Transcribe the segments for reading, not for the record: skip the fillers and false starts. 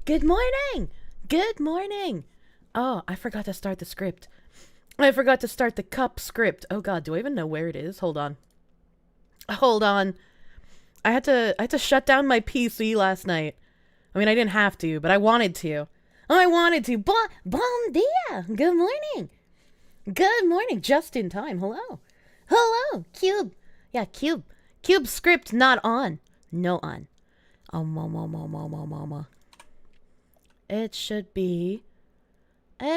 Good morning! Good morning! Oh, I forgot to start the script. I forgot to start the cup script. Oh god, do I even know where it is? Hold on. Hold on. I had to shut down my PC last night. I mean, I didn't have to, but I wanted to. I wanted to. Bon dia! Good morning! Good morning! Just in time. Hello. Hello! Cube. Yeah, Cube. Cube script not on. No on. Oh, mama. It should be here.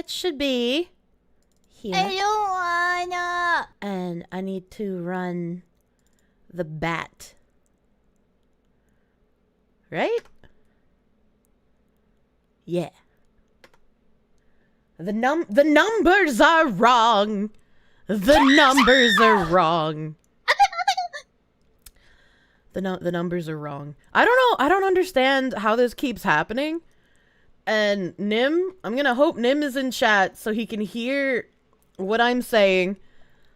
I don't wanna. And I need to run the bat. Right? Yeah. The numbers are wrong. The numbers are wrong. The numbers are wrong. I don't know. I don't understand how this keeps happening. And Nim, I'm gonna hope Nim is in chat so he can hear what I'm saying,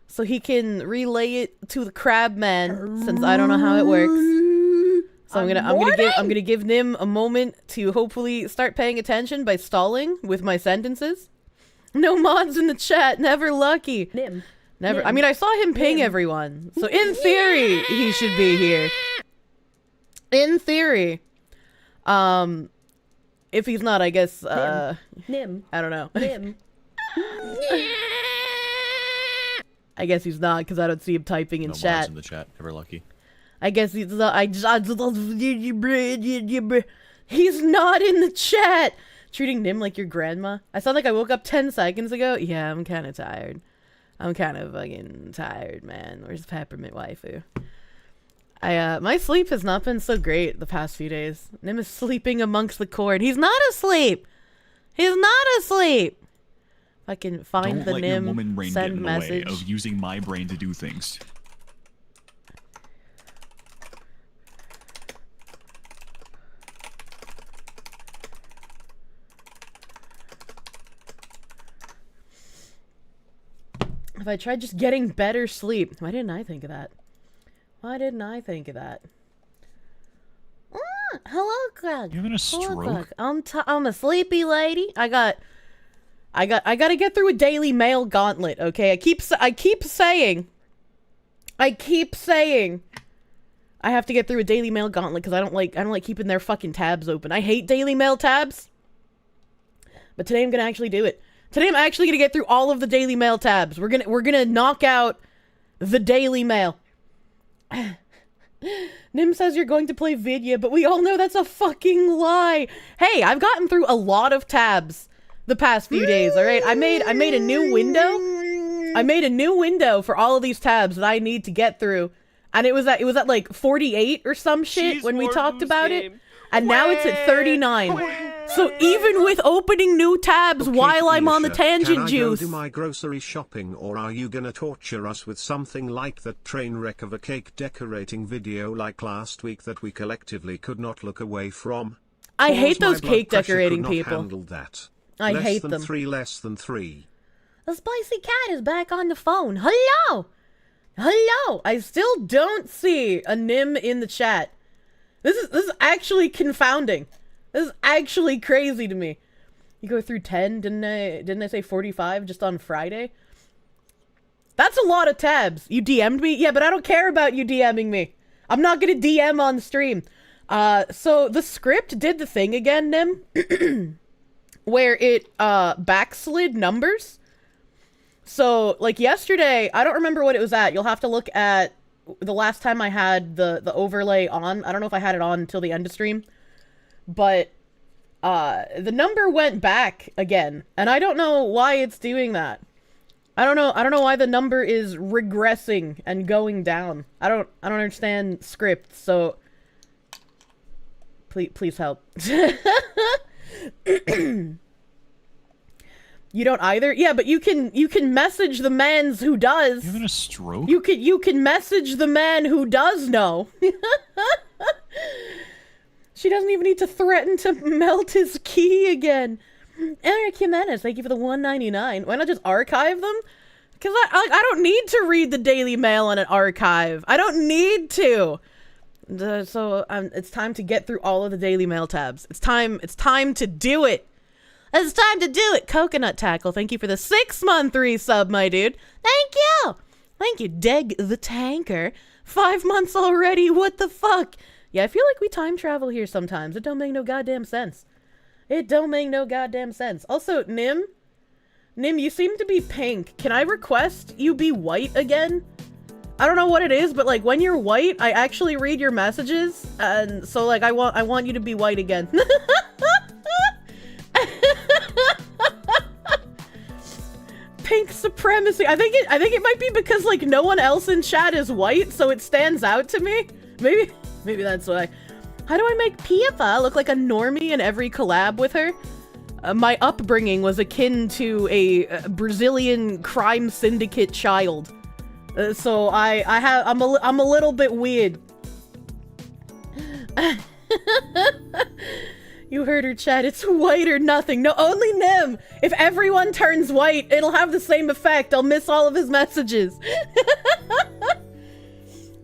so he can relay it to the crab man, since I don't know how it works. So I'm gonna give Nim a moment to hopefully start paying attention by stalling with my sentences. No mods in the chat, never lucky. Nim. Never. Nim. I mean, I saw him ping everyone, so in theory he should be here. In theory. If he's not, I guess, Nim. I don't know. Nim. I guess he's not, because I don't see him typing in No chat. mods in the chat, never lucky. I guess he's not, he's not in the chat! Treating Nim like your grandma. I sound like I woke up 10 seconds ago. Yeah, I'm kind of tired. I'm kind of fucking tired, man. Where's Peppermint Waifu? My sleep has not been so great the past few days. Nim is sleeping amongst the cord. He's not asleep! He's not asleep! If I can find the Nim, Don't let your woman brain get send in the message. way of using my brain to do things. If I tried just getting better sleep. Why didn't I think of that? Why didn't I think of that? Hello, Greg. You having a stroke? I'm a sleepy lady. I gotta get through a Daily Mail gauntlet, okay? I keep saying I have to get through a Daily Mail gauntlet because I don't like keeping their fucking tabs open. I hate Daily Mail tabs. But today I'm gonna actually do it. Today I'm actually gonna get through all of the Daily Mail tabs. We're gonna knock out the Daily Mail. Nim says you're going to play Vidya, but we all know that's a fucking lie. Hey, I've gotten through a lot of tabs the past few days, alright? I made a new window. I made a new window for all of these tabs that I need to get through. And it was at like 48 or some shit when we talked about it. And now it's at 39. So even with opening new tabs while I'm on the tangent juice. Can I go do my grocery shopping, or are you gonna torture us with something like that train wreck of a cake decorating video like last week that we collectively could not look away from? I hate those My blood cake pressure decorating could not people. handle that. I hate them. Less than three. The spicy cat is back on the phone. Hello! Hello! I still don't see a Nim in the chat. This is actually confounding. This is actually crazy to me. You go through 10, didn't I say 45 just on Friday? That's a lot of tabs. You DM'd me? Yeah, but I don't care about you DMing me. I'm not gonna DM on the stream. So the script did the thing again, Nim. Where it, backslid numbers. So, like yesterday, I don't remember what it was at. You'll have to look at the last time I had the overlay on. I don't know if I had it on until the end of stream. But, the number went back again. And I don't know why it's doing that. I don't know why the number is regressing and going down. I don't understand script, so please help. You don't either? Yeah, but you can message the mans who does. You having a stroke? You can message the man who does know. She doesn't even need to threaten to melt his key again. Eric Jimenez, thank you for the $1.99. Why not just archive them? Because I don't need to read the Daily Mail on an archive. I don't need to. So it's time to get through all of the Daily Mail tabs. It's time to do it. It's time to do it. Coconut Tackle, thank you for the 6-month resub, my dude. Thank you. Thank you, Deg the Tanker. 5 months already, what the fuck? Yeah, I feel like we time travel here sometimes. It don't make no goddamn sense. It don't make no goddamn sense. Also, Nim, you seem to be pink. Can I request you be white again? I don't know what it is, but like when you're white, I actually read your messages, and so like I want you to be white again. Pink supremacy. I think it might be because like no one else in chat is white, so it stands out to me. Maybe that's why. How do I make Piafa look like a normie in every collab with her? My upbringing was akin to a Brazilian crime syndicate child, so I'm a little bit weird. You heard her, chat. It's white or nothing. No, only Nim. If everyone turns white, it'll have the same effect. I'll miss all of his messages.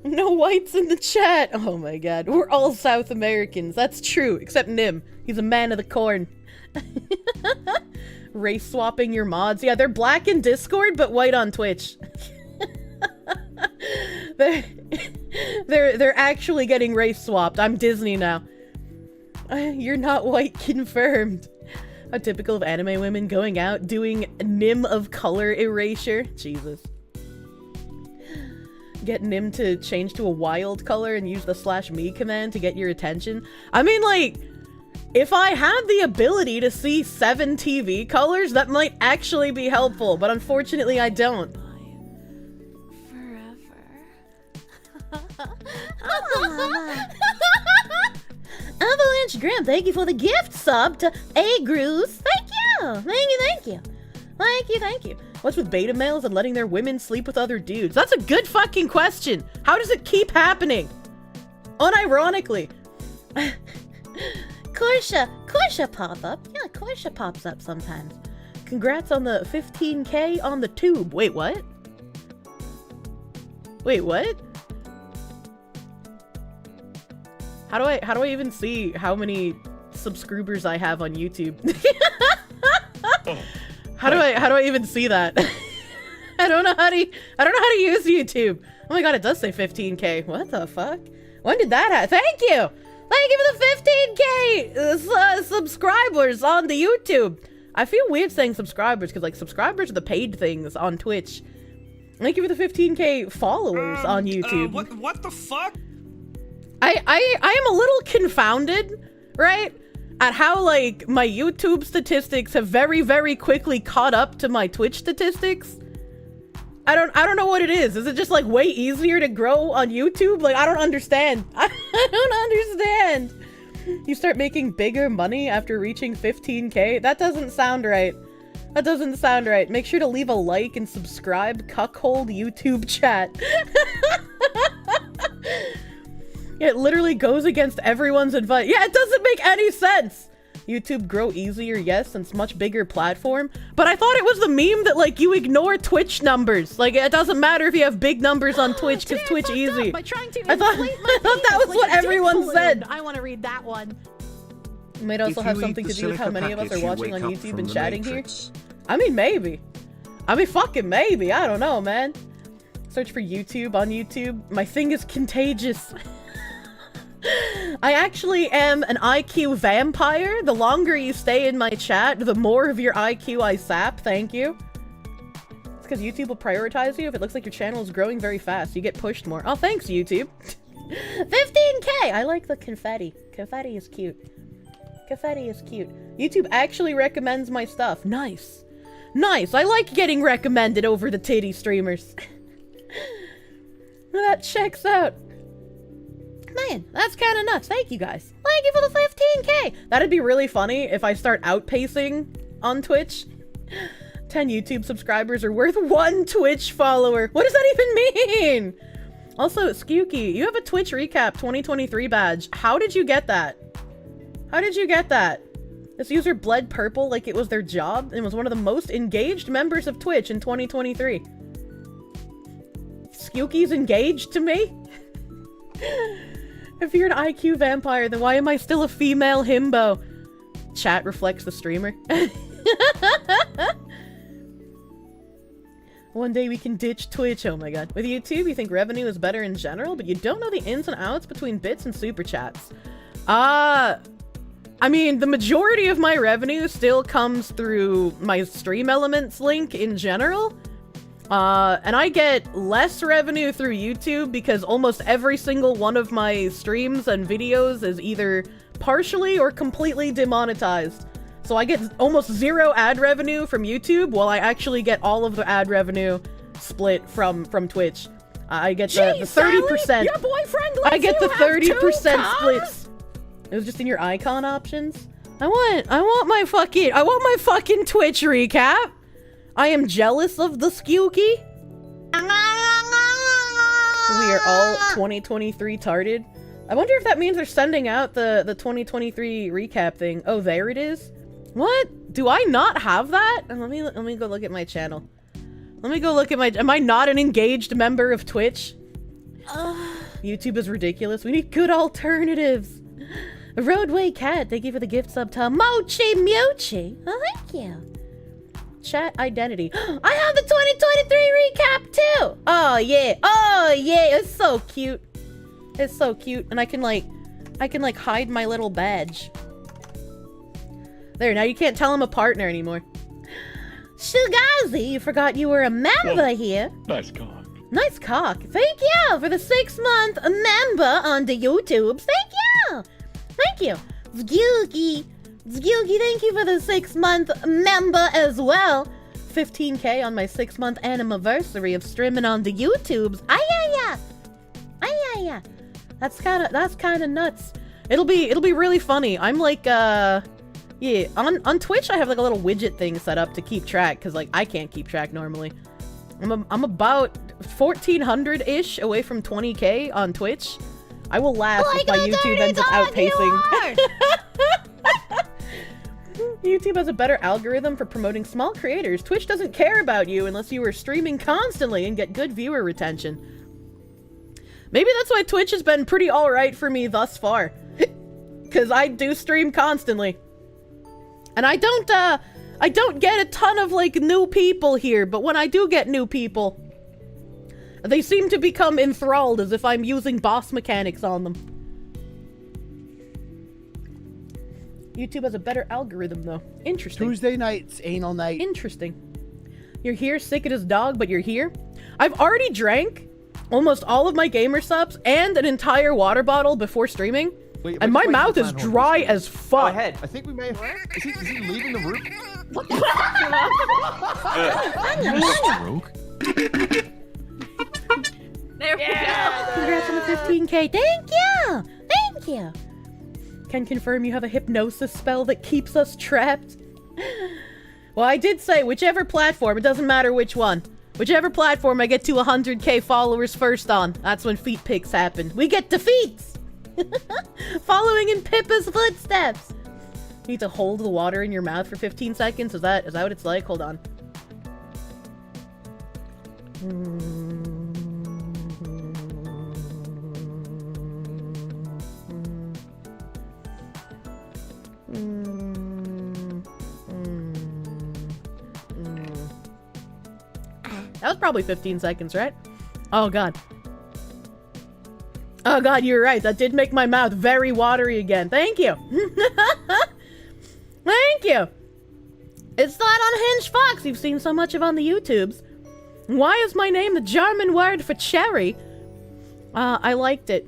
No whites in the chat. Oh my god. We're all South Americans. That's true, except Nim. He's a man of the corn. Race swapping your mods. Yeah, they're black in Discord, but white on Twitch. They're actually getting race swapped. I'm Disney now. You're not white confirmed. How typical of anime women going out doing Nim of color erasure. Jesus. Get Nim to change to a wild color and use the /me command to get your attention. I mean, like, if I had the ability to see 7 TV colors, that might actually be helpful, but unfortunately I don't. Avalanche Graham, thank you for the gift sub to A-Grues. Thank you! Thank you. What's with beta males and letting their women sleep with other dudes? That's a good fucking question. How does it keep happening? Unironically. Kirsche pop up. Yeah, Kirsche pops up sometimes. Congrats on the 15K on the tube. Wait, what? How do I even see how many subscribers I have on YouTube? How do I even see that? I don't know how to use YouTube. Oh my god, it does say 15K. What the fuck? When did that happen? Thank you for the 15K subscribers on the YouTube. I feel weird saying subscribers because like subscribers are the paid things on Twitch. Thank you for the 15K followers on YouTube. What the fuck? I am a little confounded, right? At how, like, my YouTube statistics have very, very quickly caught up to my Twitch statistics. I don't know what it is. Is it just, like, way easier to grow on YouTube? Like, I don't understand. I don't understand. You start making bigger money after reaching 15K? That doesn't sound right. Make sure to leave a like and subscribe. Cuckold YouTube chat. It literally goes against everyone's advice. Yeah, it doesn't make any sense. YouTube grow easier, yes, since much bigger platform. But I thought it was the meme that, like, you ignore Twitch numbers. Like, it doesn't matter if you have big numbers on Twitch, because Twitch easy. I thought that was what everyone said. I want to read that one. It might also have something to do with how many of us are watching on YouTube and chatting here. I mean, maybe. Fucking maybe. I don't know, man. Search for YouTube on YouTube. My thing is contagious. I actually am an IQ vampire. The longer you stay in my chat, the more of your IQ I sap. Thank you. It's because YouTube will prioritize you if it looks like your channel is growing very fast. You get pushed more. Oh, thanks, YouTube. 15K! I like the confetti. Confetti is cute. YouTube actually recommends my stuff. Nice. I like getting recommended over the titty streamers. That checks out. Man, that's kind of nuts. Thank you guys. Thank you for the 15K. That'd be really funny if I start outpacing on Twitch. 10 YouTube subscribers are worth 1 Twitch follower. What does that even mean? Also, Skewky, you have a Twitch Recap 2023 badge. How did you get that? This user bled purple like it was their job and was one of the most engaged members of Twitch in 2023. Skewky's engaged to me? If you're an IQ vampire, then why am I still a female himbo? Chat reflects the streamer. One day we can ditch Twitch. Oh my god. With YouTube, you think revenue is better in general, but you don't know the ins and outs between bits and super chats. I mean, the majority of my revenue still comes through my Stream Elements link in general. And I get less revenue through YouTube because almost every single one of my streams and videos is either partially or completely demonetized. So I get almost 0 ad revenue from YouTube, while I actually get all of the ad revenue split from Twitch. I get the 30%. Your boyfriend lets I get the you have 30% 2 splits. It was just in your icon options. I want my fucking Twitch recap. I am jealous of the Skewky. We are all 2023 tarded. I wonder if that means they're sending out the 2023 recap thing. Oh, there it is. What? Do I not have that? Let me go look at my channel. Let me go look at my. Am I not an engaged member of Twitch? YouTube is ridiculous. We need good alternatives. Roadway Cat, thank you for the gift sub to Mochi Muchi. Oh, thank you. Chat identity. I have the 2023 recap too. Oh yeah. Oh yeah. It's so cute. It's so cute, and I can like hide my little badge. There. Now you can't tell I'm a partner anymore. Shugazi, you forgot you were a member here. Nice cock. Nice cock. Thank you for the 6-month member on the YouTubes. Thank you. Thank you. Zgilgi, thank you for the 6-month member as well. 15K on my 6-month anniversary of streaming on the YouTubes. Ayaya. Ayaya. That's kind of nuts. It'll be really funny. I'm like yeah, on Twitch I have like a little widget thing set up to keep track, cuz like I can't keep track normally. I'm about 1400-ish away from 20K on Twitch. I will laugh if my YouTube ends up outpacing. YouTube has a better algorithm for promoting small creators. Twitch doesn't care about you unless you are streaming constantly and get good viewer retention. Maybe that's why Twitch has been pretty alright for me thus far. Cause I do stream constantly. And I don't get a ton of like new people here, but when I do get new people, they seem to become enthralled as if I'm using boss mechanics on them. YouTube has a better algorithm, though. Interesting. Tuesday nights, anal night. Interesting. You're here, sick as dog, but you're here? I've already drank almost all of my gamer subs and an entire water bottle before streaming. Wait, and my mouth is dry as fuck. Go ahead. I think we may have... Is he leaving the room? Stroke? There we go. Congrats on the 15K. Thank you. Thank you. Can confirm you have a hypnosis spell that keeps us trapped. Well, I did say whichever platform, it doesn't matter which one. Whichever platform I get to 100K followers first on, that's when feet pics happen. We get defeats! Following in Pippa's footsteps. You need to hold the water in your mouth for 15 seconds? Is that what it's like? Hold on. That was probably 15 seconds, right? Oh god. Oh god, you're right. That did make my mouth very watery again. Thank you. Thank you. It's that unhinged fox you've seen so much of on the YouTubes. Why is my name the German word for cherry? I liked it.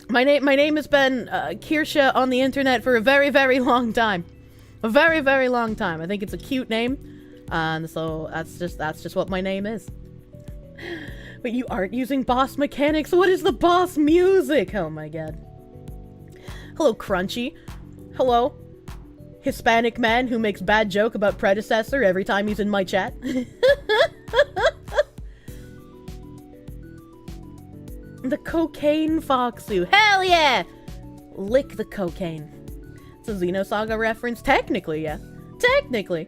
My name has been Kirsche on the internet for a very, very long time. A very, very long time. I think it's a cute name. And so that's just what my name is. But you aren't using boss mechanics. What is the boss music? Oh my god. Hello, Crunchy. Hello, Hispanic man who makes bad joke about predecessor every time he's in my chat. The cocaine foxu. Hell yeah! Lick the cocaine. It's a Xenosaga reference. Technically, yeah. Technically.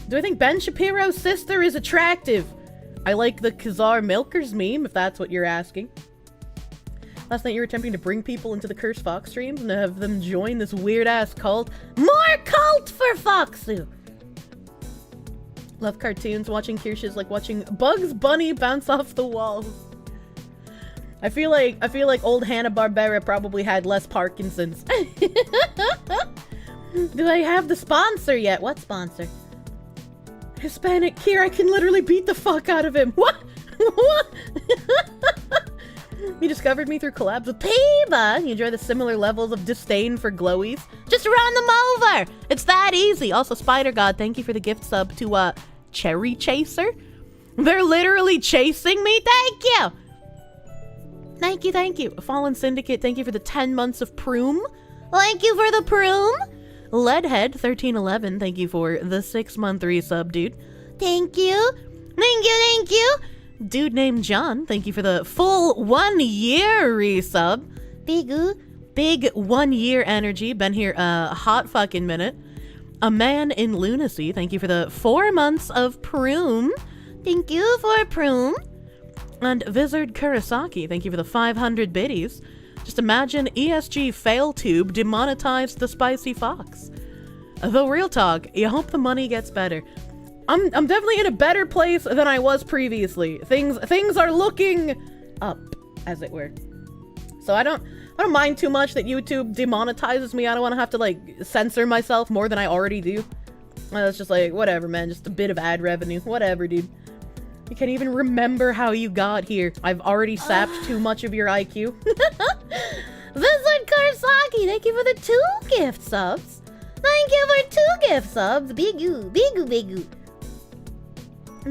Do I think Ben Shapiro's sister is attractive? I like the Khazar Milkers meme, if that's what you're asking. Last night you were attempting to bring people into the Cursed Fox streams and have them join this weird-ass cult. More cult for Foxu! Love cartoons. Watching Kirsche is like watching Bugs Bunny bounce off the walls. I feel like old Hanna-Barbera probably had less Parkinson's. Do I have the sponsor yet? What sponsor? Hispanic Kier, I can literally beat the fuck out of him. What? What? You discovered me through collabs with Peeba. You enjoy the similar levels of disdain for glowies. Just run them over. It's that easy. Also, Spider God, thank you for the gift sub to Cherry Chaser. They're literally chasing me. Thank you. Thank you, thank you. Fallen Syndicate, thank you for the 10 months of Proom. Thank you for the Proom. Leadhead 1311, thank you for the 6-month resub, dude. Thank you. Thank you, thank you. Dude named John, thank you for the full 1 year resub. Big 1 year energy. Been here a hot fucking minute. A Man in Lunacy, thank you for the 4 months of Proom. Thank you for Proom. And Vizard Kurosaki, thank you for the 500 biddies. Just imagine ESG FailTube demonetized the Spicy Fox. Though real talk, you hope the money gets better. I'm definitely in a better place than I was previously. Things are looking up, as it were. So I don't mind too much that YouTube demonetizes me. I don't want to have to like censor myself more than I already do. It's just like whatever, man. Just a bit of ad revenue, whatever, dude. You can't even remember how you got here. I've already sapped too much of your IQ. Vincent Kurosaki, thank you for the 2 gift subs. Thank you for 2 gift subs. Bigu, bigu, bigu.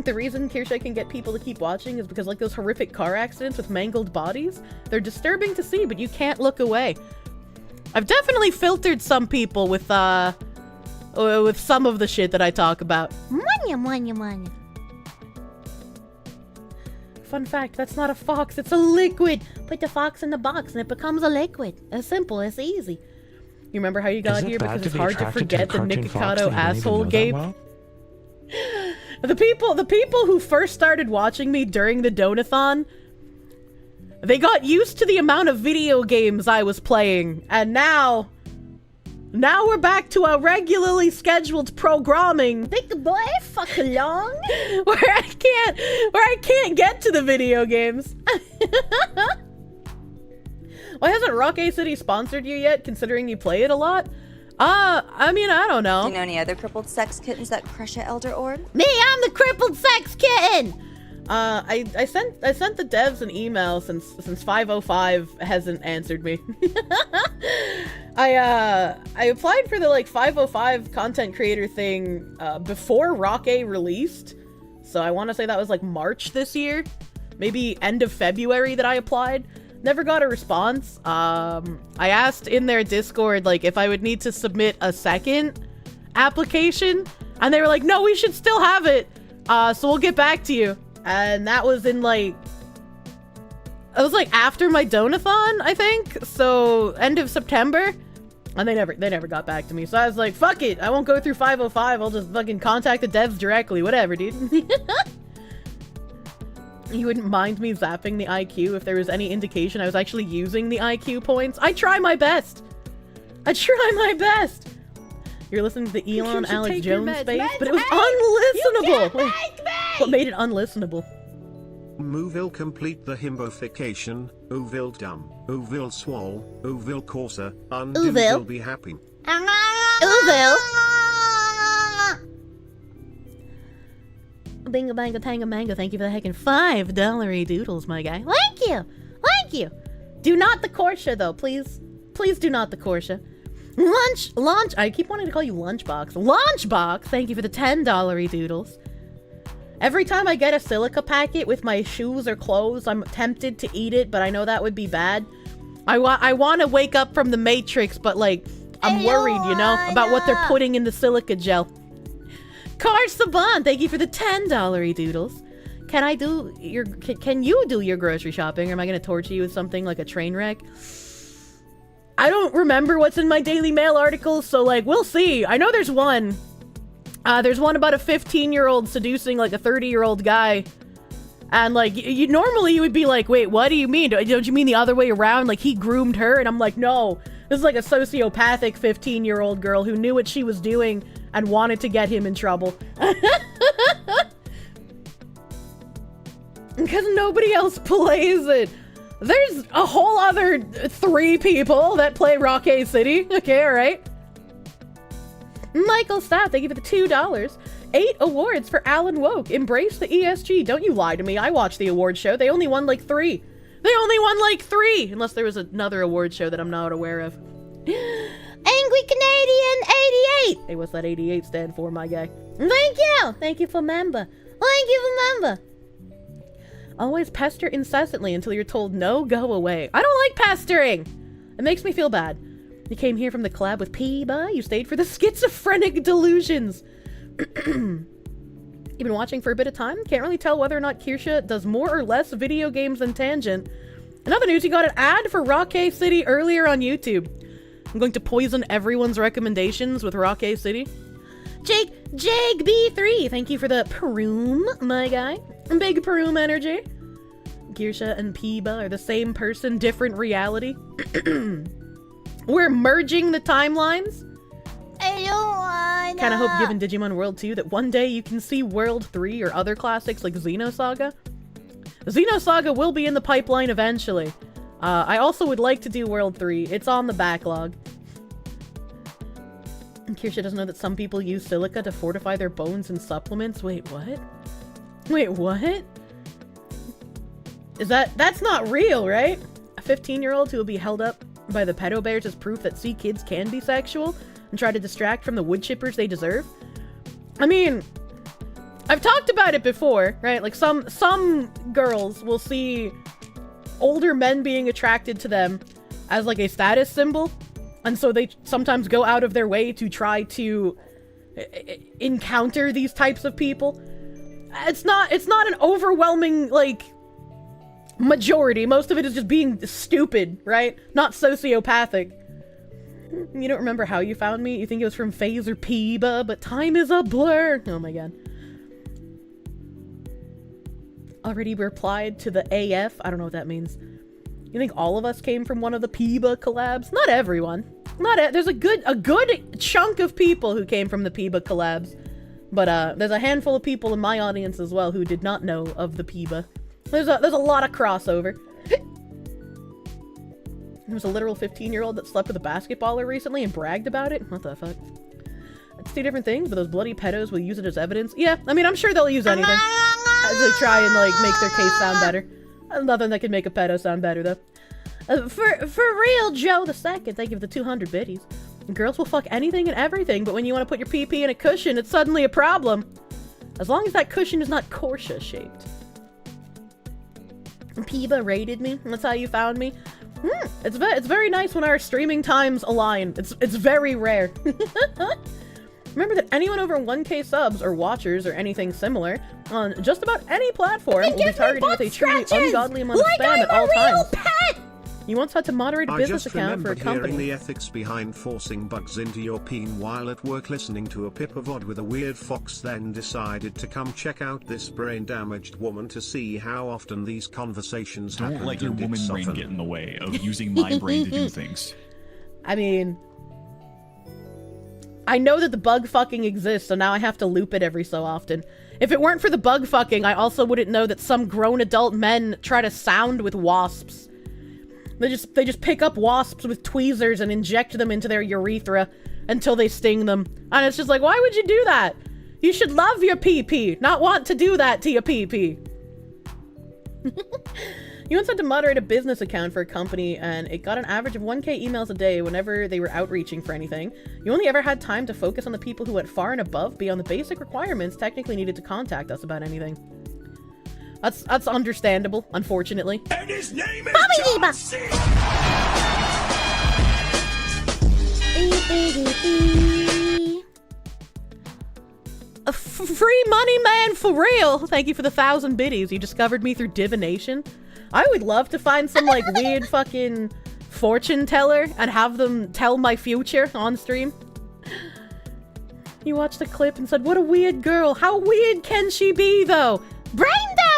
The reason Kirsche can get people to keep watching is because like those horrific car accidents with mangled bodies, they're disturbing to see, but you can't look away. I've definitely filtered some people with some of the shit that I talk about. Mwanya. Fun fact, that's not a fox, it's a liquid. Put the fox in the box and it becomes a liquid. As simple, as easy. You remember how you got here because it's hard to forget the Nikocado asshole game? Well? The people who first started watching me during the Donathon, they got used to the amount of video games I was playing, and now we're back to our regularly scheduled programming. Big boy, fuck along. where I can't get to the video games. Why hasn't Rock A City sponsored you yet, considering you play it a lot? I mean, I don't know. Do you know any other crippled sex kittens that crush at Elder Orb? Me, I'm the crippled sex kitten! I sent the devs an email since 505 hasn't answered me. I applied for the like 505 content creator thing before Rock A released. So I want to say that was like March this year. Maybe end of February that I applied. Never got a response. I asked in their Discord like if I would need to submit a second application, and they were like, no, we should still have it. So we'll get back to you. And that was in like, it was like after my Donathon, I think. So end of September, and they never got back to me. So I was like, fuck it, I won't go through 505. I'll just fucking contact the devs directly. Whatever, dude. You wouldn't mind me zapping the IQ if there was any indication I was actually using the IQ points? I try my best. You're listening to the Elon Alex Jones space, but it was unlistenable. What made it unlistenable? Movil complete the himbofication. Uvil dumb. Uvil swole. Uvil corsa. Undo will be happy. Uvil. Bingo bango tango mango, thank you for the heckin' $5 doodles, my guy. Thank you. Do not the Kirsche though, please. Please do not the Kirsche. Launch, I keep wanting to call you Lunchbox. Launchbox, thank you for the $10 doodles. Every time I get a silica packet with my shoes or clothes, I'm tempted to eat it, but I know that would be bad. I want to wake up from the Matrix, but like, I'm worried, you know, about what they're putting in the silica gel. Car Saban, thank you for the $10 doodles. Can you do your grocery shopping, or am I going to torture you with something like a train wreck? I don't remember what's in my Daily Mail article, so like, we'll see. I know there's one. There's one about a 15-year-old seducing like a 30-year-old guy. And like, normally you would be like, wait, what do you mean? Don't you mean the other way around? Like he groomed her? And I'm like, no, this is like a sociopathic 15-year-old girl who knew what she was doing and wanted to get him in trouble. Because nobody else plays it. There's a whole other 3 people that play Rock A City. Okay, alright. Michael Staff, thank you for the $2. 8 awards for Alan Woke. Embrace the ESG. Don't you lie to me. I watched the award show. They only won like 3. They only won like 3, unless there was another award show that I'm not aware of. Angry Canadian 88! Hey, what's that 88 stand for, my guy? Thank you! Thank you for member. Thank you for member. Always pester incessantly until you're told no, go away. I don't like pestering! It makes me feel bad. You came here from the collab with P-Ba, you stayed for the schizophrenic delusions. You've been watching for a bit of time? Can't really tell whether or not Kirsche does more or less video games than Tangent. In other news, you got an ad for Rockay City earlier on YouTube. I'm going to poison everyone's recommendations with Rockay City. Jake B3, thank you for the Peroom, my guy. Big Peroom energy. Kirsche and P-Ba are the same person, different reality. We're merging the timelines. I don't wanna. Kinda hope, given Digimon World 2, that one day you can see World 3 or other classics like Xenosaga. Xenosaga will be in the pipeline eventually. I also would like to do World 3. It's on the backlog. And Kirsche doesn't know that some people use silica to fortify their bones and supplements. Wait, what? Wait, what? That's not real, right? A 15-year-old who will be held up by the pedo bears as proof that kids can be sexual and try to distract from the wood chippers they deserve? I mean, I've talked about it before, right? Like some girls will see older men being attracted to them as like a status symbol, and so they sometimes go out of their way to try to encounter these types of people. It's not an overwhelming like majority. Most of it is just being stupid, right? Not sociopathic. You don't remember how you found me? You think it was from FaZe or P-Ba, but time is a blur. Oh my god. Already replied to the AF? I don't know what that means. You think all of us came from one of the P-Ba collabs? Not everyone. There's a good chunk of people who came from the P-Ba collabs. But there's a handful of people in my audience as well who did not know of the P-Ba. There's a lot of crossover. There was a literal 15-year-old that slept with a basketballer recently and bragged about it. What the fuck? It's 2 different things, but those bloody pedos will use it as evidence. Yeah, I mean, I'm sure they'll use anything to try and, like, make their case sound better. Nothing that can make a pedo sound better, though. For real, Joe the Second, thank you for the 200 biddies. Girls will fuck anything and everything, but when you want to put your PP in a cushion, it's suddenly a problem. As long as that cushion is not Kirsche-shaped. P-Ba raided me. That's how you found me. It's very nice when our streaming times align. It's very rare. Remember that anyone over 1K subs or watchers or anything similar on just about any platform will be targeted with a truly ungodly amount of spam at all times. Pet! You once had to moderate a business account for a company. Hearing the ethics behind forcing bugs into your peen while at work, listening to a Pippa VoD with a weird fox, then decided to come check out this brain-damaged woman to see how often these conversations happen. Don't let your woman brain get in the way of using my brain to do things. I mean, I know that the bug fucking exists, so now I have to loop it every so often. If it weren't for the bug fucking, I also wouldn't know that some grown adult men try to sound with wasps. They just pick up wasps with tweezers and inject them into their urethra until they sting them. And it's just like, why would you do that? You should love your PP, not want to do that to your PP. You once had to moderate a business account for a company, and it got an average of 1K emails a day whenever they were outreaching for anything. You only ever had time to focus on the people who went far and above beyond the basic requirements technically needed to contact us about anything. That's understandable, unfortunately. And his name is John C. A free money man for real! Thank you for the 1,000 biddies. You discovered me through divination. I would love to find some, like, weird fucking fortune teller and have them tell my future on stream. You watched the clip and said, what a weird girl. How weird can she be, though? Brain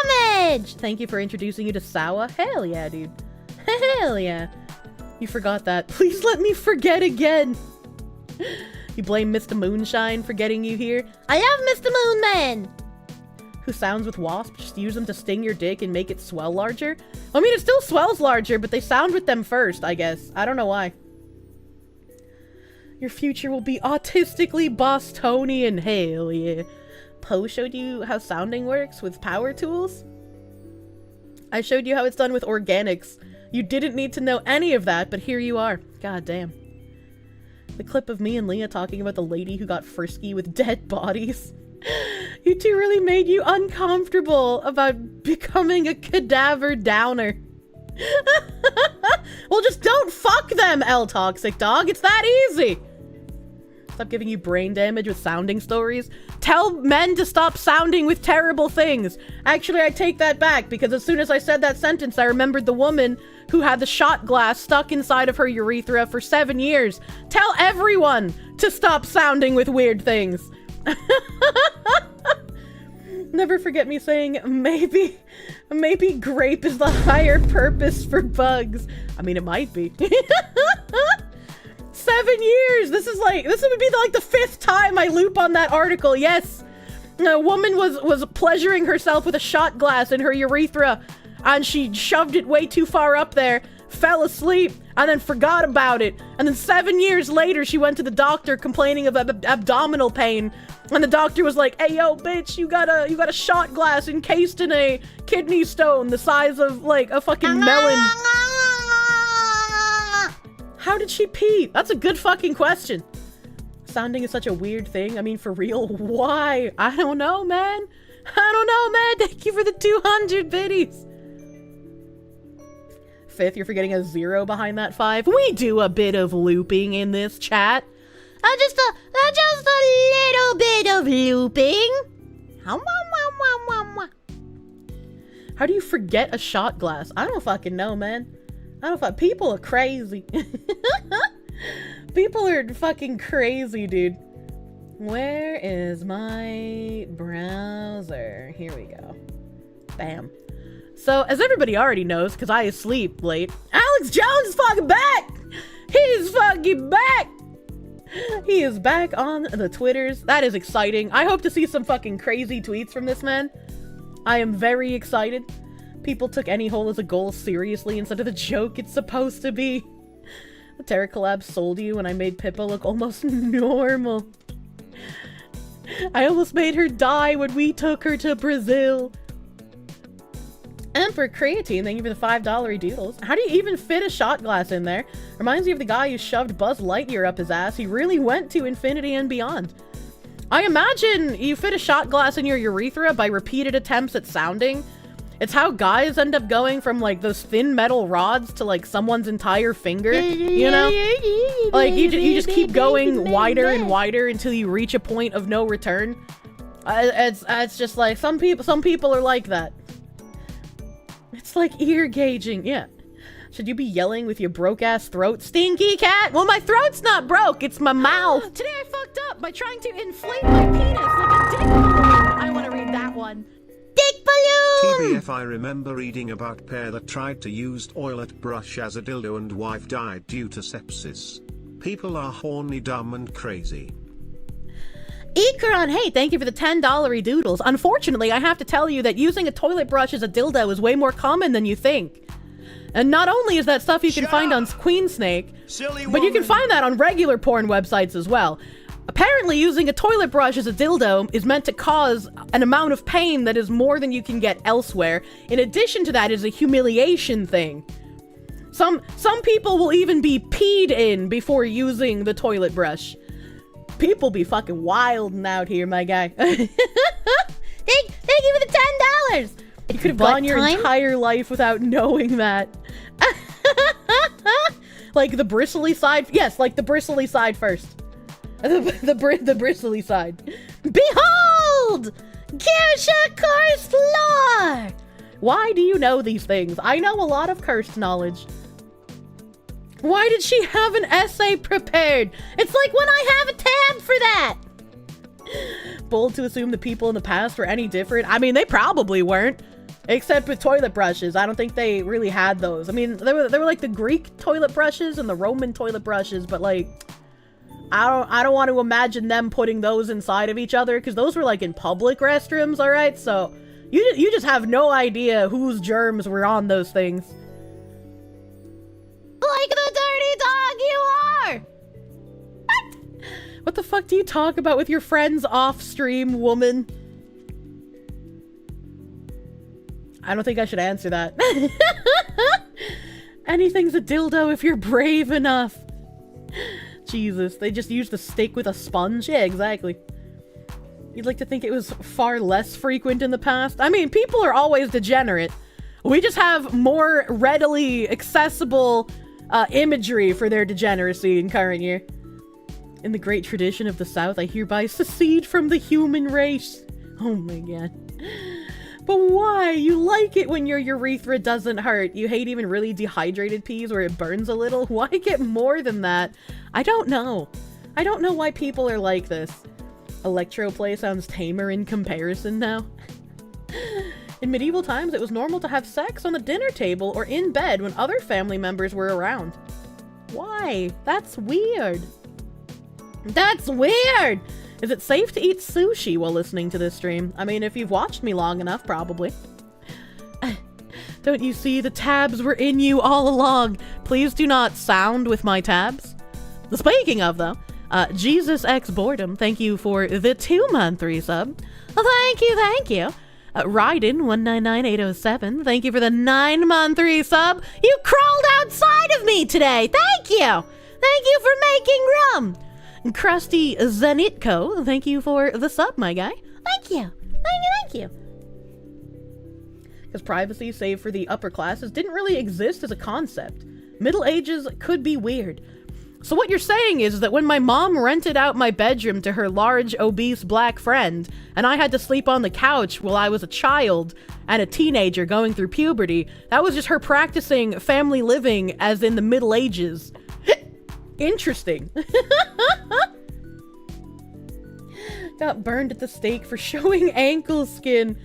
damage! Thank you for introducing you to Sawa. Hell yeah, dude. Hell yeah. You forgot that. Please let me forget again. You blame Mr. Moonshine for getting you here? I am Mr. Moonman! Who sounds with wasps, just use them to sting your dick and make it swell larger? I mean, it still swells larger, but they sound with them first, I guess. I don't know why. Your future will be autistically Bostonian. Hell yeah. Poe showed you how sounding works with power tools? I showed you how it's done with organics. You didn't need to know any of that, but here you are. God damn. The clip of me and Leah talking about the lady who got frisky with dead bodies. You two really made you uncomfortable about becoming a cadaver downer. Well, just don't fuck them, L Toxic Dog. It's that easy. Stop giving you brain damage with sounding stories. Tell men to stop sounding with terrible things. Actually, I take that back, because as soon as I said that sentence, I remembered the woman who had the shot glass stuck inside of her urethra for 7 years. Tell everyone to stop sounding with weird things. Never forget me saying, maybe grape is the higher purpose for bugs. I mean, it might be. 7 years! This would be like the 5th time I loop on that article, yes! A woman was pleasuring herself with a shot glass in her urethra, and she shoved it way too far up there, fell asleep, and then forgot about it. And then 7 years later, she went to the doctor complaining of abdominal pain, and the doctor was like, "Hey, yo, bitch, you got a shot glass encased in a kidney stone the size of, like, a fucking melon." How did she pee? That's a good fucking question. Sounding is such a weird thing. I mean, for real, why? I don't know, man. Thank you for the 200 biddies. 5th, you're forgetting a 0 behind that 5. We do a bit of looping in this chat. Just a little bit of looping. How do you forget a shot glass? I don't fucking know, man. People are crazy. People are fucking crazy, dude. Where is my browser? Here we go. Bam. So, as everybody already knows, because I sleep late, Alex Jones is fucking back! He's fucking back! He is back on the Twitters. That is exciting. I hope to see some fucking crazy tweets from this man. I am very excited. People took any hole as a goal seriously instead of the joke it's supposed to be. The Terra collab sold you when I made Pippa look almost normal. I almost made her die when we took her to Brazil. And for Creatine, thank you for the $5 doodles. How do you even fit a shot glass in there? Reminds me of the guy who shoved Buzz Lightyear up his ass. He really went to infinity and beyond. I imagine you fit a shot glass in your urethra by repeated attempts at sounding. It's how guys end up going from, like, those thin metal rods to, like, someone's entire finger, you know? Like, you just keep going wider and wider until you reach a point of no return. It's just like, some people are like that. It's like ear gauging, yeah. Should you be yelling with your broke-ass throat? Stinky cat! Well, my throat's not broke, it's my mouth! Today I fucked up by trying to inflate my penis like a dick balloon. I want to read that one. Dick balloon! TBF, I remember reading about pair that tried to use toilet brush as a dildo and wife died due to sepsis. People are horny, dumb, and crazy. Ikaron, hey, thank you for the $10 doodles. Unfortunately, I have to tell you that using a toilet brush as a dildo is way more common than you think. And not only is that stuff you can find on Queen Snake, but you can find that on regular porn websites as well. Apparently, using a toilet brush as a dildo is meant to cause an amount of pain that is more than you can get elsewhere. In addition to that, is a humiliation thing. Some people will even be peed in before using the toilet brush. People be fucking wilding out here, my guy. Thank you for the $10. You could have gone your entire life without knowing that. Like the bristly side? Yes, like the bristly side first. The bristly side. Behold! Kirsche cursed lore! Why do you know these things? I know a lot of cursed knowledge. Why did she have an essay prepared? It's like when I have a tab for that! Bold to assume the people in the past were any different. I mean, they probably weren't. Except with toilet brushes. I don't think they really had those. I mean, they were like the Greek toilet brushes and the Roman toilet brushes, but like, I don't want to imagine them putting those inside of each other, because those were like in public restrooms, alright? So, you just have no idea whose germs were on those things. Like the dirty dog you are! What? What the fuck do you talk about with your friends off-stream, woman? I don't think I should answer that. Anything's a dildo if you're brave enough. Jesus, they just used the steak with a sponge? Yeah, exactly. You'd like to think it was far less frequent in the past? I mean, people are always degenerate. We just have more readily accessible imagery for their degeneracy in current year. In the great tradition of the South, I hereby secede from the human race. Oh my god. But why? You like it when your urethra doesn't hurt. You hate even really dehydrated peas where it burns a little. Why get more than that? I don't know. I don't know why people are like this. Electroplay sounds tamer in comparison now. In medieval times, it was normal to have sex on the dinner table or in bed when other family members were around. Why? That's weird. That's weird! Is it safe to eat sushi while listening to this stream? I mean, if you've watched me long enough, probably. Don't you see the tabs were in you all along? Please do not sound with my tabs. Speaking of, though, Jesus X Boredom, thank you for the 2-month resub. Thank you, thank you. Raiden199807, thank you for the 9-month resub. You crawled outside of me today. Thank you. Thank you for making room. Krusty Zenitko, thank you for the sub, my guy. Thank you. Thank you. Because privacy, save for the upper classes, didn't really exist as a concept. Middle Ages could be weird. So what you're saying is that when my mom rented out my bedroom to her large, obese black friend, and I had to sleep on the couch while I was a child and a teenager going through puberty, that was just her practicing family living as in the Middle Ages. Interesting. Got burned at the stake for showing ankle skin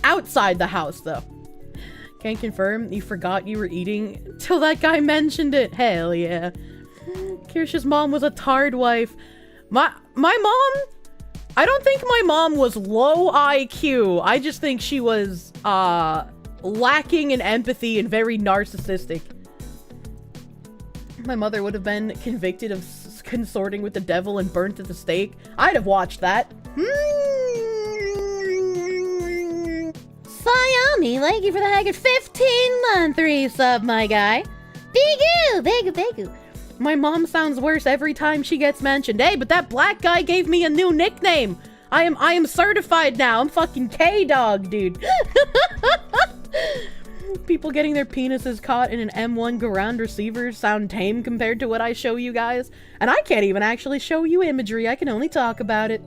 outside the house, though. Can confirm you forgot you were eating till that guy mentioned it. Hell yeah. Kirsche's mom was a tard wife. My mom? I don't think my mom was low IQ. I just think she was lacking in empathy and very narcissistic. My mother would have been convicted of consorting with the devil and burnt at the stake. I'd have watched that. Sayami, thank you for the haggard 15-month resub, my guy. Bigu. My mom sounds worse every time she gets mentioned. Hey, but that black guy gave me a new nickname. I am certified now. I'm fucking K-Dog, dude. People getting their penises caught in an M1 Garand receiver sound tame compared to what I show you guys. And I can't even actually show you imagery. I can only talk about it.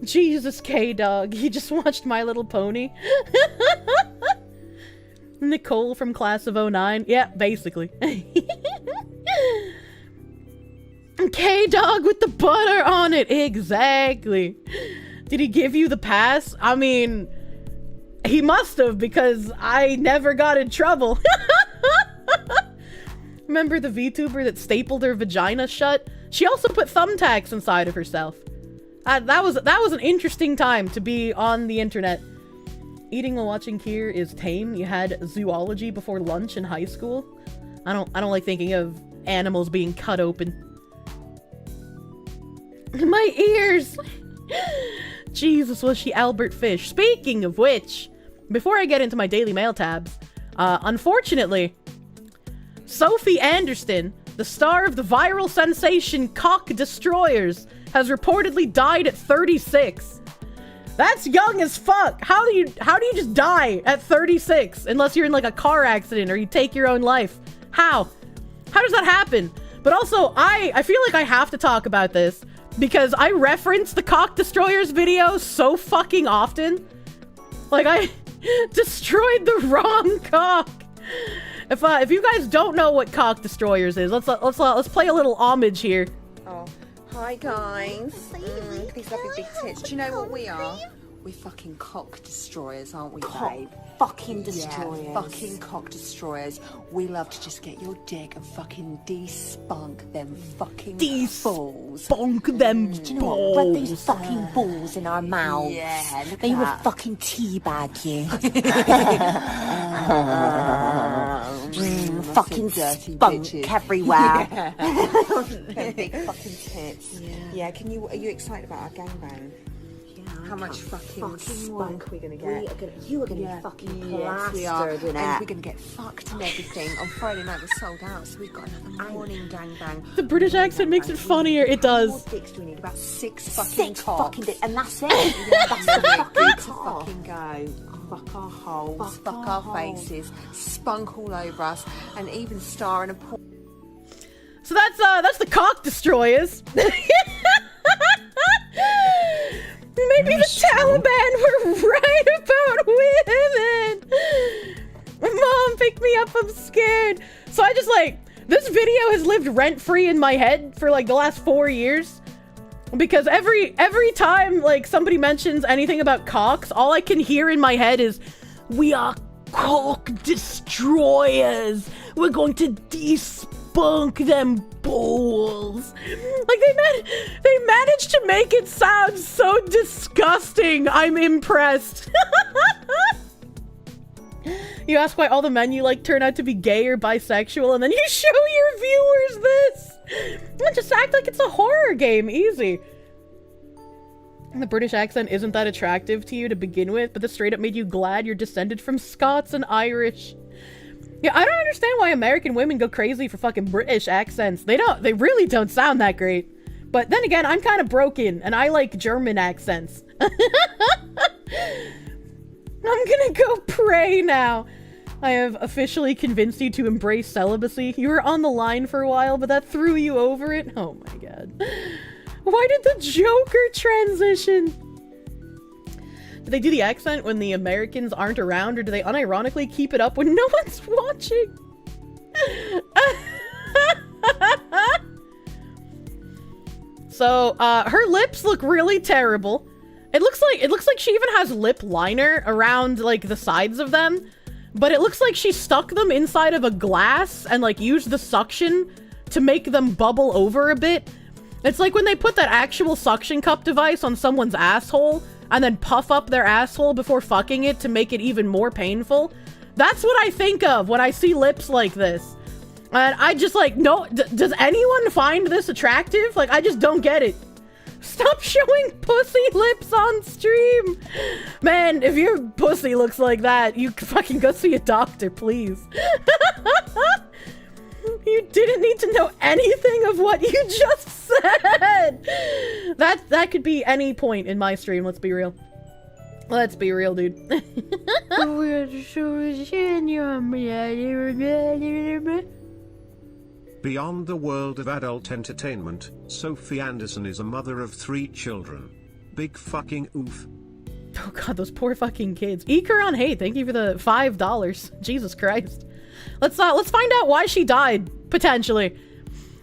Jesus, K-Dog. You just watched My Little Pony? Nicole from class of 09. Yeah, basically. K-Dog with the butter on it. Exactly. Did he give you the pass? I mean, he must have, because I never got in trouble. Remember the VTuber that stapled her vagina shut? She also put thumbtacks inside of herself. That was an interesting time to be on the internet. Eating while watching Kier is tame. You had zoology before lunch in high school. I don't like thinking of animals being cut open. My ears! Jesus, was she Albert Fish? Speaking of which, before I get into my Daily Mail tabs, unfortunately, Sophie Anderson, the star of the viral sensation Cock Destroyers, has reportedly died at 36. That's young as fuck. How do you just die at 36 unless you're in like a car accident or you take your own life? How does that happen? But also, I feel like I have to talk about this because I reference the Cock Destroyers video so fucking often. Like, I destroyed the wrong cock. If you guys don't know what Cock Destroyers is, let's play a little homage here. Oh, hi guys. These lovely big tits. Do you know what we are? We're fucking cock destroyers, aren't we, babe? Fucking destroyers. Yeah, fucking cock destroyers. We love to just get your dick and fucking de-spunk them fucking balls. Bonk them Do you know what? Rub those fucking balls in our mouths. Yeah, look They at will that. fucking teabag you. Fucking dirty spunk bitches. everywhere. Them big fucking tits. Yeah. Are you excited about our gangbang? Yeah, how much fucking spunk we're gonna You get. are gonna be fucking Yes, we are. plastered in And it. we're gonna get fucked and everything. On Friday night we're sold out, so we've got another morning gangbang. The British accent makes it funnier. It How does. more dicks do we need? About 6 fucking Six cocks. fucking dicks, and that's it. That's Yeah, the we're fucking good to car. fucking go. Fuck our holes, Fuck fuck our our faces, spunk all over us, and even star in a porn. So that's the cock destroyers. Maybe the Taliban were right about women. Mom, pick me up, I'm scared. So I just this video has lived rent-free in my head for the last 4 years. Because every time somebody mentions anything about cocks, all I can hear in my head is, we are cock destroyers. We're going to despunk them balls. They managed to make it sound so disgusting. I'm impressed. You ask why all the men you like turn out to be gay or bisexual, and then you show your viewers this. Just act like it's a horror game. Easy. The British accent isn't that attractive to you to begin with, but this straight up made you glad you're descended from Scots and Irish. Yeah, I don't understand why American women go crazy for fucking British accents. They really don't sound that great. But then again, I'm kind of broken, and I like German accents. I'm gonna go pray now. I have officially convinced you to embrace celibacy. You were on the line for a while, but that threw you over it. Oh my god. Why did the Joker transition? Do they do the accent when the Americans aren't around, or do they unironically keep it up when no one's watching? So, her lips look really terrible. It looks like she even has lip liner around, the sides of them. But it looks like she stuck them inside of a glass and, used the suction to make them bubble over a bit. It's like when they put that actual suction cup device on someone's asshole and then puff up their asshole before fucking it to make it even more painful. That's what I think of when I see lips like this. And I just no, does anyone find this attractive? I just don't get it. Stop showing pussy lips on stream. Man, if your pussy looks like that, you can fucking go see a doctor, please. You didn't need to know anything of what you just said. That could be any point in my stream, let's be real. Let's be real, dude. Beyond the world of adult entertainment, Sophie Anderson is a mother of 3 children. Big fucking oof. Oh god, those poor fucking kids. Ikaron Hate, thank you for the $5. Jesus Christ. Let's find out why she died, potentially.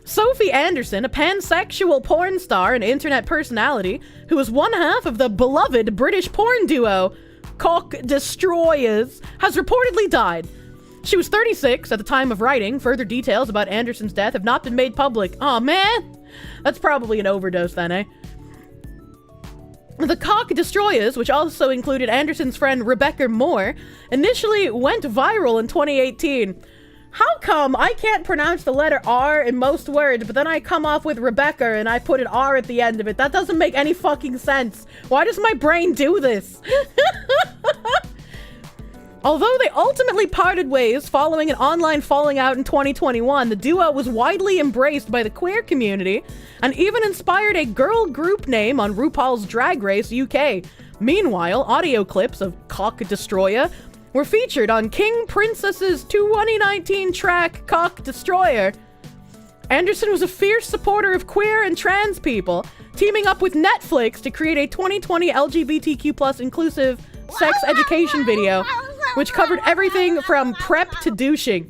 Sophie Anderson, a pansexual porn star and internet personality, who is one half of the beloved British porn duo Cock Destroyers, has reportedly died. She was 36 at the time of writing. Further details about Anderson's death have not been made public. Aw, man! That's probably an overdose then, eh? The Cock Destroyers, which also included Anderson's friend Rebecca Moore, initially went viral in 2018. How come I can't pronounce the letter R in most words, but then I come off with Rebecca and I put an R at the end of it? That doesn't make any fucking sense. Why does my brain do this? Although they ultimately parted ways following an online falling out in 2021, the duo was widely embraced by the queer community and even inspired a girl group name on RuPaul's Drag Race UK. Meanwhile, audio clips of Cock Destroyer were featured on King Princess's 2019 track Cock Destroyer. Anderson was a fierce supporter of queer and trans people, teaming up with Netflix to create a 2020 LGBTQ+ inclusive sex education video, which covered everything from prep to douching.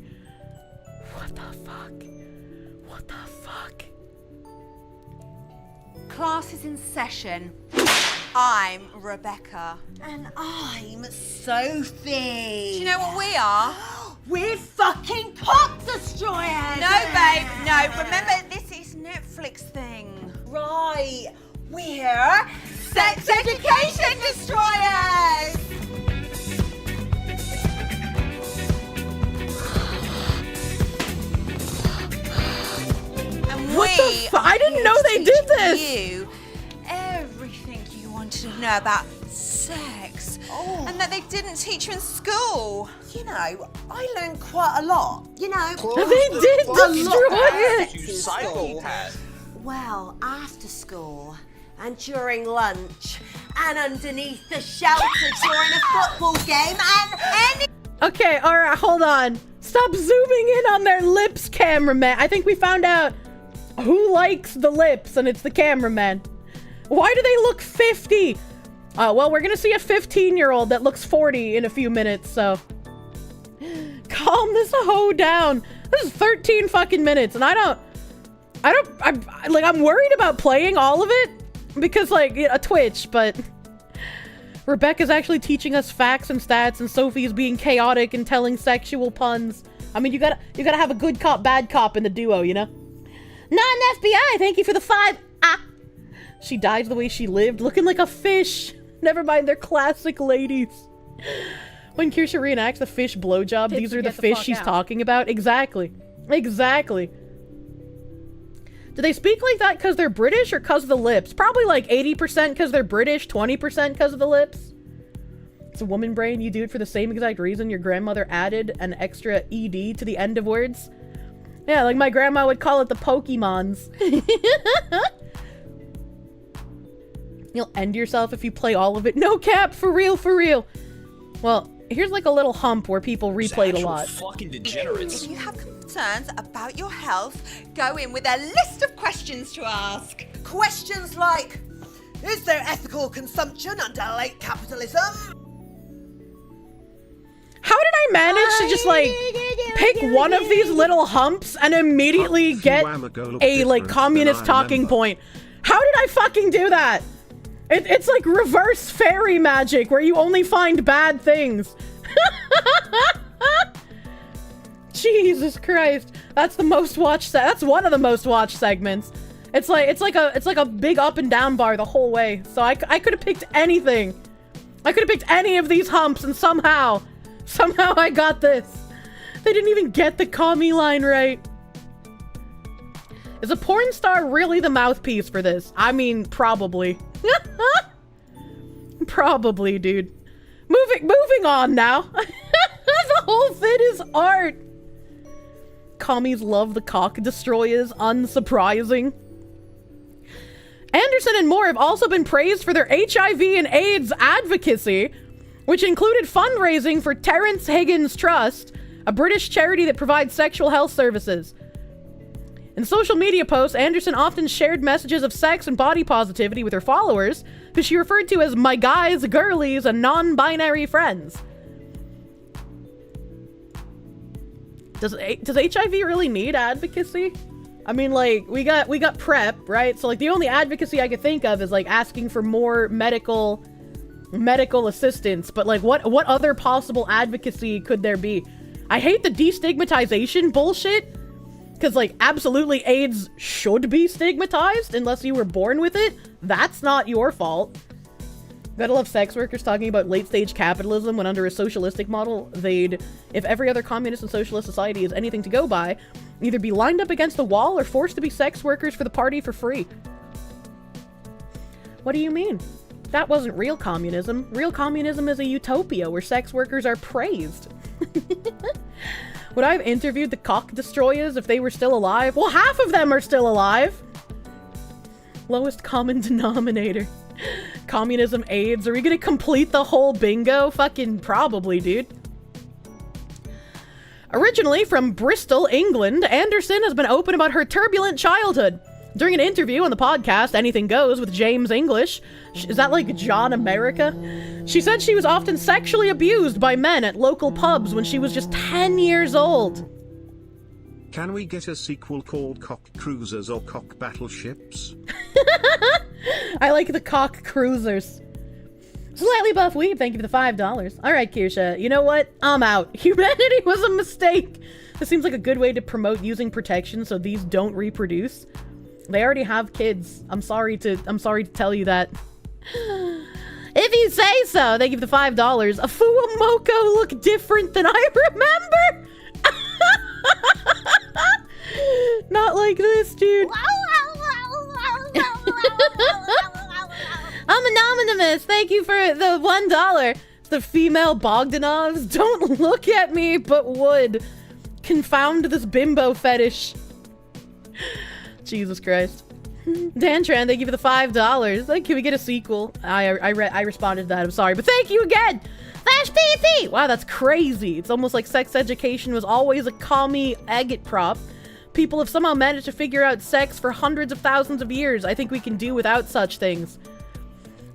What the fuck? What the fuck? Class is in session. I'm Rebecca. And I'm Sophie. Do you know what we are? We're fucking cock destroyers. No, babe, no. Remember, this is Netflix thing. Right. We're Sex education destroyers. And What the fuck? I didn't know they did this. You everything you want to know about sex and that they didn't teach you in school. You know, I learned quite a lot. You know, They did destroy it! in school. Well, after school and during lunch and underneath the shelter during a football game and any... Okay, alright, hold on. Stop zooming in on their lips, cameraman. I think we found out who likes the lips, and it's the cameraman. Why do they look 50? Well, we're gonna see a 15-year-old that looks 40 in a few minutes, so... Calm this hoe down. This is 13 fucking minutes, and I'm worried about playing all of it, because, like, a Twitch, but... Rebecca's actually teaching us facts and stats, and Sophie's being chaotic and telling sexual puns. I mean, you gotta have a good cop, bad cop in the duo, you know? Non-FBI, thank you for the 5. She dies the way she lived, looking like a fish. Never mind, they're classic ladies. When Kirsche reenacts the fish blowjob, these are the fish she's talking about. Exactly. Exactly. Do they speak like that because they're British or because of the lips? Probably like 80% because they're British, 20% because of the lips. It's a woman brain. You do it for the same exact reason your grandmother added an extra ED to the end of words. Yeah, like my grandma would call it the Pokemons. You'll end yourself if you play all of it. No cap, for real, for real. Well, here's like a little hump where people replayed a lot. Fucking degenerates. If you have concerns about your health, go in with a list of questions to ask. Questions like, is there ethical consumption under late capitalism? How did I manage to just like pick one of these little humps and immediately get a like communist talking point? How did I fucking do that? It's like reverse fairy magic where you only find bad things. Jesus Christ. That's the most watched that's one of the most watched segments. It's like a big up and down bar the whole way. So I could have picked anything. I could have picked any of these humps and somehow I got this. They didn't even get the commie line right. Is a porn star really the mouthpiece for this? I mean, probably. Probably, dude. Moving on now. The whole thing is art. Commies love the cock destroyers, unsurprising. Anderson and Moore have also been praised for their HIV and AIDS advocacy, which included fundraising for Terence Higgins Trust, a British charity that provides sexual health services. In social media posts, Anderson often shared messages of sex and body positivity with her followers, who she referred to as my guys, girlies, and non-binary friends. Does HIV really need advocacy? I mean, like, we got PrEP, right? So, like, the only advocacy I could think of is, like, asking for more medical assistance. But, like, what other possible advocacy could there be? I hate the destigmatization bullshit. Because, like, absolutely AIDS should be stigmatized unless you were born with it. That's not your fault. Gotta love sex workers talking about late-stage capitalism when under a socialistic model, they'd, if every other communist and socialist society is anything to go by, either be lined up against the wall or forced to be sex workers for the party for free. What do you mean? That wasn't real communism. Real communism is a utopia where sex workers are praised. Would I have interviewed the cock destroyers if they were still alive? Well, half of them are still alive. Lowest common denominator. Communism, AIDS. Are we gonna complete the whole bingo? Fucking probably, dude. Originally from Bristol, England, Anderson has been open about her turbulent childhood. During an interview on the podcast Anything Goes with James English, is that like John America? She said she was often sexually abused by men at local pubs when she was just 10 years old. Can we get a sequel called Cock Cruisers or Cock Battleships? I like the cock cruisers. Slightly buff weeb, thank you for the $5. Alright, Kirsche, you know what? I'm out. Humanity was a mistake. This seems like a good way to promote using protection so these don't reproduce. They already have kids. I'm sorry to tell you that. If you say so, thank you for the $5. A Fuamoko look different than I remember. Not like this, dude. I'm anonymous. Thank you for the $1. The female Bogdanovs don't look at me, but would. Confound this bimbo fetish. Jesus Christ. Dan Tran, thank you for the $5. Like, can we get a sequel? I responded to that. I'm sorry, but thank you again. Flash PP. Wow, that's crazy. It's almost like sex education was always a commie agate prop. People have somehow managed to figure out sex for hundreds of thousands of years. I think we can do without such things.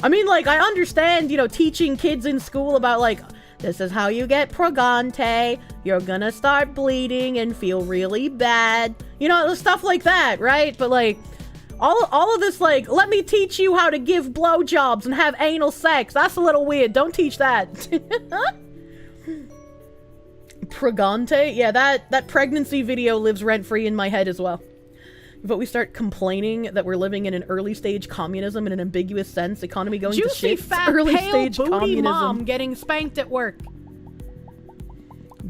I mean, like, I understand, you know, teaching kids in school about, like, this is how you get progante. You're gonna start bleeding and feel really bad. You know, stuff like that, right? But, like, all of this, like, let me teach you how to give blowjobs and have anal sex. That's a little weird. Don't teach that. Progante? Yeah, that pregnancy video lives rent-free in my head as well. But we start complaining that we're living in an early stage communism in an ambiguous sense, economy going to shit. Fat, early pale, stage booty communism. mom getting spanked at work.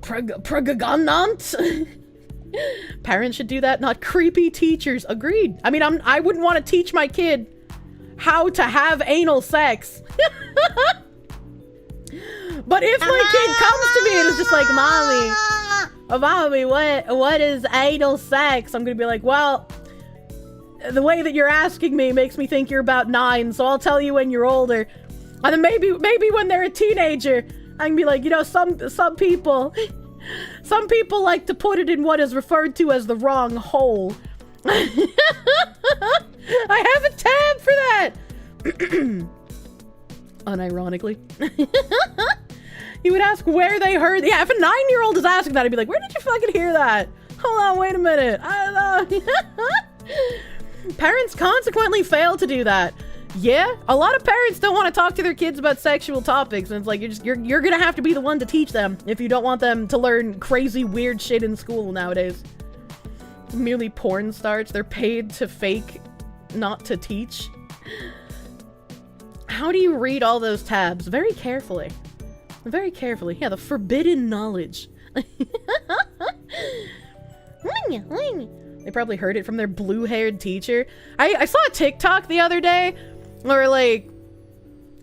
Progant? Parents should do that, not creepy teachers. Agreed. I mean, I wouldn't want to teach my kid how to have anal sex. But if my kid comes to me and is just like, Mommy, what is anal sex? I'm gonna be like, well, the way that you're asking me makes me think you're about 9, so I'll tell you when you're older. And then maybe when they're a teenager, I can be like, you know, some people like to put it in what is referred to as the wrong hole. I have a tab for that. Unironically. You would ask where they heard. Yeah, if a 9-year-old is asking that, I'd be like, where did you fucking hear that? Hold on, wait a minute. I don't know. Parents consequently fail to do that. Yeah, a lot of parents don't want to talk to their kids about sexual topics, and it's like you're gonna have to be the one to teach them if you don't want them to learn crazy weird shit in school nowadays. Merely porn stars, they're paid to fake, not to teach. How do you read all those tabs? Very carefully. Very carefully. Yeah, the forbidden knowledge. They probably heard it from their blue-haired teacher. I saw a TikTok the other day where, like,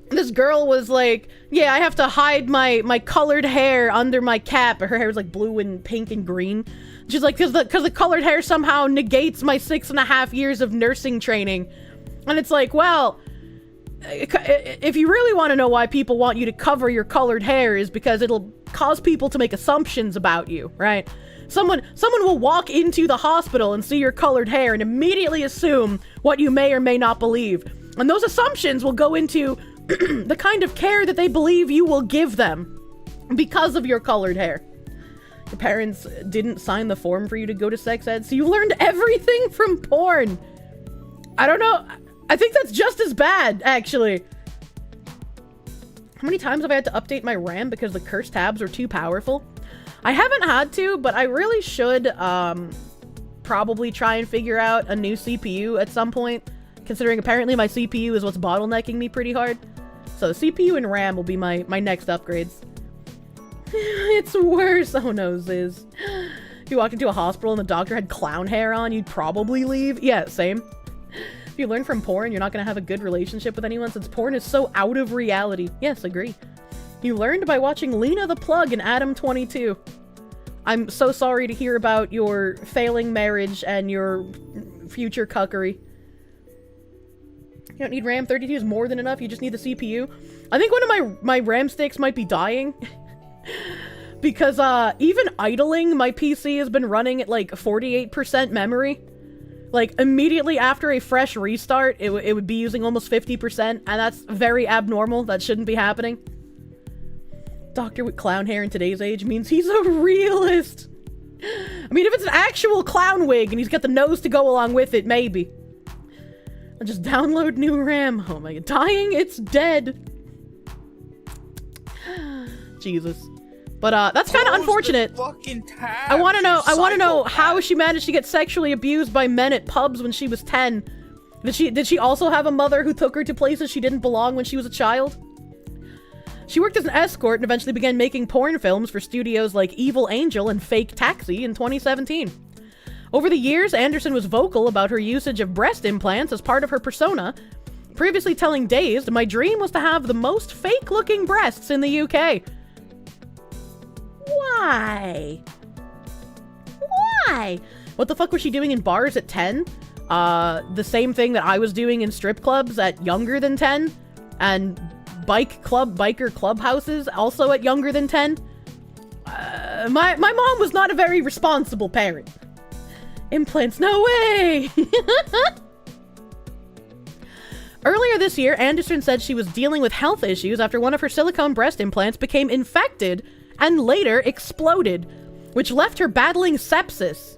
this girl was like, yeah, I have to hide my colored hair under my cap. Her hair was like blue and pink and green. She's like, because the colored hair somehow negates my 6.5 years of nursing training. And it's like, well, if you really want to know why people want you to cover your colored hair is because it'll cause people to make assumptions about you, right? Someone will walk into the hospital and see your colored hair and immediately assume what you may or may not believe. And those assumptions will go into the kind of care that they believe you will give them because of your colored hair. Your parents didn't sign the form for you to go to sex ed, so you learned everything from porn. I don't know. I think that's just as bad, actually. How many times have I had to update my RAM because the Kirsche tabs are too powerful? I haven't had to, but I really should probably try and figure out a new CPU at some point, considering apparently my CPU is what's bottlenecking me pretty hard. So CPU and RAM will be my next upgrades. It's worse. Oh no, Ziz. If you walked into a hospital and the doctor had clown hair on, you'd probably leave. Yeah, same. If you learn from porn, you're not going to have a good relationship with anyone since porn is so out of reality. Yes, agree. You learned by watching Lena the Plug and Adam 22. I'm so sorry to hear about your failing marriage and your future cuckery. You don't need RAM. 32 is more than enough. You just need the CPU. I think one of my RAM sticks might be dying. Because even idling, my PC has been running at like 48% memory. Like, immediately after a fresh restart, it would be using almost 50%, and that's very abnormal. That shouldn't be happening. Doctor with clown hair in today's age means he's a realist. I mean, if it's an actual clown wig and he's got the nose to go along with it, maybe. I'll just download new RAM. Oh my god. Dying? It's dead. Jesus. But that's kind of unfortunate. I want to know how she managed to get sexually abused by men at pubs when she was 10. Did she also have a mother who took her to places she didn't belong when she was a child? She worked as an escort and eventually began making porn films for studios like Evil Angel and Fake Taxi in 2017. Over the years, Anderson was vocal about her usage of breast implants as part of her persona, previously telling Dazed, my dream was to have the most fake-looking breasts in the UK. Why? Why? What the fuck was she doing in bars at 10? The same thing that I was doing in strip clubs at younger than 10, and biker clubhouses also at younger than 10. My mom was not a very responsible parent. Implants, no way! Earlier this year, Anderson said she was dealing with health issues after one of her silicone breast implants became infected and later exploded, which left her battling sepsis.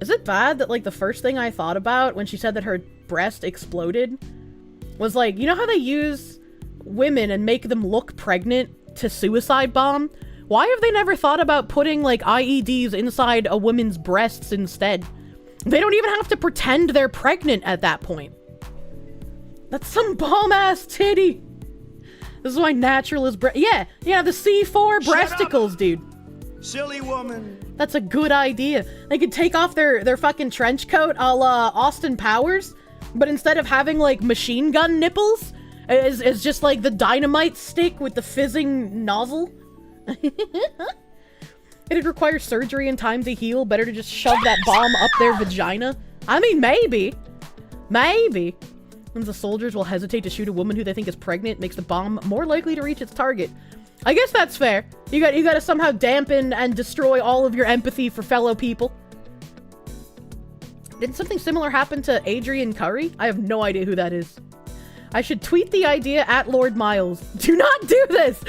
Is it bad that, like, the first thing I thought about when she said that her breast exploded was, like, you know how they use women and make them look pregnant to suicide bomb? Why have they never thought about putting, like, IEDs inside a woman's breasts instead? They don't even have to pretend they're pregnant at that point. That's some bomb-ass titty. This is why natural is yeah, the C4 breasticles, dude. Silly woman. That's a good idea. They could take off their fucking trench coat a la Austin Powers, but instead of having, like, machine gun nipples, is just, like, the dynamite stick with the fizzing nozzle. It'd require surgery and time to heal. Better to just shove that bomb up their vagina. I mean, maybe. Maybe. When the soldiers will hesitate to shoot a woman who they think is pregnant, makes the bomb more likely to reach its target. I guess that's fair. You gotta somehow dampen and destroy all of your empathy for fellow people. Didn't something similar happen to Adrian Curry? I have no idea who that is. I should tweet the idea at Lord Miles. Do not do this!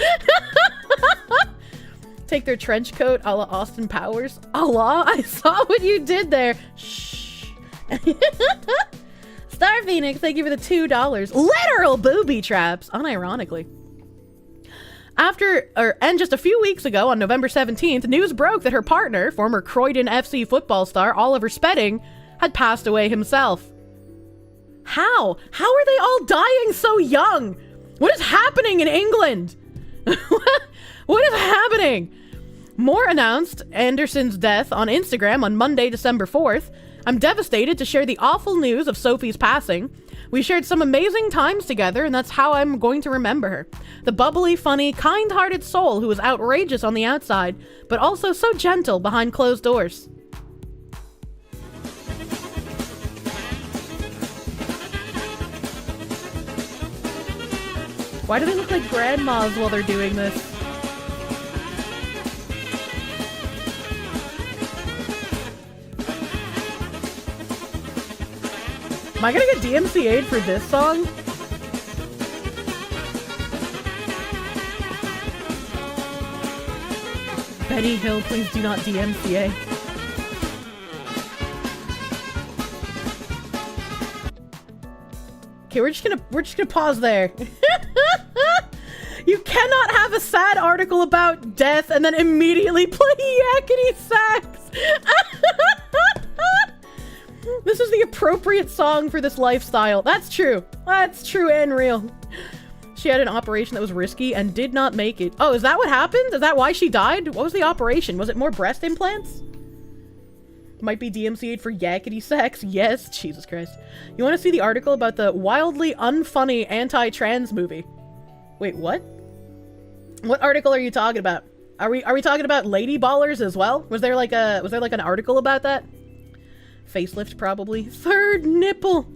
Take their trench coat a la Austin Powers. Allah, I saw what you did there. Shh. Star Phoenix, thank you for the $2. Literal booby traps, unironically. And just a few weeks ago, on November 17th, news broke that her partner, former Croydon FC football star Oliver Spedding, had passed away himself. How? How are they all dying so young? What is happening in England? What is happening? Moore announced Anderson's death on Instagram on Monday, December 4th. I'm devastated to share the awful news of Sophie's passing. We shared some amazing times together, and that's how I'm going to remember her. The bubbly, funny, kind-hearted soul who was outrageous on the outside, but also so gentle behind closed doors. Why do they look like grandmas while they're doing this? Am I gonna get DMCA'd for this song? Benny Hill, please do not DMCA. Okay, we're just gonna pause there. You cannot have a sad article about death and then immediately play yakety sax. This is the appropriate song for this lifestyle. That's true. That's true and real. She had an operation that was risky and did not make it. Oh, is that what happened? Is that why she died? What was the operation? Was it more breast implants? Might be DMCA'd for yakety sex. Yes, Jesus Christ. You want to see the article about the wildly unfunny anti-trans movie? Wait, what? What article are you talking about? Are we talking about lady ballers as well? Was there like an article about that? Facelift, probably. Third nipple.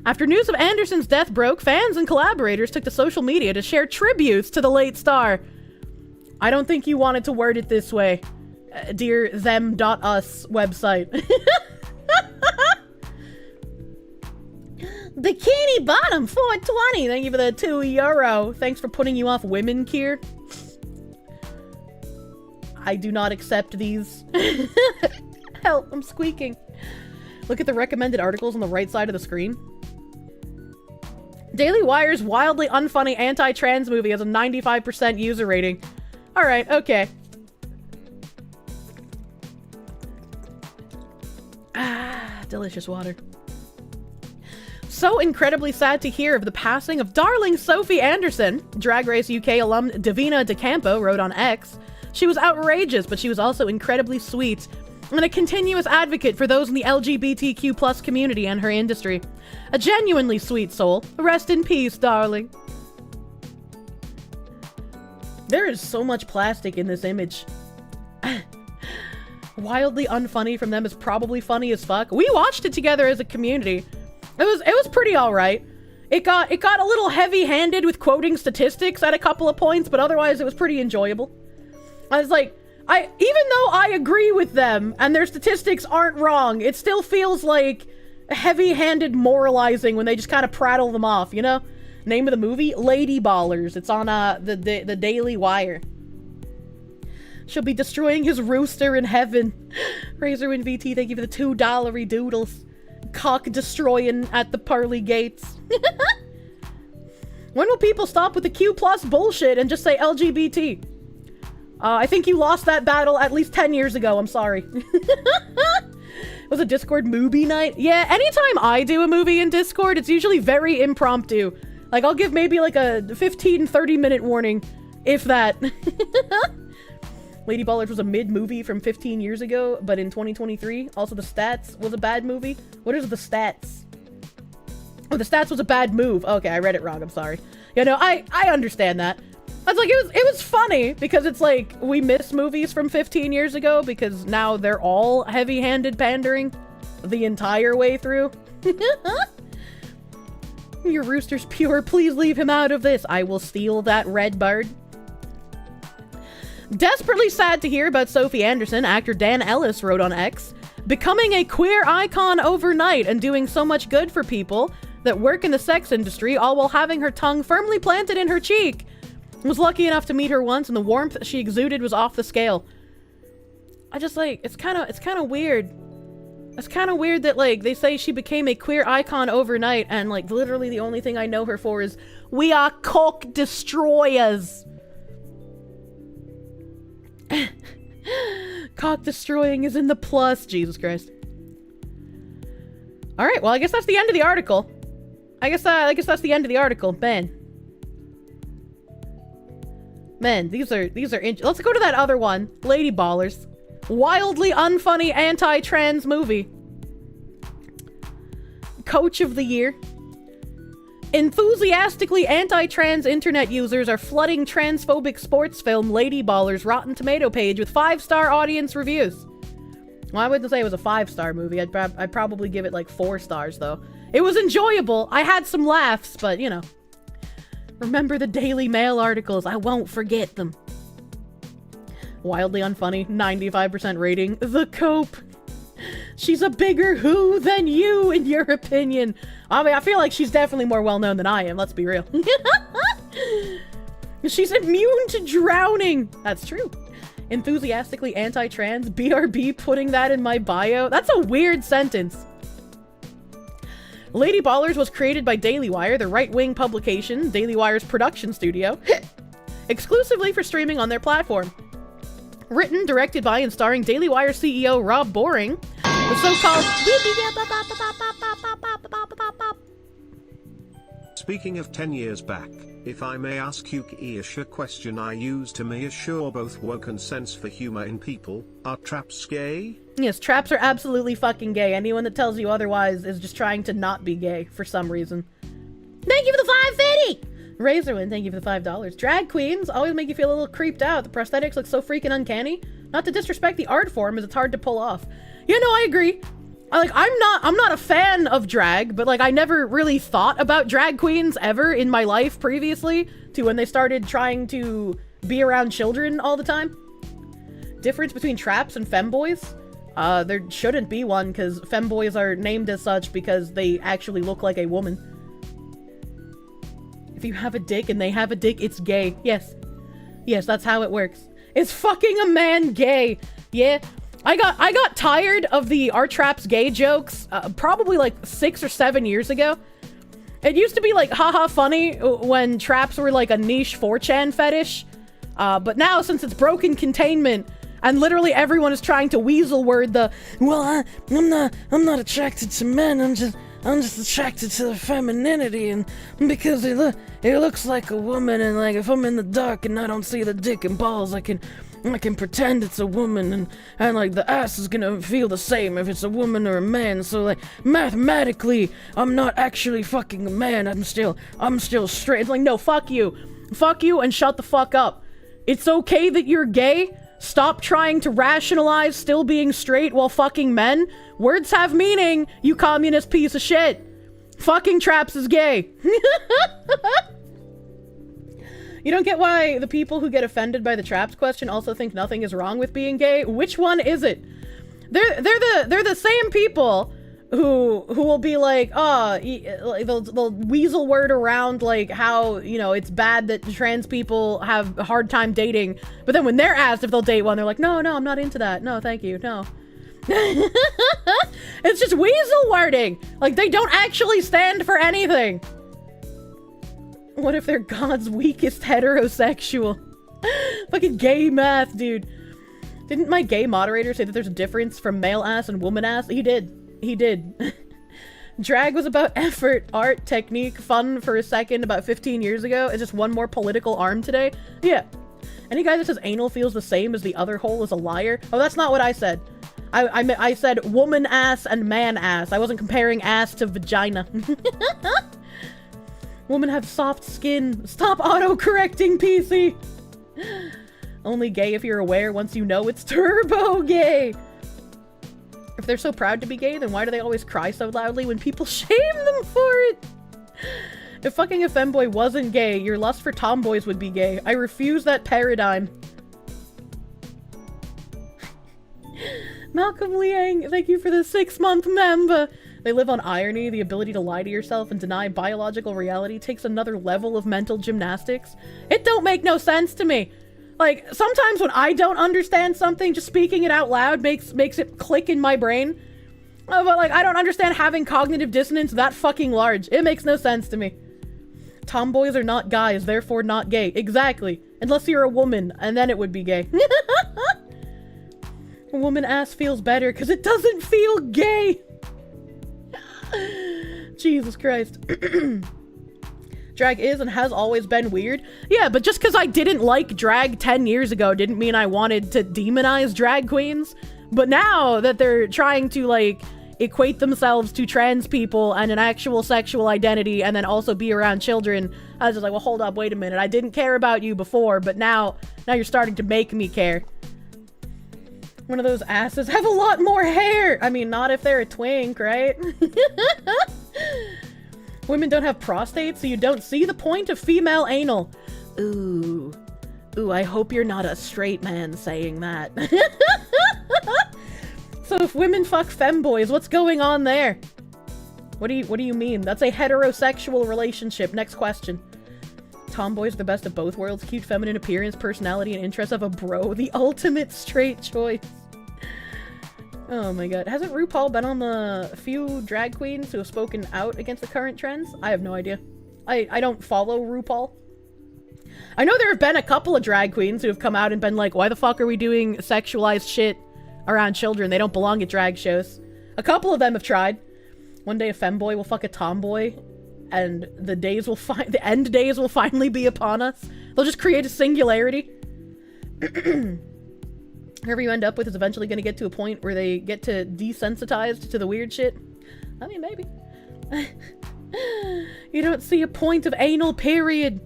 After news of Anderson's death broke, fans and collaborators took to social media to share tributes to the late star. I don't think you wanted to word it this way, dear them.us website. Bikini Bottom 420. Thank you for the €2. Thanks for putting you off women, Kier. I do not accept these. Help, I'm squeaking. Look at the recommended articles on the right side of the screen. Daily Wire's wildly unfunny anti-trans movie has a 95% user rating. Alright, okay. Ah, delicious water. So incredibly sad to hear of the passing of darling Sophie Anderson. Drag Race UK alum Davina DeCampo wrote on X, She was outrageous, but she was also incredibly sweet and a continuous advocate for those in the LGBTQ plus community and her industry. A genuinely sweet soul. Rest in peace, darling. There is so much plastic in this image. Wildly unfunny from them is probably funny as fuck. We watched it together as a community. It was pretty alright. It got a little heavy-handed with quoting statistics at a couple of points, but otherwise it was pretty enjoyable. I was like, even though I agree with them and their statistics aren't wrong, it still feels like heavy-handed moralizing when they just kind of prattle them off, you know? Name of the movie? Lady Ballers. It's on the Daily Wire. She'll be destroying his rooster in heaven. Razorwind VT, thank you for the $2 doodles. Cock destroying at the pearly gates. When will people stop with the Q plus bullshit and just say LGBT? I think you lost that battle at least 10 years ago. I'm sorry. It was a Discord movie night. Yeah, anytime I do a movie in Discord, it's usually very impromptu. Like, I'll give maybe like a 15-30 minute warning, if that. Lady Ballers was a mid-movie from 15 years ago, but in 2023, also The Stats was a bad movie. What is The Stats? Oh, The Stats was a bad move. Okay, I read it wrong. I'm sorry. Yeah, no, I understand that. I was like, it was funny because it's like we miss movies from 15 years ago because now they're all heavy-handed pandering the entire way through. Your rooster's pure. Please leave him out of this. I will steal that red bird. Desperately sad to hear about Sophie Anderson, actor Dan Ellis wrote on X, becoming a queer icon overnight and doing so much good for people that work in the sex industry, all while having her tongue firmly planted in her cheek. Was lucky enough to meet her once, and the warmth she exuded was off the scale. I just like, it's kind of weird. It's kind of weird that like they say she became a queer icon overnight, and like literally the only thing I know her for is we are cock destroyers. Cock destroying is in the plus. Jesus Christ. All right, well, I guess that's the end of the article. I guess that's the end of the article. Man, these are let's go to that other one. Lady Ballers. Wildly unfunny anti-trans movie. Coach of the year. Enthusiastically anti-trans internet users are flooding transphobic sports film Lady Ballers' Rotten Tomato page with 5-star audience reviews. Well, I wouldn't say it was a 5-star movie. I'd probably give it like 4 stars, though. It was enjoyable. I had some laughs, but, you know. Remember the Daily Mail articles. I won't forget them. Wildly unfunny. 95% rating. The Cope. She's a bigger who than you, in your opinion. I mean, I feel like she's definitely more well-known than I am. Let's be real. She's immune to drowning. That's true. Enthusiastically anti-trans. BRB putting that in my bio. That's a weird sentence. Lady Ballers was created by Daily Wire, the right-wing publication, Daily Wire's production studio, exclusively for streaming on their platform. Written, directed by, and starring Daily Wire CEO Rob Boring, the so-called... Speaking of 10 years back, if I may ask you a question I use to reassure both woke and sense for humor in people, are traps gay? Yes, traps are absolutely fucking gay. Anyone that tells you otherwise is just trying to not be gay for some reason. Thank you for the $5.50! Razorwind, thank you for the $5. Drag queens always make you feel a little creeped out. The prosthetics look so freaking uncanny. Not to disrespect the art form, as it's hard to pull off. You know, I agree. Like, I'm not a fan of drag, but like I never really thought about drag queens ever in my life previously to when they started trying to be around children all the time. Difference between traps and femboys? There shouldn't be one, because femboys are named as such because they actually look like a woman. If you have a dick and they have a dick, it's gay. Yes. Yes, that's how it works. Is fucking a man gay? Yeah. I got tired of the Art Traps gay jokes probably like 6 or 7 years ago. It used to be like haha funny when traps were like a niche 4chan fetish. But now, since it's broken containment and literally everyone is trying to weasel word the, well, I'm not attracted to men, I'm just attracted to the femininity, and because it looks like a woman, and like if I'm in the dark and I don't see the dick and balls, I can I can pretend it's a woman, and like the ass is gonna feel the same if it's a woman or a man, so like mathematically I'm not actually fucking a man, I'm still straight. It's like, no, fuck you and shut the fuck up. It's okay that you're gay. Stop trying to rationalize still being straight while fucking men. Words have meaning, you communist piece of shit. Fucking Traps is gay. You don't get why the people who get offended by the Traps question also think nothing is wrong with being gay? Which one is it? They're the same people who will be like, oh, they'll weasel word around like how, you know, it's bad that trans people have a hard time dating, but then when they're asked if they'll date one, they're like, no, I'm not into that. No, thank you, no. It's just weasel wording. Like, they don't actually stand for anything. What if they're God's weakest heterosexual? Fucking gay math, dude. Didn't my gay moderator say that there's a difference from male ass and woman ass? He did. Drag was about effort, art, technique, fun for a second about 15 years ago. It's just one more political arm today. Yeah. Any guy that says anal feels the same as the other hole is a liar. Oh, that's not what I said. I said woman ass and man ass. I wasn't comparing ass to vagina. Women have soft skin. Stop auto-correcting, PC. Only gay if you're aware once you know it's turbo gay. If they're so proud to be gay, then why do they always cry so loudly when people shame them for it? If fucking a femboy wasn't gay, your lust for tomboys would be gay. I refuse that paradigm. Malcolm Liang, thank you for the 6-month member. They live on irony. The ability to lie to yourself and deny biological reality takes another level of mental gymnastics. It don't make no sense to me. Like, sometimes when I don't understand something, just speaking it out loud makes it click in my brain. But like, I don't understand having cognitive dissonance that fucking large. It makes no sense to me. Tomboys are not guys, therefore not gay. Exactly. Unless you're a woman, and then it would be gay. A woman ass feels better because it doesn't feel gay. Jesus Christ. Drag is and has always been weird. Yeah, but just because I didn't like drag 10 years ago didn't mean I wanted to demonize drag queens. But now that they're trying to, like, equate themselves to trans people and an actual sexual identity and then also be around children, I was just like, well, hold up, wait a minute. I didn't care about you before, but now you're starting to make me care. One of those asses have a lot more hair. I mean, not if they're a twink, right? Women don't have prostates, so you don't see the point of female anal. Ooh, I hope you're not a straight man saying that. So if women fuck femboys, what's going on there? What do you mean? That's a heterosexual relationship. Next question. Tomboys are the best of both worlds. Cute feminine appearance, personality, and interest of a bro. The ultimate straight choice. Oh my god. Hasn't RuPaul been on the few drag queens who have spoken out against the current trends? I have no idea. I don't follow RuPaul. I know there have been a couple of drag queens who have come out and been like, why the fuck are we doing sexualized shit around children? They don't belong at drag shows. A couple of them have tried. One day a femboy will fuck a tomboy, and the end days will finally be upon us. They'll just create a singularity. Whoever you end up with is eventually going to get to a point where they get to desensitized to the weird shit. I mean, maybe. You don't see a point of anal, period.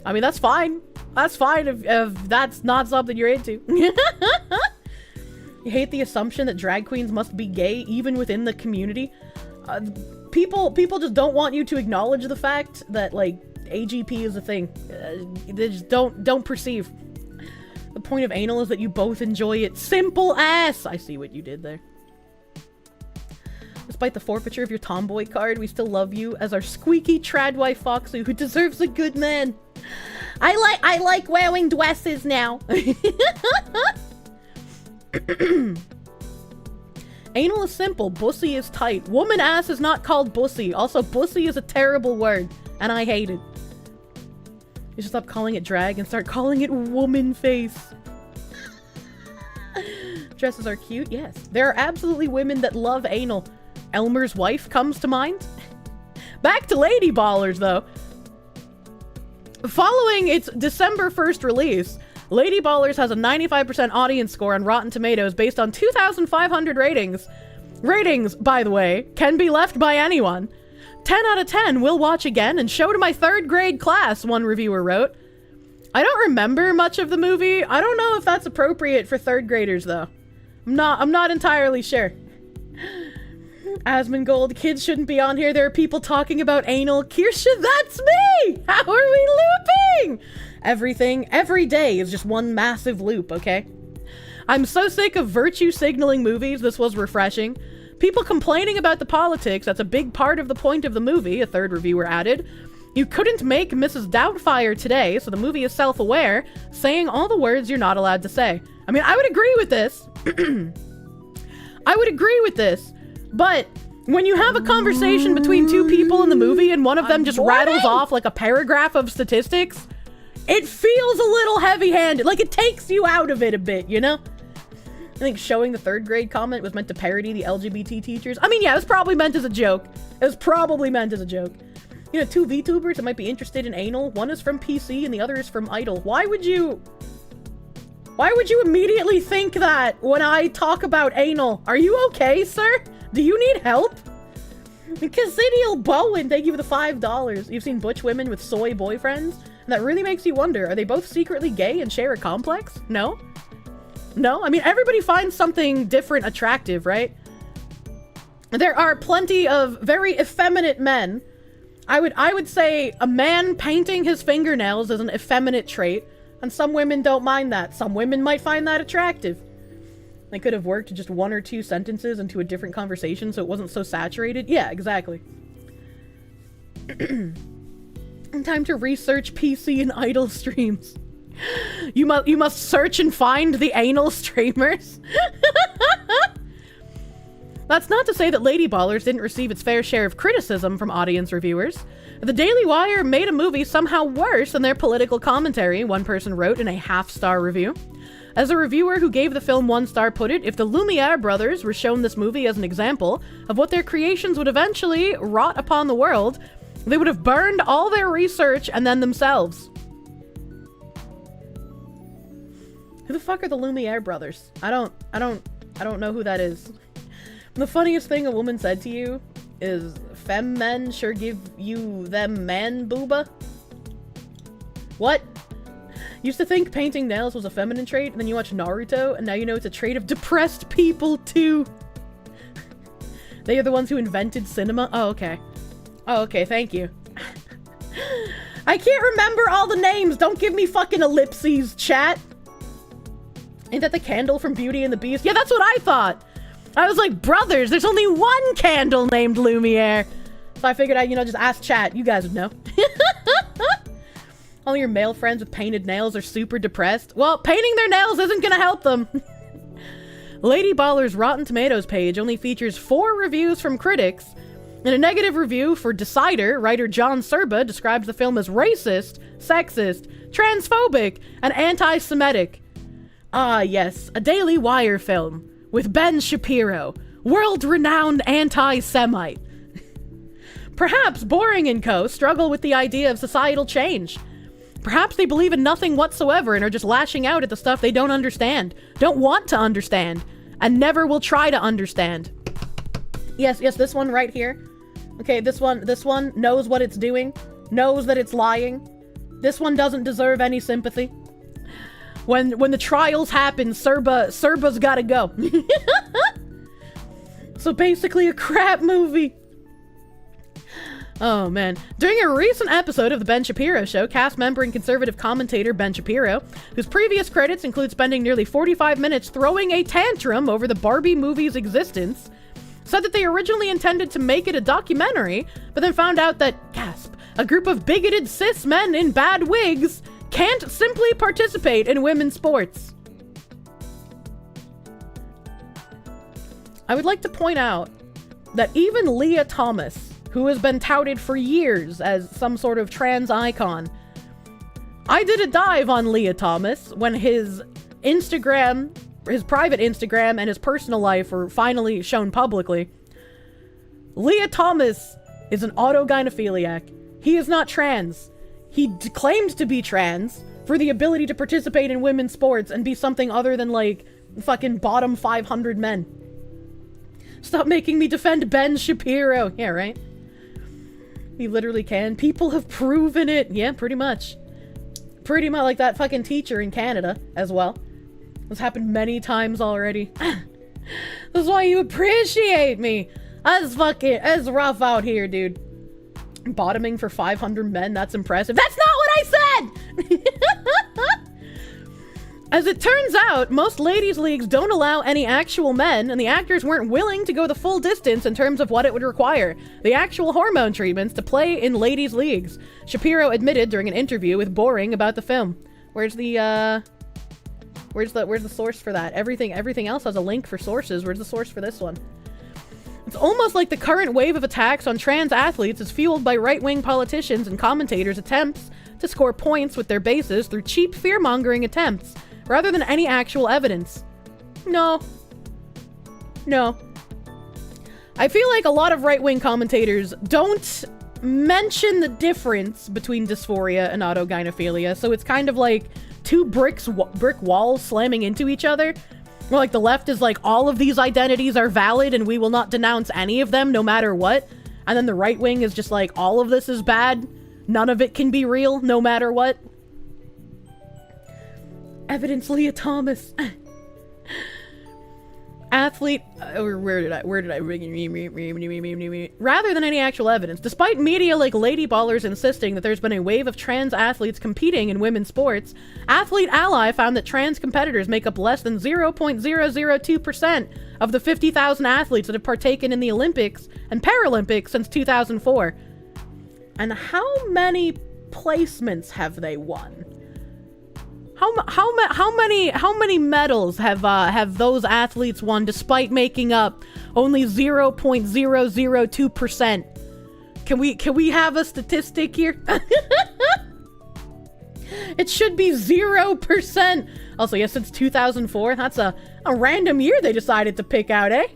I mean, that's fine. That's fine if that's not something you're into. You hate the assumption that drag queens must be gay even within the community. People just don't want you to acknowledge the fact that, like, AGP is a thing. They just don't perceive. The point of anal is that you both enjoy it. Simple ass! I see what you did there. Despite the forfeiture of your tomboy card, we still love you as our squeaky tradwife Foxy who deserves a good man. I like wearing dresses now. Anal is simple, bussy is tight. Woman ass is not called bussy. Also, bussy is a terrible word, and I hate it. You should stop calling it drag and start calling it woman face. Dresses are cute, yes. There are absolutely women that love anal. Elmer's wife comes to mind. Back to Lady Ballers, though. Following its December 1st release, Lady Ballers has a 95% audience score on Rotten Tomatoes based on 2,500 ratings. Ratings, by the way, can be left by anyone. 10 out of 10 will watch again and show to my 3rd grade class, one reviewer wrote. I don't remember much of the movie. I don't know if that's appropriate for 3rd graders, though. I'm not entirely sure. Asmongold, kids shouldn't be on here. There are people talking about anal. Kirsche, that's me! How are we looping? Everything, every day is just one massive loop, okay? I'm so sick of virtue signaling movies. This was refreshing. People complaining about the politics. That's a big part of the point of the movie, a 3rd reviewer added. You couldn't make Mrs. Doubtfire today, so the movie is self-aware, saying all the words you're not allowed to say. I mean, I would agree with this. I would agree with this. But when you have a conversation between 2 people in the movie and one of them just rattles off like a paragraph of statistics, it feels a little heavy-handed. Like, it takes you out of it a bit, you know? I think showing the 3rd grade comment was meant to parody the LGBT teachers. I mean, yeah, it was probably meant as a joke. It was probably meant as a joke. You know, 2 VTubers that might be interested in anal. One is from PC and the other is from Idle. Why would you immediately think that when I talk about anal? Are you okay, sir? Do you need help? Cassidial Bowen, thank you for the $5. You've seen butch women with soy boyfriends? And that really makes you wonder, are they both secretly gay and share a complex? No? No? I mean, everybody finds something different attractive, right? There are plenty of very effeminate men. I would say a man painting his fingernails is an effeminate trait, and some women don't mind that. Some women might find that attractive. They could have worked just 1 or 2 sentences into a different conversation so it wasn't so saturated. Yeah, exactly. Time to research PC and idle streams. You must search and find the anal streamers. That's not to say that Lady Ballers didn't receive its fair share of criticism from audience reviewers. The Daily Wire made a movie somehow worse than their political commentary, one person wrote in a half-star review. As a reviewer who gave the film 1 star put it, if the Lumiere brothers were shown this movie as an example of what their creations would eventually wrought upon the world, they would have burned all their research and then themselves. Who the fuck are the Lumiere brothers? I don't know who that is. The funniest thing a woman said to you is, "Femme men sure give you them man booba." What? Used to think painting nails was a feminine trait, and then you watch Naruto, and now you know it's a trait of depressed people too. They are the ones who invented cinema? Oh, okay. Oh, okay, thank you. I can't remember all the names! Don't give me fucking ellipses, chat! Ain't that the candle from Beauty and the Beast? Yeah, that's what I thought! I was like, brothers, there's only one candle named Lumiere! So I figured I'd, just ask chat. You guys would know. All your male friends with painted nails are super depressed. Well, painting their nails isn't gonna help them. Lady Baller's Rotten Tomatoes page only features 4 reviews from critics, and a negative review for Decider. Writer John Serba describes the film as racist, sexist, transphobic, and anti-Semitic. Ah, yes, a Daily Wire film with Ben Shapiro, world-renowned anti-Semite. Perhaps Boring & Co. struggle with the idea of societal change. Perhaps they believe in nothing whatsoever and are just lashing out at the stuff they don't understand, don't want to understand, and never will try to understand. Yes, this one right here. Okay, this one knows what it's doing, knows that it's lying. This one doesn't deserve any sympathy. When the trials happen, Serba's gotta go. So basically a crap movie. Oh man. During a recent episode of The Ben Shapiro Show, cast member and conservative commentator Ben Shapiro, whose previous credits include spending nearly 45 minutes throwing a tantrum over the Barbie movie's existence, said that they originally intended to make it a documentary, but then found out that, gasp, a group of bigoted cis men in bad wigs can't simply participate in women's sports. I would like to point out that even Leah Thomas, who has been touted for years as some sort of trans icon, I did a dive on Leah Thomas when his Instagram, his private Instagram, and his personal life were finally shown publicly. Leah Thomas is an autogynephiliac. He is not trans. He claimed to be trans, for the ability to participate in women's sports and be something other than, like, fucking bottom 500 men. Stop making me defend Ben Shapiro. Yeah, right? We literally can. People have proven it. Yeah, pretty much. Pretty much like that fucking teacher in Canada as well. This happened many times already. This is why you appreciate me. It's rough out here, dude. Bottoming for 500 men, that's impressive. That's not what I said! As it turns out, most ladies' leagues don't allow any actual men, and the actors weren't willing to go the full distance in terms of what it would require. The actual hormone treatments to play in ladies' leagues. Shapiro admitted during an interview with Boing about the film. Where's the source for that? Everything else has a link for sources. Where's the source for this one? It's almost like the current wave of attacks on trans athletes is fueled by right-wing politicians and commentators' attempts to score points with their bases through cheap fear-mongering attempts, rather than any actual evidence. No. I feel like a lot of right-wing commentators don't mention the difference between dysphoria and autogynephilia, so it's kind of like two brick walls slamming into each other. Where, like, the left is like, all of these identities are valid and we will not denounce any of them no matter what. And then the right wing is just like, all of this is bad. None of it can be real no matter what. Evidence Leah Thomas. Athlete, where did I rather than any actual evidence, despite media like Lady Ballers insisting that there's been a wave of trans athletes competing in women's sports, Athlete Ally found that trans competitors make up less than 0.002% of the 50,000 athletes that have partaken in the Olympics and Paralympics since 2004. And how many placements have they won? How many medals have those athletes won despite making up only 0.002%? Can we have a statistic here? It should be 0%. Also, yes, since 2004. That's a random year they decided to pick out, eh?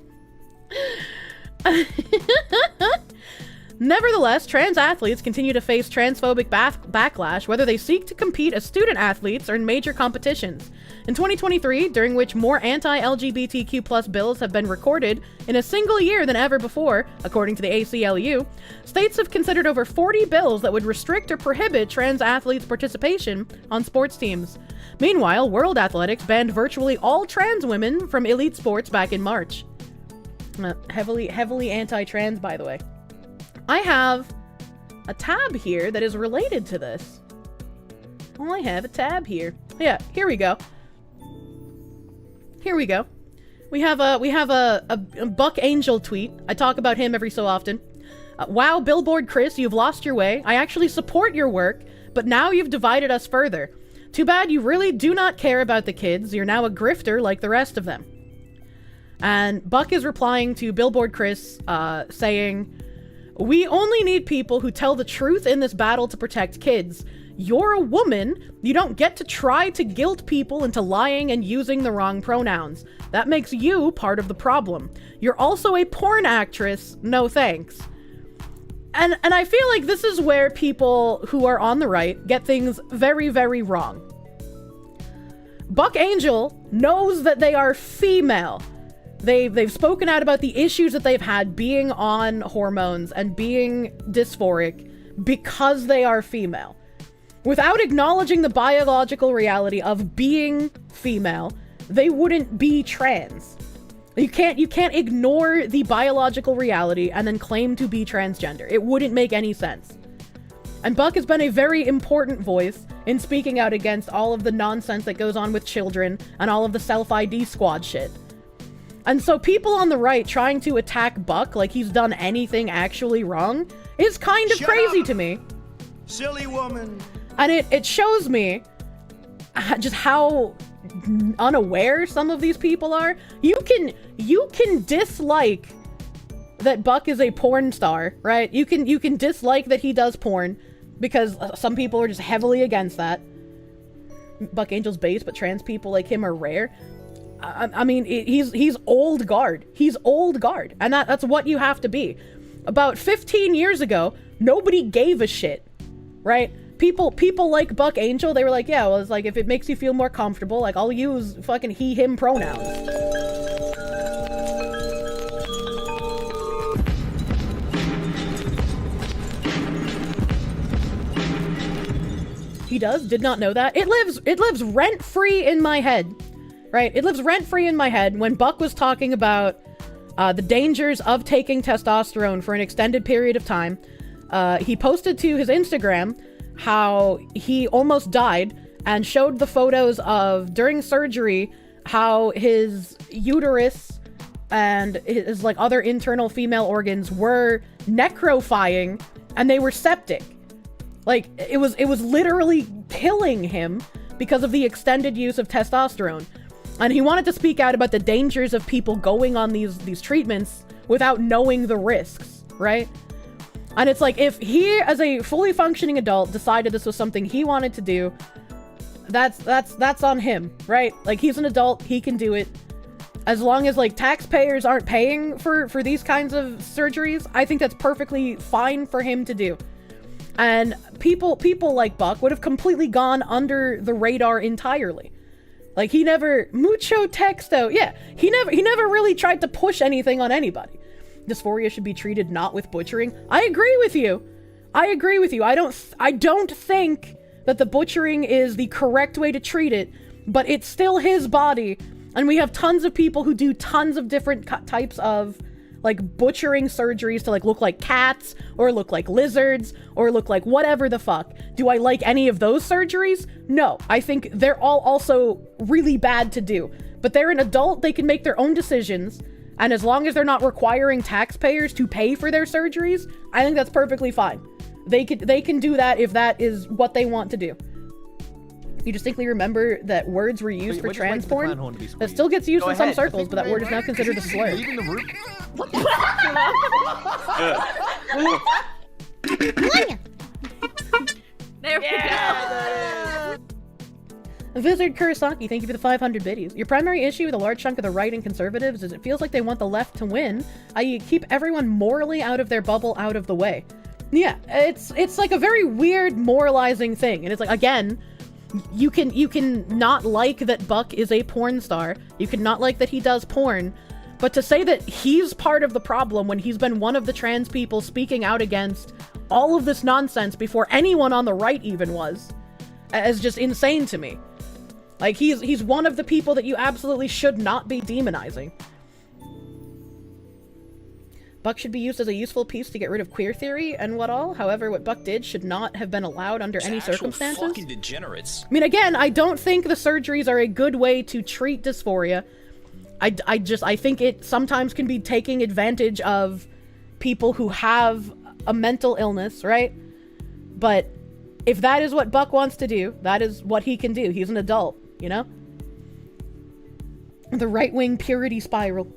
Nevertheless, trans athletes continue to face transphobic backlash whether they seek to compete as student athletes or in major competitions. In 2023, during which more anti-LGBTQ+ bills have been recorded in a single year than ever before, according to the ACLU, states have considered over 40 bills that would restrict or prohibit trans athletes' participation on sports teams. Meanwhile, World Athletics banned virtually all trans women from elite sports back in March. Heavily anti-trans, by the way. I have a tab here that is related to this. Oh, I have a tab here. Yeah, here we go. We have a Buck Angel tweet. I talk about him every so often. Wow, Billboard Chris, you've lost your way. I actually support your work, but now you've divided us further. Too bad you really do not care about the kids. You're now a grifter like the rest of them. And Buck is replying to Billboard Chris, saying, we only need people who tell the truth in this battle to protect kids. You're a woman. You don't get to try to guilt people into lying and using the wrong pronouns. That makes you part of the problem. You're also a porn actress. No thanks. And I feel like this is where people who are on the right get things very, very wrong. Buck Angel knows that they are female. They've spoken out about the issues that they've had being on hormones and being dysphoric because they are female. Without acknowledging the biological reality of being female, they wouldn't be trans. You can't ignore the biological reality and then claim to be transgender. It wouldn't make any sense. And Buck has been a very important voice in speaking out against all of the nonsense that goes on with children and all of the self-ID squad shit. And so people on the right trying to attack Buck like he's done anything actually wrong is kind of crazy to me. Silly woman. And it shows me just how unaware some of these people are. You can dislike that Buck is a porn star, right? You can dislike that he does porn because some people are just heavily against that. Buck Angel's base, but trans people like him are rare. I mean, he's old guard. He's old guard. And that's what you have to be. About 15 years ago, nobody gave a shit, right? people like Buck Angel, they were like, yeah, well, it's like, if it makes you feel more comfortable, like, I'll use fucking he, him pronouns. He does? Did not know that. It lives rent-free in my head, right? It lives rent-free in my head when Buck was talking about the dangers of taking testosterone for an extended period of time. He posted to his Instagram how he almost died and showed the photos of, during surgery, how his uterus and his, like, other internal female organs were necrophying and they were septic. Like, it was literally killing him because of the extended use of testosterone. And he wanted to speak out about the dangers of people going on these treatments without knowing the risks, right? And it's like, if he, as a fully functioning adult, decided this was something he wanted to do, that's on him, right? Like, he's an adult, he can do it. As long as, like, taxpayers aren't paying for these kinds of surgeries, I think that's perfectly fine for him to do. And people like Buck would have completely gone under the radar entirely. Like, he never, mucho texto, yeah, he never really tried to push anything on anybody. Dysphoria should be treated not with butchering. I agree with you. I don't think that the butchering is the correct way to treat it, but it's still his body, and we have tons of people who do tons of different types of, like, butchering surgeries to, like, look like cats, or look like lizards, or look like whatever the fuck. Do I like any of those surgeries? No. I think they're all also really bad to do. But they're an adult, they can make their own decisions, and as long as they're not requiring taxpayers to pay for their surgeries, I think that's perfectly fine. They can do that if that is what they want to do. You distinctly remember that words were used for trans porn? That still gets used in some circles, but that word is now considered a slur. There we go. Wizard Kurosaki, thank you for the 500 biddies. Your primary issue with a large chunk of the right and conservatives is it feels like they want the left to win, i.e. keep everyone morally out of their bubble out of the way. Yeah, it's like a very weird moralizing thing, and it's like, again, you can not like that Buck is a porn star, you can not like that he does porn, but to say that he's part of the problem when he's been one of the trans people speaking out against all of this nonsense before anyone on the right even was, is just insane to me. Like, he's one of the people that you absolutely should not be demonizing. Buck should be used as a useful piece to get rid of queer theory and what all. However, what Buck did should not have been allowed under any circumstances. Fucking degenerates. I mean, again, I don't think the surgeries are a good way to treat dysphoria. I think it sometimes can be taking advantage of people who have a mental illness, right? But if that is what Buck wants to do, that is what he can do. He's an adult, you know? The right-wing purity spiral.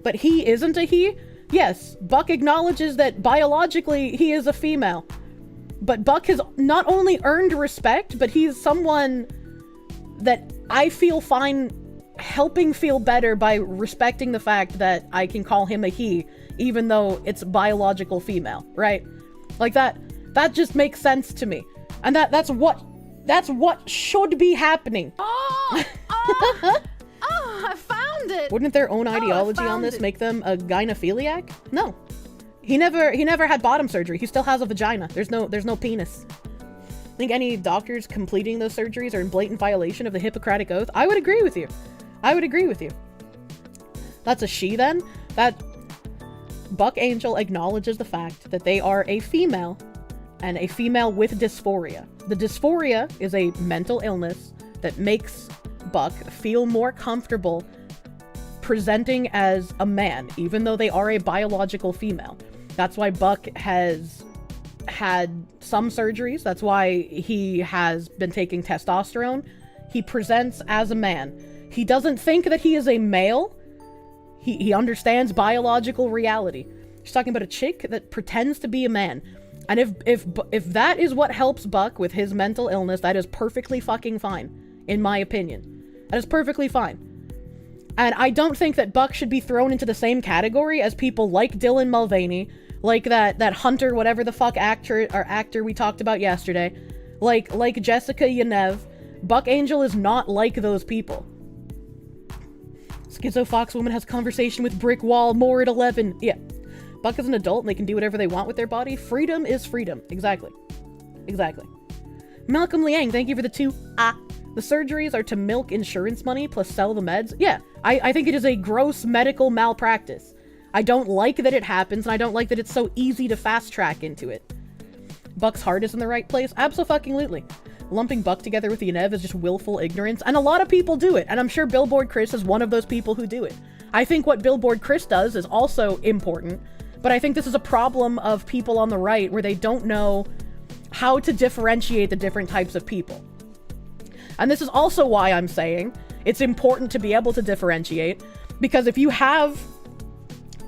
But he isn't a he? Yes, Buck acknowledges that biologically he is a female. But Buck has not only earned respect, but he's someone that I feel fine helping feel better by respecting the fact that I can call him a he, even though it's biological female, right? Like that just makes sense to me. And that's what should be happening. Oh, I found it. Wouldn't their own ideology on this make them a gynophiliac? No. He never had bottom surgery. He still has a vagina. There's no penis. Think any doctors completing those surgeries are in blatant violation of the Hippocratic Oath? I would agree with you. That's a she then? That Buck Angel acknowledges the fact that they are a female, and a female with dysphoria. The dysphoria is a mental illness that makes Buck feel more comfortable presenting as a man, even though they are a biological female. That's why Buck has had some surgeries. That's why he has been taking testosterone. He presents as a man. He doesn't think that he is a male. He understands biological reality. She's talking about a chick that pretends to be a man. And if that is what helps Buck with his mental illness, that is perfectly fucking fine, in my opinion. That is perfectly fine. And I don't think that Buck should be thrown into the same category as people like Dylan Mulvaney, like that Hunter, whatever the fuck actor we talked about yesterday, Like Jessica Yanev, Buck Angel is not like those people. Schizo Fox Woman has conversation with brick wall, more at 11. Yeah. Buck is an adult and they can do whatever they want with their body. Freedom is freedom. Exactly. Exactly. Malcolm Liang, thank you for the 2. The surgeries are to milk insurance money plus sell the meds. Yeah, I think it is a gross medical malpractice. I don't like that it happens, and I don't like that it's so easy to fast track into it. Buck's heart is in the right place? Abso-fucking-lutely. Lumping Buck together with Yanev is just willful ignorance, and a lot of people do it, and I'm sure Billboard Chris is one of those people who do it. I think what Billboard Chris does is also important, but I think this is a problem of people on the right where they don't know how to differentiate the different types of people. And this is also why I'm saying it's important to be able to differentiate, because if you have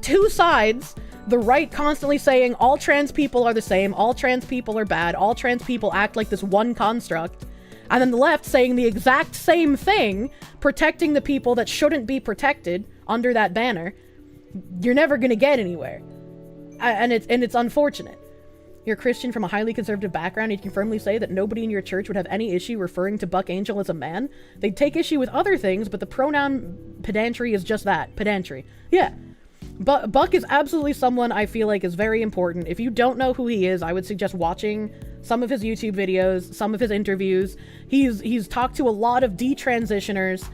two sides, the right constantly saying all trans people are the same, all trans people are bad, all trans people act like this one construct, and then the left saying the exact same thing, protecting the people that shouldn't be protected under that banner, you're never gonna get anywhere. And it's unfortunate. You're a Christian from a highly conservative background, and you can firmly say that nobody in your church would have any issue referring to Buck Angel as a man. They'd take issue with other things, but the pronoun pedantry is just that, pedantry. Yeah. Buck is absolutely someone I feel like is very important. If you don't know who he is, I would suggest watching some of his YouTube videos, some of his interviews. He's talked to a lot of detransitioners.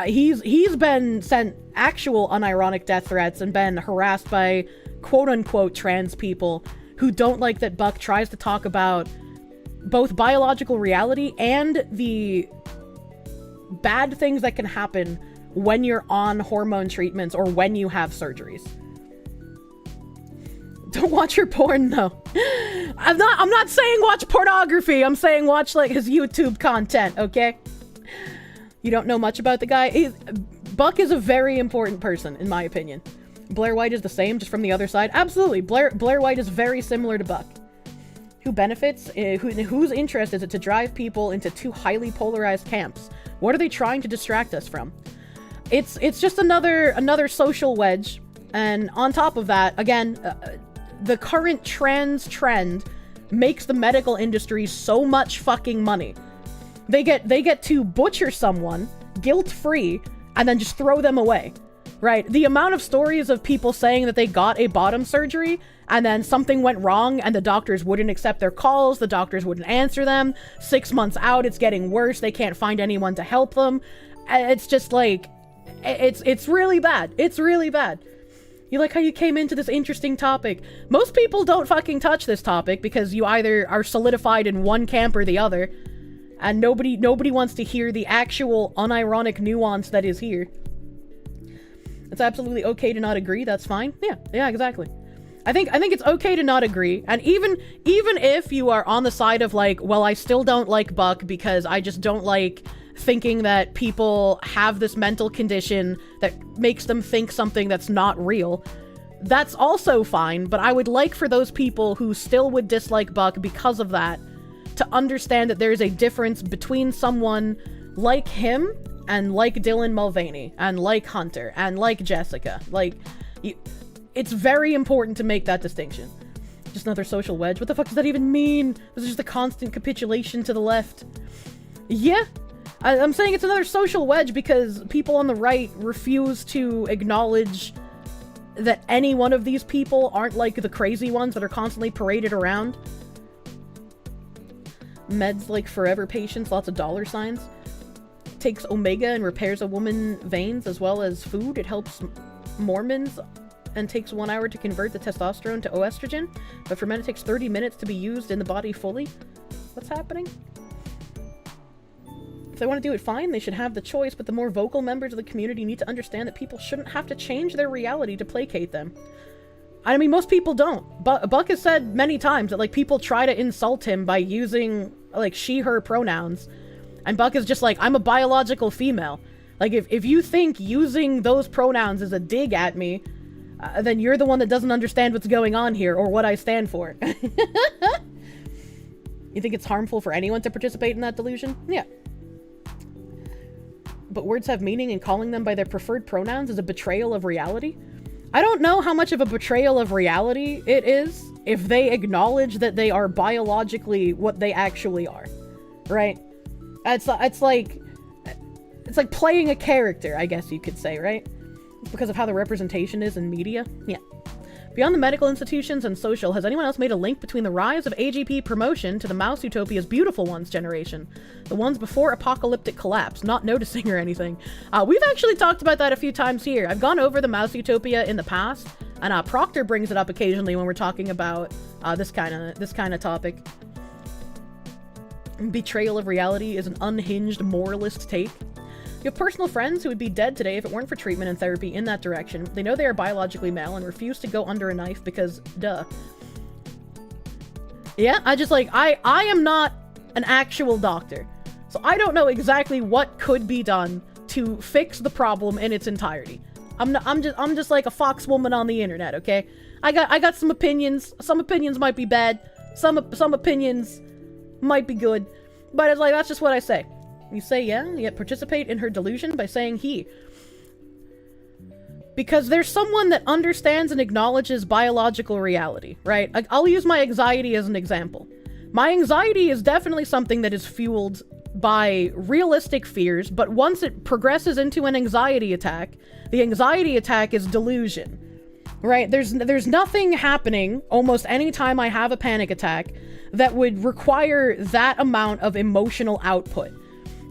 He's been sent actual unironic death threats and been harassed by quote-unquote trans people who don't like that Buck tries to talk about both biological reality and the bad things that can happen when you're on hormone treatments or when you have surgeries. Don't watch your porn, though. I'm not saying watch pornography. I'm saying watch, like, his YouTube content, okay? You don't know much about the guy. Buck is a very important person, in my opinion. Blair White is the same, just from the other side. Absolutely. Blair White is very similar to Buck. Who benefits? Whose interest is it to drive people into two highly polarized camps? What are they trying to distract us from? It's just another social wedge. And on top of that, again, the current trans trend makes the medical industry so much fucking money. They get to butcher someone guilt-free and then just throw them away. Right? The amount of stories of people saying that they got a bottom surgery and then something went wrong and the doctors wouldn't accept their calls, the doctors wouldn't answer them. 6 months out, it's getting worse. They can't find anyone to help them. It's just like, it's really bad. It's really bad. You like how you came into this interesting topic. Most people don't fucking touch this topic because you either are solidified in one camp or the other, and nobody wants to hear the actual unironic nuance that is here. It's absolutely okay to not agree. That's fine. Yeah, exactly. I think it's okay to not agree. And even if you are on the side of like, well, I still don't like Buck because I just don't like thinking that people have this mental condition that makes them think something that's not real. That's also fine, but I would like for those people who still would dislike Buck because of that to understand that there is a difference between someone like him and like Dylan Mulvaney, and like Hunter, and like Jessica. Like, it's very important to make that distinction. Just another social wedge. What the fuck does that even mean? This is just a constant capitulation to the left. Yeah, I'm saying it's another social wedge because people on the right refuse to acknowledge that any one of these people aren't like the crazy ones that are constantly paraded around. Meds like forever patients, lots of dollar signs. Takes omega and repairs a woman's veins as well as food. It helps Mormons and takes 1 hour to convert the testosterone to estrogen. But for men, it takes 30 minutes to be used in the body fully. What's happening? If they want to do it, fine. They should have the choice. But the more vocal members of the community need to understand that people shouldn't have to change their reality to placate them. I mean, most people don't. But Buck has said many times that, like, people try to insult him by using, like, she, her pronouns. And Buck is just like, I'm a biological female. Like, if you think using those pronouns is a dig at me, then you're the one that doesn't understand what's going on here or what I stand for. You think it's harmful for anyone to participate in that delusion? Yeah. But words have meaning, and calling them by their preferred pronouns is a betrayal of reality? I don't know how much of a betrayal of reality it is if they acknowledge that they are biologically what they actually are. right? It's like playing a character, I guess you could say, right? It's because of how the representation is in media. Yeah. Beyond the medical institutions and social, has anyone else made a link between the rise of AGP promotion to the Mouse Utopia's beautiful ones generation? The ones before apocalyptic collapse, not noticing or anything. We've actually talked about that a few times here. I've gone over the Mouse Utopia in the past, and Proctor brings it up occasionally when we're talking about this kind of topic. Betrayal of reality is an unhinged moralist take. You have personal friends who would be dead today if it weren't for treatment and therapy in that direction. They know they are biologically male and refuse to go under a knife because, duh. Yeah, I am not an actual doctor. So I don't know exactly what could be done to fix the problem in its entirety. I'm just like a fox woman on the internet, okay? I got some opinions. Some opinions might be bad. Some opinions might be good. But it's like, that's just what I say. You say yeah, yet participate in her delusion by saying he. Because there's someone that understands and acknowledges biological reality, right? I'll use my anxiety as an example. My anxiety is definitely something that is fueled by realistic fears, but once it progresses into an anxiety attack, the anxiety attack is delusion, right? There's nothing happening almost any time I have a panic attack that would require that amount of emotional output.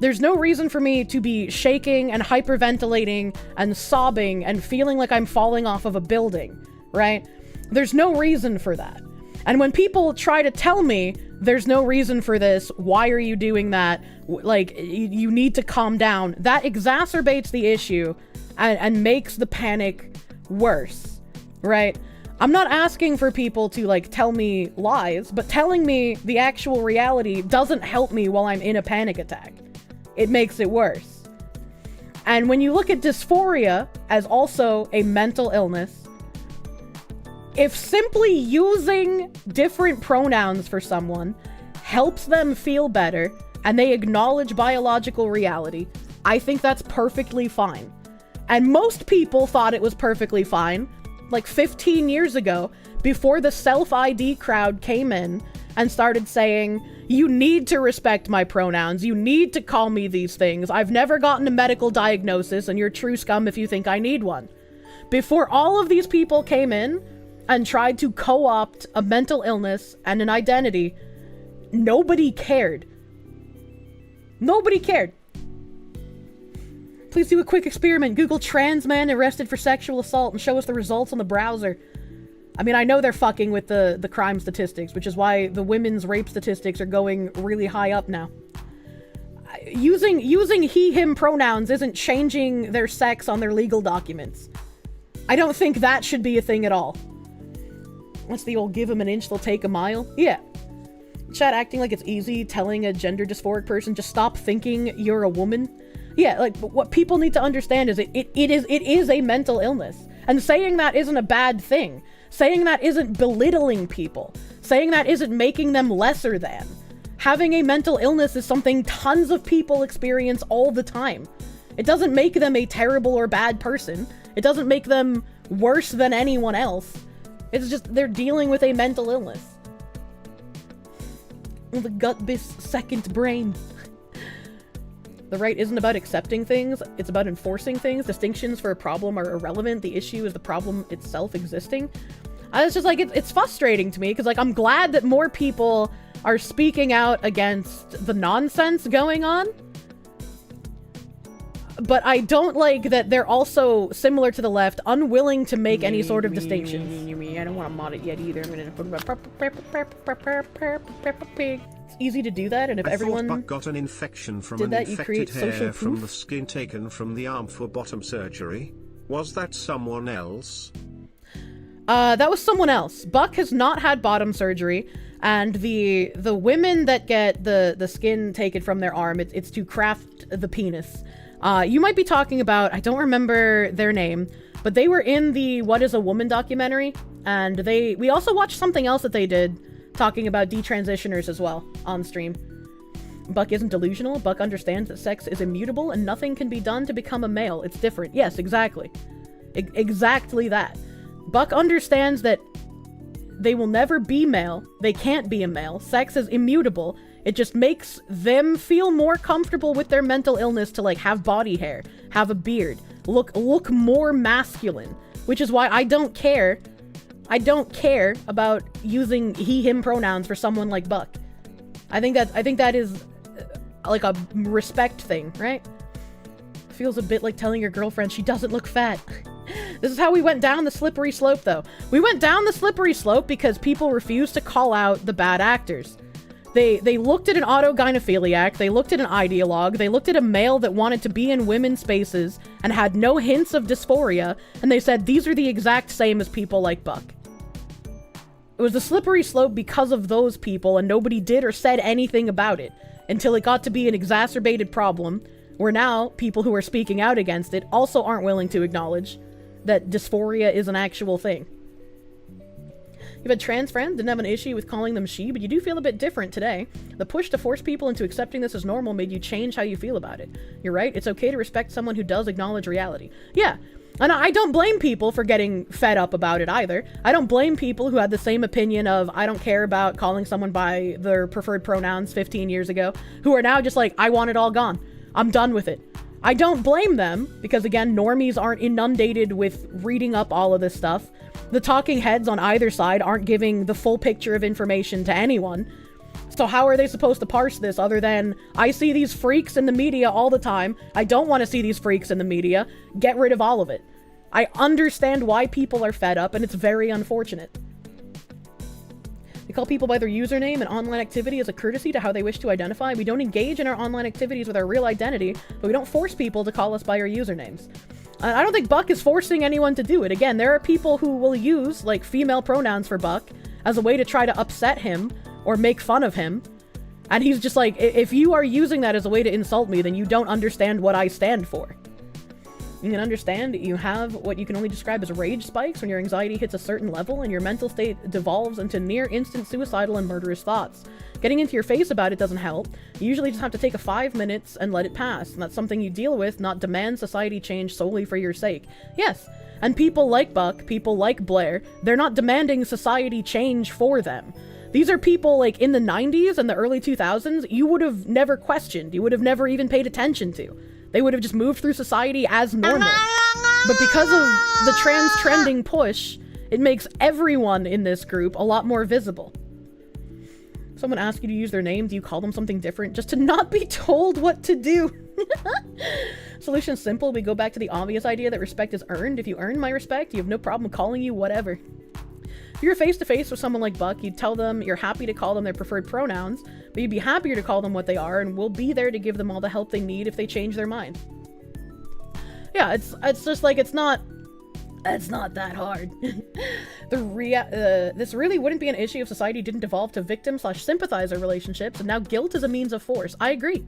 There's no reason for me to be shaking and hyperventilating and sobbing and feeling like I'm falling off of a building, right? There's no reason for that. And when people try to tell me there's no reason for this, why are you doing that? Like, you need to calm down. That exacerbates the issue and makes the panic worse, right? I'm not asking for people to, like, tell me lies, but telling me the actual reality doesn't help me while I'm in a panic attack. It makes it worse. And when you look at dysphoria as also a mental illness, if simply using different pronouns for someone helps them feel better and they acknowledge biological reality, I think that's perfectly fine. And most people thought it was perfectly fine, like 15 years ago, before the self-ID crowd came in and started saying, you need to respect my pronouns, you need to call me these things, I've never gotten a medical diagnosis and you're true scum if you think I need one. Before all of these people came in and tried to co-opt a mental illness and an identity, nobody cared. Nobody cared. Please do a quick experiment. Google trans man arrested for sexual assault and show us the results on the browser. I mean, I know they're fucking with the crime statistics, which is why the women's rape statistics are going really high up now. Using he, him pronouns isn't changing their sex on their legal documents. I don't think that should be a thing at all. What's the old give them an inch, they'll take a mile? Yeah. Chat acting like it's easy telling a gender dysphoric person, just stop thinking you're a woman. Yeah, like, what people need to understand is it is a mental illness. And saying that isn't a bad thing. Saying that isn't belittling people. Saying that isn't making them lesser than. Having a mental illness is something tons of people experience all the time. It doesn't make them a terrible or bad person. It doesn't make them worse than anyone else. It's just they're dealing with a mental illness. The gut-bis second brain. The right isn't about accepting things, it's about enforcing things. Distinctions for a problem are irrelevant. The issue is the problem itself existing. It's just like, it's frustrating to me, because like, I'm glad that more people are speaking out against the nonsense going on. But I don't like that they're also, similar to the left, unwilling to make any sort of distinction. I don't want to mod it yet either. I'm gonna It's easy to do that, and if everyone Buck got an infection from did an that, you infected create social hair from proof. the skin taken from the arm for bottom surgery. Was that someone else? That was someone else. Buck has not had bottom surgery, and the women that get the skin taken from their arm, it's to craft the penis. You might be talking about, I don't remember their name, but they were in the What is a Woman documentary, and we also watched something else that they did, talking about detransitioners as well, on stream. Buck isn't delusional. Buck understands that sex is immutable and nothing can be done to become a male. It's different. Yes, exactly. Exactly that. Buck understands that they will never be male. They can't be a male. Sex is immutable. It just makes them feel more comfortable with their mental illness to like have body hair, have a beard, look more masculine, which is why I don't care. I don't care about using he, him pronouns for someone like Buck. I think that is like a respect thing, right? Feels a bit like telling your girlfriend she doesn't look fat. This is how we went down the slippery slope, though. We went down the slippery slope because people refused to call out the bad actors. They looked at an autogynephiliac, they looked at an ideologue, they looked at a male that wanted to be in women's spaces and had no hints of dysphoria, and they said these are the exact same as people like Buck. It was the slippery slope because of those people, and nobody did or said anything about it until it got to be an exacerbated problem, where now people who are speaking out against it also aren't willing to acknowledge that dysphoria is an actual thing. You've had trans friends, didn't have an issue with calling them she, but you do feel a bit different today. The push to force people into accepting this as normal made you change how you feel about it. You're right, it's okay to respect someone who does acknowledge reality. Yeah, and I don't blame people for getting fed up about it either. I don't blame people who had the same opinion of, I don't care about calling someone by their preferred pronouns 15 years ago, who are now just like, I want it all gone. I'm done with it. I don't blame them, because again, normies aren't inundated with reading up all of this stuff. The talking heads on either side aren't giving the full picture of information to anyone. So how are they supposed to parse this other than, I see these freaks in the media all the time, I don't want to see these freaks in the media, get rid of all of it. I understand why people are fed up, and it's very unfortunate. We call people by their username and online activity as a courtesy to how they wish to identify. We don't engage in our online activities with our real identity, but we don't force people to call us by our usernames. I don't think Buck is forcing anyone to do it. Again, there are people who will use, like, female pronouns for Buck as a way to try to upset him or make fun of him. And he's just like, if you are using that as a way to insult me, then you don't understand what I stand for. You can understand you have what you can only describe as rage spikes when your anxiety hits a certain level and your mental state devolves into near instant suicidal and murderous thoughts. Getting into your face about it doesn't help. You usually just have to take a 5 minutes and let it pass. And that's something you deal with, not demand society change solely for your sake. Yes, and people like Buck, people like Blair, they're not demanding society change for them. These are people like in the 90s and the early 2000s you would have never questioned, you would have never even paid attention to. They would have just moved through society as normal. But because of the trans trending push, it makes everyone in this group a lot more visible. Someone asks you to use their name, do you call them something different just to not be told what to do? Solution's simple. We go back to the obvious idea that respect is earned. If you earn my respect, you have no problem calling you whatever. If you're face-to-face with someone like Buck, you'd tell them you're happy to call them their preferred pronouns, but you'd be happier to call them what they are, and we'll be there to give them all the help they need if they change their mind. Yeah, it's just like, it's not that hard. This really wouldn't be an issue if society didn't devolve to victim/sympathizer relationships, and now guilt is a means of force. I agree.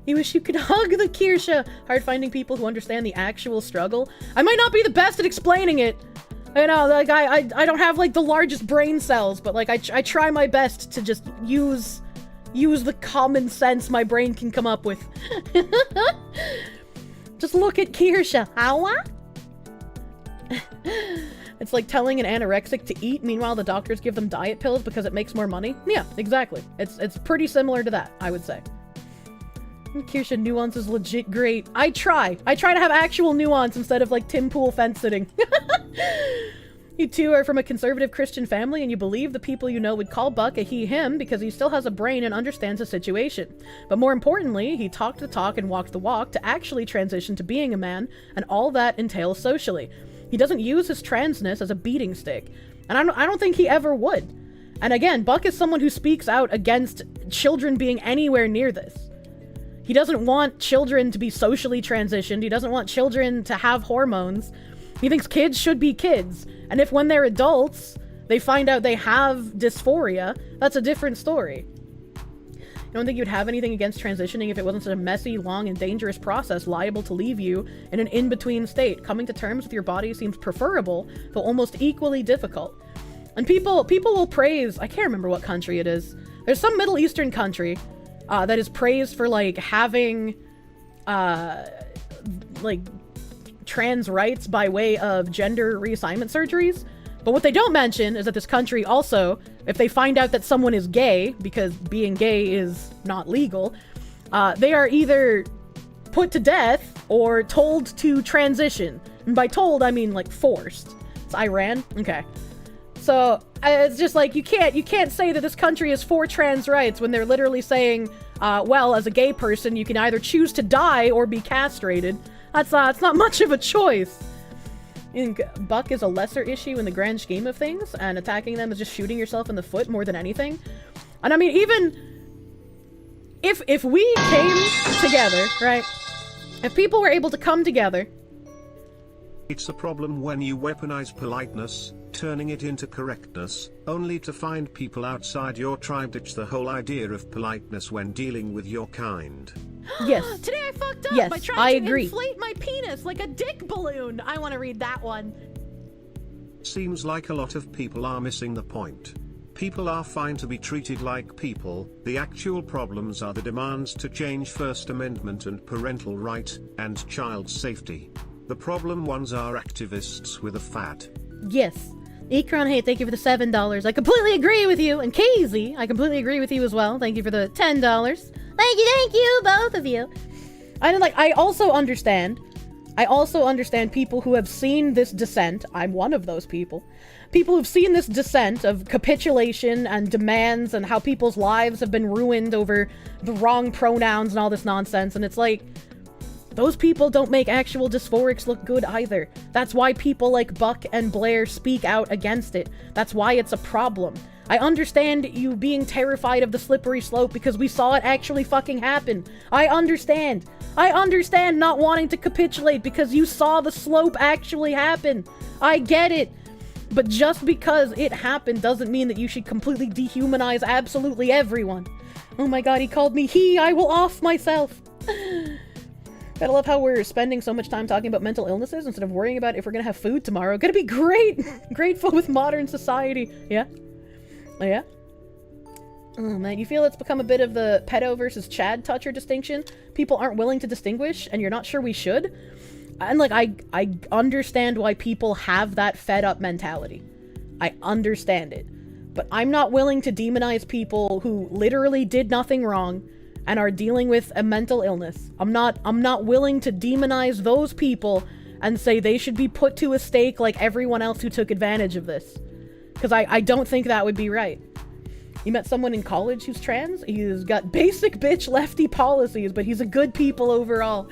You wish you could hug the Kirsche. Hard finding people who understand the actual struggle. I might not be the best at explaining it. You know, like, I don't have, like, the largest brain cells, but, like, I try my best to just use the common sense my brain can come up with. Just look at Kirsche. Aua? It's like telling an anorexic to eat, meanwhile the doctors give them diet pills because it makes more money. Yeah, exactly. It's pretty similar to that, I would say. Kirsche nuance is legit great. I try to have actual nuance instead of like Tim Pool fence sitting. You two are from a conservative Christian family and you believe the people you know would call Buck a he/him because he still has a brain and understands the situation. But more importantly, he talked the talk and walked the walk to actually transition to being a man, and all that entails socially. He doesn't use his transness as a beating stick, and I don't think he ever would. And again, Buck is someone who speaks out against children being anywhere near this. He doesn't want children to be socially transitioned. He doesn't want children to have hormones. He thinks kids should be kids. And if when they're adults, they find out they have dysphoria, that's a different story. I don't think you'd have anything against transitioning if it wasn't such a messy, long, and dangerous process liable to leave you in an in-between state. Coming to terms with your body seems preferable, though almost equally difficult. And people will praise, I can't remember what country it is. There's some Middle Eastern country that is praised for, like, having, like, trans rights by way of gender reassignment surgeries. But what they don't mention is that this country also, if they find out that someone is gay, because being gay is not legal, they are either put to death or told to transition. And by told, I mean like forced. It's Iran? Okay. So it's just like, you can't say that this country is for trans rights when they're literally saying, well, as a gay person, you can either choose to die or be castrated. It's not much of a choice. I think Buck is a lesser issue in the grand scheme of things, and attacking them is just shooting yourself in the foot more than anything. And I mean, even if we came together, right? If people were able to come together. It's a problem when you weaponize politeness, turning it into correctness, only to find people outside your tribe ditch the whole idea of politeness when dealing with your kind. Yes. Today I fucked up Yes, by I trying to agree. inflate my penis like a dick balloon. I want to read that one. Seems like a lot of people are missing the point. People are fine to be treated like people, the actual problems are the demands to change First Amendment and parental right, and child safety. The problem ones are activists with a fad. Yes. Ekron, hey, thank you for the $7. I completely agree with you. And Casey, I completely agree with you as well. Thank you for the $10. Thank you, both of you. I also understand people who have seen this descent. I'm one of those people. People who've seen this descent of capitulation and demands and how people's lives have been ruined over the wrong pronouns and all this nonsense. And it's like, those people don't make actual dysphorics look good either. That's why people like Buck and Blair speak out against it. That's why it's a problem. I understand you being terrified of the slippery slope because we saw it actually fucking happen. I understand. I understand not wanting to capitulate because you saw the slope actually happen. I get it. But just because it happened doesn't mean that you should completely dehumanize absolutely everyone. Oh my god, he called me he. I will off myself. Gotta love how we're spending so much time talking about mental illnesses instead of worrying about if we're gonna have food tomorrow. Gonna be great! Grateful with modern society. Yeah? Oh, yeah? Oh man, you feel it's become a bit of the pedo versus Chad toucher distinction? People aren't willing to distinguish, and you're not sure we should? And like, I understand why people have that fed up mentality. I understand it. But I'm not willing to demonize people who literally did nothing wrong and are dealing with a mental illness. I'm not willing to demonize those people and say they should be put to a stake like everyone else who took advantage of this. Because I don't think that would be right. You met someone in college who's trans? He's got basic bitch lefty policies, but he's a good people overall.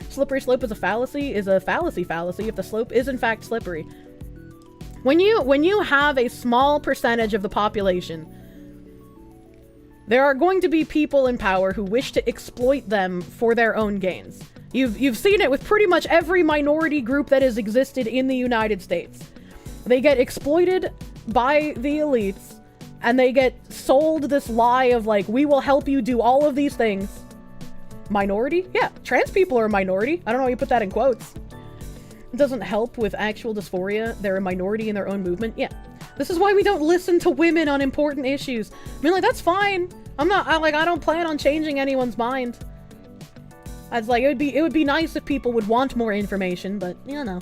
Slippery slope is a fallacy if the slope is in fact slippery. When you have a small percentage of the population, there are going to be people in power who wish to exploit them for their own gains. You've seen it with pretty much every minority group that has existed in the United States. They get exploited by the elites, and they get sold this lie of like, we will help you do all of these things. Minority? Yeah, trans people are a minority. I don't know why you put that in quotes. It doesn't help with actual dysphoria. They're a minority in their own movement. Yeah. This is why we don't listen to women on important issues. I mean, like, that's fine. I don't plan on changing anyone's mind. It's like, it would be nice if people would want more information, but, you know.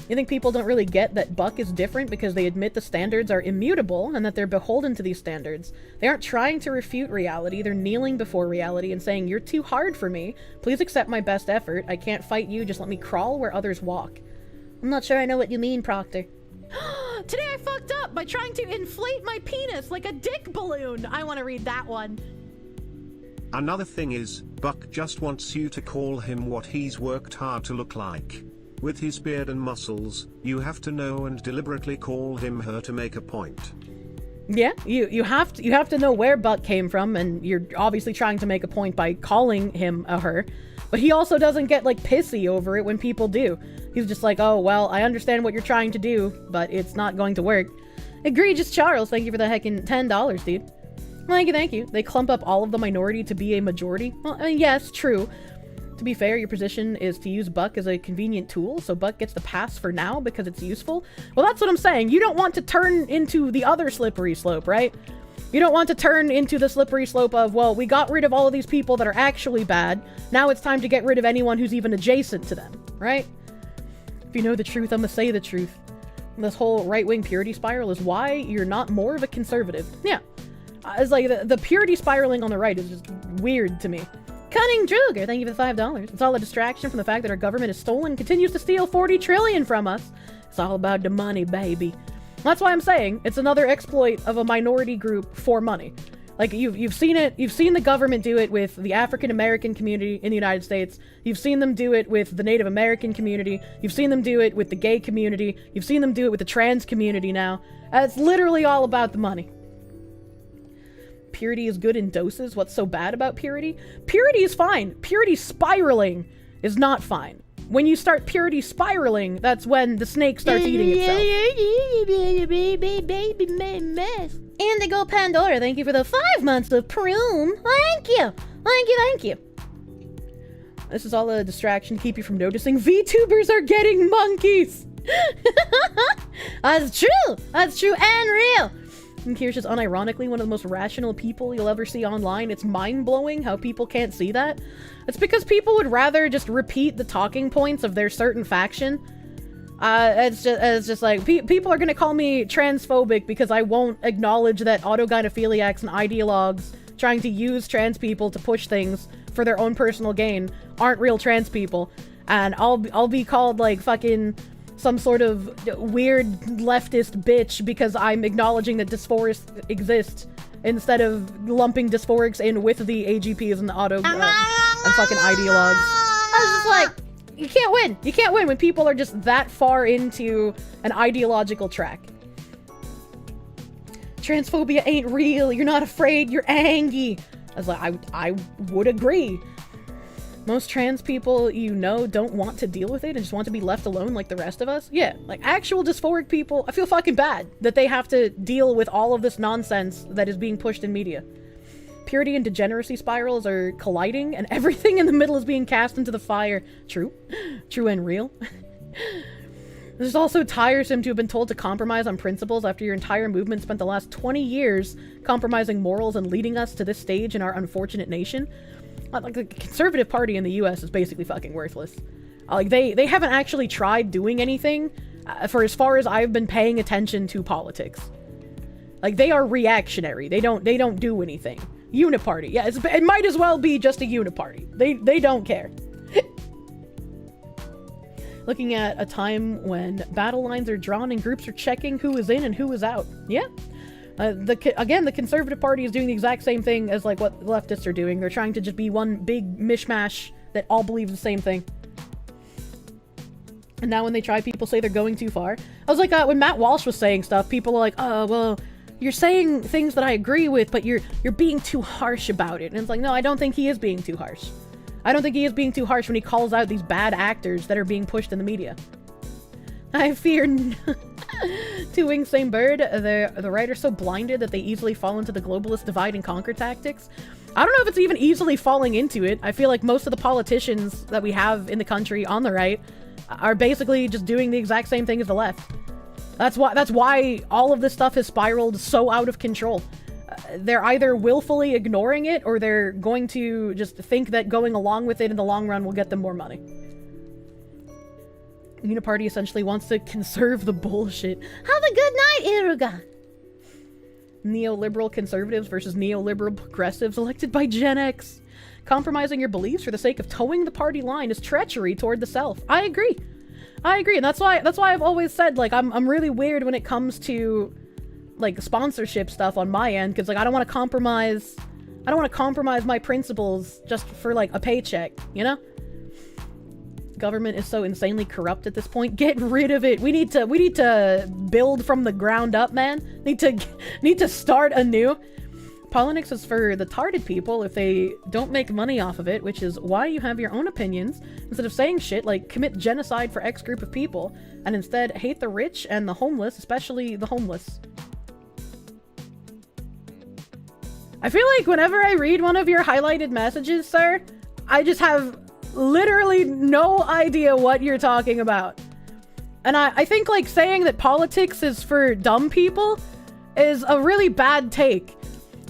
You think people don't really get that Buck is different because they admit the standards are immutable and that they're beholden to these standards. They aren't trying to refute reality, they're kneeling before reality and saying, you're too hard for me. Please accept my best effort. I can't fight you, just let me crawl where others walk. I'm not sure I know what you mean, Proctor. Today I fucked up by trying to inflate my penis like a dick balloon. I want to read that one. Another thing is, Buck just wants you to call him what he's worked hard to look like. With his beard and muscles, you have to know and deliberately call him her to make a point. Yeah, you have to know where Buck came from, and you're obviously trying to make a point by calling him a her. But he also doesn't get like pissy over it when people do. He's just like, oh well, I understand what you're trying to do, but it's not going to work. Egregious Charles, thank you for the heckin' $10, dude. Thank you. They clump up all of the minority to be a majority. Well, I mean, yes, true. To be fair, your position is to use Buck as a convenient tool, so Buck gets the pass for now because it's useful. Well, that's what I'm saying. You don't want to turn into the other slippery slope, right? You don't want to turn into the slippery slope of, well, we got rid of all of these people that are actually bad. Now it's time to get rid of anyone who's even adjacent to them, right? If you know the truth, I'm gonna say the truth. this whole right-wing purity spiral is why you're not more of a conservative. Yeah. It's like the purity spiraling on the right is just weird to me. Cunning Druger, thank you for the $5. It's all a distraction from the fact that our government has stolen and continues to steal 40 trillion from us. It's all about the money, baby. That's why I'm saying it's another exploit of a minority group for money. Like, you've seen it, you've seen the government do it with the African American community in the United States. You've seen them do it with the Native American community. You've seen them do it with the gay community. You've seen them do it with the trans community now. It's literally all about the money. Purity is good in doses. What's so bad about purity? Purity is fine. Purity spiraling is not fine. When you start purity spiraling, that's when the snake starts eating itself. Indigo Pandora, thank you for the 5 months of Prune. Thank you. Thank you, thank you. This is all a distraction to keep you from noticing VTubers are getting monkeys. That's true. That's true and real. And Kirsche is unironically one of the most rational people you'll ever see online. It's mind-blowing how people can't see that. It's because people would rather just repeat the talking points of their certain faction. It's just like, people are gonna call me transphobic because I won't acknowledge that autogynephiliacs and ideologues trying to use trans people to push things for their own personal gain aren't real trans people. And I'll be called like fucking some sort of weird leftist bitch because I'm acknowledging that dysphorics exist instead of lumping dysphorics in with the AGPs and the and fucking ideologues. I was just like, you can't win. You can't win when people are just that far into an ideological track. Transphobia ain't real. You're not afraid. You're angry. I was like, I would agree. Most trans people, you know, don't want to deal with it and just want to be left alone like the rest of us. Yeah, like actual dysphoric people, I feel fucking bad that they have to deal with all of this nonsense that is being pushed in media. Purity and degeneracy spirals are colliding and everything in the middle is being cast into the fire. True. True and real. This is also tiresome to have been told to compromise on principles after your entire movement spent the last 20 years compromising morals and leading us to this stage in our unfortunate nation. Like, the Conservative Party in the US is basically fucking worthless. Like, they haven't actually tried doing anything for as far as I've been paying attention to politics. Like, they are reactionary. They don't do anything. Uniparty. Yeah, it might as well be just a uniparty. They don't care. Looking at a time when battle lines are drawn and groups are checking who is in and who is out. Yeah. Again, the Conservative Party is doing the exact same thing as like what leftists are doing. They're trying to just be one big mishmash that all believe the same thing. And now when they try, people say they're going too far. I was like, when Matt Walsh was saying stuff, people are like, oh, well, you're saying things that I agree with, but you're being too harsh about it. And it's like, no, I don't think he is being too harsh. I don't think he is being too harsh when he calls out these bad actors that are being pushed in the media. I fear Two wings, same bird. The right are so blinded that they easily fall into the globalist divide and conquer tactics. I don't know if it's even easily falling into it. I feel like most of the politicians that we have in the country on the right are basically just doing the exact same thing as the left. That's why all of this stuff has spiraled so out of control. They're either willfully ignoring it or they're going to just think that going along with it in the long run will get them more money. Uniparty essentially wants to conserve the bullshit. Have a good night, Iruga! Neoliberal conservatives versus neoliberal progressives elected by Gen X. Compromising your beliefs for the sake of towing the party line is treachery toward the self. I agree. And that's why I've always said, like, I'm really weird when it comes to, like, sponsorship stuff on my end, because, like, I don't want to compromise my principles just for, like, a paycheck, you know? Government is so insanely corrupt at this point. Get rid of it. We need to build from the ground up, man. Need to start anew. Politics is for the tarded people if they don't make money off of it, which is why you have your own opinions instead of saying shit like commit genocide for X group of people and instead hate the rich and the homeless, especially the homeless. I feel like whenever I read one of your highlighted messages, sir, I just have literally no idea what you're talking about. And I think, like, saying that politics is for dumb people is a really bad take.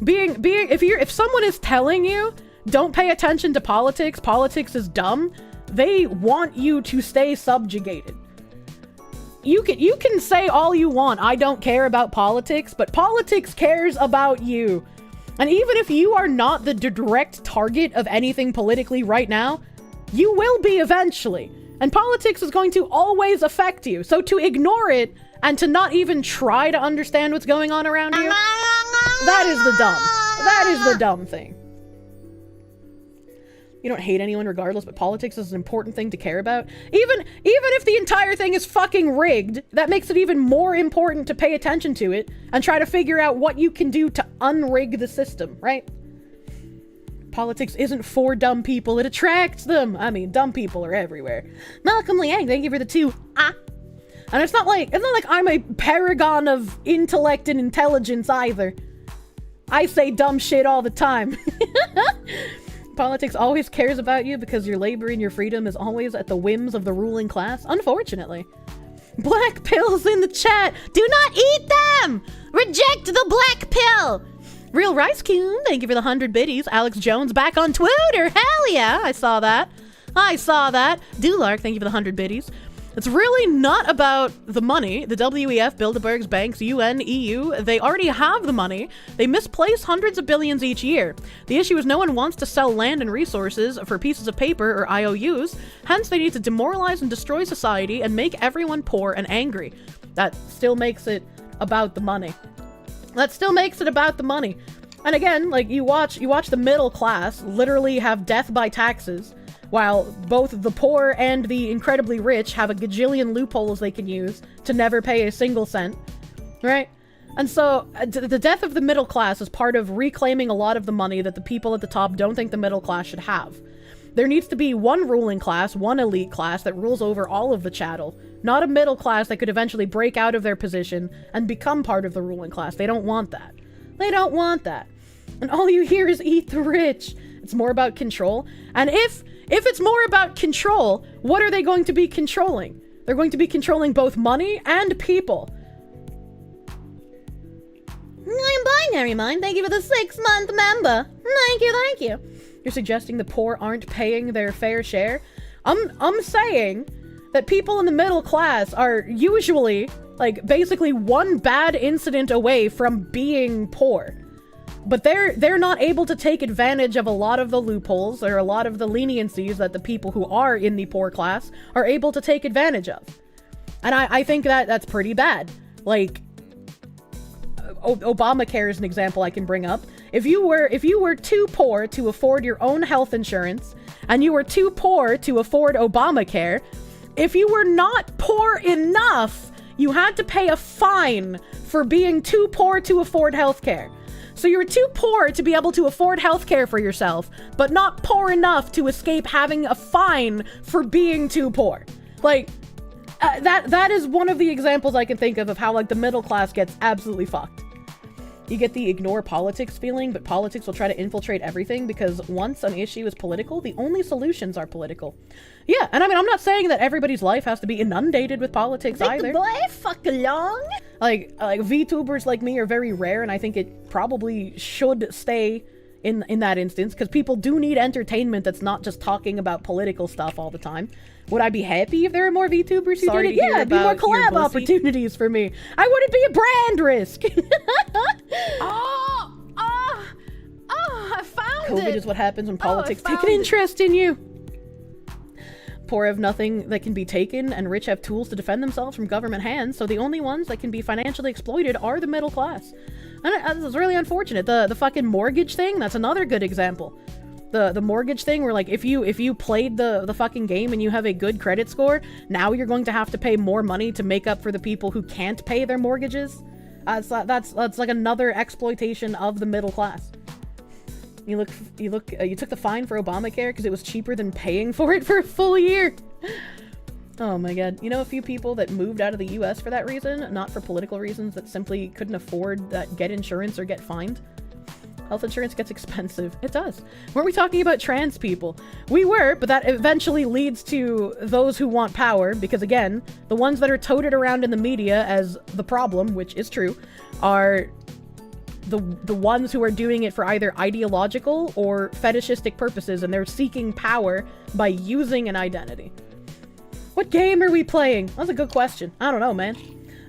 If someone is telling you don't pay attention to politics is dumb, they want you to stay subjugated. you can say all you want, I don't care about politics, but politics cares about you. And even if you are not the direct target of anything politically right now, you will be eventually. And politics is going to always affect you. So to ignore it and to not even try to understand what's going on around you, that is the dumb thing. You don't hate anyone regardless, but politics is an important thing to care about. Even if the entire thing is fucking rigged, that makes it even more important to pay attention to it and try to figure out what you can do to unrig the system, right? Politics isn't for dumb people, it attracts them. I mean, dumb people are everywhere. Malcolm Liang, thank you for the 2. And it's not like I'm a paragon of intellect and intelligence either. I say dumb shit all the time. Politics always cares about you because your labor and your freedom is always at the whims of the ruling class, unfortunately. Black pills in the chat. Do not eat them! Reject the black pill! Real Rice Coon, thank you for the 100 biddies. Alex Jones back on Twitter. Hell yeah, I saw that. Dulark, thank you for the 100 biddies. It's really not about the money. The WEF, Bilderbergs, banks, UN, EU, they already have the money. They misplace hundreds of billions each year. The issue is no one wants to sell land and resources for pieces of paper or IOUs. Hence, they need to demoralize and destroy society and make everyone poor and angry. That still makes it about the money. And again, like you watch the middle class literally have death by taxes, while both the poor and the incredibly rich have a gajillion loopholes they can use to never pay a single cent, right? And so the death of the middle class is part of reclaiming a lot of the money that the people at the top don't think the middle class should have. There needs to be one ruling class, one elite class that rules over all of the chattel, not a middle class that could eventually break out of their position and become part of the ruling class. They don't want that. And all you hear is eat the rich. It's more about control. And if it's more about control, what are they going to be controlling? They're going to be controlling both money and people. I'm Binary Mind. Thank you for the 6-month member. Thank you. You're suggesting the poor aren't paying their fair share? I'm saying that people in the middle class are usually, like, basically one bad incident away from being poor. But they're not able to take advantage of a lot of the loopholes or a lot of the leniencies that the people who are in the poor class are able to take advantage of. And I think that's pretty bad. Like, Obamacare is an example I can bring up. If you were too poor to afford your own health insurance, and you were too poor to afford Obamacare, if you were not poor enough, you had to pay a fine for being too poor to afford healthcare. So you were too poor to be able to afford healthcare for yourself, but not poor enough to escape having a fine for being too poor. Like, that is one of the examples I can think of how, like, the middle class gets absolutely fucked. You get the ignore politics feeling, but politics will try to infiltrate everything because once an issue is political, the only solutions are political. Yeah, and I mean, I'm not saying that everybody's life has to be inundated with politics either. Fuck along. Like VTubers like me are very rare, and I think it probably should stay in that instance, because people do need entertainment that's not just talking about political stuff all the time. Would I be happy if there were more VTubers who did it? Yeah, it'd be more collab opportunities for me. I wouldn't be a brand risk. I found it. COVID is what happens when politics take an interest in you. Poor have nothing that can be taken, and rich have tools to defend themselves from government hands, so the only ones that can be financially exploited are the middle class. And it's really unfortunate. The fucking mortgage thing, that's another good example. The mortgage thing where, like, if you played the fucking game and you have a good credit score, now you're going to have to pay more money to make up for the people who can't pay their mortgages. That's like another exploitation of the middle class. You took the fine for Obamacare because it was cheaper than paying for it for a full year. Oh my god. You know a few people that moved out of the US for that reason, not for political reasons, that simply couldn't afford that get insurance or get fined? Health insurance gets expensive. It does. Weren't we talking about trans people? We were, but that eventually leads to those who want power, because again, the ones that are toted around in the media as the problem, which is true, are the ones who are doing it for either ideological or fetishistic purposes, and they're seeking power by using an identity. What game are we playing? That's a good question. I don't know, man.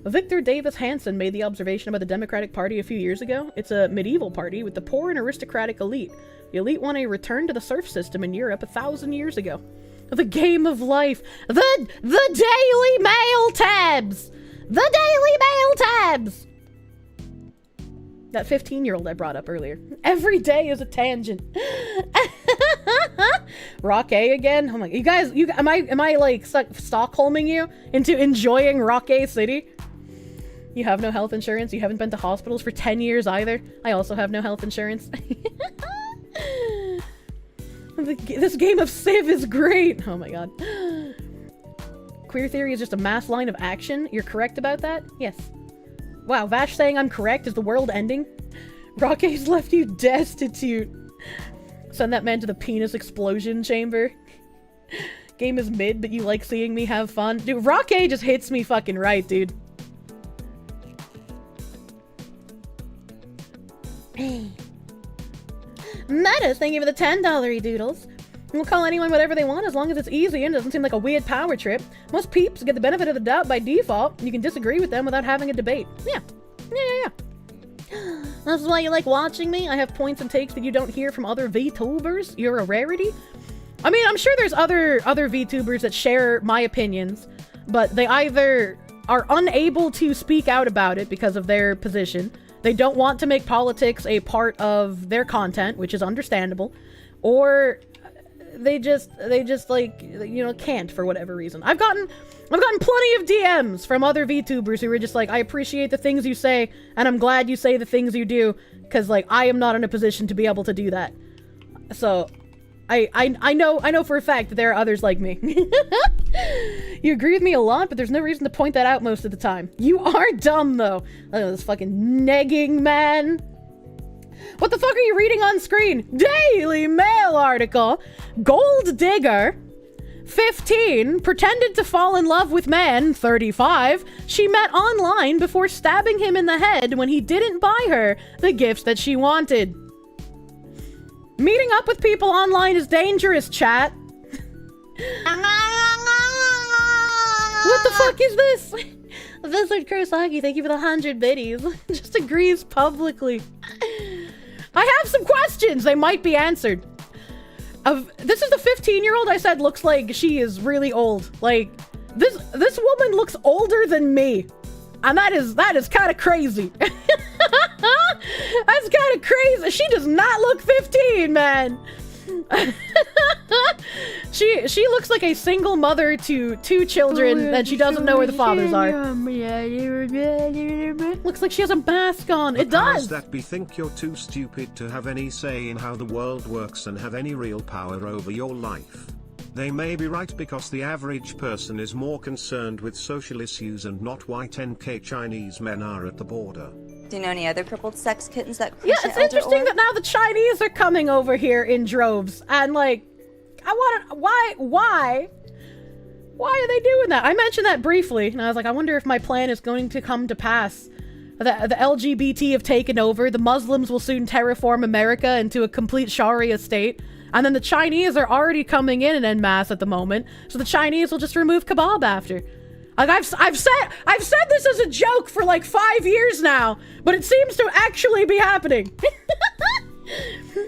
Victor Davis Hanson made the observation about the Democratic Party a few years ago. It's a medieval party with the poor and aristocratic elite. The elite want a return to the serf system in Europe 1,000 years ago. The game of life. The Daily Mail tabs! The Daily Mail tabs! That 15-year-old I brought up earlier. Every day is a tangent. Rock A again? Oh my, you guys, am I like Stockholming you into enjoying Rock A City? You have no health insurance. You haven't been to hospitals for 10 years either. I also have no health insurance. This game of Civ is great. Oh my god. Queer theory is just a mass line of action. You're correct about that? Yes. Wow, Vash saying I'm correct. Is the world ending? Rocke's left you destitute. Send that man to the penis explosion chamber. Game is mid, but you like seeing me have fun. Dude, Rock A just hits me fucking right, dude. Metas, thank you for the $10 doodles. We'll call anyone whatever they want as long as it's easy and doesn't seem like a weird power trip. Most peeps get the benefit of the doubt by default. You can disagree with them without having a debate. Yeah. This is why you like watching me. I have points and takes that you don't hear from other VTubers. You're a rarity. I mean, I'm sure there's other VTubers that share my opinions, but they either are unable to speak out about it because of their position. They don't want to make politics a part of their content, which is understandable, or they just like, you know, can't for whatever reason. I've gotten plenty of DMs from other VTubers who were just like, I appreciate the things you say, and I'm glad you say the things you do, because like I am not in a position to be able to do that. So I know for a fact that there are others like me. You agree with me a lot, but there's no reason to point that out most of the time. You are dumb though. Oh, this fucking negging man. What the fuck are you reading on screen? Daily Mail article. Gold digger, 15, pretended to fall in love with man, 35, she met online before stabbing him in the head when he didn't buy her the gifts that she wanted. Meeting up with people online is dangerous, chat. What the fuck is this? Wizard Kurosaki, thank you for the 100 biddies. Just agrees publicly. I have some questions. They might be answered. This is the 15-year-old I said looks like she is really old. Like, this woman looks older than me. And that is kind of crazy. That's kind of crazy. She does not look 15, man. She looks like a single mother to 2 children and she doesn't know where the fathers are. Looks like she has a mask on. It does. Powers that be think you're too stupid to have any say in how the world works and have any real power over your life. They may be right because the average person is more concerned with social issues and not why 10k Chinese men are at the border. Do you know any other crippled sex kittens that Yeah, it's interesting that now the Chinese are coming over here in droves. And like, I want to, why are they doing that? I mentioned that briefly and I was like, I wonder if my plan is going to come to pass. The LGBT have taken over. The Muslims will soon terraform America into a complete Sharia state. And then the Chinese are already coming in en masse at the moment. So the Chinese will just remove kebab after. Like I've said this as a joke for like 5 years now, but it seems to actually be happening.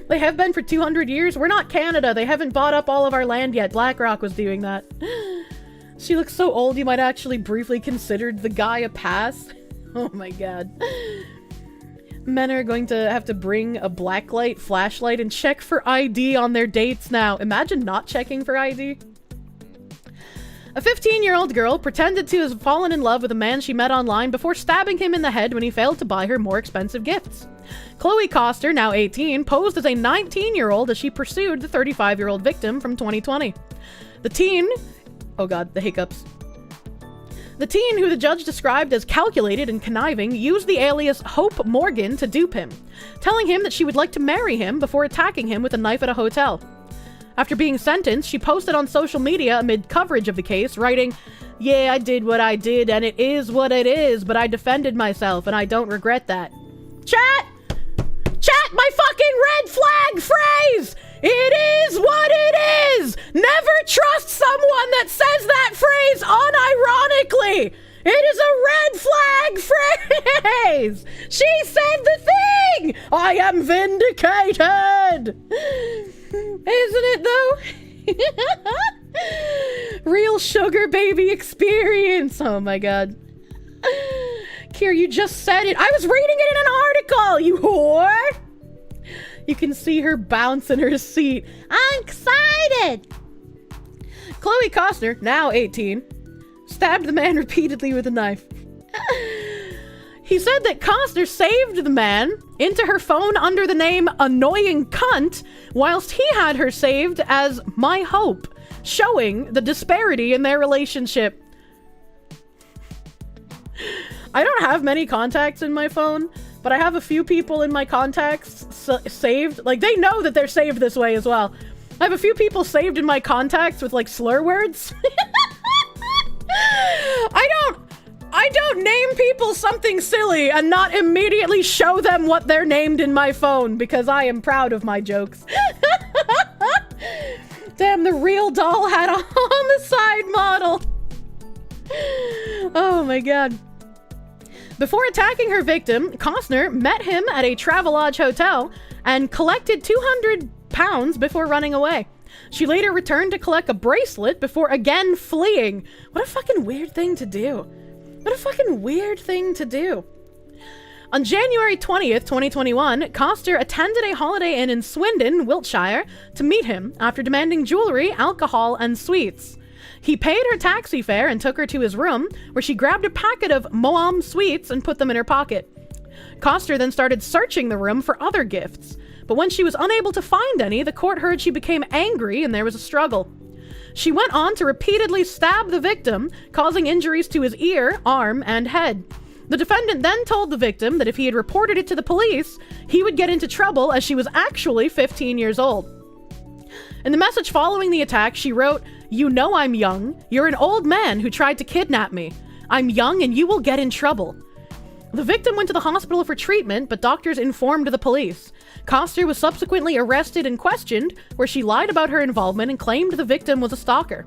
They have been for 200 years. We're not Canada. They haven't bought up all of our land yet. BlackRock was doing that. She looks so old you might actually briefly consider the guy a pass. Oh my god. Men are going to have to bring a blacklight, flashlight, and check for ID on their dates now. Imagine not checking for ID. A 15-year-old girl pretended to have fallen in love with a man she met online before stabbing him in the head when he failed to buy her more expensive gifts. Chloe Coster, now 18, posed as a 19-year-old as she pursued the 35-year-old victim from 2020. The teen... Oh god, the hiccups. The teen, who the judge described as calculated and conniving, used the alias Hope Morgan to dupe him, telling him that she would like to marry him before attacking him with a knife at a hotel. After being sentenced, she posted on social media amid coverage of the case, writing, "Yeah, I did what I did, and it is what it is, but I defended myself, and I don't regret that." Chat! Chat, my fucking red flag phrase It is what it is! Never trust someone that says that phrase unironically! It is a red flag phrase! She said the thing! I am vindicated! Isn't it though? Real sugar baby experience! Oh my god. Kier, you just said it. I was reading it in an article, you whore! You can see her bounce in her seat. I'm excited! Chloe Costner, now 18, stabbed the man repeatedly with a knife. He said that Costner saved the man into her phone under the name Annoying Cunt, whilst he had her saved as My Hope, showing the disparity in their relationship. I don't have many contacts in my phone, but I have a few people in my contacts saved. Like, they know that they're saved this way as well. I have a few people saved in my contacts with, like, slur words. I don't name people something silly and not immediately show them what they're named in my phone, because I am proud of my jokes. Damn, the real doll had a homicide model. Oh my god. Before attacking her victim, Costner met him at a Travelodge hotel and collected £200 before running away. She later returned to collect a bracelet before again fleeing. What a fucking weird thing to do. What a fucking weird thing to do. On January 20th, 2021, Costner attended a Holiday Inn in Swindon, Wiltshire, to meet him after demanding jewelry, alcohol, and sweets. He paid her taxi fare and took her to his room, where she grabbed a packet of Moam sweets and put them in her pocket. Costner then started searching the room for other gifts, but when she was unable to find any, the court heard she became angry and there was a struggle. She went on to repeatedly stab the victim, causing injuries to his ear, arm, and head. The defendant then told the victim that if he had reported it to the police, he would get into trouble, as she was actually 15 years old. In the message following the attack, she wrote, "You know I'm young. You're an old man who tried to kidnap me. I'm young and you will get in trouble." The victim went to the hospital for treatment, but doctors informed the police. Costner was subsequently arrested and questioned, where she lied about her involvement and claimed the victim was a stalker.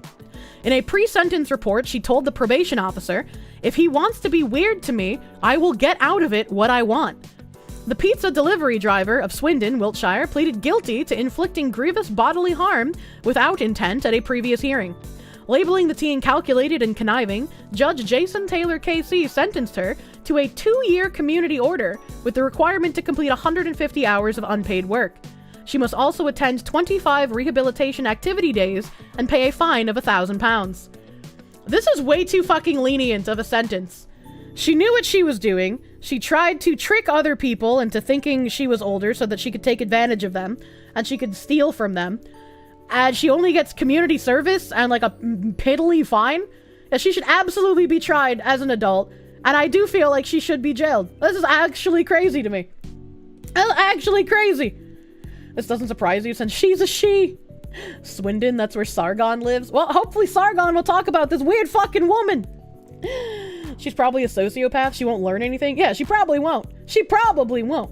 In a pre-sentence report, she told the probation officer, "If he wants to be weird to me, I will get out of it what I want." The pizza delivery driver of Swindon, Wiltshire, pleaded guilty to inflicting grievous bodily harm without intent at a previous hearing. Labeling the teen calculated and conniving, Judge Jason Taylor KC sentenced her to a 2-year community order with the requirement to complete 150 hours of unpaid work. She must also attend 25 rehabilitation activity days and pay a fine of £1,000. This is way too fucking lenient of a sentence. She knew what she was doing. She tried to trick other people into thinking she was older so that she could take advantage of them and she could steal from them. And she only gets community service and like a piddly fine. Yeah, she should absolutely be tried as an adult. And I do feel like she should be jailed. This is actually crazy to me. Actually crazy. This doesn't surprise you since she's a she. Swindon, that's where Sargon lives. Well, hopefully Sargon will talk about this weird fucking woman. She's probably a sociopath. She won't learn anything. Yeah, she probably won't. She probably won't.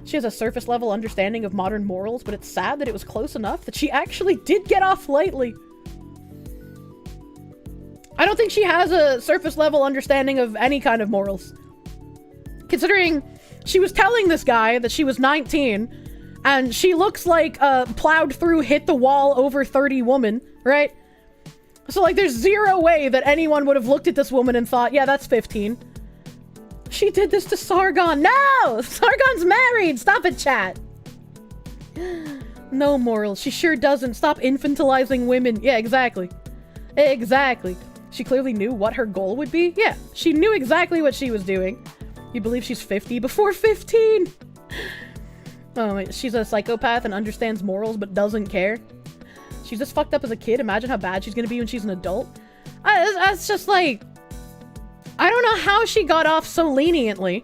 She has a surface level understanding of modern morals, but it's sad that it was close enough that she actually did get off lightly. I don't think she has a surface level understanding of any kind of morals. Considering she was telling this guy that she was 19, and she looks like a plowed through, hit the wall, over 30 woman, right? So like there's zero way that anyone would have looked at this woman and thought, yeah, that's 15. She did this to Sargon. No! Sargon's married! Stop it, chat. No morals. She sure doesn't. Stop infantilizing women. Yeah, exactly. Exactly. She clearly knew what her goal would be. Yeah, she knew exactly what she was doing. You believe she's 50 before 15? Oh, she's a psychopath and understands morals but doesn't care. She's just fucked up as a kid. Imagine how bad she's gonna be when she's an adult. That's just like... I don't know how she got off so leniently.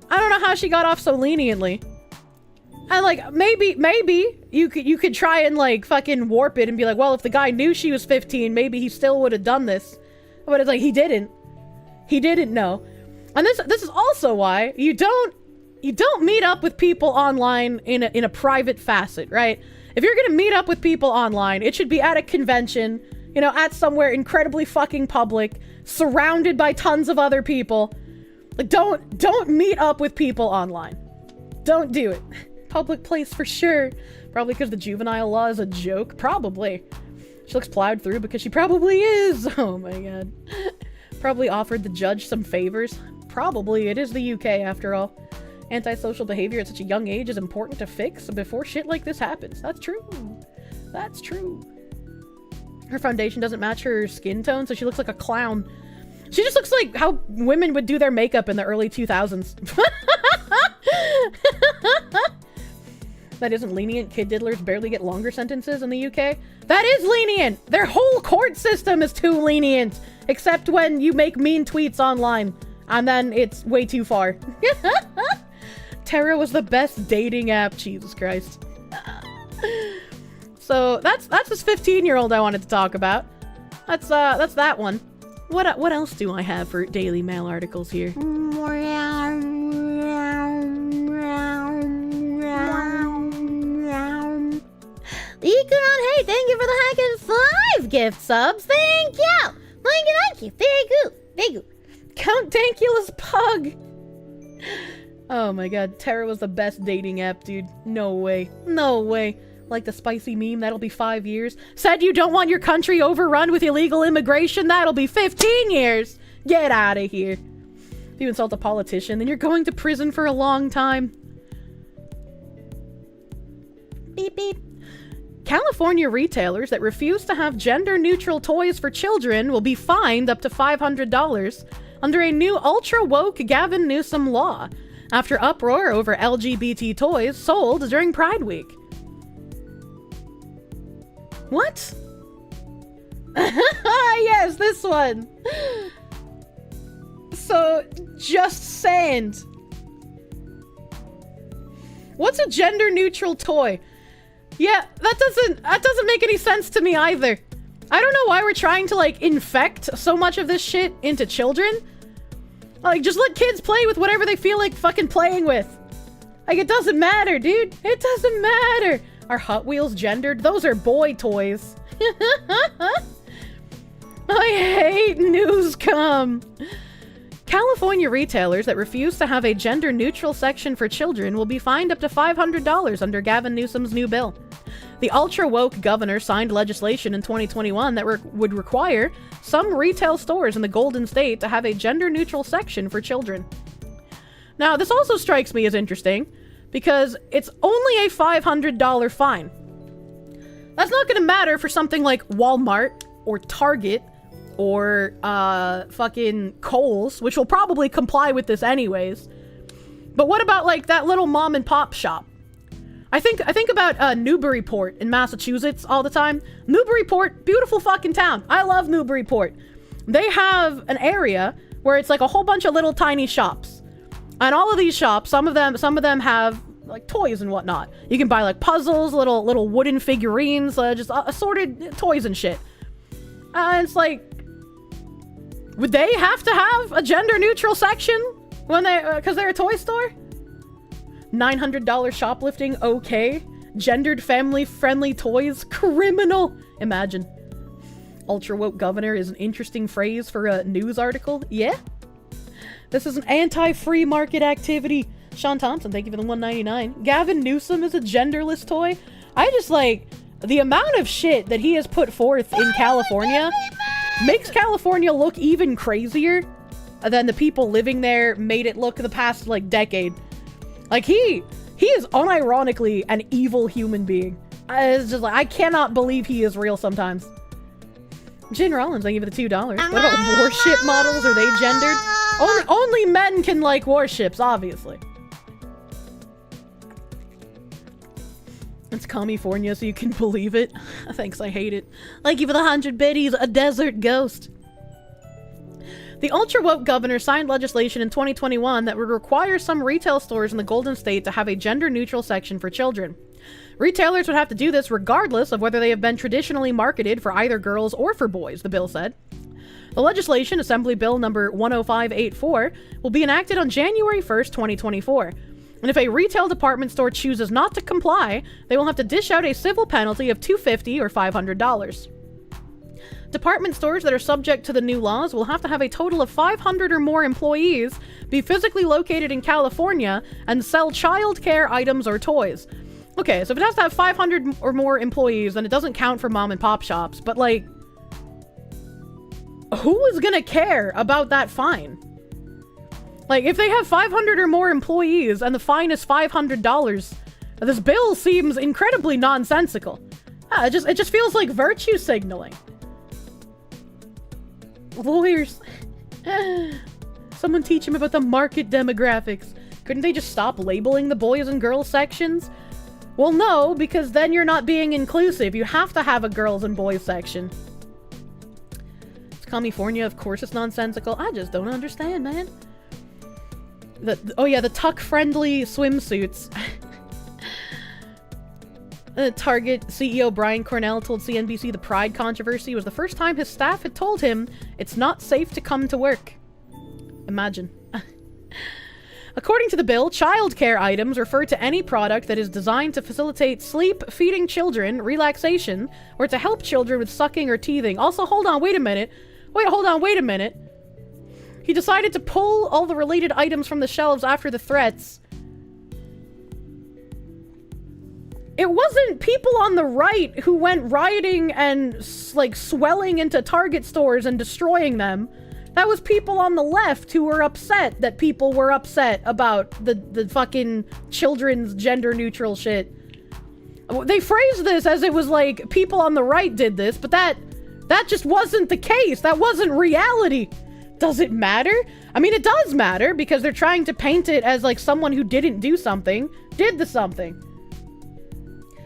I don't know how she got off so leniently. And like, maybe you could try and like fucking warp it and be like, well, if the guy knew she was 15, maybe he still would have done this. But it's like, he didn't. He didn't know. And this is also why you don't you don't meet up with people online in a private facet, right? If you're gonna meet up with people online, it should be at a convention, you know, at somewhere incredibly fucking public, surrounded by tons of other people. Like, don't meet up with people online. Don't do it. Public place for sure. Probably because the juvenile law is a joke. Probably. She looks plowed through because she probably is. Oh my god. Probably offered the judge some favors. Probably. It is the UK after all. Antisocial behavior at such a young age is important to fix before shit like this happens. That's true. That's true. Her foundation doesn't match her skin tone, so she looks like a clown. She just looks like how women would do their makeup in the early 2000s. That isn't lenient. Kid diddlers barely get longer sentences in the UK. That is lenient! Their whole court system is too lenient! Except when you make mean tweets online. And then it's way too far. Terra was the best dating app. Jesus Christ. So that's this 15-year-old I wanted to talk about. That's that one. What else do I have for Daily Mail articles here? Hey, thank you for the hacking 5 gift subs. Thank you. Thank you. Thank you. Count Dankulus Pug. Oh my god, Terra was the best dating app, dude. No way. No way. Like the spicy meme, that'll be 5 years. Said you don't want your country overrun with illegal immigration, that'll be 15 years. Get out of here. If you insult a politician, then you're going to prison for a long time. Beep beep. California retailers that refuse to have gender-neutral toys for children will be fined up to $500 under a new ultra-woke Gavin Newsom law after uproar over LGBT toys sold during Pride Week. What? Yes, this one. So, just saying. What's a gender-neutral toy? Yeah, that doesn't make any sense to me either. I don't know why we're trying to, like, infect so much of this shit into children. Like, just let kids play with whatever they feel like fucking playing with. Like, it doesn't matter, dude. It doesn't matter. Are Hot Wheels gendered? Those are boy toys. I hate Newscom. California retailers that refuse to have a gender-neutral section for children will be fined up to $500 under Gavin Newsom's new bill. The ultra-woke governor signed legislation in 2021 that would require some retail stores in the Golden State to have a gender-neutral section for children. Now, this also strikes me as interesting, because it's only a $500 fine. That's not going to matter for something like Walmart or Target or fucking Kohl's, which will probably comply with this anyways. But what about like that little mom and pop shop? I think about Newburyport in Massachusetts all the time. Newburyport, beautiful fucking town. I love Newburyport. They have an area where it's like a whole bunch of little tiny shops. And all of these shops, some of them have like toys and whatnot. You can buy like puzzles, little wooden figurines, just assorted toys and shit. And it's like, would they have to have a gender neutral section when because they're a toy store? $900 shoplifting, okay. Gendered family friendly toys, criminal. Imagine. Ultra woke governor is an interesting phrase for a news article. Yeah. This is an anti-free market activity. Sean Thompson, thank you for the $1.99. Gavin Newsom is a genderless toy. I just like the amount of shit that he has put forth in California makes California look even crazier than the people living there made it look the past like decade. Like he is unironically an evil human being. It's just like I cannot believe he is real sometimes. Jen Rollins, thank you for the $2. What about warship models? Are they gendered? Only men can like warships, obviously. It's California, so you can believe it. Thanks, I hate it. Thank you for the 100 biddies, a desert ghost. The ultra-woke governor signed legislation in 2021 that would require some retail stores in the Golden State to have a gender-neutral section for children. Retailers would have to do this regardless of whether they have been traditionally marketed for either girls or for boys, the bill said. The legislation, Assembly Bill number 10584, will be enacted on January 1st, 2024. And if a retail department store chooses not to comply, they will have to dish out a civil penalty of $250 or $500. Department stores that are subject to the new laws will have to have a total of 500 or more employees, be physically located in California, and sell childcare items or toys. Okay, so if it has to have 500 or more employees, then it doesn't count for mom and pop shops. But, like, who is gonna care about that fine? Like, if they have 500 or more employees and the fine is $500, this bill seems incredibly nonsensical. It just feels like virtue signaling. Lawyers. Someone teach him about the market demographics. Couldn't they just stop labeling the boys and girls sections? Well, no, because then you're not being inclusive. You have to have a girls and boys section. It's California, of course it's nonsensical. I just don't understand, man. The tuck-friendly swimsuits. Target CEO Brian Cornell told CNBC the Pride controversy was the first time his staff had told him it's not safe to come to work. Imagine. According to the bill, childcare items refer to any product that is designed to facilitate sleep, feeding children, relaxation, or to help children with sucking or teething. Also, hold on, wait a minute. Wait a minute. He decided to pull all the related items from the shelves after the threats. It wasn't people on the right who went rioting and, like, swelling into Target stores and destroying them. That was people on the left who were upset that people were upset about the fucking children's gender-neutral shit. They phrased this as it was like, people on the right did this, but that just wasn't the case. That wasn't reality. Does it matter? I mean, it does matter, because they're trying to paint it as, like, someone who didn't do something did the something.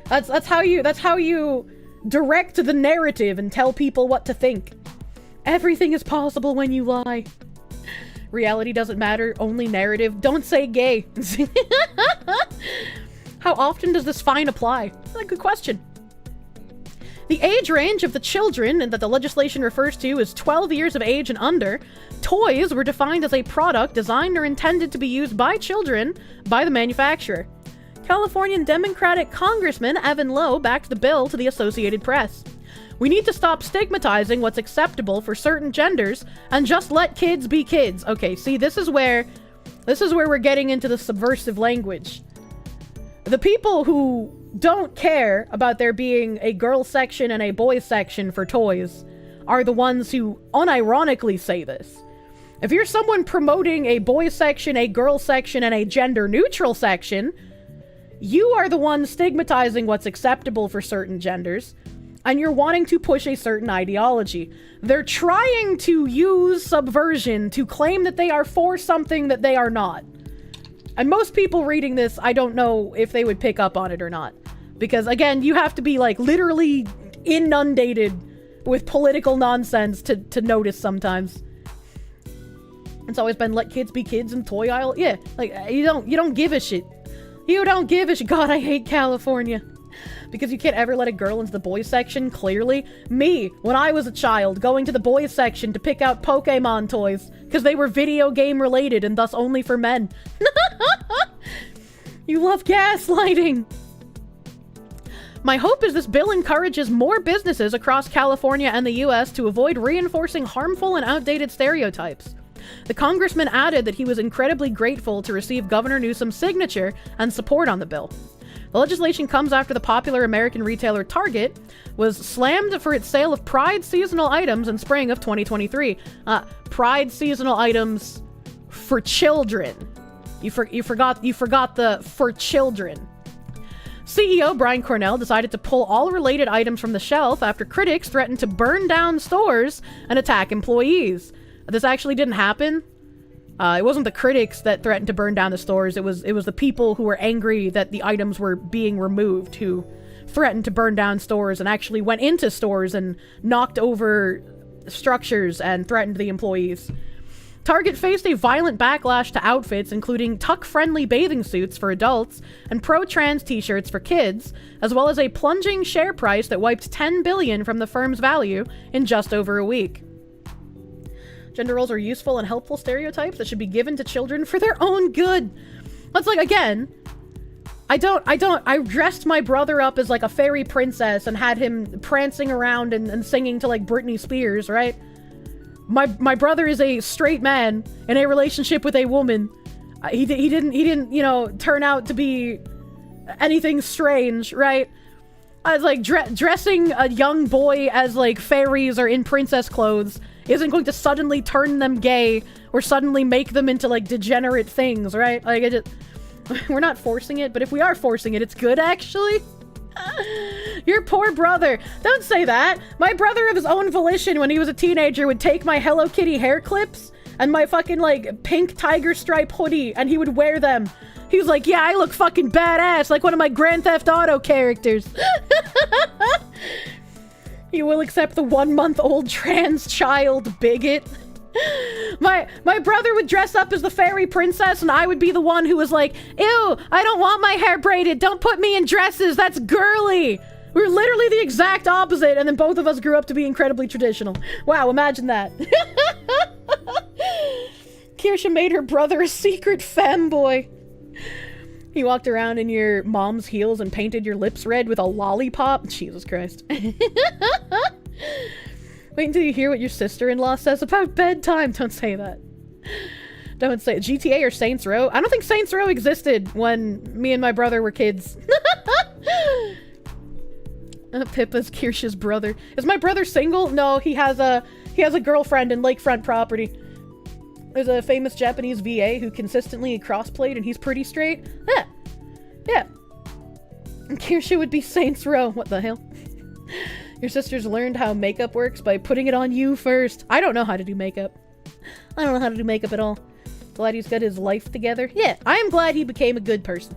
That's how you direct the narrative and tell people what to think. Everything is possible when you lie. Reality doesn't matter, only narrative. Don't say gay. How often does this fine apply? That's a good question. The age range of the children that the legislation refers to is 12 years of age and under. Toys were defined as a product designed or intended to be used by children by the manufacturer. Californian Democratic Congressman Evan Lowe backed the bill to the Associated Press. We need to stop stigmatizing what's acceptable for certain genders and just let kids be kids. Okay, see, this is where we're getting into the subversive language. The people who don't care about there being a girls section and a boys section for toys are the ones who unironically say this. If you're someone promoting a boys section, a girls section, and a gender-neutral section, you are the one stigmatizing what's acceptable for certain genders, and you're wanting to push a certain ideology. They're trying to use subversion to claim that they are for something that they are not. And most people reading this, I don't know if they would pick up on it or not. Because, again, you have to be, like, literally inundated with political nonsense to notice sometimes. It's always been, let kids be kids in toy aisle. Yeah, like, you don't give a shit. You don't give a shit. God, I hate California. Because you can't ever let a girl into the boys section, clearly. Me, when I was a child, going to the boys section to pick out Pokemon toys, because they were video game related and thus only for men. You love gaslighting. My hope is this bill encourages more businesses across California and the US to avoid reinforcing harmful and outdated stereotypes. The congressman added that he was incredibly grateful to receive Governor Newsom's signature and support on the bill. The legislation comes after the popular American retailer Target was slammed for its sale of Pride seasonal items in spring of 2023. Pride seasonal items for children. You forgot the for children. CEO Brian Cornell decided to pull all related items from the shelf after critics threatened to burn down stores and attack employees. This actually didn't happen. It wasn't the critics that threatened to burn down the stores. It was the people who were angry that the items were being removed who threatened to burn down stores and actually went into stores and knocked over structures and threatened the employees. Target faced a violent backlash to outfits, including tuck-friendly bathing suits for adults and pro-trans t-shirts for kids, as well as a plunging share price that wiped $10 billion from the firm's value in just over a week. Gender roles are useful and helpful stereotypes that should be given to children for their own good. It's like, again, I dressed my brother up as like a fairy princess and had him prancing around and singing to like Britney Spears, right? My brother is a straight man in a relationship with a woman. He didn't, you know, turn out to be anything strange, right? I was like, dressing a young boy as like fairies or in princess clothes isn't going to suddenly turn them gay or suddenly make them into like degenerate things, right? Like, we're not forcing it, but if we are forcing it, it's good, actually. Your poor brother. Don't say that. My brother, of his own volition, when he was a teenager, would take my Hello Kitty hair clips and my fucking, like, pink tiger stripe hoodie, and he would wear them. He was like, yeah, I look fucking badass, like one of my Grand Theft Auto characters. You will accept the 1-month-old trans child, bigot. My brother would dress up as the fairy princess, and I would be the one who was like, ew, I don't want my hair braided, don't put me in dresses, that's girly. We were literally the exact opposite, and then both of us grew up to be incredibly traditional. Wow, imagine that. Kirsche made her brother a secret femboy. He walked around in your mom's heels and painted your lips red with a lollipop. Jesus Christ. Wait until you hear what your sister-in-law says about bedtime. Don't say that. Don't say it. GTA or Saints Row? I don't think Saints Row existed when me and my brother were kids. Pippa's Kirsche's brother. Is my brother single? No, he has a girlfriend in lakefront property. There's a famous Japanese VA who consistently crossplayed, and he's pretty straight. Yeah. Kirsche would be Saints Row. What the hell? Your sister's learned how makeup works by putting it on you first. I don't know how to do makeup. I don't know how to do makeup at all. Glad he's got his life together. Yeah, I am glad he became a good person.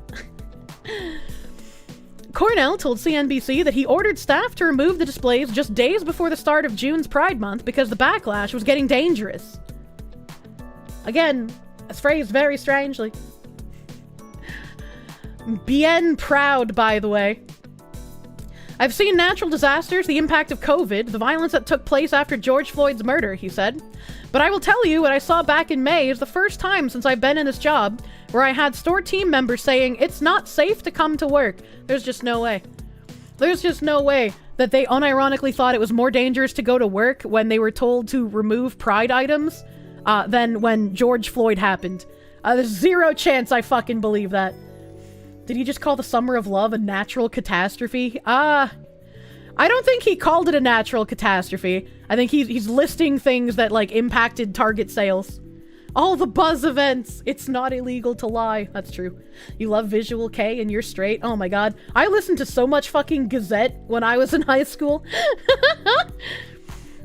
Cornell told CNBC that he ordered staff to remove the displays just days before the start of June's Pride Month because the backlash was getting dangerous. Again, it's phrased very strangely. Bien proud, by the way. I've seen natural disasters, the impact of COVID, the violence that took place after George Floyd's murder, he said. But I will tell you what I saw back in May is the first time since I've been in this job where I had store team members saying, it's not safe to come to work. There's just no way. There's just no way that they unironically thought it was more dangerous to go to work when they were told to remove pride items than when George Floyd happened. There's zero chance I fucking believe that. Did he just call the Summer of Love a natural catastrophe? I don't think he called it a natural catastrophe. I think he's listing things that, like, impacted Target sales. All the buzz events. It's not illegal to lie. That's true. You love Visual K and you're straight. Oh my god. I listened to so much fucking Gazette when I was in high school.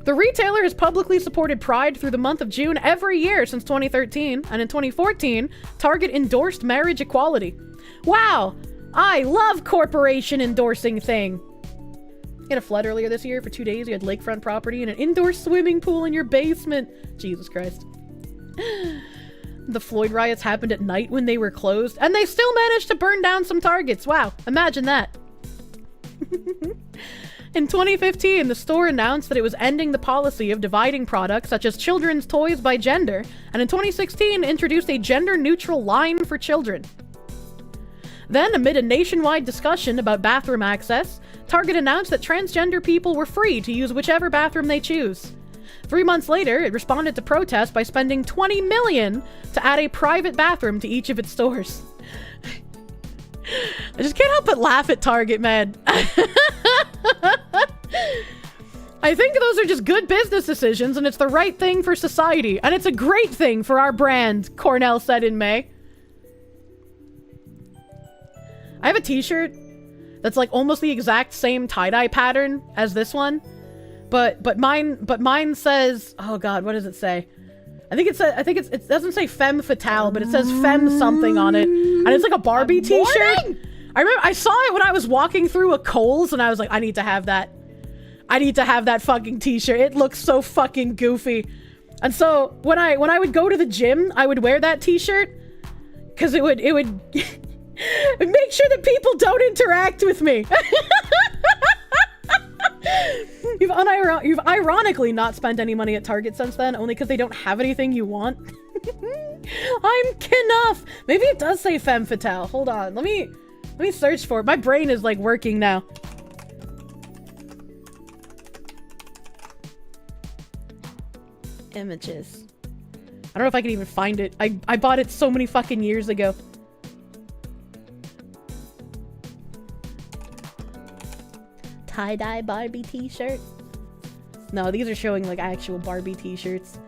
The retailer has publicly supported Pride through the month of June every year since 2013, and in 2014, Target endorsed marriage equality. Wow! I love corporation endorsing thing! You had a flood earlier this year for 2 days, you had lakefront property and an indoor swimming pool in your basement. Jesus Christ. The Floyd riots happened at night when they were closed, and they still managed to burn down some Targets. Wow, imagine that. In 2015, the store announced that it was ending the policy of dividing products such as children's toys by gender, and in 2016 introduced a gender-neutral line for children. Then, amid a nationwide discussion about bathroom access, Target announced that transgender people were free to use whichever bathroom they choose. 3 months later, it responded to protests by spending $20 million to add a private bathroom to each of its stores. I just can't help but laugh at Target, man. I think those are just good business decisions, and it's the right thing for society, and it's a great thing for our brand, Cornell said in May. I have a t-shirt that's like almost the exact same tie-dye pattern as this one, but mine says, oh god, what does it say? It doesn't say femme fatale, but it says femme something on it, and it's like a Barbie t-shirt. I remember I saw it when I was walking through a Kohl's, and I was like, I need to have that. I need to have that fucking t-shirt. It looks so fucking goofy. And so when I would go to the gym, I would wear that t-shirt because it would make sure that people don't interact with me. You've ironically not spent any money at Target since then, only because they don't have anything you want. I'm Knuff. Maybe it does say femme fatale. Hold on. Let me search for it. My brain is like working now. Images. I don't know if I can even find it. I bought it so many fucking years ago. Tie-dye Barbie t-shirt. No, these are showing like actual Barbie t-shirts.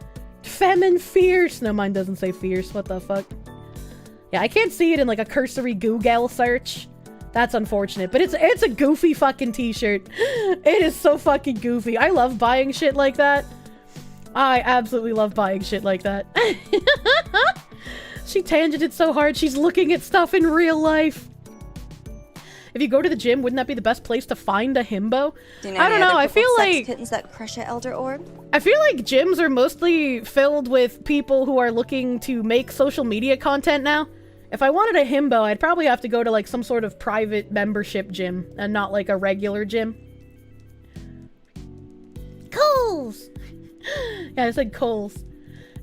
Femin' fierce. No, mine doesn't say fierce. What the fuck? Yeah, I can't see it in like a cursory Google search. That's unfortunate, but it's a goofy fucking t-shirt. It is so fucking goofy. I love buying shit like that. I absolutely love buying shit like that. She tangented so hard, she's looking at stuff in real life. If you go to the gym, wouldn't that be the best place to find a himbo? I don't know, I feel like... kittens that Kirsche Elder Orb? I feel like gyms are mostly filled with people who are looking to make social media content now. If I wanted a himbo, I'd probably have to go to like some sort of private membership gym and not like a regular gym. Kohl's! Yeah, I said Kohl's.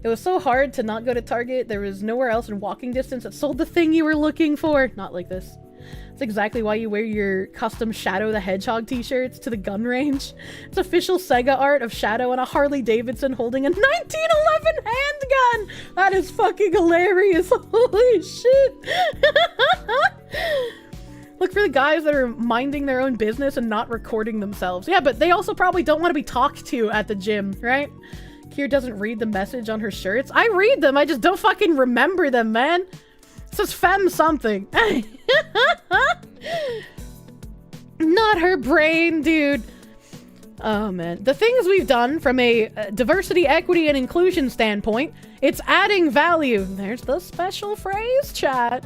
It was so hard to not go to Target. There was nowhere else in walking distance that sold the thing you were looking for. Not like this. It's exactly why you wear your custom Shadow the Hedgehog t-shirts to the gun range. It's official Sega art of Shadow on a Harley Davidson holding a 1911 handgun! That is fucking hilarious. Holy shit. Look for the guys that are minding their own business and not recording themselves. Yeah, but they also probably don't want to be talked to at the gym, right? Kier doesn't read the message on her shirts. I read them, I just don't fucking remember them, man. It says femme something. Not her brain, dude. Oh, man. The things we've done from a diversity, equity, and inclusion standpoint, it's adding value. There's the special phrase, chat.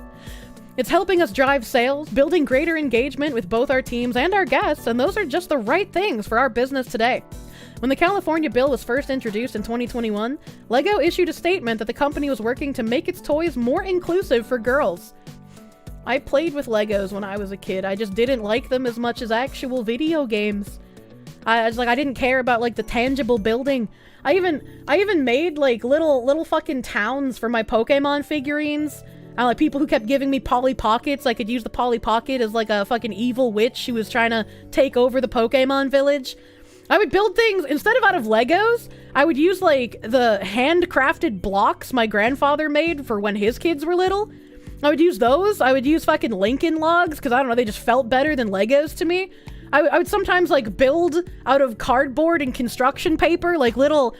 It's helping us drive sales, building greater engagement with both our teams and our guests, and those are just the right things for our business today. When the California bill was first introduced in 2021, LEGO issued a statement that the company was working to make its toys more inclusive for girls. I played with Legos when I was a kid. I just didn't like them as much as actual video games. I was like, I didn't care about like the tangible building. I even made like little fucking towns for my Pokemon figurines. Like people who kept giving me Polly Pockets. I could use the Polly Pocket as like a fucking evil witch who was trying to take over the Pokemon village. I would build things, instead of out of Legos, I would use like the handcrafted blocks my grandfather made for when his kids were little. I would use those. I would use fucking Lincoln logs, because I don't know, they just felt better than Legos to me. I would sometimes like build out of cardboard and construction paper, like little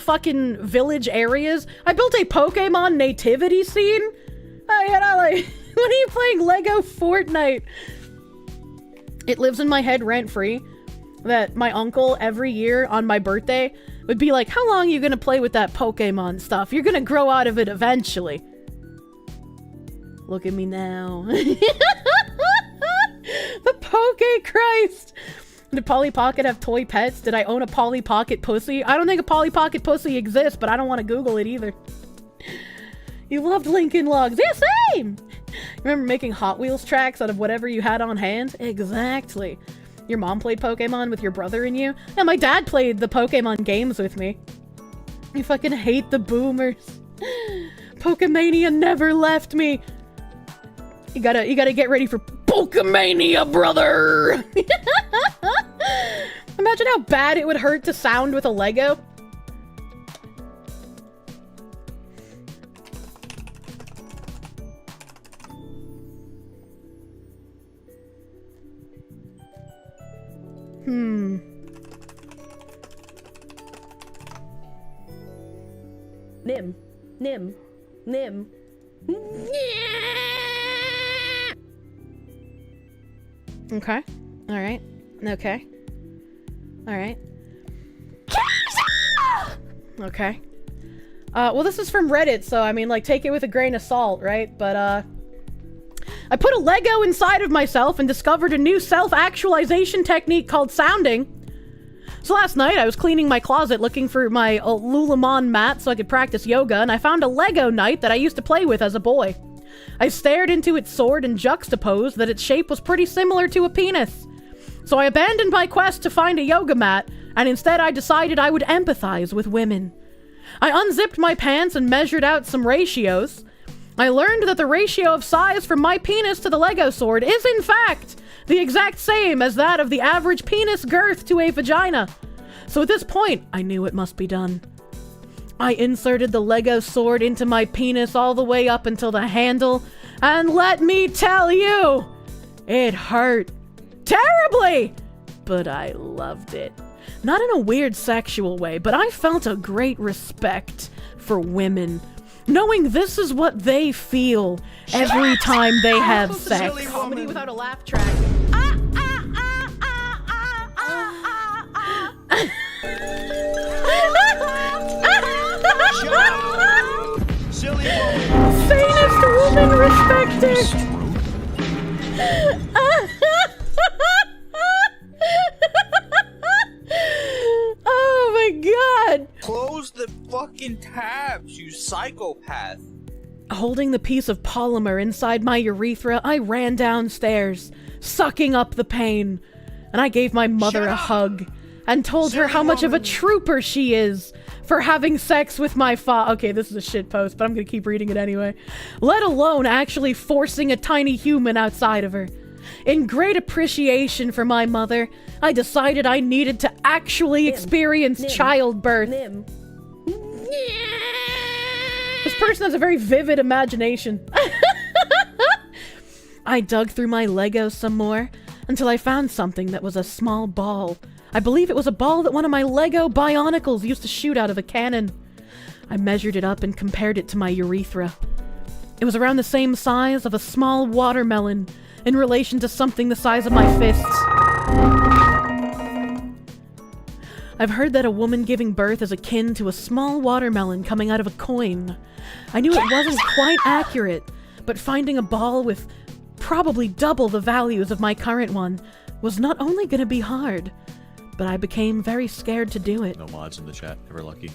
fucking village areas. I built a Pokemon nativity scene. You know, like, when are you playing Lego Fortnite? It lives in my head rent-free that my uncle every year on my birthday would be like, how long are you gonna play with that Pokemon stuff? You're gonna grow out of it eventually. Look at me now. The Poke Christ. Did Polly Pocket have toy pets? Did I own a Polly Pocket pussy? I don't think a Polly Pocket pussy exists, but I don't want to Google it either. You loved Lincoln Logs. Yeah, same! Remember making Hot Wheels tracks out of whatever you had on hand? Exactly. Your mom played Pokemon with your brother and you? Yeah, my dad played the Pokemon games with me. You fucking hate the boomers. Pokemania never left me. You gotta get ready for Pokemania, brother! Imagine how bad it would hurt to sound with a Lego. Nim. Okay. Alright. Okay. Alright. Okay. Well, this is from Reddit, so I mean, like, take it with a grain of salt, right? But, I put a Lego inside of myself and discovered a new self-actualization technique called sounding. So last night, I was cleaning my closet looking for my Lululemon mat so I could practice yoga, and I found a Lego knight that I used to play with as a boy. I stared into its sword and juxtaposed that its shape was pretty similar to a penis. So I abandoned my quest to find a yoga mat, and instead I decided I would empathize with women. I unzipped my pants and measured out some ratios. I learned that the ratio of size from my penis to the Lego sword is, in fact, the exact same as that of the average penis girth to a vagina. So at this point, I knew it must be done. I inserted the Lego sword into my penis all the way up until the handle, and let me tell you, it hurt terribly, but I loved it. Not in a weird sexual way, but I felt a great respect for women, knowing this is what they feel every time they have sex. Comedy without a laugh track. Silly woman. Sanest woman respected. Oh my god. Close the fucking tabs, you psychopath. Holding the piece of polymer inside my urethra, I ran downstairs, sucking up the pain, and I gave my mother a hug and told her how much of a trooper she is for having sex with my Okay, this is a shit post, but I'm gonna keep reading it anyway. Let alone actually forcing a tiny human outside of her. In great appreciation for my mother, I decided I needed to actually experience childbirth. This person has a very vivid imagination. I dug through my Legos some more until I found something that was a small ball. I believe it was a ball that one of my Lego Bionicles used to shoot out of a cannon. I measured it up and compared it to my urethra. It was around the same size of a small watermelon in relation to something the size of my fists. I've heard that a woman giving birth is akin to a small watermelon coming out of a coin. I knew it wasn't quite accurate, but finding a ball with probably double the values of my current one was not only going to be hard, but I became very scared to do it. No mods in the chat. Ever lucky.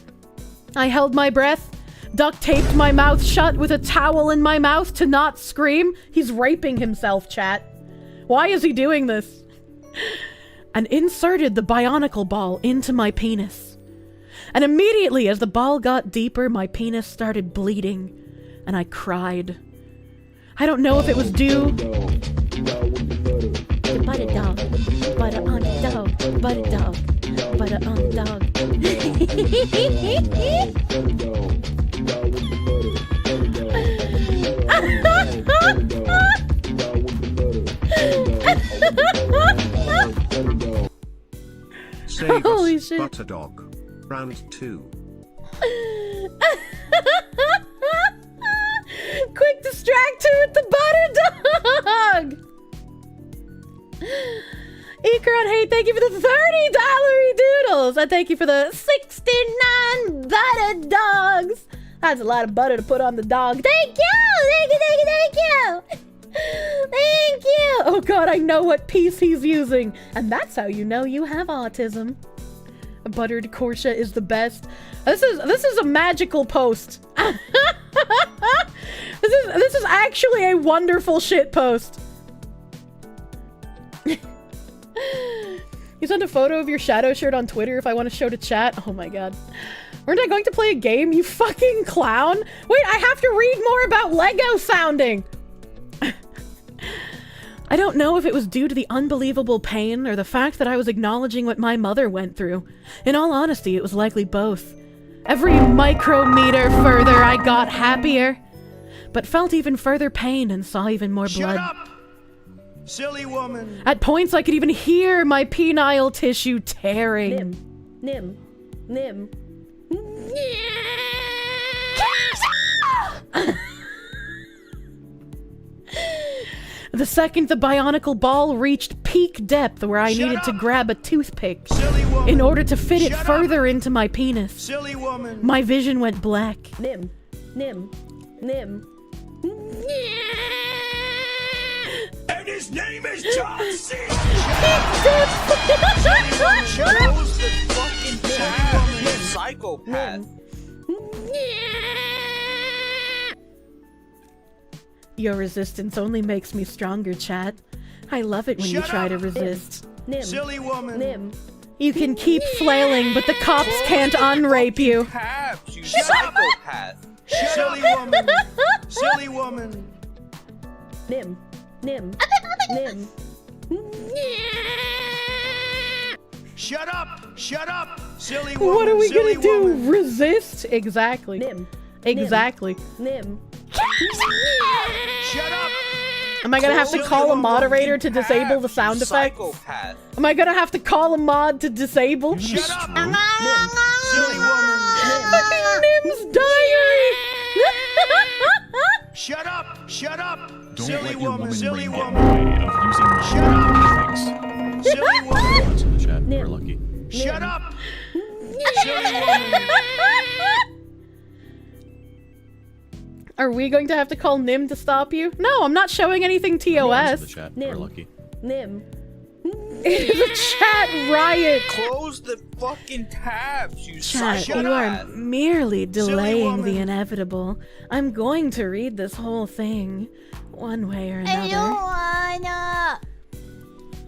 I held my breath, duct taped my mouth shut with a towel in my mouth to not scream. He's raping himself, chat. Why is he doing this? And inserted the Bionicle ball into my penis. And immediately as the ball got deeper, my penis started bleeding, and I cried. I don't know if it was due... Butter dog, butter on the dog, butter dog, butter on the dog. Save Holy us, shit. Butter Dog. Round 2. Quick distractor with the butter dog! Ikron, hey, thank you for the $30 doodles! And thank you for the 69 butter dogs! That's a lot of butter to put on the dog. Thank you! Thank you, thank you, thank you! Thank you! Oh god, I know what piece he's using. And that's how you know you have autism. Buttered Kirsche is the best. This is a magical post. This is actually a wonderful shit post. You sent a photo of your shadow shirt on Twitter if I want to show to chat. Oh my god. Weren't I going to play a game, you fucking clown? Wait, I have to read more about Lego sounding. I don't know if it was due to the unbelievable pain or the fact that I was acknowledging what my mother went through. In all honesty, it was likely both. Every micrometer further, I got happier, but felt even further pain and saw even more blood. Shut up! Silly woman. At points, I could even hear my penile tissue tearing. Nim. The second the Bionicle ball reached peak depth where I needed to grab a toothpick in order to fit it further into my penis, Silly woman. my vision went black. Nim. And his name is John C. Close the fucking tabs, you psychopath. Your resistance only makes me stronger, chat. I love it when you Shut try to up. resist. Silly woman. You can keep flailing, but the cops can't unrape you. Tabs, you psychopath. Silly woman. Silly woman. Nim. Nim. Nim. Shut up. Shut up. Silly woman. What are we silly gonna do? woman. Resist? Exactly. Nim. Exactly. Nim. Shut up. Am I gonna have to call a moderator to disable the sound effects? Psychopath. Am I gonna have to call a mod to disable? Shut up. Silly woman. Fucking Nim's diary! Shut up. Shut up. Don't silly let your woman. woman Silly brain get in woman. the way of using Shut up. things. Silly woman. What's in the chat? We're lucky. Shut up. Silly woman. Are we going to have to call Nim to stop you? No, I'm not showing anything What's in TOS. the chat? We're lucky. Nim. It is a chat riot. Close the fucking tabs, you Chat, you are psychopath. merely delaying the woman. inevitable. I'm going to read this whole thing, one way or another. wanna.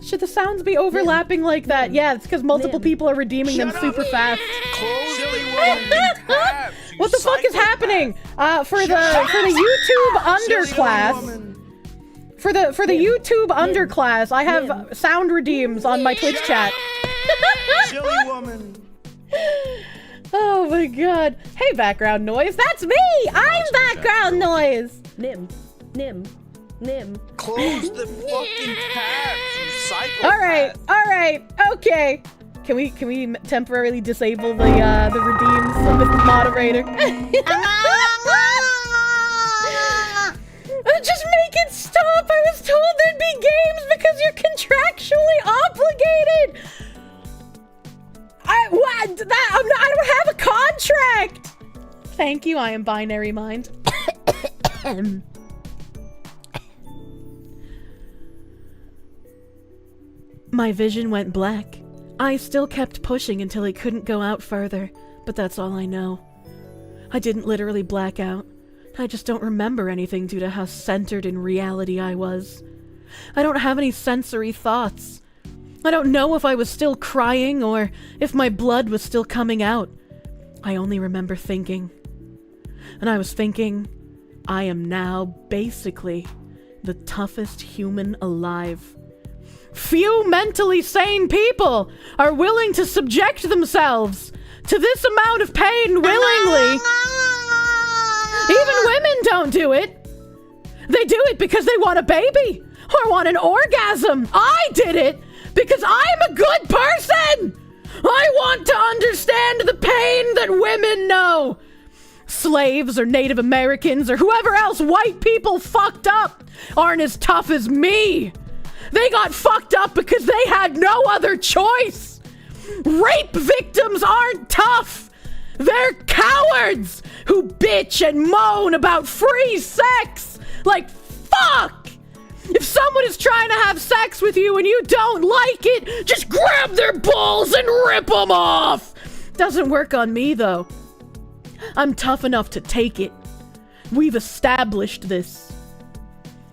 Should the sounds be overlapping like that? Yeah, it's because multiple people are redeeming them Shut super up. fast. Close Silly the woman. fucking tabs, you What the fuck is psychopath. happening? For the YouTube underclass. Woman. For the YouTube underclass, I have sound redeems on my Twitch chat. Silly woman. Oh my god. Hey, background noise. That's me! I'm background noise! Nim. Close the fucking tabs, you psychopath. Alright, okay. Can we temporarily disable the redeems of the moderator? Just make it stop! I was told there'd be games because you're contractually obligated! I don't have a contract! Thank you, I am binary mind. My vision went black. I still kept pushing until it couldn't go out further, but that's all I know. I didn't literally black out. I just don't remember anything due to how centered in reality I was. I don't have any sensory thoughts. I don't know if I was still crying or if my blood was still coming out. I only remember thinking. And I was thinking, I am now basically the toughest human alive. Few mentally sane people are willing to subject themselves to this amount of pain willingly. Even women don't do it. They do it because they want a baby or want an orgasm. I did it because I'm a good person. I want to understand the pain that women know. Slaves or Native Americans or whoever else white people fucked up aren't as tough as me. They got fucked up because they had no other choice. Rape victims aren't tough. They're cowards who bitch and moan about free sex. Like, fuck! If someone is trying to have sex with you and you don't like it, just grab their balls and rip them off. Doesn't work on me, though. I'm tough enough to take it. We've established this.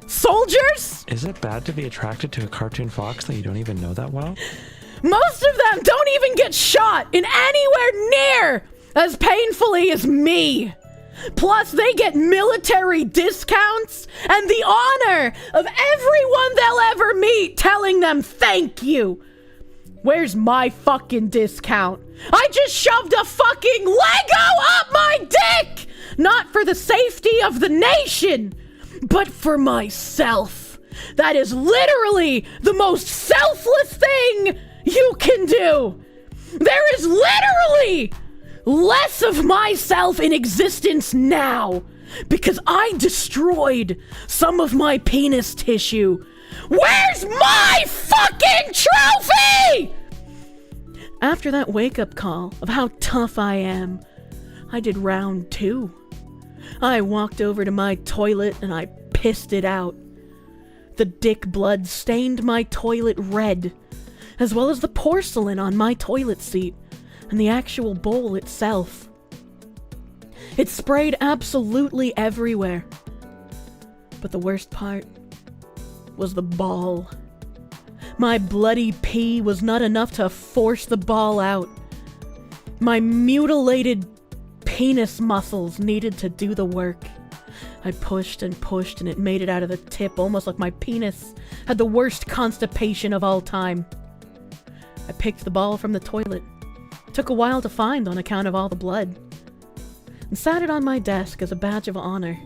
Soldiers? Is it bad to be attracted to a cartoon fox that you don't even know that well? Most of them don't even get shot in anywhere near as painfully as me. Plus, they get military discounts and the honor of everyone they'll ever meet telling them thank you. Where's my fucking discount? I just shoved a fucking Lego up my dick! Not for the safety of the nation, but for myself. That is literally the most selfless thing you can do. There is literally less of myself in existence now because I destroyed some of my penis tissue. Where's my fucking trophy? After that wake-up call of how tough I am, I did round 2. I walked over to my toilet and I pissed it out. The dick blood stained my toilet red, as well as the porcelain on my toilet seat and the actual bowl itself. It sprayed absolutely everywhere. But the worst part was the ball. My bloody pee was not enough to force the ball out. My mutilated penis muscles needed to do the work. I pushed and pushed and it made it out of the tip, almost like my penis had the worst constipation of all time. I picked the ball from the toilet. Took a while to find on account of all the blood. And sat it on my desk as a badge of honor.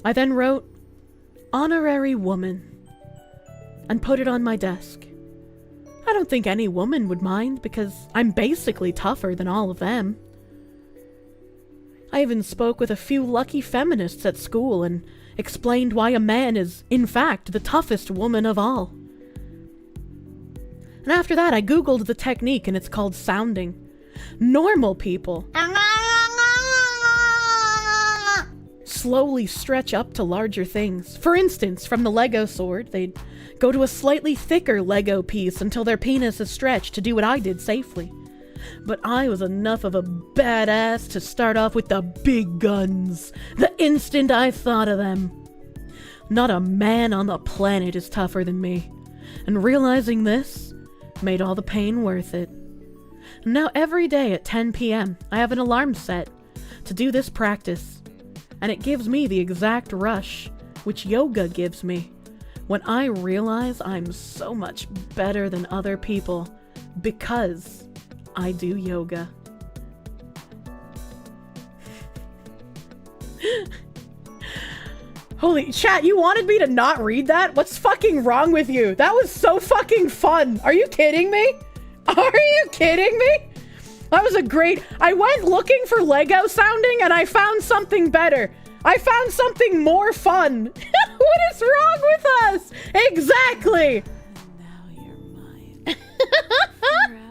I then wrote, "Honorary woman," and put it on my desk. I don't think any woman would mind because I'm basically tougher than all of them. I even spoke with a few lucky feminists at school and explained why a man is, in fact, the toughest woman of all. And after that, I googled the technique and it's called sounding. Normal people slowly stretch up to larger things. For instance, from the Lego sword, they'd go to a slightly thicker Lego piece until their penis is stretched to do what I did safely. But I was enough of a badass to start off with the big guns the instant I thought of them. Not a man on the planet is tougher than me. And realizing this made all the pain worth it. And now every day at 10 p.m. I have an alarm set to do this practice. And it gives me the exact rush which yoga gives me when I realize I'm so much better than other people because I do yoga. Holy chat, you wanted me to not read that? What's fucking wrong with you? That was so fucking fun. Are you kidding me? Are you kidding me? That was a great... I went looking for Lego sounding and I found something better. I found something more fun. What is wrong with us? Exactly. Now you're mine. Forever.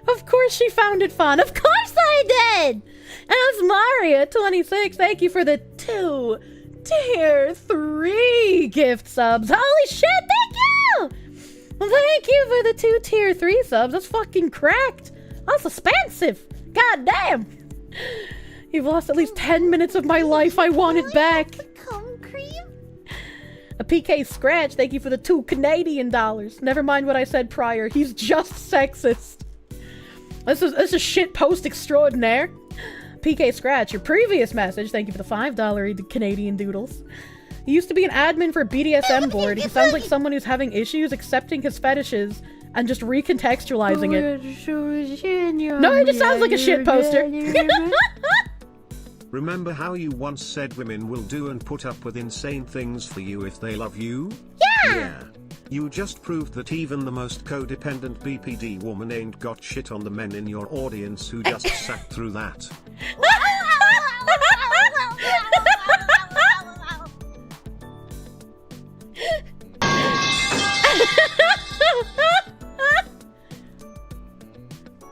Of course she found it fun. Of course I did. As Maria 26, thank you for the 2 tier 3 gift subs. Holy shit, thank you. Thank you for the 2 tier 3 subs. That's fucking cracked. That's expensive. God damn. You've lost at least 10 minutes of my life. I want it back. Cum cream? A PK Scratch, thank you for the 2 Canadian dollars. Never mind what I said prior. He's just sexist. This is shit post extraordinaire. PK Scratch, your previous message, thank you for the $5 Canadian doodles. He used to be an admin for a BDSM board. He sounds like someone who's having issues accepting his fetishes and just recontextualizing it. No, he just sounds like a shit poster. Remember how you once said women will do and put up with insane things for you if they love you? Yeah! You just proved that even the most codependent BPD woman ain't got shit on the men in your audience who just sat through that.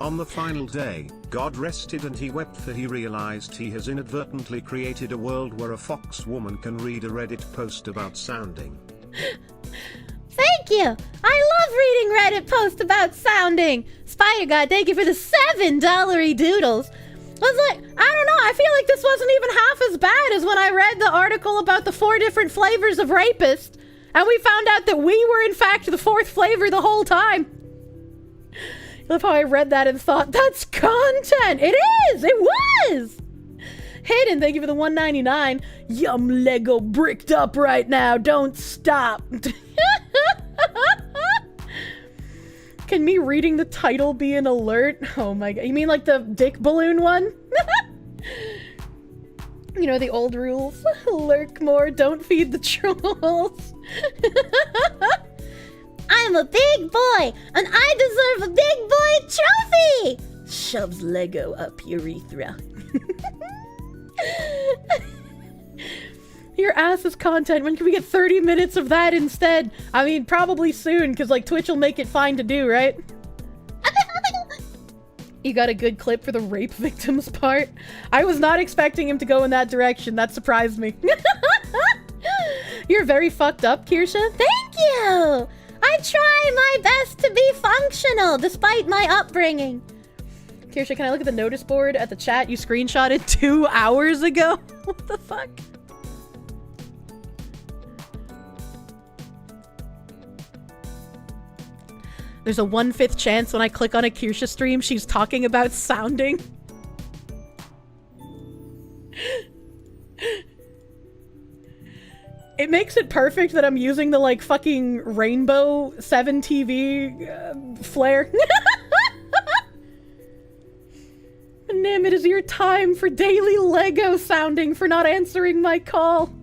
On the final day, God rested and he wept, for he realized he has inadvertently created a world where a fox woman can read a Reddit post about sounding. Thank you! I love reading Reddit posts about sounding! Spider God, thank you for the $7 doodles. I was like, I don't know, I feel like this wasn't even half as bad as when I read the article about the 4 different flavors of rapist, and we found out that we were in fact the 4th flavor the whole time. I love how I read that and thought, that's content! It is! It was! Hidden, thank you for the $1.99. Yum, Lego bricked up right now, don't stop. Can me reading the title be an alert? Oh my god. You mean like the dick balloon one? You know, the old rules. Lurk more, don't feed the trolls. I'm a big boy, and I deserve a big boy trophy! Shoves Lego up urethra. Your ass is content. When can we get 30 minutes of that instead? I mean, probably soon, because, like, Twitch will make it fine to do, right? You got a good clip for the rape victims part? I was not expecting him to go in that direction. That surprised me. You're very fucked up, Kirsche. Thank you! I try my best to be functional, despite my upbringing. Kirsche, can I look at the notice board at the chat you screenshotted 2 hours ago? What the fuck? There's a 1/5 chance when I click on a Kirsche stream, she's talking about sounding. It makes it perfect that I'm using the, like, fucking Rainbow 7 TV flare. Nim, it is your time for daily Lego sounding for not answering my call.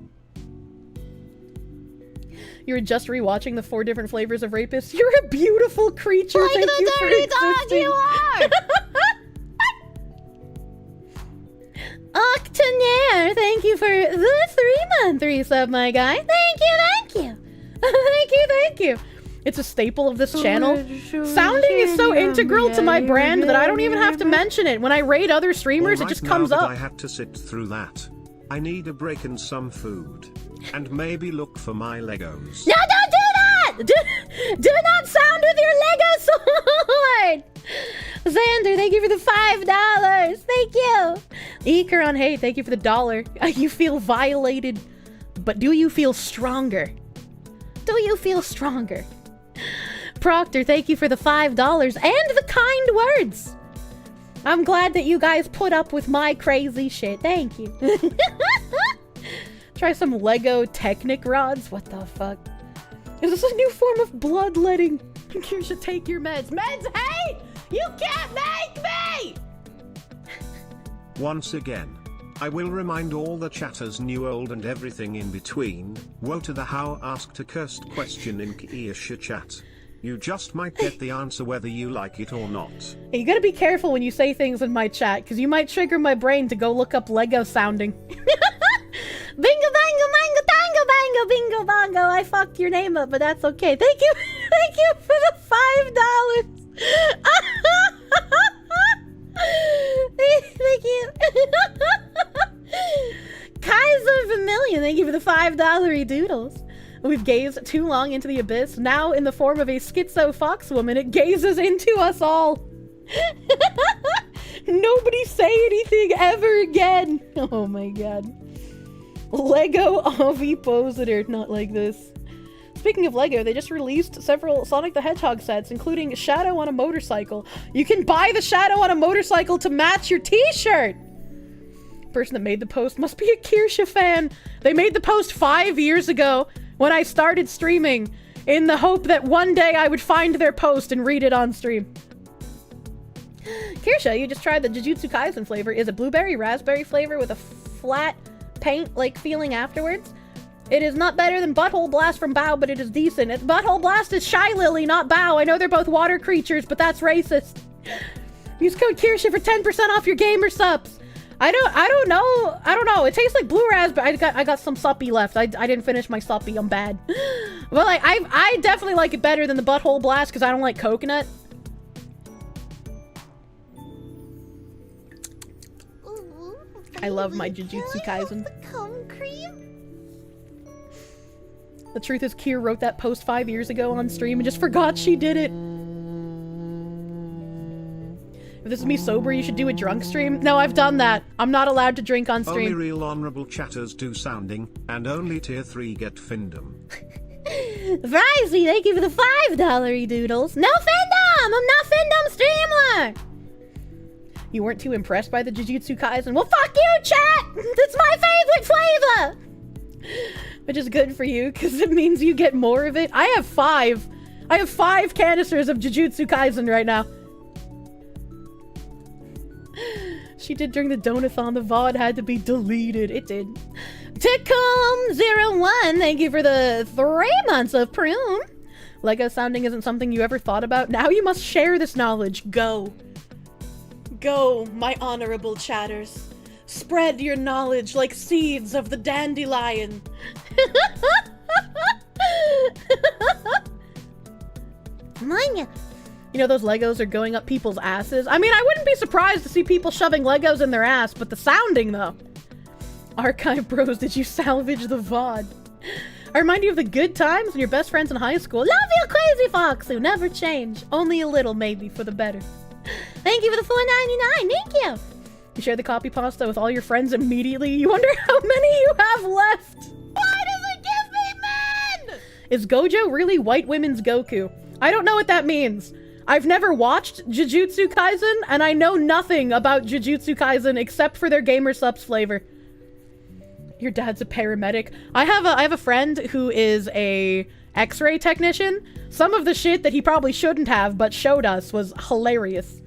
You were just rewatching the 4 different flavors of rapists. You're a beautiful creature. Like Thank the you for dirty dog existing. you are! Octonaire, thank you for the 3-month resub, my guy. Thank you, thank you. Thank you, thank you. It's a staple of this channel. Sounding is so integral to my brand that I don't even have to mention it. When I raid other streamers, it just comes now that up. I had to sit through that. I need a break and some food. And maybe look for my Legos. No, don't do that! Do not sound with your Lego sword! Xander, thank you for the $5. Thank you. Ikaron, hey, thank you for the $1. You feel violated, but do you feel stronger? Do you feel stronger? Proctor, thank you for the $5 and the kind words. I'm glad that you guys put up with my crazy shit. Thank you. Try some Lego Technic rods. What the fuck? Is this a new form of bloodletting? You should take your meds. Meds, hey! You can't make me! Once again, I will remind all the chatters new, old, and everything in between. Woe to the how asked a cursed question in Kirsche chat. You just might get the answer whether you like it or not. Hey, you gotta be careful when you say things in my chat, because you might trigger my brain to go look up Lego sounding. Bingo bango mango tango bango bingo bongo. I fucked your name up, but that's okay. Thank you. Thank you for the $5. Thank you. Kaiser Vermilion, thank you for the $5 doodles. We've gazed too long into the abyss. Now, in the form of a schizo fox woman, it gazes into us all. Nobody say anything ever again. Oh my god. Lego ovipositor, not like this. Speaking of Lego, they just released several Sonic the Hedgehog sets, including Shadow on a motorcycle. You can buy the Shadow on a motorcycle to match your t-shirt! Person that made the post must be a Kirsche fan. They made the post 5 years ago when I started streaming in the hope that one day I would find their post and read it on stream. Kirsche, you just tried the Jujutsu Kaisen flavor. Is a blueberry raspberry flavor with a flat paint-like feeling afterwards. It is not better than Butthole Blast from Bao, but it is decent. Butthole Blast is Shy Lily, not Bao. I know they're both water creatures, but that's racist. Use code Kirsche for 10% off your gamer subs. I don't know. It tastes like blue raspberry. I got some suppy left. I didn't finish my suppy. I'm bad. But like I definitely like it better than the Butthole Blast because I don't like coconut. I love my Jujutsu Kaisen. The truth is, Kier wrote that post 5 years ago on stream and just forgot she did it. If this is me sober, you should do a drunk stream. No, I've done that. I'm not allowed to drink on stream. Only real honorable chatters do sounding, and only tier 3 get findom. Vrizzy, thank you for the $5 doodles. No findom! I'm not findom streamer! You weren't too impressed by the Jujutsu Kaisen? Well, fuck you, chat! That's my favorite flavor! Which is good for you, because it means you get more of it. I have 5. I have 5 canisters of Jujutsu Kaisen right now. She did during the Donathon. The VoD had to be deleted. It did. Tickum01, thank you for the 3 months of prune. Lego sounding isn't something you ever thought about. Now you must share this knowledge. Go. Go, my honorable chatters. Spread your knowledge like seeds of the dandelion. Mine. You know those Legos are going up people's asses? I mean, I wouldn't be surprised to see people shoving Legos in their ass, but the sounding, though. Archive bros, did you salvage the VoD? I remind you of the good times and your best friends in high school. Love you, Crazy Fox, who never change. Only a little, maybe, for the better. Thank you for the $4.99. Thank you. You share the copy pasta with all your friends immediately. You wonder how many you have left. Why does it give me men? Is Gojo really white women's Goku? I don't know what that means. I've never watched Jujutsu Kaisen, and I know nothing about Jujutsu Kaisen except for their gamer subs flavor. Your dad's a paramedic. I have a friend who is a X-ray technician. Some of the shit that he probably shouldn't have, but showed us, was hilarious.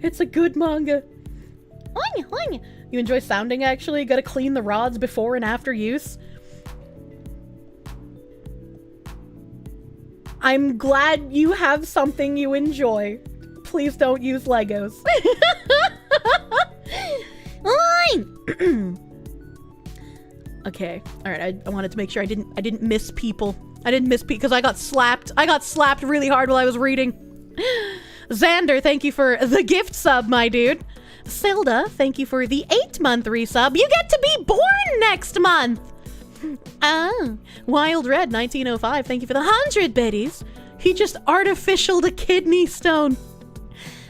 It's a good manga. You enjoy sounding, actually? Gotta clean the rods before and after use? I'm glad you have something you enjoy. Please don't use Legos. Okay, alright, I wanted to make sure I didn't miss people. I didn't miss people because I got slapped. I got slapped really hard while I was reading. Xander, thank you for the gift sub, my dude. Silda, thank you for the 8-month resub. You get to be born next month! Wild Red 1905, thank you for the 100 biddies. He just artificialed a kidney stone.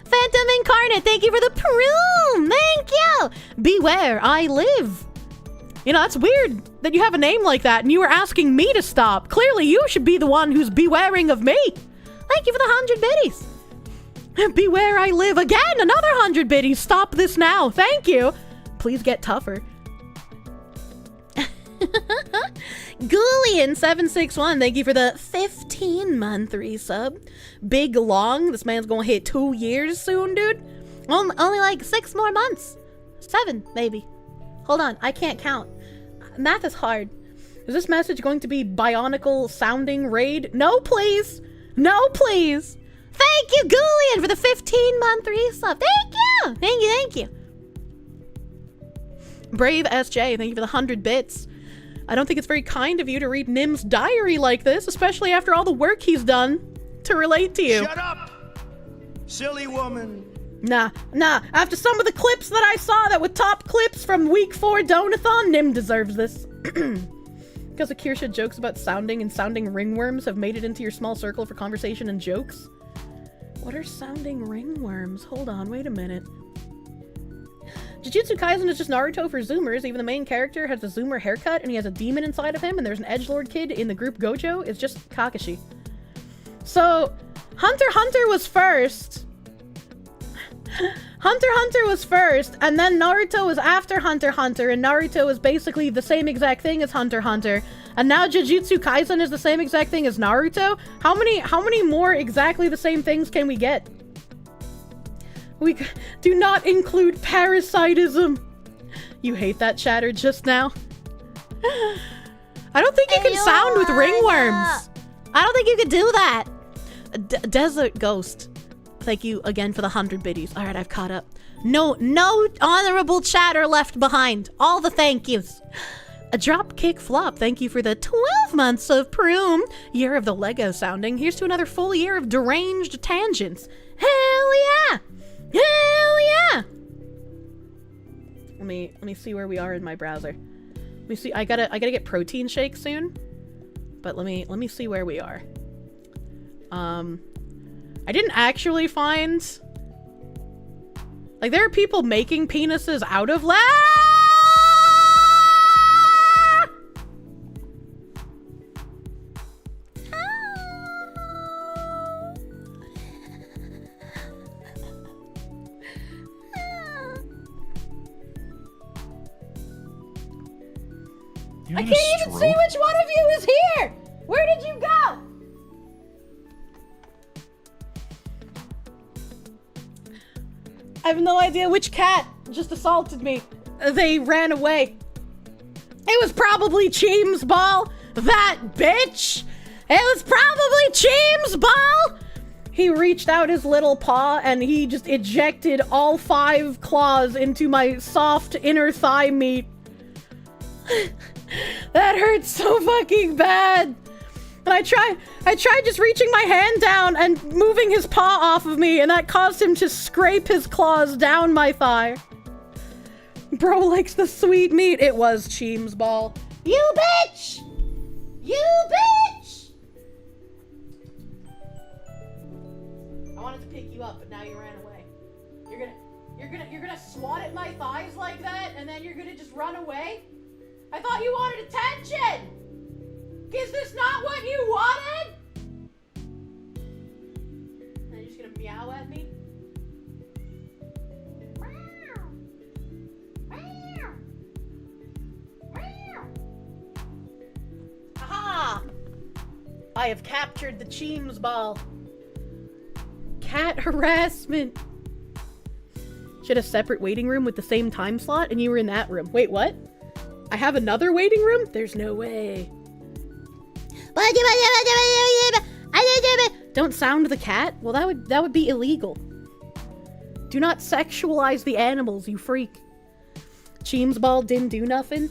Phantom Incarnate, thank you for the prune! Thank you! Beware, I live. You know, that's weird that you have a name like that and you were asking me to stop. Clearly, you should be the one who's bewaring of me. Thank you for the 100 biddies. Beware, I live. Again, another 100 biddies. Stop this now. Thank you. Please get tougher. Ghoulian761, thank you for the 15-month resub. Big long. This man's gonna hit 2 years soon, dude. Only like 6 more months. 7, maybe. Hold on, I can't count. Math is hard. Is this message going to be bionicle sounding raid? No, please. No, please. Thank you, Ghoulian, for the 15-month resub. Thank you. Thank you, thank you. Brave SJ, thank you for the 100 bits. I don't think it's very kind of you to read Nim's diary like this, especially after all the work he's done to relate to you. Shut up, silly woman. Nah. After some of the clips that I saw that were top clips from week 4 Donathon, Nim deserves this. Because the Kirsche jokes about sounding and sounding ringworms have made it into your small circle for conversation and jokes. What are sounding ringworms? Hold on, wait a minute. Jujutsu Kaisen is just Naruto for Zoomers. Even the main character has a Zoomer haircut and he has a demon inside of him, and there's an edgelord kid in the group Gojo. It's just Kakashi. So, Hunter x Hunter was first. Hunter x Hunter was first, and then Naruto was after Hunter x Hunter, and Naruto was basically the same exact thing as Hunter x Hunter. And now Jujutsu Kaisen is the same exact thing as Naruto? How many more exactly the same things can we get? We do not include parasitism. You hate that chatter just now? I don't think you can sound with ringworms. I don't think you can do that. Desert Ghost. Thank you again for the 100 biddies. All right, I've caught up. No honorable chatter left behind. All the thank yous. A Dropkick Flop, thank you for the 12 months of Prune. Year of the Lego sounding. Here's to another full year of deranged tangents. Hell yeah! Hell yeah! Let me see where we are in my browser. Let me see. I gotta get protein shake soon. But let me see where we are. I didn't actually find, like, there are people making penises out of I can't even see which one of you is here! Where did you go? I have no idea which cat just assaulted me. They ran away. It was probably Cheem's ball. That bitch! It was probably Cheem's ball! He reached out his little paw and he just ejected all 5 claws into my soft inner thigh meat. That hurts so fucking bad. And I tried just reaching my hand down and moving his paw off of me, and that caused him to scrape his claws down my thigh. Bro likes the sweet meat. It was Cheem's ball. You bitch! You bitch! I wanted to pick you up, but now you ran away. You're gonna swat at my thighs like that, and then you're gonna just run away? I thought you wanted attention! Is this not what you wanted? Are you just gonna meow at me? Aha! I have captured the Cheems ball. Cat harassment. Should have a separate waiting room with the same time slot and you were in that room. Wait, what? I have another waiting room? There's no way. Don't sound the cat? Well, that would be illegal. Do not sexualize the animals, you freak. Cheems ball didn't do nothing.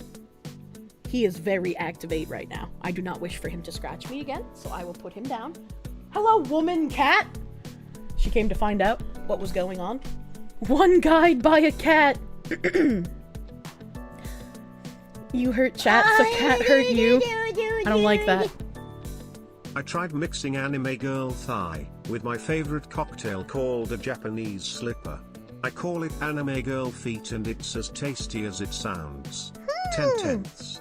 He is very activate right now. I do not wish for him to scratch me again, so I will put him down. Hello, woman cat. She came to find out what was going on. One guide by a cat. You hurt chat, so cat hurt you. I don't like that. I tried mixing anime girl thigh with my favorite cocktail called a Japanese slipper. I call it anime girl feet and it's as tasty as it sounds. 10/10.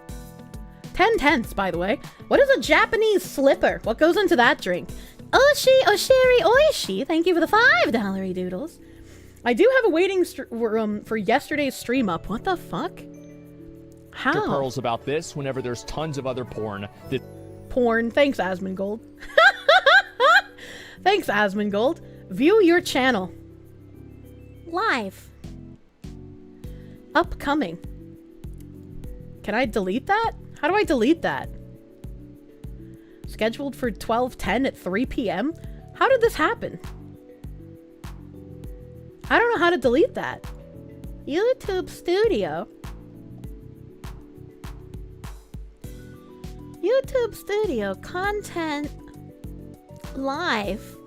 10/10, by the way. What is a Japanese slipper? What goes into that drink? Oshi, Oshiri, Oishi. Thank you for the $5 doodles. I do have a waiting room for yesterday's stream up. What the fuck? How? Pearls about this whenever there's tons of other porn. Porn. Thanks, Asmongold. Thanks, Asmongold. View your channel. Live. Upcoming. Can I delete that? How do I delete that? Scheduled for 12:10 at 3 p.m.? How did this happen? I don't know how to delete that. YouTube Studio. YouTube Studio content live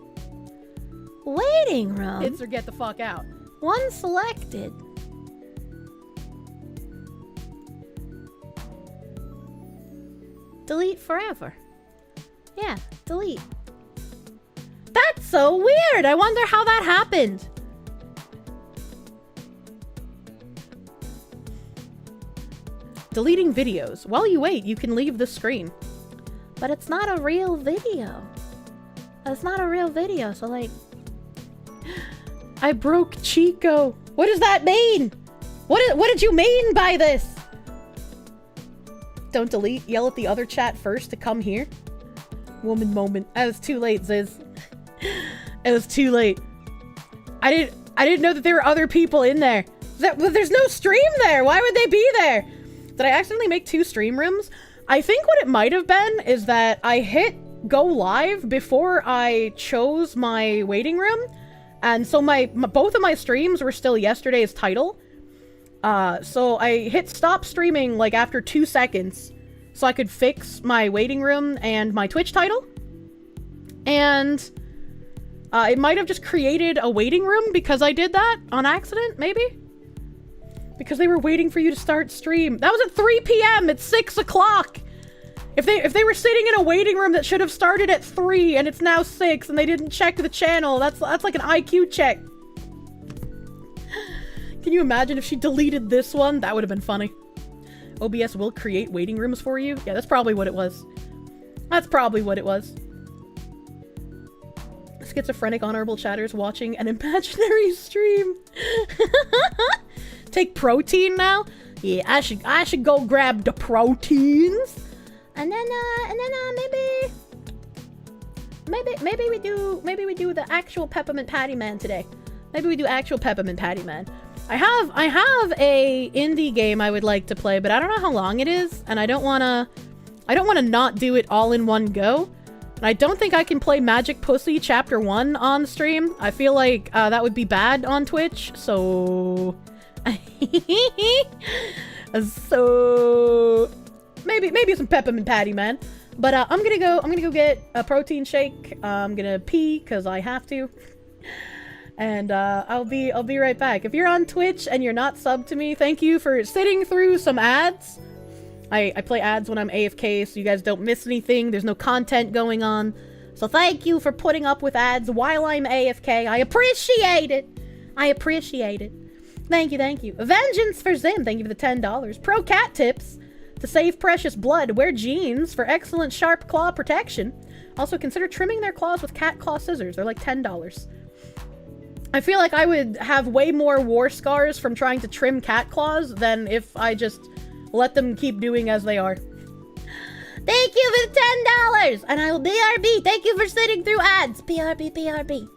waiting room. Kids or get the fuck out. One selected. Delete forever. Yeah, delete. That's so weird. I wonder how that happened. Deleting videos. While you wait, you can leave the screen. But it's not a real video. It's not a real video, so like... I broke Chico. What does that mean? What did you mean by this? Don't delete. Yell at the other chat first to come here. Woman moment. It was too late, Ziz. It was too late. I didn't know that there were other people in there. There's no stream there. Why would they be there? Did I accidentally make 2 stream rooms? I think what it might have been is that I hit go live before I chose my waiting room. And so both of my streams were still yesterday's title. So I hit stop streaming like after 2 seconds so I could fix my waiting room and my Twitch title. And it might have just created a waiting room because I did that on accident, maybe? Because they were waiting for you to start stream. That was at 3 p.m. It's 6 o'clock. If they were sitting in a waiting room that should have started at 3 and it's now 6 and they didn't check the channel, that's like an IQ check. Can you imagine if she deleted this one? That would have been funny. OBS will create waiting rooms for you. Yeah, that's probably what it was. That's probably what it was. Schizophrenic honorable chatters watching an imaginary stream. Take protein now? Yeah, I should go grab the proteins. And then maybe we do the actual peppermint patty man today. Maybe we do actual peppermint patty man. I have a indie game I would like to play, but I don't know how long it is, and I don't wanna not do it all in one go. And I don't think I can play Magic Pussy Chapter 1 on stream. I feel like that would be bad on Twitch, so... so... Maybe some peppermint patty, man. But I'm gonna go get a protein shake. I'm gonna pee, because I have to. And I'll be right back. If you're on Twitch and you're not subbed to me, thank you for sitting through some ads. I play ads when I'm AFK, so you guys don't miss anything. There's no content going on. So thank you for putting up with ads while I'm AFK. I appreciate it. I appreciate it. Thank you, thank you. Vengeance for Zim, thank you for the $10. Pro Cat Tips, To save precious blood, wear jeans for excellent sharp claw protection. Also, consider trimming their claws with cat claw scissors. They're like $10. I feel like I would have way more war scars from trying to trim cat claws than if I just let them keep doing as they are. Thank you for the $10! And I will BRB. Thank you for sitting through ads. BRB, BRB.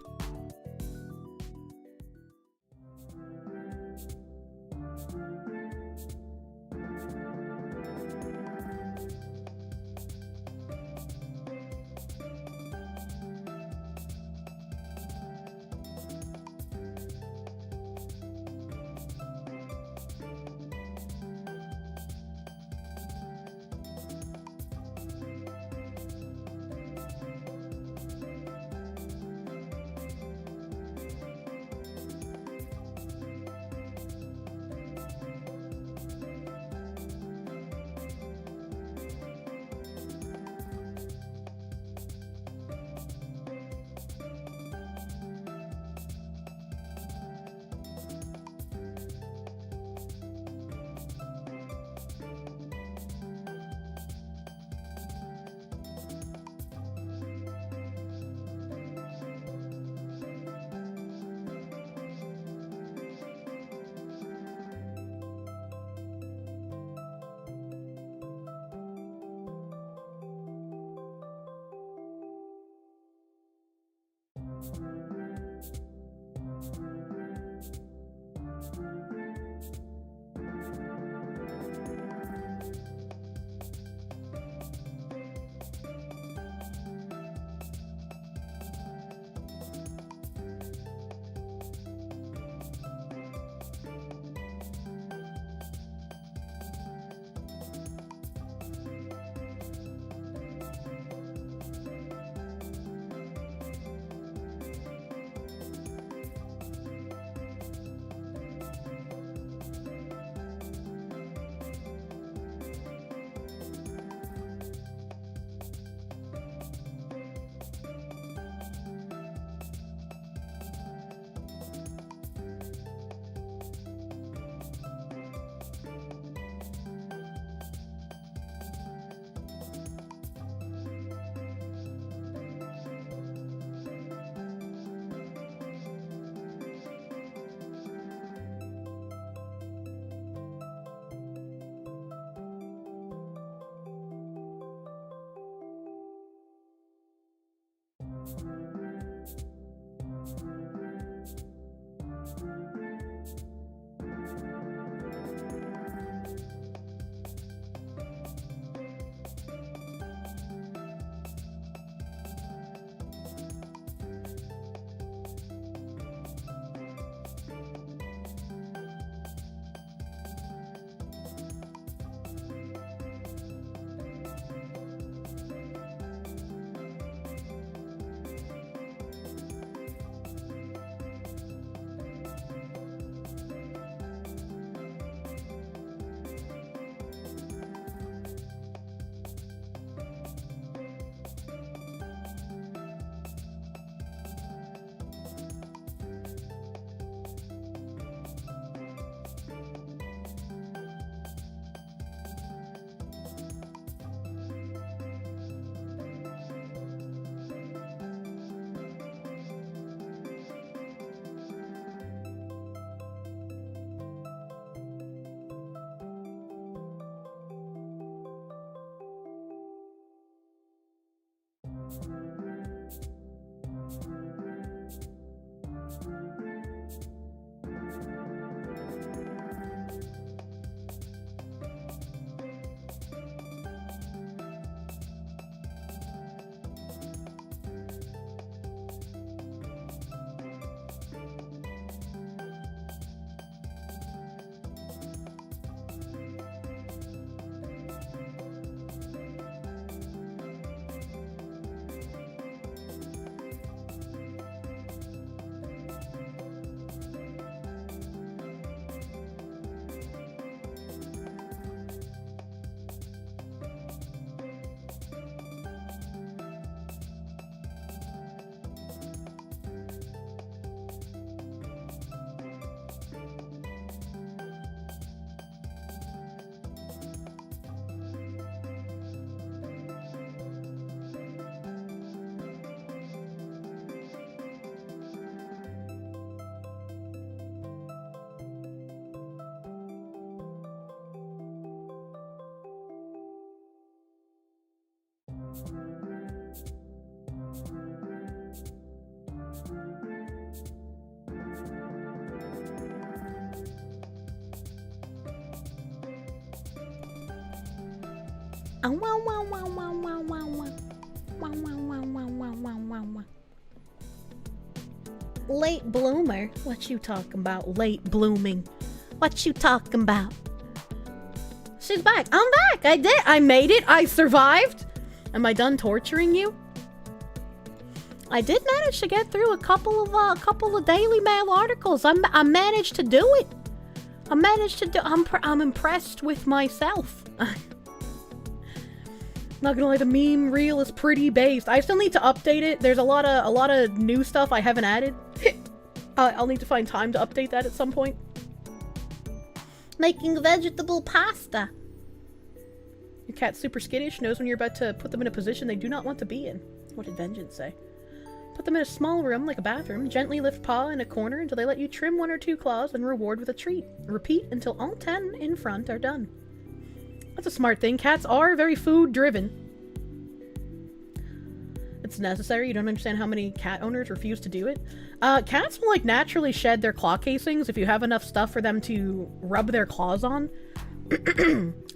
Oh, wow, wow, wow, wow, wow, wow, wow. Wow, wow, wow, wow, wow, wow, wow, wow. Late bloomer? What you talking about? Late blooming. What you talking about? She's back. I'm back. I did. I made it. I survived. Am I done torturing you? I did manage to get through a couple of Daily Mail articles. I managed to do it. I managed to do. I'm impressed with myself. Not gonna lie, the meme reel is pretty based. I still need to update it. There's a lot of new stuff I haven't added. I'll need to find time to update that at some point. Making vegetable pasta. Your cat's super skittish, knows when you're about to put them in a position they do not want to be in. What did Vengeance say? Put them in a small room, like a bathroom. Gently lift paw in a corner until they let you trim 1 or 2 claws and reward with a treat. Repeat until all 10 in front are done. That's a smart thing. Cats are very food-driven. It's necessary. You don't understand how many cat owners refuse to do it. Cats will, like, naturally shed their claw casings if you have enough stuff for them to rub their claws on.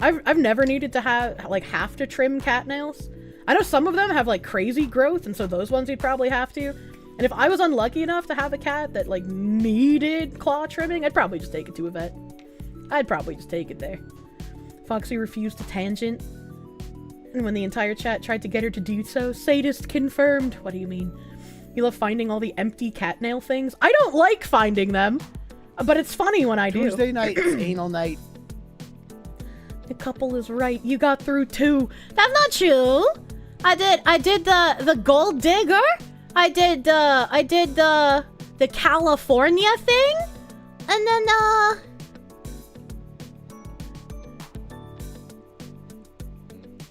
I've never needed to have to trim cat nails. I know some of them have, like, crazy growth, and so those ones you'd probably have to. And if I was unlucky enough to have a cat that, like, needed claw trimming, I'd probably just take it to a vet. I'd probably just take it there. Foxy refused to tangent. And when the entire chat tried to get her to do so, sadist confirmed. What do you mean? You love finding all the empty cat nail things? I don't like finding them, but it's funny when I do. Tuesday night is anal night. The couple is right. You got through 2. That's not true. I did the gold digger. I did the California thing. And then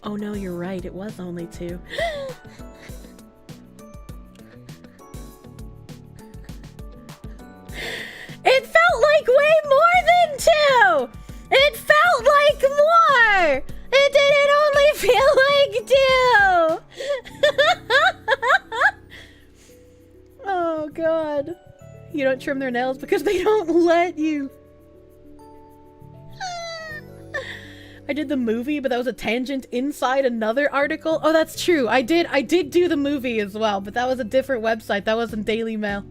oh no, you're right. It was only 2. It felt like way more than 2! It felt like more! It didn't only feel like 2! Oh god. You don't trim their nails because they don't let you. I did the movie, but that was a tangent inside another article. Oh, that's true. I did do the movie as well, but that was a different website. That wasn't Daily Mail.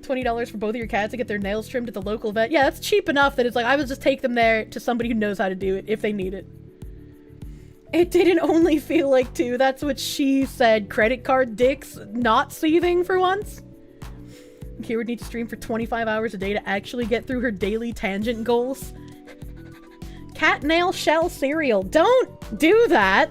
$20 for both of your cats to get their nails trimmed at the local vet. Yeah, that's cheap enough that it's like, I would just take them there to somebody who knows how to do it if they need it. It didn't only feel like 2. That's what she said. Credit card dicks not seething for once. Kira would need to stream for 25 hours a day to actually get through her daily tangent goals. Cat nail shell cereal. Don't do that.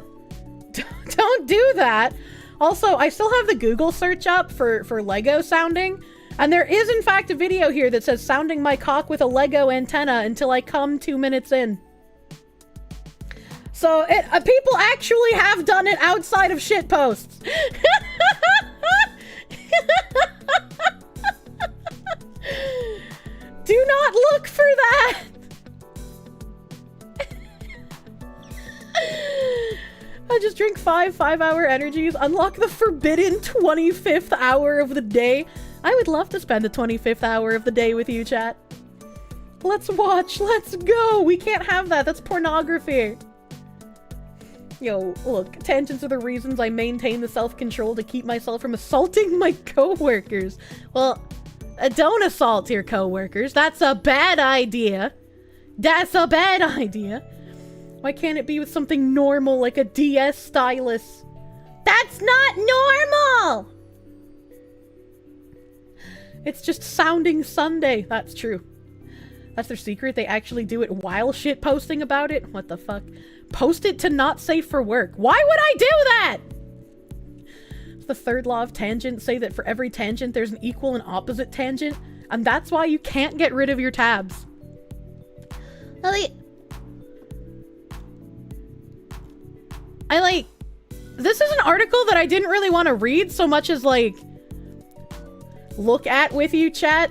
Don't do that. Also, I still have the Google search up for Lego sounding. And there is, in fact, a video here that says sounding my cock with a Lego antenna until I come 2 minutes in. So, people actually have done it outside of shit posts. Do not look for that. I just drink 5 5-hour energies, unlock the forbidden 25th hour of the day. I would love to spend the 25th hour of the day with you, chat. Let's watch. Let's go. We can't have that. That's pornography. Yo, look. Tangents are the reasons I maintain the self-control to keep myself from assaulting my coworkers. Well, don't assault your coworkers. That's a bad idea. That's a bad idea. Why can't it be with something normal like a DS stylus? That's not normal! It's just sounding Sunday. That's true. That's their secret. They actually do it while shit posting about it. What the fuck? Post it to not safe for work. Why would I do that? The 3rd law of tangent say that for every tangent there's an equal and opposite tangent, and that's why you can't get rid of your tabs. This is an article that I didn't really want to read so much as, like, look at with you, chat.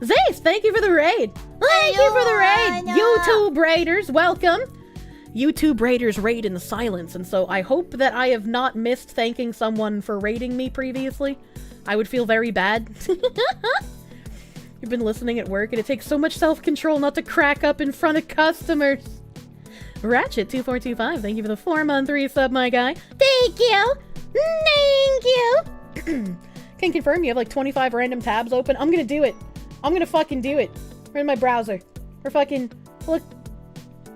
Zace, thank you for the raid. Thank you for the raid. YouTube raiders, welcome. YouTube raiders raid in the silence, and so I hope that I have not missed thanking someone for raiding me previously. I would feel very bad. You've been listening at work, and it takes so much self-control not to crack up in front of customers. Ratchet2425, thank you for the 4-month resub, my guy. Thank you! Thank you! Can confirm you have like 25 random tabs open. I'm gonna do it. I'm gonna fucking do it. We're in my browser. We're fucking... Look.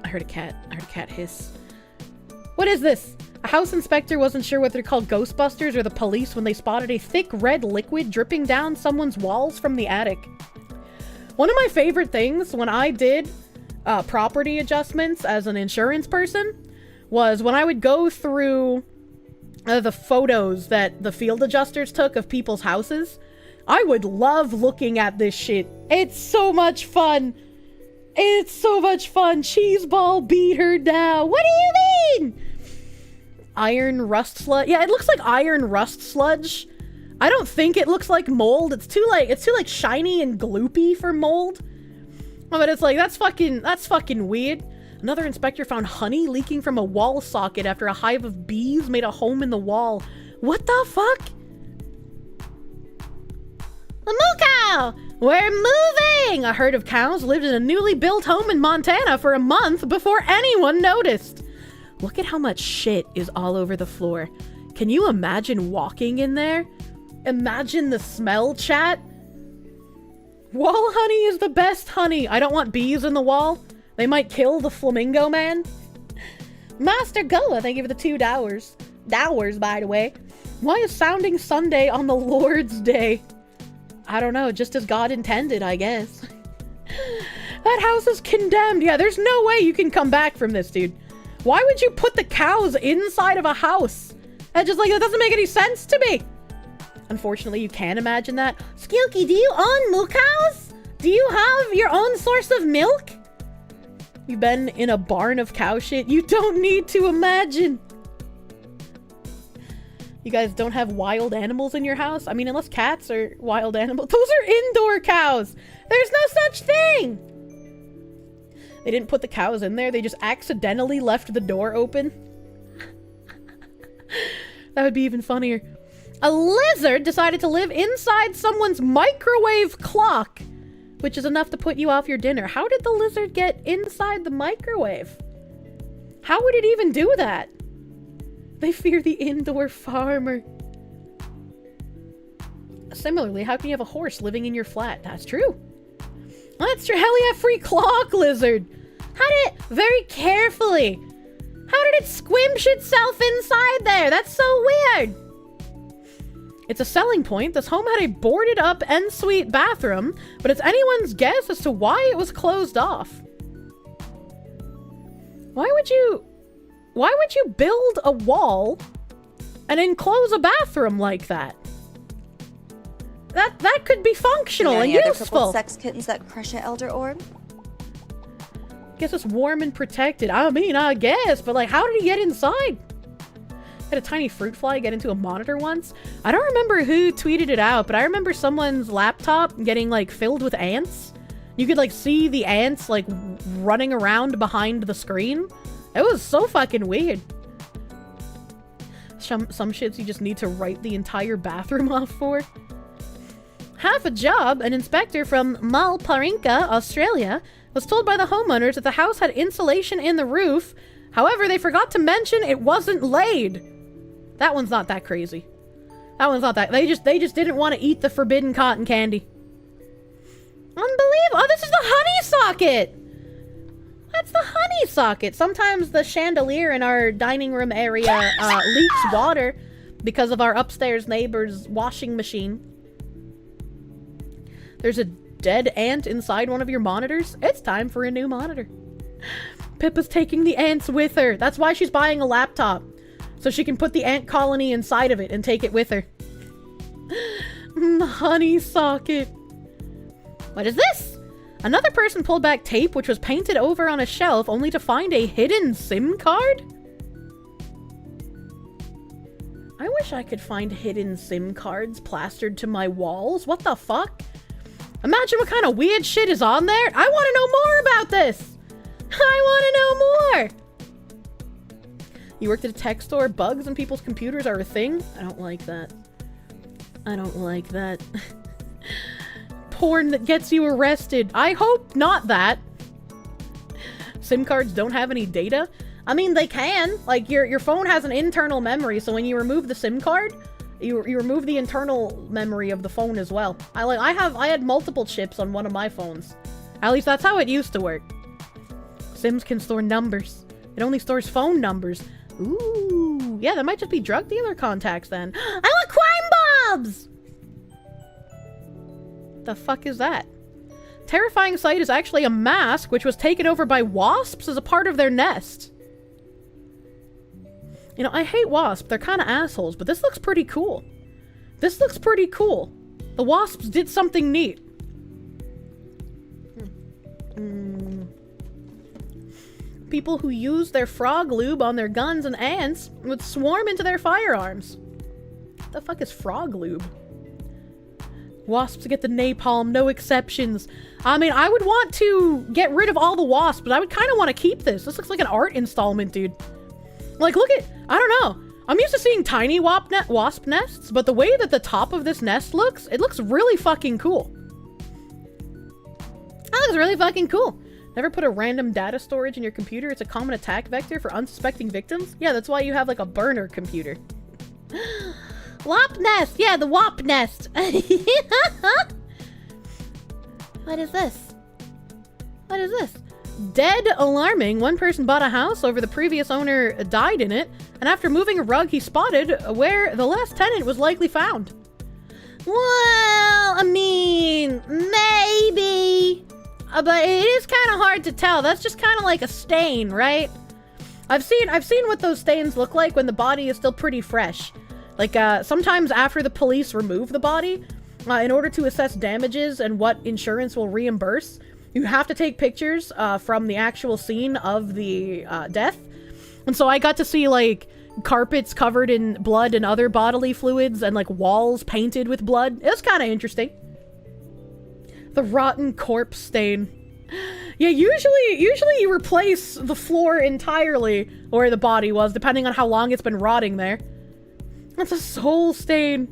I heard a cat. I heard a cat hiss. What is this? A house inspector wasn't sure whether to call Ghostbusters or the police when they spotted a thick red liquid dripping down someone's walls from the attic. One of my favorite things when I did property adjustments as an insurance person was when I would go through the photos that the field adjusters took of people's houses. I would love looking at this shit. It's so much fun. It's so much fun. Cheeseball beat her down. What do you mean? Iron rust sludge. Yeah, it looks like iron rust sludge. I don't think it looks like mold. It's too like shiny and gloopy for mold. But it's like, that's fucking weird. Another inspector found honey leaking from a wall socket after a hive of bees made a home in the wall. What the fuck? A moo cow! We're moving! A herd of cows lived in a newly built home in Montana for a month before anyone noticed. Look at how much shit is all over the floor. Can you imagine walking in there? Imagine the smell, chat. Wall honey is the best honey. I don't want bees in the wall. They might kill the flamingo man. Master Goa, thank you for the 2 dowers. Dowers, by the way. Why is Sounding Sunday on the Lord's Day? I don't know, just as God intended, I guess. That house is condemned. Yeah, there's no way you can come back from this, dude. Why would you put the cows inside of a house? That doesn't make any sense to me. Unfortunately, you can imagine that. Skilky, do you own moo cows? Do you have your own source of milk? You've been in a barn of cow shit? You don't need to imagine. You guys don't have wild animals in your house? I mean, unless cats are wild animals. Those are indoor cows. There's no such thing. They didn't put the cows in there. They just accidentally left the door open. That would be even funnier. A lizard decided to live inside someone's microwave clock, which is enough to put you off your dinner. How did the lizard get inside the microwave? How would it even do that? They fear the indoor farmer. Similarly, how can you have a horse living in your flat? That's true. That's true. Hell yeah, free clock lizard. How did it, very carefully, how did it squimsh itself inside there? That's so weird. It's a selling point. This home had a boarded up ensuite bathroom, but it's anyone's guess as to why it was closed off. Why would you build a wall and enclose a bathroom like that? That could be functional and useful. Sex kittens that crush at Elder Orb? Guess it's warm and protected. I mean, I guess, but like, how did he get inside? Had a tiny fruit fly get into a monitor once. I don't remember who tweeted it out, but I remember someone's laptop getting like filled with ants. You could like see the ants like running around behind the screen. It was so fucking weird. Some shits you just need to write the entire bathroom off for. Half a job, an inspector from Malparinka, Australia, was told by the homeowners that the house had insulation in the roof. However, they forgot to mention it wasn't laid. That one's not that crazy. That one's not that. They just didn't want to eat the forbidden cotton candy. Unbelievable. Oh, this is the honey socket. That's the honey socket. Sometimes the chandelier in our dining room area leaks water because of our upstairs neighbor's washing machine. There's a dead ant inside one of your monitors. It's time for a new monitor. Pippa's taking the ants with her. That's why she's buying a laptop. So she can put the ant colony inside of it and take it with her. Honey socket. What is this? Another person pulled back tape which was painted over on a shelf only to find a hidden SIM card? I wish I could find hidden SIM cards plastered to my walls. What the fuck? Imagine what kind of weird shit is on there. I want to know more about this. I want to know more. You worked at a tech store. Bugs in people's computers are a thing. I don't like that. I don't like that. Porn that gets you arrested. I hope not that. SIM cards don't have any data? I mean, they can. Like, your phone has an internal memory, so when you remove the SIM card, you remove the internal memory of the phone as well. I had multiple chips on one of my phones. At least that's how it used to work. Sims can store numbers. It only stores phone numbers. Ooh, yeah, that might just be drug dealer contacts then. I want crime bobs! The fuck is that? Terrifying sight is actually a mask which was taken over by wasps as a part of their nest. You know, I hate wasps. They're kind of assholes, but this looks pretty cool. This looks pretty cool. The wasps did something neat. People who use their frog lube on their guns and ants would swarm into their firearms. What the fuck is frog lube? Wasps get the napalm, no exceptions. I mean, I would want to get rid of all the wasps, but I would kind of want to keep this. This looks like an art installment, dude. Like, look at... I don't know. I'm used to seeing tiny wasp nests, but the way that the top of this nest looks, it looks really fucking cool. That looks really fucking cool. Never put a random data storage in your computer. It's a common attack vector for unsuspecting victims. Yeah, that's why you have, like, a burner computer. Wop nest! Yeah, the wop nest! What is this? What is this? Dead alarming. One person bought a house over the previous owner died in it, and after moving a rug he spotted where the last tenant was likely found. Well, I mean, maybe. But it is kind of hard to tell. That's just kind of like a stain, right? I've seen what those stains look like when the body is still pretty fresh. Like, sometimes after the police remove the body, in order to assess damages and what insurance will reimburse, you have to take pictures from the actual scene of the death. And so I got to see, like, carpets covered in blood and other bodily fluids and, like, walls painted with blood. It was kind of interesting. The rotten corpse stain. Yeah, usually you replace the floor entirely where the body was, depending on how long it's been rotting there. That's a soul stain.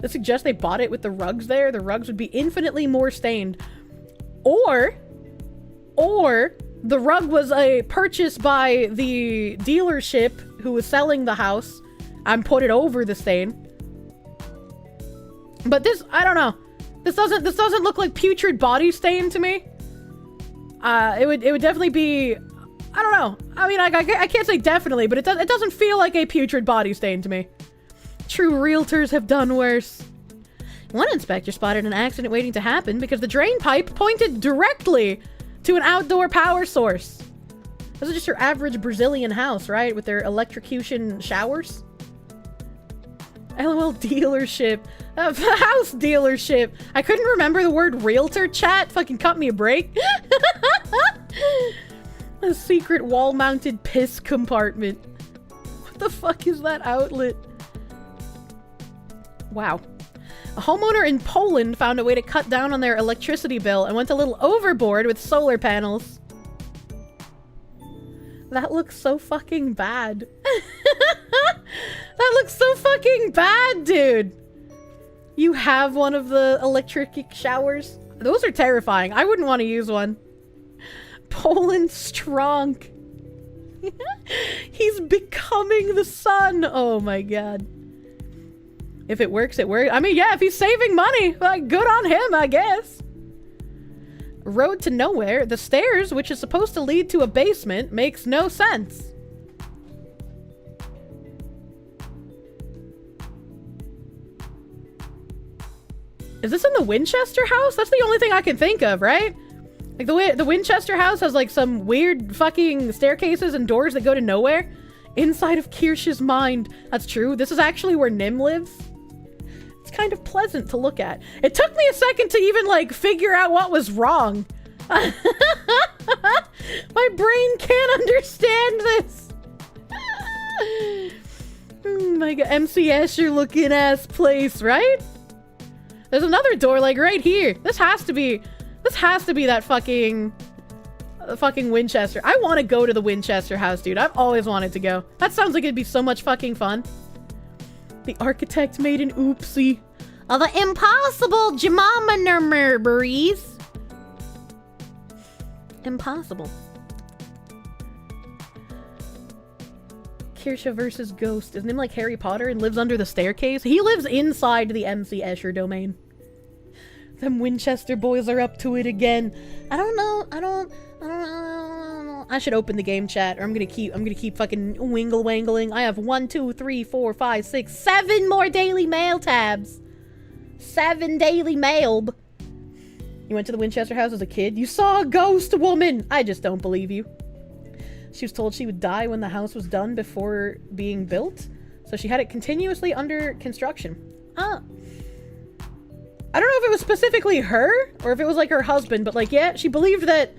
That suggests they bought it with the rugs there. The rugs would be infinitely more stained. Or the rug was a purchase by the dealership who was selling the house and put it over the stain. But this, I don't know. This doesn't look like putrid body stain to me. It would definitely be, I don't know. I mean, I can't say definitely, but it doesn't feel like a putrid body stain to me. True realtors have done worse. One inspector spotted an accident waiting to happen because the drain pipe pointed directly to an outdoor power source. This is just your average Brazilian house, right? With their electrocution showers. LOL dealership. House dealership. I couldn't remember the word realtor, chat. Fucking cut me a break. A secret wall-mounted piss compartment. What the fuck is that outlet? Wow. A homeowner in Poland found a way to cut down on their electricity bill and went a little overboard with solar panels. That looks so fucking bad. That looks so fucking bad, dude. You have one of the electric showers? Those are terrifying. I wouldn't want to use one. Poland strong. He's becoming the sun. Oh my god. If it works, it works. I mean, yeah, if he's saving money, like, good on him, I guess. Road to nowhere. The stairs, which is supposed to lead to a basement, makes no sense. Is this in the Winchester house? That's the only thing I can think of, right? Like, the Winchester house has, like, some weird fucking staircases and doors that go to nowhere. Inside of Kirsche's mind. That's true. This is actually where Nim lives. It's kind of pleasant to look at. It took me a second to even, like, figure out what was wrong. My brain can't understand this. Oh my god. MC Escher looking ass place, right? There's another door, like, right here. This has to be that fucking Winchester. I want to go to the Winchester house, dude. I've always wanted to go. That sounds like it'd be so much fucking fun. The architect made an oopsie. Oh, the impossible Jemima breeze. Impossible. Kirsche versus Ghost. Isn't him like Harry Potter and lives under the staircase? He lives inside the MC Escher domain. Them Winchester boys are up to it again. I don't know. I don't know. I should open the game chat, or I'm gonna keep fucking wingle-wangling. I have 1, 2, 3, 4, 5, 6, 7 more Daily Mail tabs. 7 Daily Mail. You went to the Winchester house as a kid? You saw a ghost woman! I just don't believe you. She was told she would die when the house was done before being built, so she had it continuously under construction. Ah. I don't know if it was specifically her, or if it was like her husband, but like, yeah, she believed that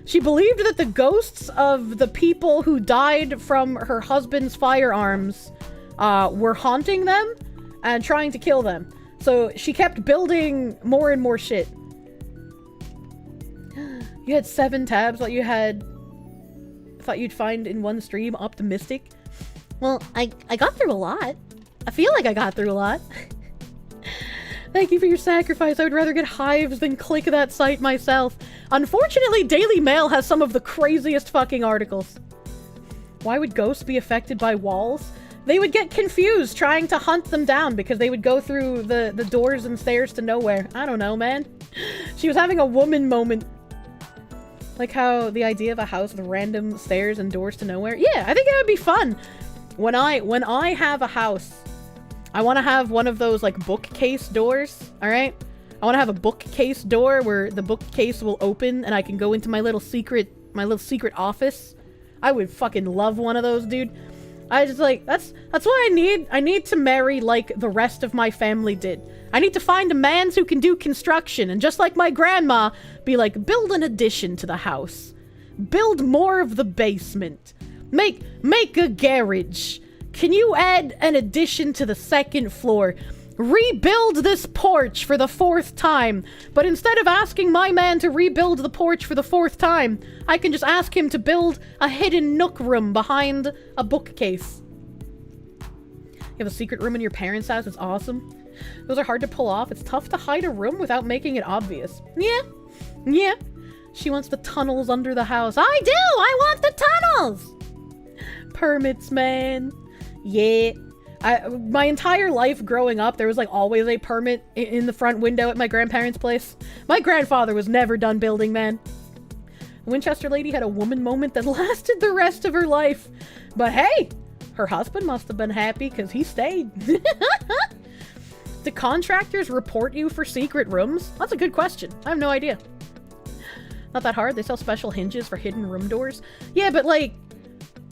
the ghosts of the people who died from her husband's firearms were haunting them and trying to kill them. So she kept building more and more shit. You had 7 tabs that you thought you'd find in one stream. Optimistic. Well, I got through a lot. I feel like I got through a lot. Thank you for your sacrifice. I would rather get hives than click that site myself. Unfortunately, Daily Mail has some of the craziest fucking articles. Why would ghosts be affected by walls? They would get confused trying to hunt them down because they would go through the doors and stairs to nowhere. I don't know, man. She was having a woman moment. Like how the idea of a house with random stairs and doors to nowhere. Yeah, I think it would be fun. When I have a house, I want to have one of those like bookcase doors, all right? I want to have a bookcase door where the bookcase will open and I can go into my little secret office. I would fucking love one of those, dude. I just like that's what I need to marry like the rest of my family did. I need to find a man who can do construction and just like my grandma be like, build an addition to the house. Build more of the basement. Make a garage. Can you add an addition to the 2nd floor? Rebuild this porch for the 4th time. But instead of asking my man to rebuild the porch for the 4th time, I can just ask him to build a hidden nook room behind a bookcase. You have a secret room in your parents' house? It's awesome. Those are hard to pull off. It's tough to hide a room without making it obvious. Yeah. She wants the tunnels under the house. I do! I want the tunnels! Permits, man. Yeah. My entire life growing up, there was like always a permit in the front window at my grandparents' place. My grandfather was never done building, man. The Winchester lady had a woman moment that lasted the rest of her life. But hey, her husband must have been happy because he stayed. Do contractors report you for secret rooms? That's a good question. I have no idea. Not that hard. They sell special hinges for hidden room doors. Yeah, but like,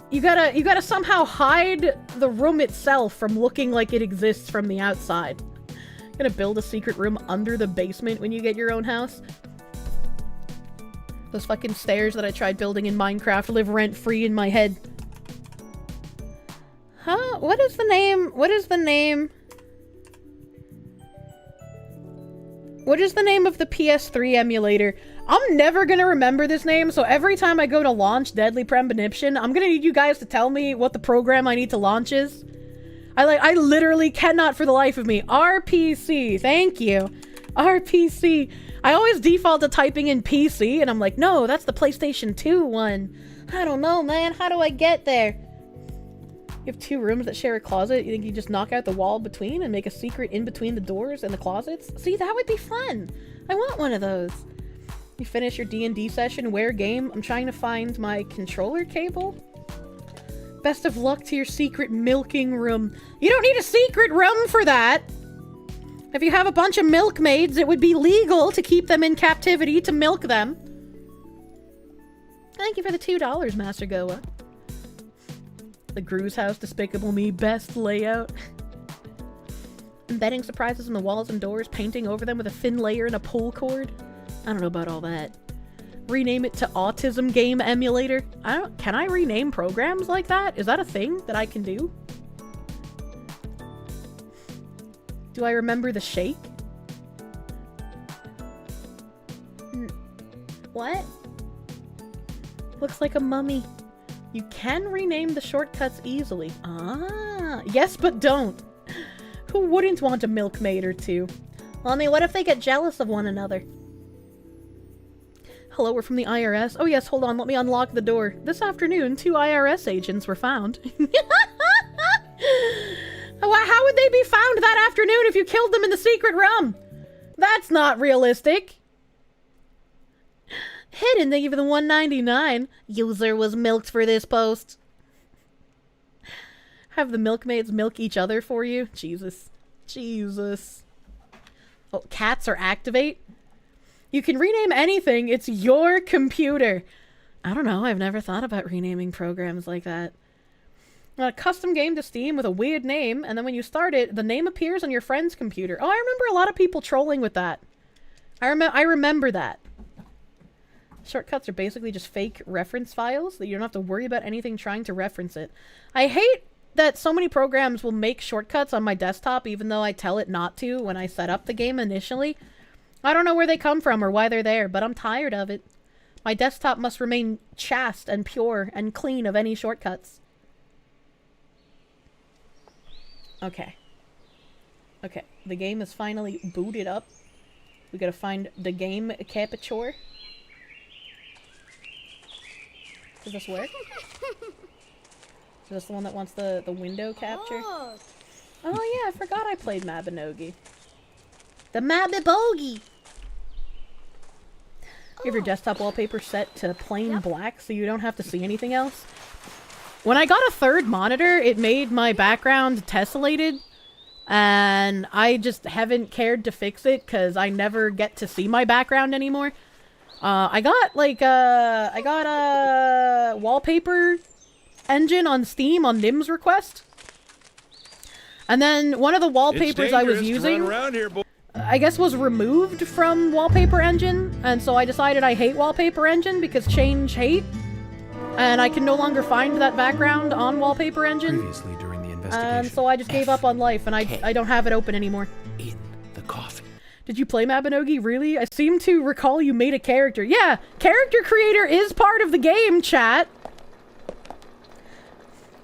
you gotta somehow hide the room itself from looking like it exists from the outside. You're gonna build a secret room under the basement when you get your own house. Those fucking stairs that I tried building in Minecraft live rent-free in my head. Huh? What is the name? What is the name of the PS3 emulator? I'm never gonna remember this name, so every time I go to launch Deadly Premonition, I'm gonna need you guys to tell me what the program I need to launch is. I literally cannot for the life of me. RPC, thank you. RPC. I always default to typing in PC, and I'm like, no, that's the PlayStation 2 one. I don't know, man. How do I get there? You have 2 rooms that share a closet. You think you just knock out the wall between and make a secret in between the doors and the closets? See, that would be fun. I want one of those. You finish your D&D session, where game? I'm trying to find my controller cable. Best of luck to your secret milking room. You don't need a secret room for that. If you have a bunch of milkmaids, it would be legal to keep them in captivity to milk them. Thank you for the $2, Master Goa. The Gru's house, Despicable Me, best layout. Embedding surprises in the walls and doors, painting over them with a thin layer and a pull cord. I don't know about all that. Rename it to Autism Game Emulator. Can I rename programs like that? Is that a thing that I can do? Do I remember the shake? What? Looks like a mummy. You can rename the shortcuts easily. Ah, yes, but don't. Who wouldn't want a milkmaid or 2? Well, I mean, what if they get jealous of one another? Hello, we're from the IRS. Oh yes, hold on, let me unlock the door. This afternoon, 2 IRS agents were found. How would they be found that afternoon if you killed them in the secret room? That's not realistic. Hidden, thank you for the $1.99. User was milked for this post. Have the milkmaids milk each other for you? Jesus. Jesus. Oh, cats are activate? You can rename anything. It's your computer. I don't know. I've never thought about renaming programs like that. A custom game to Steam with a weird name, and then when you start it, the name appears on your friend's computer. Oh, I remember a lot of people trolling with that. I remember that. Shortcuts are basically just fake reference files that you don't have to worry about anything trying to reference it. I hate that so many programs will make shortcuts on my desktop even though I tell it not to when I set up the game initially. I don't know where they come from or why they're there, but I'm tired of it. My desktop must remain chaste and pure and clean of any shortcuts. Okay. Okay, the game is finally booted up. We gotta find the game capture. Does this work? Is this the one that wants the window capture? Oh yeah, I forgot I played Mabinogi. The Mabibogi! You have your desktop wallpaper set to plain black so you don't have to see anything else. When I got a third monitor, it made my background tessellated. And I just haven't cared to fix it because I never get to see my background anymore. I got a wallpaper engine on Steam on Nim's request. And then one of the wallpapers I was using, I guess, was removed from wallpaper engine. And so I decided I hate wallpaper engine because change hate. And I can no longer find that background on wallpaper engine. Previously during the investigation. And so I just gave up on life and I don't have it open anymore. In the coffee. Did you play Mabinogi? Really? I seem to recall you made a character. Yeah, character creator is part of the game, chat.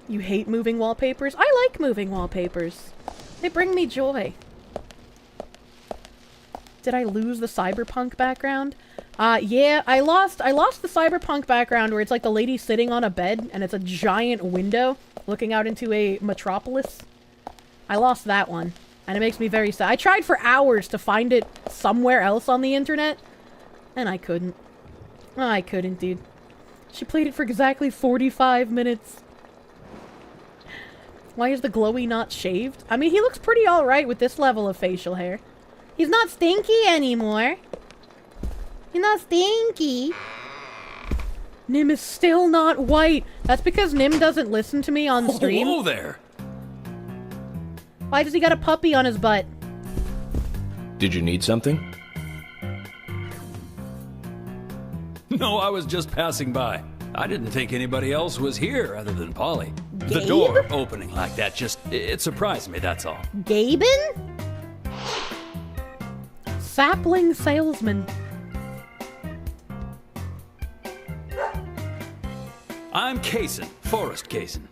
You hate moving wallpapers? I like moving wallpapers. They bring me joy. Did I lose the cyberpunk background? Yeah, I lost the cyberpunk background where it's like the lady sitting on a bed and it's a giant window looking out into a metropolis. I lost that one. And it makes me very sad. I tried for hours to find it somewhere else on the internet. And I couldn't. I couldn't, dude. She played it for exactly 45 minutes. Why is the glowy not shaved? I mean, he looks pretty alright with this level of facial hair. He's not stinky anymore. He's not stinky. Nim is still not white. That's because Nim doesn't listen to me on stream. Hello there. Why does he got a puppy on his butt? Did you need something? No, I was just passing by. I didn't think anybody else was here other than Polly. Gabe? The door opening like that it surprised me, that's all. Gaben? Sapling salesman. I'm Kaysen, Forrest Kaysen.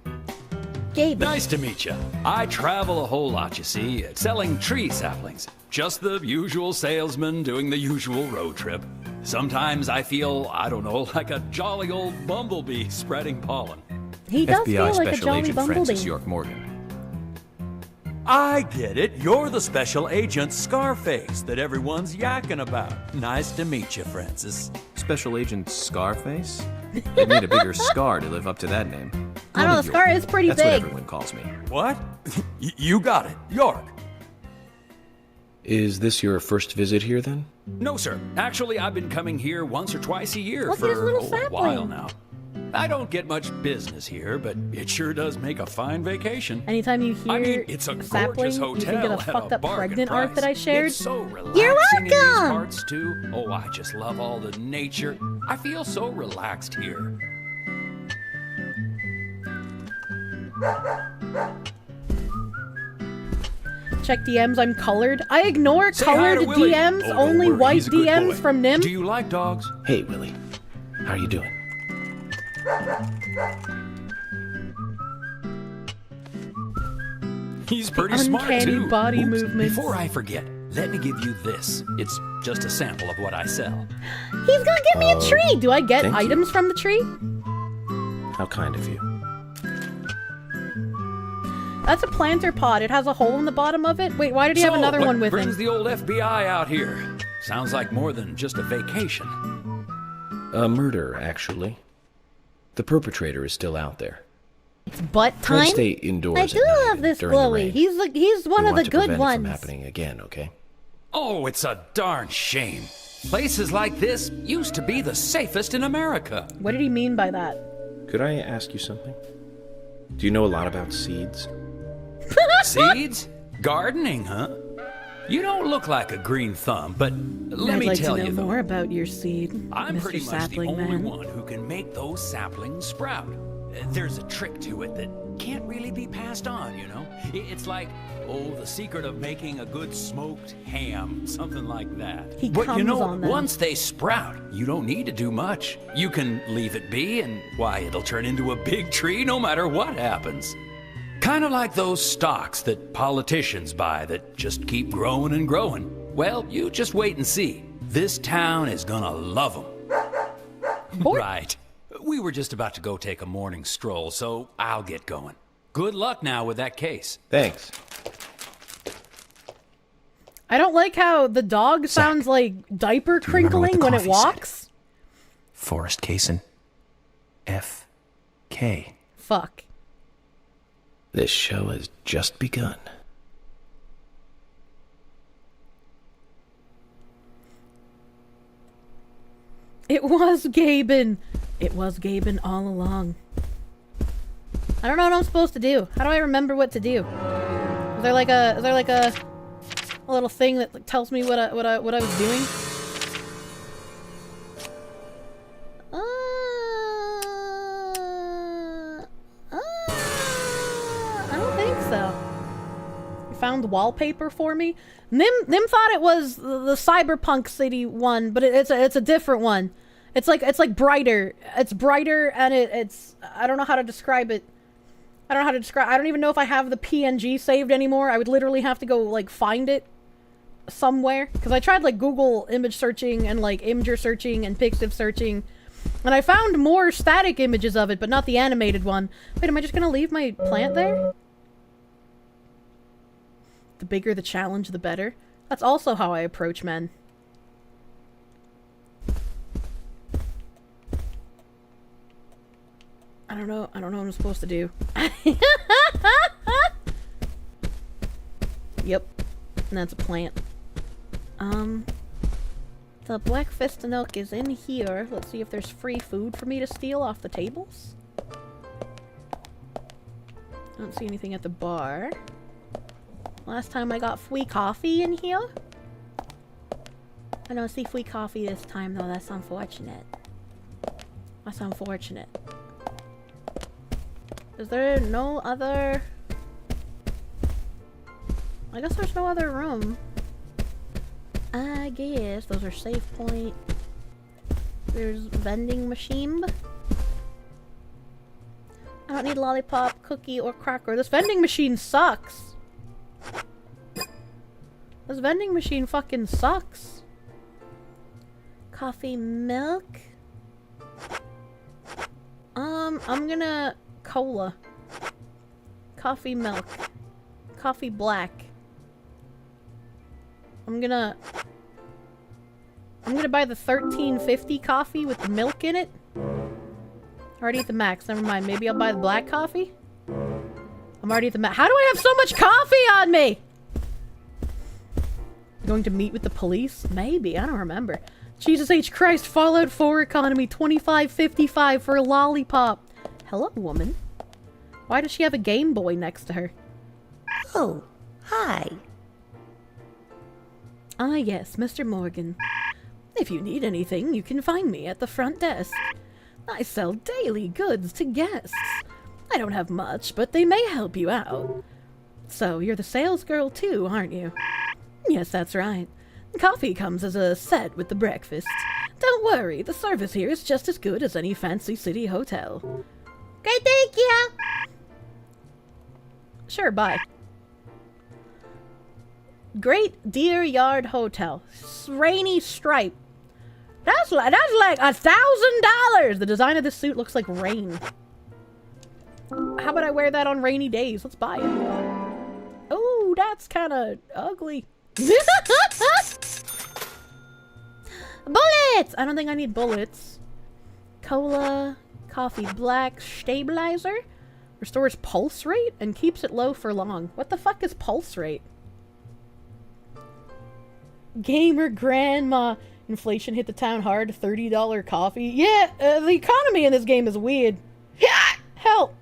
Gabe. Nice to meet you. I travel a whole lot, you see, selling tree saplings. Just the usual salesman doing the usual road trip. Sometimes I feel, I don't know, like a jolly old bumblebee spreading pollen. He does FBI feel like a Special jolly Agent bumblebee. Francis York Morgan. I get it. You're the special agent Scarface that everyone's yakking about. Nice to meet you, Francis. Special Agent Scarface? They need a bigger scar to live up to that name. I don't know, the scar is pretty That's big. what everyone calls me. What? You got it. York. Is this your first visit here, then? No, sir. Actually, I've been coming here once or twice a year Look at his for little a sapling. while now. I don't get much business here, but it sure does make a fine vacation. Anytime you hear I mean, it's a sapling, gorgeous you hotel think of the at fucked a up bargain pregnant art price. that I shared. It's so relaxing You're in these welcome! parts too. Oh, I just love all the nature. I feel so relaxed here. Check DMs, I'm colored. I ignore Say hi colored to Willie. DMs, Oh, don't only worry, white he's a good DMs boy. from Nim. Do you like dogs? Hey, Willie. How are you doing? He's pretty Uncanny smart too. body Oops, movements. Before I forget, let me give you this. It's just a sample of what I sell. He's gonna give me a tree! Do I get thank you. items from the tree? How kind of you. That's a planter pot. It has a hole in the bottom of it. Wait, why did he have another one with brings him? the old FBI out here? Sounds like more than just a vacation. A murder, actually. The perpetrator is still out there. It's butt Try to time? stay indoors I at do night love and this during the Chloe. rain. He's one We of want the to good prevent it ones. from happening again, okay? Oh, it's a darn shame. Places like this used to be the safest in America. What did he mean by that? Could I ask you something? Do you know a lot about seeds? Seeds? Gardening, huh? You don't look like a green thumb, but let I'd me like tell to know you though, more about your seed, I'm Mr. pretty much the Sapling only Man. one who can make those saplings sprout. There's a trick to it that can't really be passed on, you know? It's like, oh, the secret of making a good smoked ham, something like that. He But you comes know, on them. once they sprout, you don't need to do much. You can leave it be, and why, it'll turn into a big tree no matter what happens. Kind of like those stocks that politicians buy that just keep growing and growing. Well, you just wait and see. This town is gonna love them. Right. We were just about to go take a morning stroll, so I'll get going. Good luck now with that case. Thanks. I don't like how the dog sounds like diaper crinkling when it walks. Forrest Kaysen. F.K. Fuck. This show has just begun. It was Gaben. It was Gaben all along. I don't know what I'm supposed to do. How do I remember what to do? Is there like a little thing that tells me what I was doing? I don't think so. You found wallpaper for me? Nim thought it was the Cyberpunk City one, but it's a different one. It's like brighter. It's brighter and it's I don't know how to describe it. I don't even know if I have the PNG saved anymore. I would literally have to go like find it somewhere because I tried like Google image searching and like Imgur searching and Pixiv searching, and I found more static images of it, but not the animated one. Wait, am I just gonna leave my plant there? The bigger the challenge, the better. That's also how I approach men. I don't know what I'm supposed to do. Yep. And that's a plant. The black Festanook is in here. Let's see if there's free food for me to steal off the tables. I don't see anything at the bar. Last time I got free coffee in here. I don't see free coffee this time though. That's unfortunate. That's unfortunate. Is there no other... I guess there's no other room. I guess those are save point. There's vending machine. I don't need lollipop, cookie, or cracker. This vending machine sucks. This vending machine fucking sucks. Coffee, milk. I'm gonna cola. Coffee, milk. Coffee, black. I'm gonna buy the $13.50 coffee with the milk in it. Already at the max. Never mind. Maybe I'll buy the black coffee. I'm already at the max. How do I have so much coffee on me? Going to meet with the police? Maybe. I don't remember. Jesus H. Christ. Fallout 4 economy. $25.55 for a lollipop. Hello, woman. Why does she have a Game Boy next to her? Oh, hi. Ah, yes, Mr. Morgan. If you need anything, you can find me at the front desk. I sell daily goods to guests. I don't have much, but they may help you out. So, you're the sales girl too, aren't you? Yes, that's right. Coffee comes as a set with the breakfast. Don't worry, the service here is just as good as any fancy city hotel. Great, thank you. Sure, bye. Great Deer Yard Hotel. Rainy stripe. That's like $1,000. The design of this suit looks like rain. How about I wear that on rainy days? Let's buy it. Oh, that's kind of ugly. Bullets! I don't think I need bullets. Cola, coffee black, stabilizer. Restores pulse rate and keeps it low for long. What the fuck is pulse rate? Gamer grandma. Inflation hit the town hard. $30 coffee. Yeah, the economy in this game is weird. Help!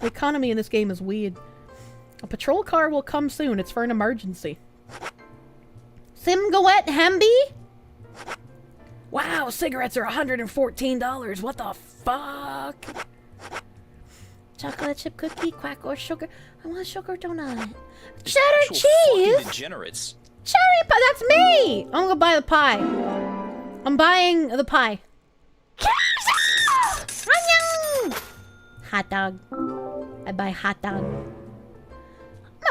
The economy in this game is weird. A patrol car will come soon. It's for an emergency. Simgawet Hemby? Wow, cigarettes are $114. What the fuck? Chocolate chip cookie, quack or sugar. I want a sugar donut. Cheddar cheese? Degenerates. Cherry pie, that's me! I'm gonna buy the pie. I'm buying the pie. Hot dog. I buy hot dog.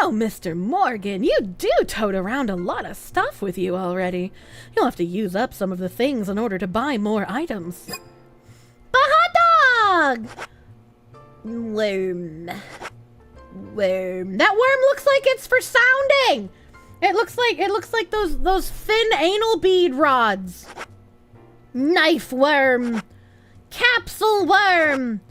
Oh, Mr. Morgan, you do tote around a lot of stuff with you already. You'll have to use up some of the things in order to buy more items. The hot dog! Worm. Worm. That worm looks like it's for sounding! It looks like those thin anal bead rods. Knife worm. Capsule worm.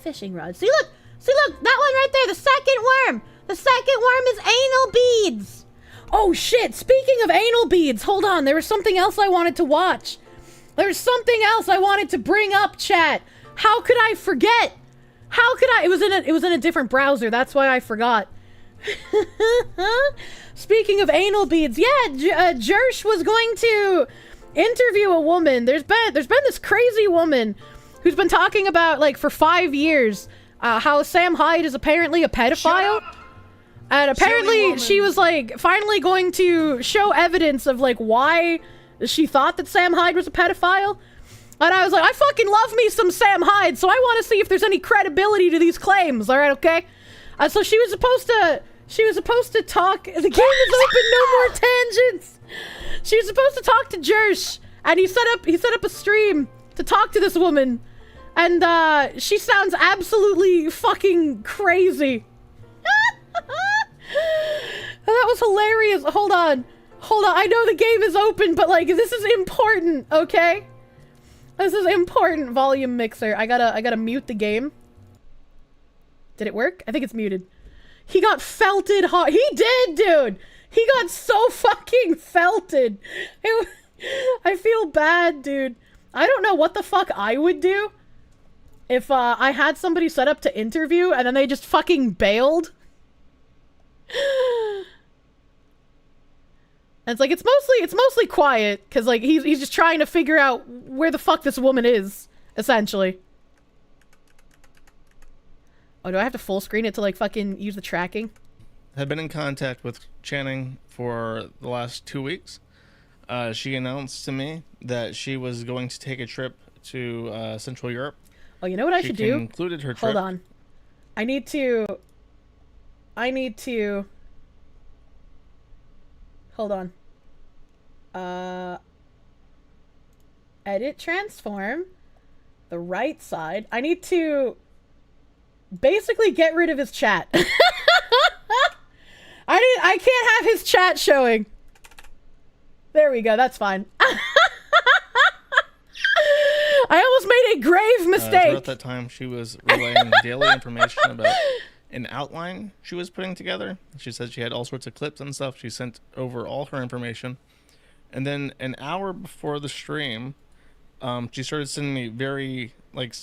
Fishing rod. See look, that one right there, the second worm. The second worm is anal beads. Oh shit, speaking of anal beads, hold on, there was something else I wanted to watch. There was something else I wanted to bring up, chat. How could I forget? How could I? It was in a different browser, that's why I forgot. Speaking of anal beads, yeah, Jers was going to interview a woman. There's been this crazy woman who's been talking about, like, for 5 years, how Sam Hyde is apparently a pedophile. And apparently she was, like, finally going to show evidence of, like, why she thought that Sam Hyde was a pedophile. And I was like, I fucking love me some Sam Hyde, so I want to see if there's any credibility to these claims, alright, okay? So she was supposed to talk, the game is open, no more tangents! She was supposed to talk to Jers, and he set up a stream to talk to this woman. And, she sounds absolutely fucking crazy. That was hilarious. Hold on. I know the game is open, but, like, this is important, okay? This is important, volume mixer. I gotta mute the game. Did it work? I think it's muted. He got felted hard. He did, dude! He got so fucking felted. I feel bad, dude. I don't know what the fuck I would do if I had somebody set up to interview and then they just fucking bailed. And it's like, it's mostly quiet, because, like, he's just trying to figure out where the fuck this woman is, essentially. Oh, do I have to full screen it to, like, fucking use the tracking? Had been in contact with Channing for the last 2 weeks. She announced to me that she was going to take a trip to Central Europe. Oh, you know what I should do? She concluded her trip. Hold on. I need to... Hold on. Edit transform. The right side. I need to basically get rid of his chat. I can't have his chat showing. There we go, that's fine. I almost made a grave mistake. Throughout that time, she was relaying daily information about an outline she was putting together. She said she had all sorts of clips and stuff. She sent over all her information. And then an hour before the stream, she started sending me very, like,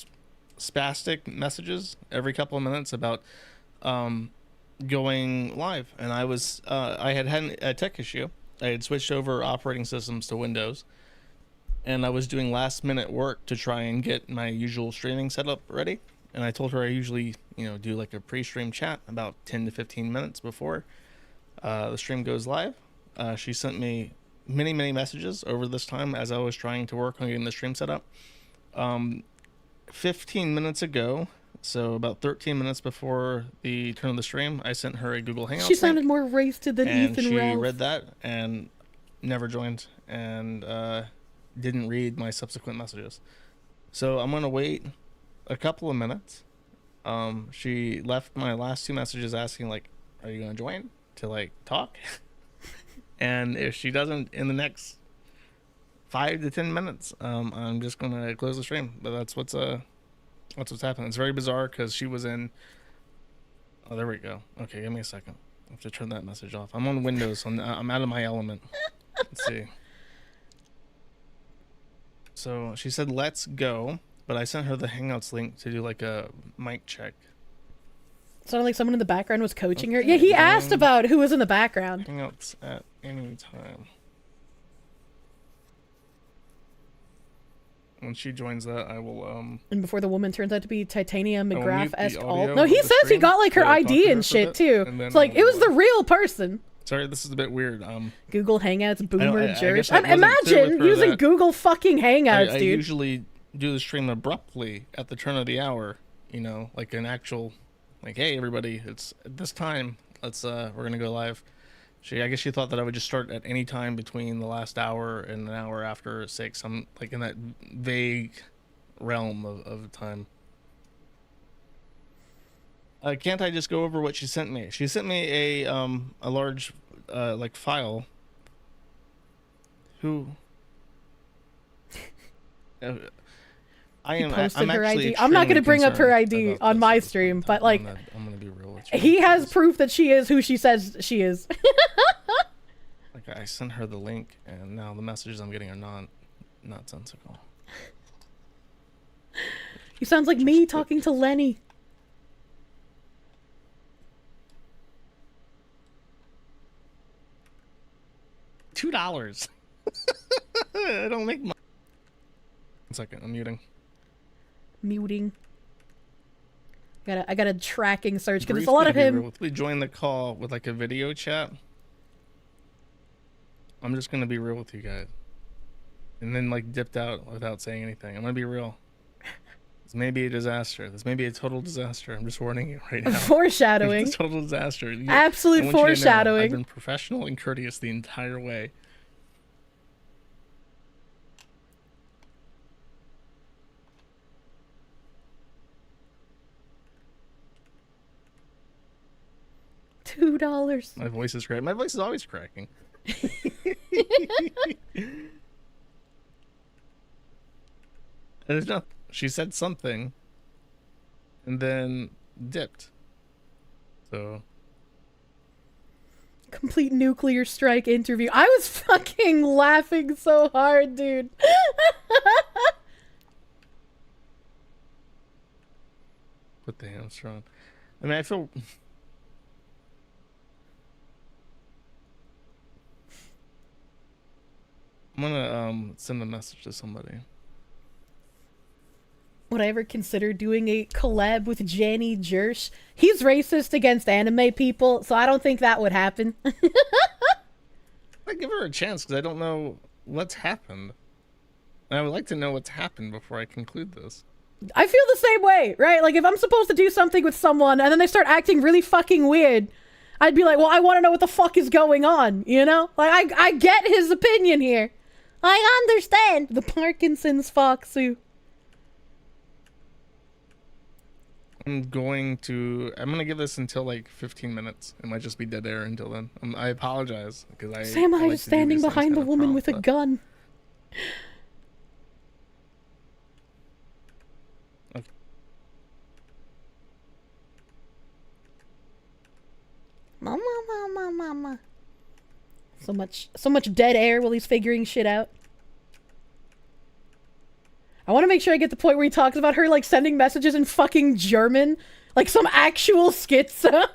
spastic messages every couple of minutes about going live. And I had a tech issue. I had switched over operating systems to Windows. And I was doing last minute work to try and get my usual streaming setup ready. And I told her I usually, do like a pre-stream chat about 10 to 15 minutes before the stream goes live. She sent me many messages over this time as I was trying to work on getting the stream set up. 15 minutes ago, So about 13 minutes before the turn of the stream, I sent her a Google Hangout. She sounded more wasted than and Ethan she Ralph. read that and never joined and didn't read my subsequent messages. So I'm gonna wait a couple of minutes. She left my last 2 messages asking like, "Are you gonna join to like talk?" And if she doesn't in the next 5 to 10 minutes, I'm just gonna close the stream. But that's what's happening. It's very bizarre because she was in. Oh, there we go. Okay, give me a second. I have to turn that message off. I'm on Windows, so I'm out of my element. Let's see. So she said, "Let's go," but I sent her the Hangouts link to do like a mic check. Sounded like someone in the background was coaching her. Yeah, he asked about who was in the background. Hangouts at any time. When she joins that, I will And before the woman turns out to be Titania mute McGrath-esque the alt. audio No, he of the says he stream got like her to talk to ID her and for a shit bit, too. and then It's like I'll it was the real person. Sorry, this is a bit weird. Google Hangouts, boomer I Jers. guess I wasn't clear Imagine with her using that Google fucking Hangouts, I dude. usually do the stream abruptly at the turn of the hour, you know, like an actual, like, "Hey everybody, it's at this time. Let's we're gonna go live." I guess she thought that I would just start at any time between the last hour and an hour after 6. I'm like in that vague realm of time. Can't I just go over what she sent me? She sent me a large like file. Who? I am. Posted I'm her actually ID. I'm not going to bring up her concerned ID about on this. my stream, but like, I'm gonna be real with you. he has proof that she is who she says she is. Like I sent her the link, and now the messages I'm getting are nonsensical. He sounds like me talking to Lenny. $2. I don't make money. 1 second, I'm muting. I got a tracking search because Bruce there's a lot of gonna be him. real. If we join the call with like a video chat, I'm just gonna be real with you guys, and then like dipped out without saying anything. I'm gonna be real. This may be a disaster. This may be a total disaster. I'm just warning you right now. Foreshadowing. It's a total disaster. Absolute I want you to know foreshadowing. I've been professional and courteous the entire way. $2. My voice is cracking. My voice is always cracking. There's not. She said something, and then dipped. So. Complete nuclear strike interview. I was fucking laughing so hard, dude. Put the hamster on. I mean, I feel. I'm gonna send a message to somebody. Would I ever consider doing a collab with Janny Jers? He's racist against anime people, so I don't think that would happen. I give her a chance because I don't know what's happened. And I would like to know what's happened before I conclude this. I feel the same way, right? Like, if I'm supposed to do something with someone and then they start acting really fucking weird, I'd be like, well, I want to know what the fuck is going on, you know? Like, I get his opinion here. I understand. The Parkinson's Foxu. I'm gonna give this until like 15 minutes. It might just be dead air until then. I apologize because Sam I is standing behind the woman with a gun. Okay. Mama. So much dead air while he's figuring shit out. I want to make sure I get the point where he talks about her, like, sending messages in fucking German. Like, some actual schizo.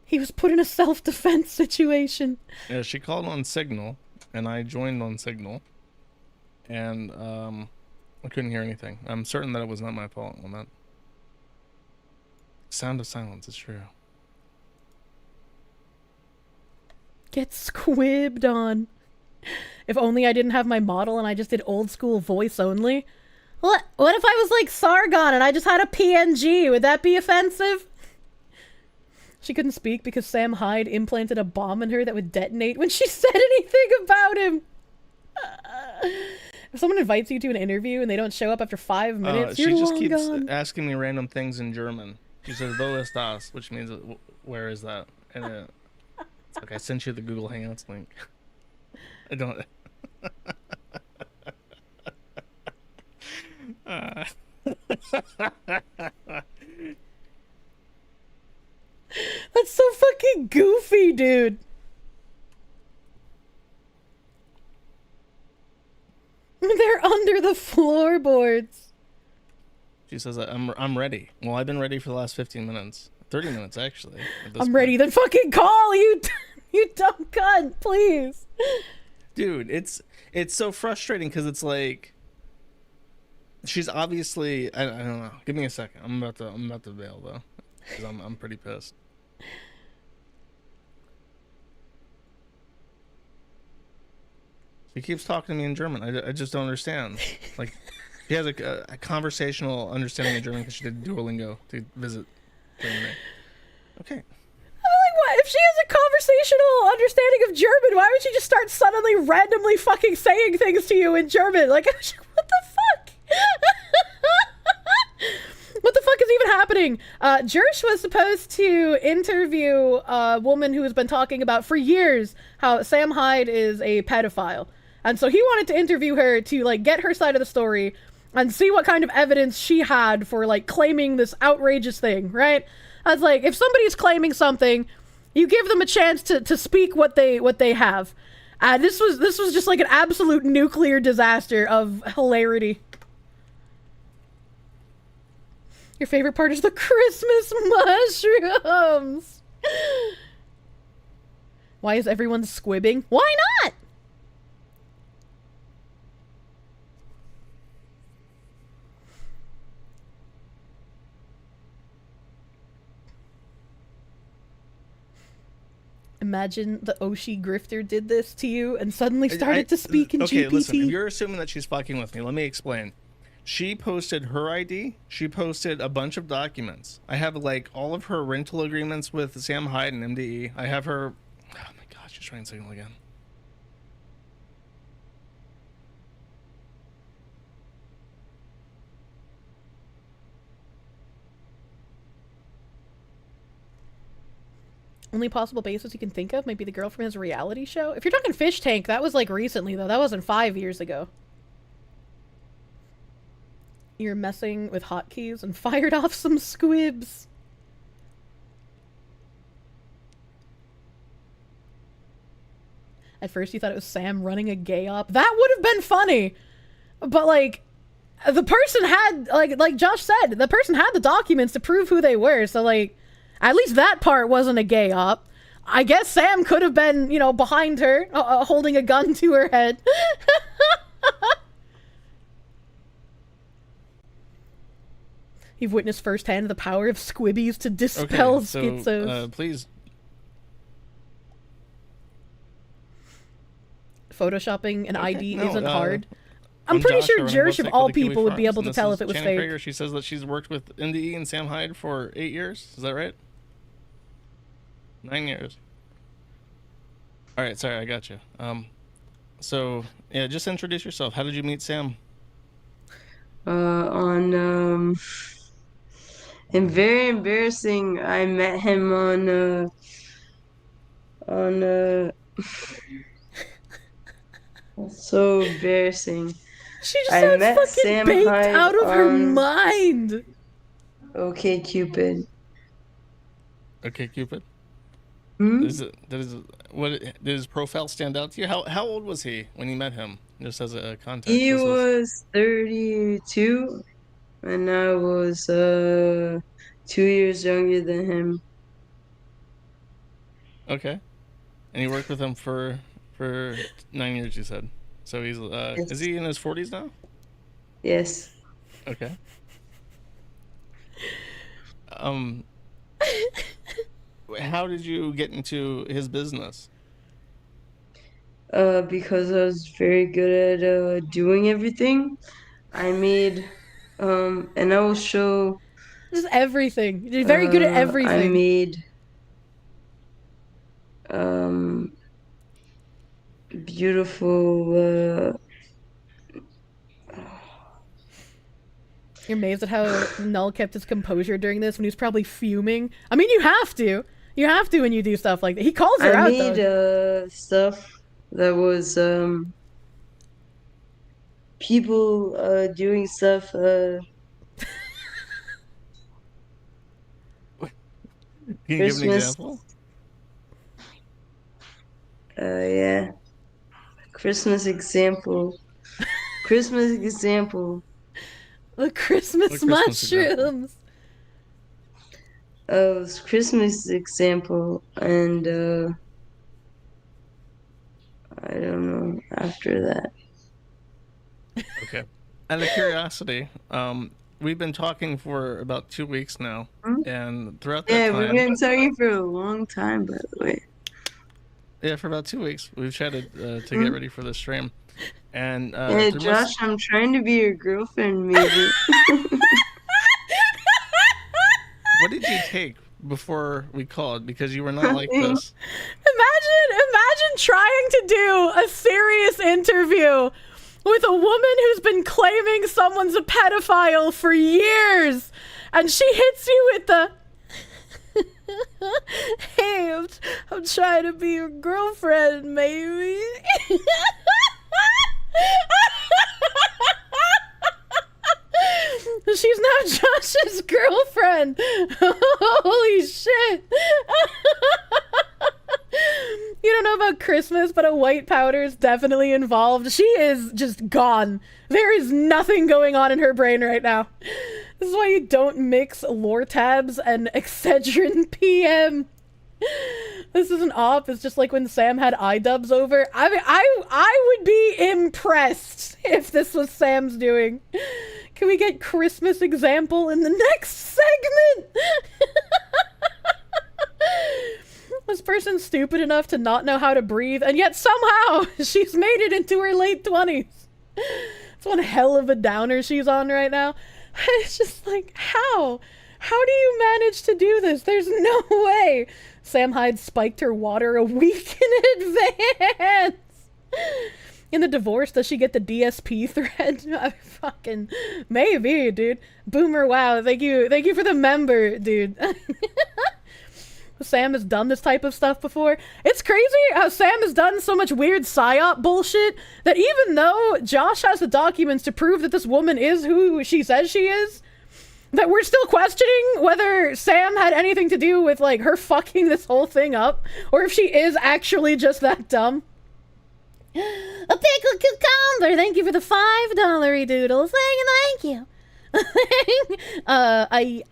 He was put in a self-defense situation. Yeah, she called on Signal, and I joined on Signal. And, I couldn't hear anything. I'm certain that it was not my fault on that. Sound of silence, it's true. Get squibbed on. If only I didn't have my model and I just did old school voice only. What if I was like Sargon and I just had a PNG? Would that be offensive? She couldn't speak because Sam Hyde implanted a bomb in her that would detonate when she said anything about him. If someone invites you to an interview and they don't show up after 5 minutes, you're long gone. She just keeps asking me random things in German. She says, "Wo ist das?" which means, where is that? And it's like, I sent you the Google Hangouts link. I don't... That's so fucking goofy, dude. They're under the floorboards. She says, I'm ready. Well, I've been ready for the last 15 minutes. 30 minutes, actually. I'm ready. Then fucking call, you dumb cunt, please. Dude, it's so frustrating because it's like... She's obviously... I don't know. Give me a second. I'm about to bail, though. Because I'm pretty pissed. She keeps talking to me in German. I just don't understand. Like, she has a conversational understanding of German because she did Duolingo to visit Germany. Okay. Like, what? If she has a conversational understanding of German, why would she just start suddenly randomly fucking saying things to you in German? Like, what the fuck? What the fuck is even happening? Jers was supposed to interview a woman who has been talking about for years how Sam Hyde is a pedophile. And so he wanted to interview her to, like, get her side of the story and see what kind of evidence she had for, like, claiming this outrageous thing, right? I was like, if somebody's claiming something, you give them a chance to speak what they have. This was just like an absolute nuclear disaster of hilarity. Your favorite part is the Christmas mushrooms. Why is everyone squibbing? Why not? Imagine the Oshi grifter did this to you and suddenly started to speak in GPT. Okay, listen, if you're assuming that she's fucking with me, let me explain. She posted her ID. She posted a bunch of documents. I have, like, all of her rental agreements with Sam Hyde and MDE. I have her... Oh my gosh, just trying signal again. Only possible basis you can think of might be the girl from his reality show. If you're talking Fish Tank, that was like recently though. That wasn't 5 years ago. You're messing with hotkeys and fired off some squibs. At first you thought it was Sam running a gay op. That would have been funny. But like, the person had, like Josh said, the person had the documents to prove who they were. So like, at least that part wasn't a gay op. I guess Sam could have been, you know, behind her, holding a gun to her head. You've witnessed firsthand the power of squibbies to dispel schizos. Please. Photoshopping an ID isn't hard. I'm pretty sure Jers of all people would be able to tell if it was fake. Krieger, she says that she's worked with MDE and Sam Hyde for 8 years. Is that right? 9 years. All right, sorry, I got you. So yeah, just introduce yourself. How did you meet Sam? And very embarrassing. I met him on so embarrassing. She just sounds fucking Sam baked Hyde out of her mind. Okay, Cupid. Okay, Cupid. Hmm? Did his profile stand out to you? How old was he when you met him? Just as a context. He was 32, and I was 2 years younger than him. Okay, and you worked with him for 9 years, you said. So he's Yes. Is he in his 40s now? Yes. Okay. How did you get into his business? because I was very good at doing everything. I made, and I will show. Just everything. You're very good at everything. I made beautiful. You're amazed at how Null kept his composure during this when he was probably fuming. I mean, you have to. You have to when you do stuff like that. He calls her out, though. I made stuff that was people doing stuff. Can you give an example? Yeah. Christmas example. Christmas example. The Christmas mushrooms. It was Christmas example, and I don't know after that. Okay. Out of curiosity, we've been talking for about 2 weeks now, and throughout that time... Yeah, we've been talking for a long time, by the way. Yeah, for about 2 weeks. We've chatted to get ready for the stream. And hey, Josh, I'm trying to be your girlfriend, maybe. What did you take before we called? Because you were not like this. Imagine trying to do a serious interview with a woman who's been claiming someone's a pedophile for years, and she hits you with the hey, I'm trying to be your girlfriend, maybe. She's now Josh's girlfriend. Holy shit. You don't know about Christmas, but a white powder is definitely involved. She is just gone. There is nothing going on in her brain right now. This is why you don't mix lore tabs and Excedrin PM. This is an op. It's just like when Sam had iDubbbz over. I mean, I would be impressed if this was Sam's doing. Can we get Christmas example in the next segment? This person's stupid enough to not know how to breathe, and yet somehow she's made it into her late 20s. It's one hell of a downer she's on right now. It's just like, how? How do you manage to do this? There's no way. Sam Hyde spiked her water a week in advance. In the divorce, does she get the DSP thread? Fucking maybe, dude. Boomer, wow. Thank you for the member, dude. Sam has done this type of stuff before. It's crazy how Sam has done so much weird psyop bullshit that even though Josh has the documents to prove that this woman is who she says she is, that we're still questioning whether Sam had anything to do with, like, her fucking this whole thing up, or if she is actually just that dumb. A pickle cucumber, thank you for the $5 doodles. Thank you. I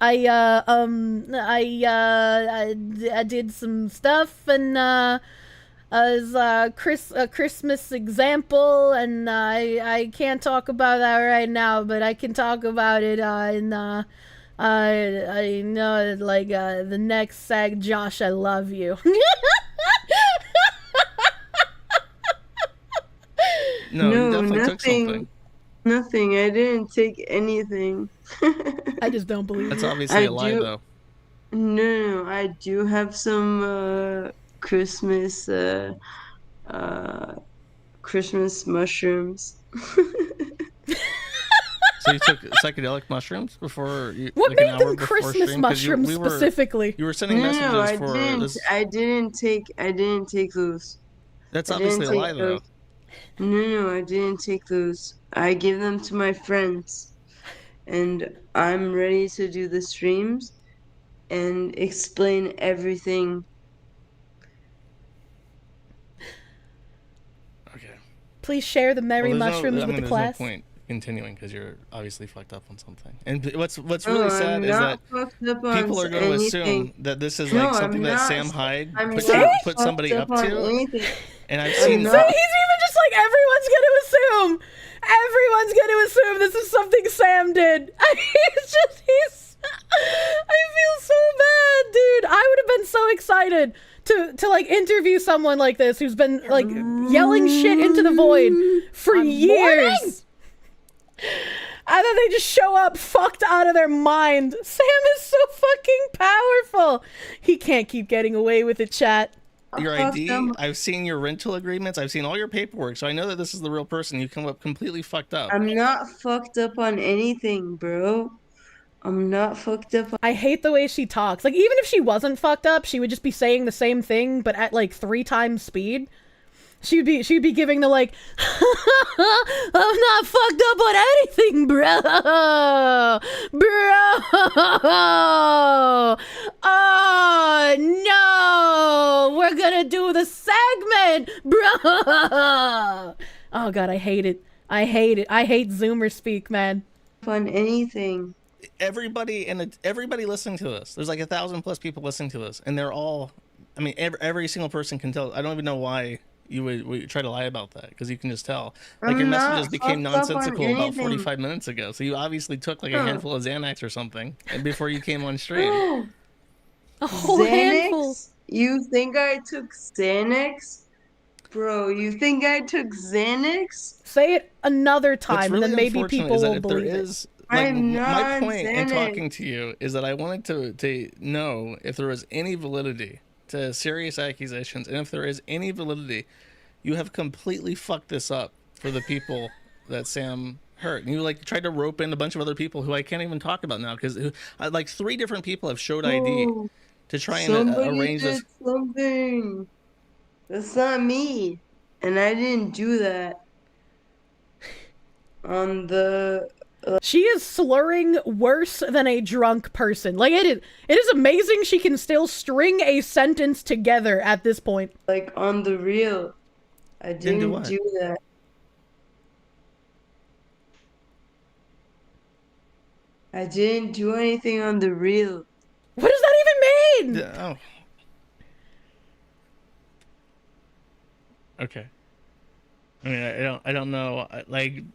did some stuff, and as a Christmas example, and I can't talk about that right now, but I can talk about it in I know, like, the next seg. Josh, I love you. No, nothing. Nothing. I didn't take anything. I just don't believe That's obviously a lie, though. No, I do have some Christmas Christmas mushrooms. So you took psychedelic mushrooms before you? What like made an hour them before Christmas stream? mushrooms specifically? You were sending messages No, I for didn't. this. I didn't take those. That's obviously a lie, though. No, I didn't take those. I give them to my friends, and I'm ready to do the streams and explain everything. Okay. Please share the merry mushrooms with the class. There's no point continuing because you're obviously fucked up on something. And what's really sad is that people are going to assume that this is like something that Sam Hyde put somebody up to. And I've seen that. He's even just like, everyone's going to assume. Everyone's going to assume this is something Sam did. I feel so bad, dude. I would have been so excited excited to like interview someone like this who's been like yelling shit into the void for years. And then they just show up fucked out of their mind. Sam is so fucking powerful. He can't keep getting away with it, chat. Your ID, I've seen your rental agreements, I've seen all your paperwork, so I know that this is the real person. You come up completely fucked up. I'm not fucked up on anything, bro. I'm not fucked up. I hate the way she talks. Like, even if she wasn't fucked up, she would just be saying the same thing, but at like 3 times speed. She'd be giving the like, I'm not fucked up on anything, bro. Oh no, we're gonna do the segment, bro. Oh god, I hate it. I hate it. I hate Zoomer speak, man. On anything. Everybody listening to this, there's like 1,000+ people listening to this, and they're all, I mean, every single person can tell. I don't even know why you would try to lie about that, because you can just tell. Like, your messages became nonsensical about 45 minutes ago, so you obviously took like a handful of Xanax or something before you came on stream. A whole handful. You think I took Xanax? Bro, you think I took Xanax? Say it another time, really and then maybe people will believe it. Like, my point in talking to you is that I wanted to know if there was any validity to serious accusations, and if there is any validity, you have completely fucked this up for the people that Sam hurt. And you like tried to rope in a bunch of other people who I can't even talk about now, because like 3 different people have showed ID to try and arrange this. Something. That's not me, and I didn't do that. On the. She is slurring worse than a drunk person. Like, it is amazing she can still string a sentence together at this point. Like, on the real, I didn't do that. I didn't do anything on the real. What does that even mean? Oh. Okay. I mean, I don't know. Like,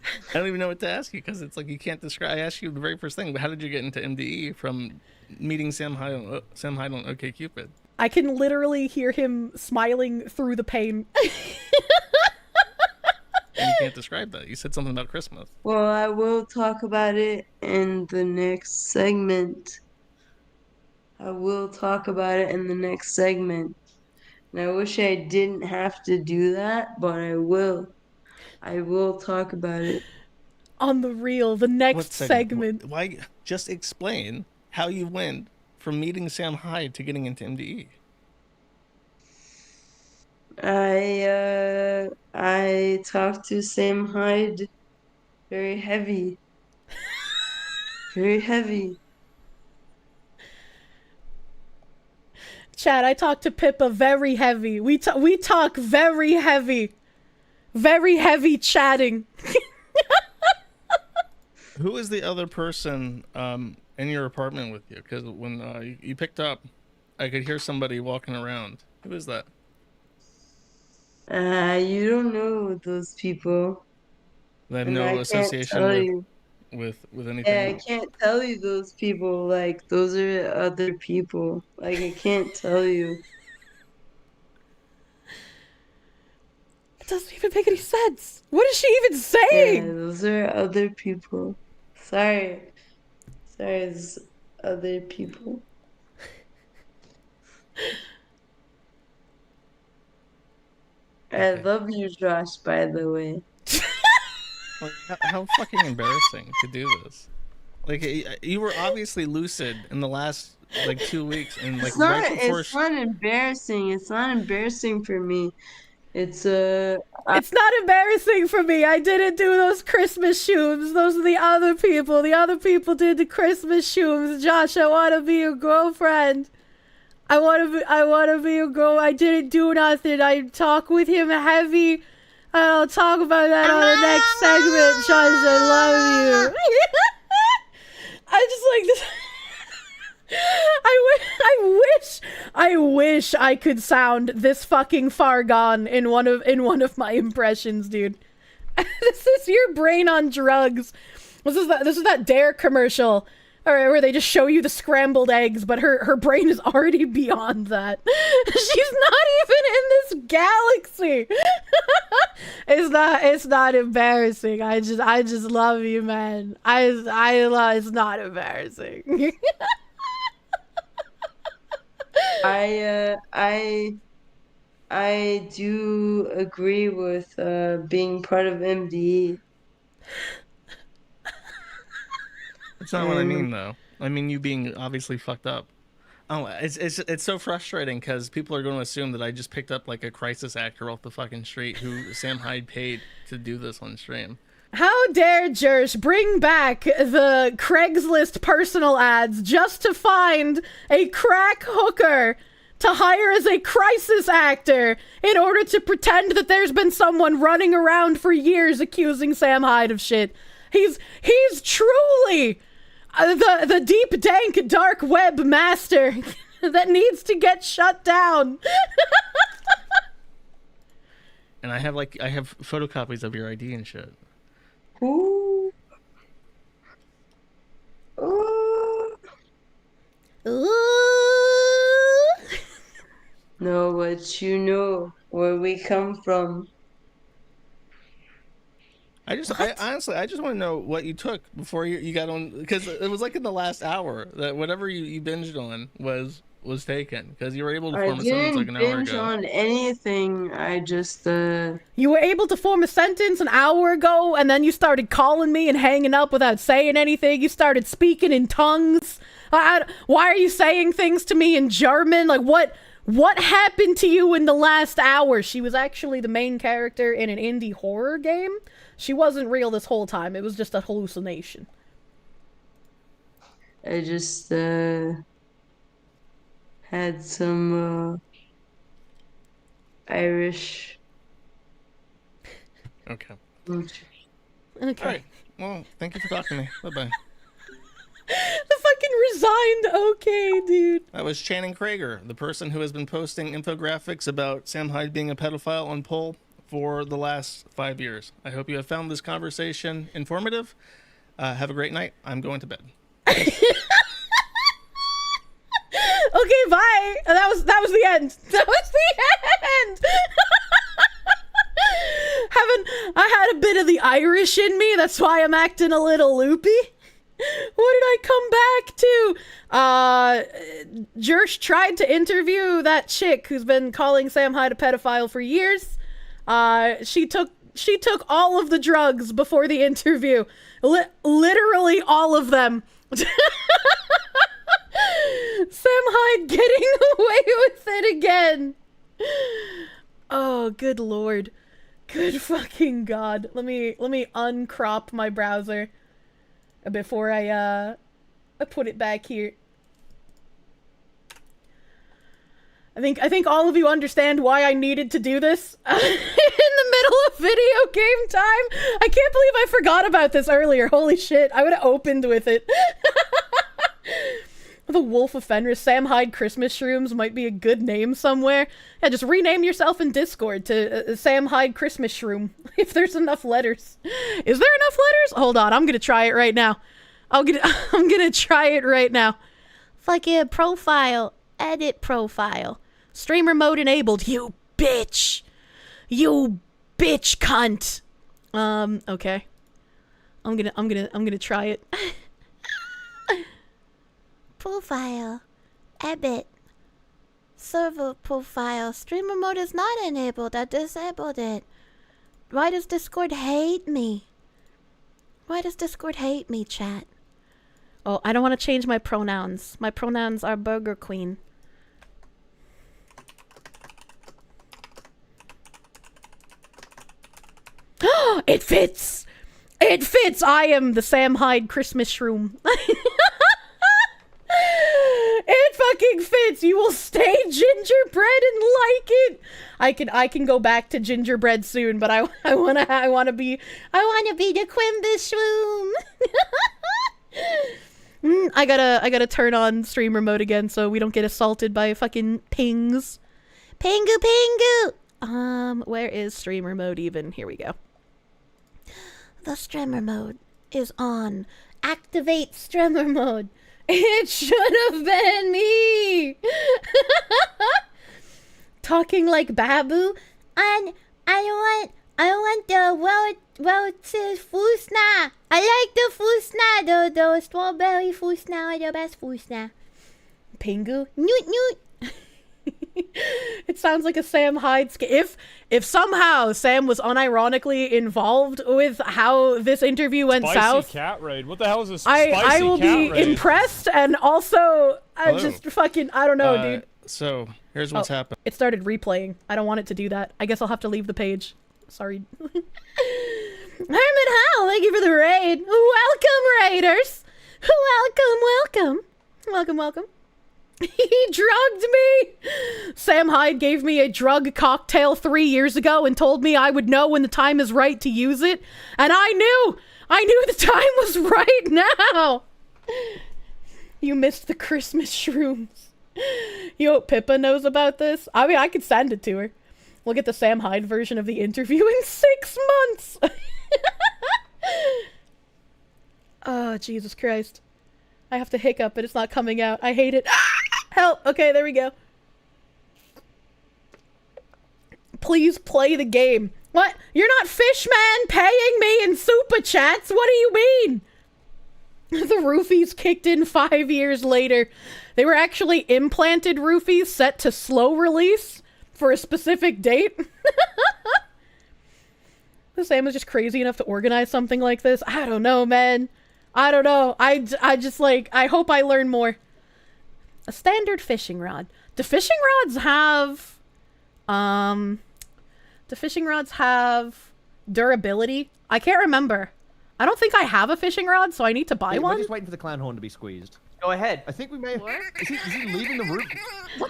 I don't even know what to ask you, because it's like you can't describe. I asked you the very first thing, but how did you get into MDE from meeting Sam Hyde on OkCupid? I can literally hear him smiling through the pain. And you can't describe that. You said something about Christmas. Well, I will talk about it in the next segment. I will talk about it in the next segment. And I wish I didn't have to do that, but I will. I will talk about it. On the real, the next segment. Why? Just explain how you went from meeting Sam Hyde to getting into MDE. I talked to Sam Hyde very heavy. Very heavy. Chad, I talked to Pippa very heavy. We talk very heavy. Very heavy chatting. Who is the other person in your apartment with you? Because when you picked up, I could hear somebody walking around. Who is that? You don't know those people. They have no association with anything. Yeah, I can't tell you those people. Like, those are other people. Like, I can't tell you. It doesn't even make any sense. What is she even saying? Yeah, those are other people. Sorry, it's other people. I love you, Josh, by the way. Like, how fucking embarrassing to do this. Like, you were obviously lucid in the last like 2 weeks, and like it's not embarrassing. It's not embarrassing for me. It's not embarrassing for me. I didn't do those Christmas shooms. Those are the other people. The other people did the Christmas shooms. Josh, I want to be your girlfriend. I want to be your girl. I didn't do nothing. I talk with him heavy. I'll talk about that on the next segment. Josh, I love you. I just like this. I wish I could sound this fucking far gone in one of my impressions, dude. This is your brain on drugs. This is that Dare commercial Or where they just show you the scrambled eggs, but her brain is already beyond that. She's not even in this galaxy. It's not embarrassing. I just love you, man. It's not embarrassing. I do agree with being part of MDE. That's not what I mean, though. I mean you being obviously fucked up. Oh, it's so frustrating because people are going to assume that I just picked up like a crisis actor off the fucking street who Sam Hyde paid to do this on stream. How dare Jers bring back the Craigslist personal ads just to find a crack hooker to hire as a crisis actor in order to pretend that there's been someone running around for years accusing Sam Hyde of shit. He's truly the deep, dank, dark web master that needs to get shut down. And I have photocopies of your ID and shit. Ooh. Ooh. Ooh. No, but you know where we come from. I honestly just want to know what you took before you got on, because it was like in the last hour that whatever you binged on was taken, because you were able to form a sentence like an hour ago. I didn't binge on anything. I just You were able to form a sentence an hour ago, and then you started calling me and hanging up without saying anything. You started speaking in tongues. Why are you saying things to me in German? Like, what happened to you in the last hour? She was actually the main character in an indie horror game. She wasn't real this whole time. It was just a hallucination. I just had some Irish. Okay. Okay. All right. Well, thank you for talking to me. Bye-bye. The fucking resigned okay, dude. That was Channing Krager, the person who has been posting infographics about Sam Hyde being a pedophile on Poll for the last 5 years. I hope you have found this conversation informative. Have a great night. I'm going to bed. Okay, bye. That was the end. That was the end. I had a bit of the Irish in me. That's why I'm acting a little loopy. What did I come back to? Jers tried to interview that chick who's been calling Sam Hyde a pedophile for years. She took all of the drugs before the interview. Literally all of them. Sam Hyde getting away with it again. Oh, good lord. Good fucking god. Let me uncrop my browser before I put it back here. I think all of you understand why I needed to do this in the middle of video game time. I can't believe I forgot about this earlier. Holy shit, I would have opened with it. The Wolf of Fenris, Sam Hyde Christmas Shrooms might be a good name somewhere. Yeah, just rename yourself in Discord to Sam Hyde Christmas Shroom, if there's enough letters. Is there enough letters? Hold on, I'm gonna try it right now. I'm gonna try it right now. Fucking profile, edit profile. Streamer mode enabled, you bitch! You bitch cunt! Okay. I'm gonna try it. Profile. Edit. Server profile. Streamer mode is not enabled. I disabled it. Why does Discord hate me? Why does Discord hate me, chat? Oh, I don't want to change my pronouns. My pronouns are Burger Queen. It fits! It fits! I am the Sam Hyde Christmas Shroom. It fucking fits! You will stay gingerbread and like it! I can go back to gingerbread soon, but I wanna be the Quimbus Shroom! I gotta turn on streamer mode again so we don't get assaulted by fucking pings. Pingu pingu! Where is streamer mode even? Here we go. The streamer mode is on, Activate streamer mode. It should have been me. Talking like Babu. And I want the fusna. I like the fusna. The strawberry fusna are the best fusna. Pingu. Newt newt. It sounds like a Sam Hyde skit. If somehow Sam was unironically involved with how this interview went south, cat raid. What the hell is this? Spicy I will be cat raid? impressed, and also just fucking I don't know, dude. So here's what's happened. It started replaying. I don't want it to do that. I guess I'll have to leave the page. Sorry. Herman Howell, thank you for the raid. Welcome, raiders. Welcome. He drugged me! Sam Hyde gave me a drug cocktail 3 years ago and told me I would know when the time is right to use it. And I knew the time was right now! You missed the Christmas shrooms. You hope Pippa knows about this? I mean, I could send it to her. We'll get the Sam Hyde version of the interview in 6 months! Oh, Jesus Christ. I have to hiccup, but it's not coming out. I hate it. Help! Okay, there we go. Please play the game. What? You're not Fishman paying me in super chats? What do you mean? The roofies kicked in 5 years later. They were actually implanted roofies set to slow release for a specific date. Sam was just crazy enough to organize something like this. I don't know, man. I don't know. I just like, I hope I learn more. A standard fishing rod. Do fishing rods have durability? I can't remember. I don't think I have a fishing rod, so I need to buy one. We're just waiting for the clown horn to be squeezed. Go ahead. I think we may. Is he leaving the room?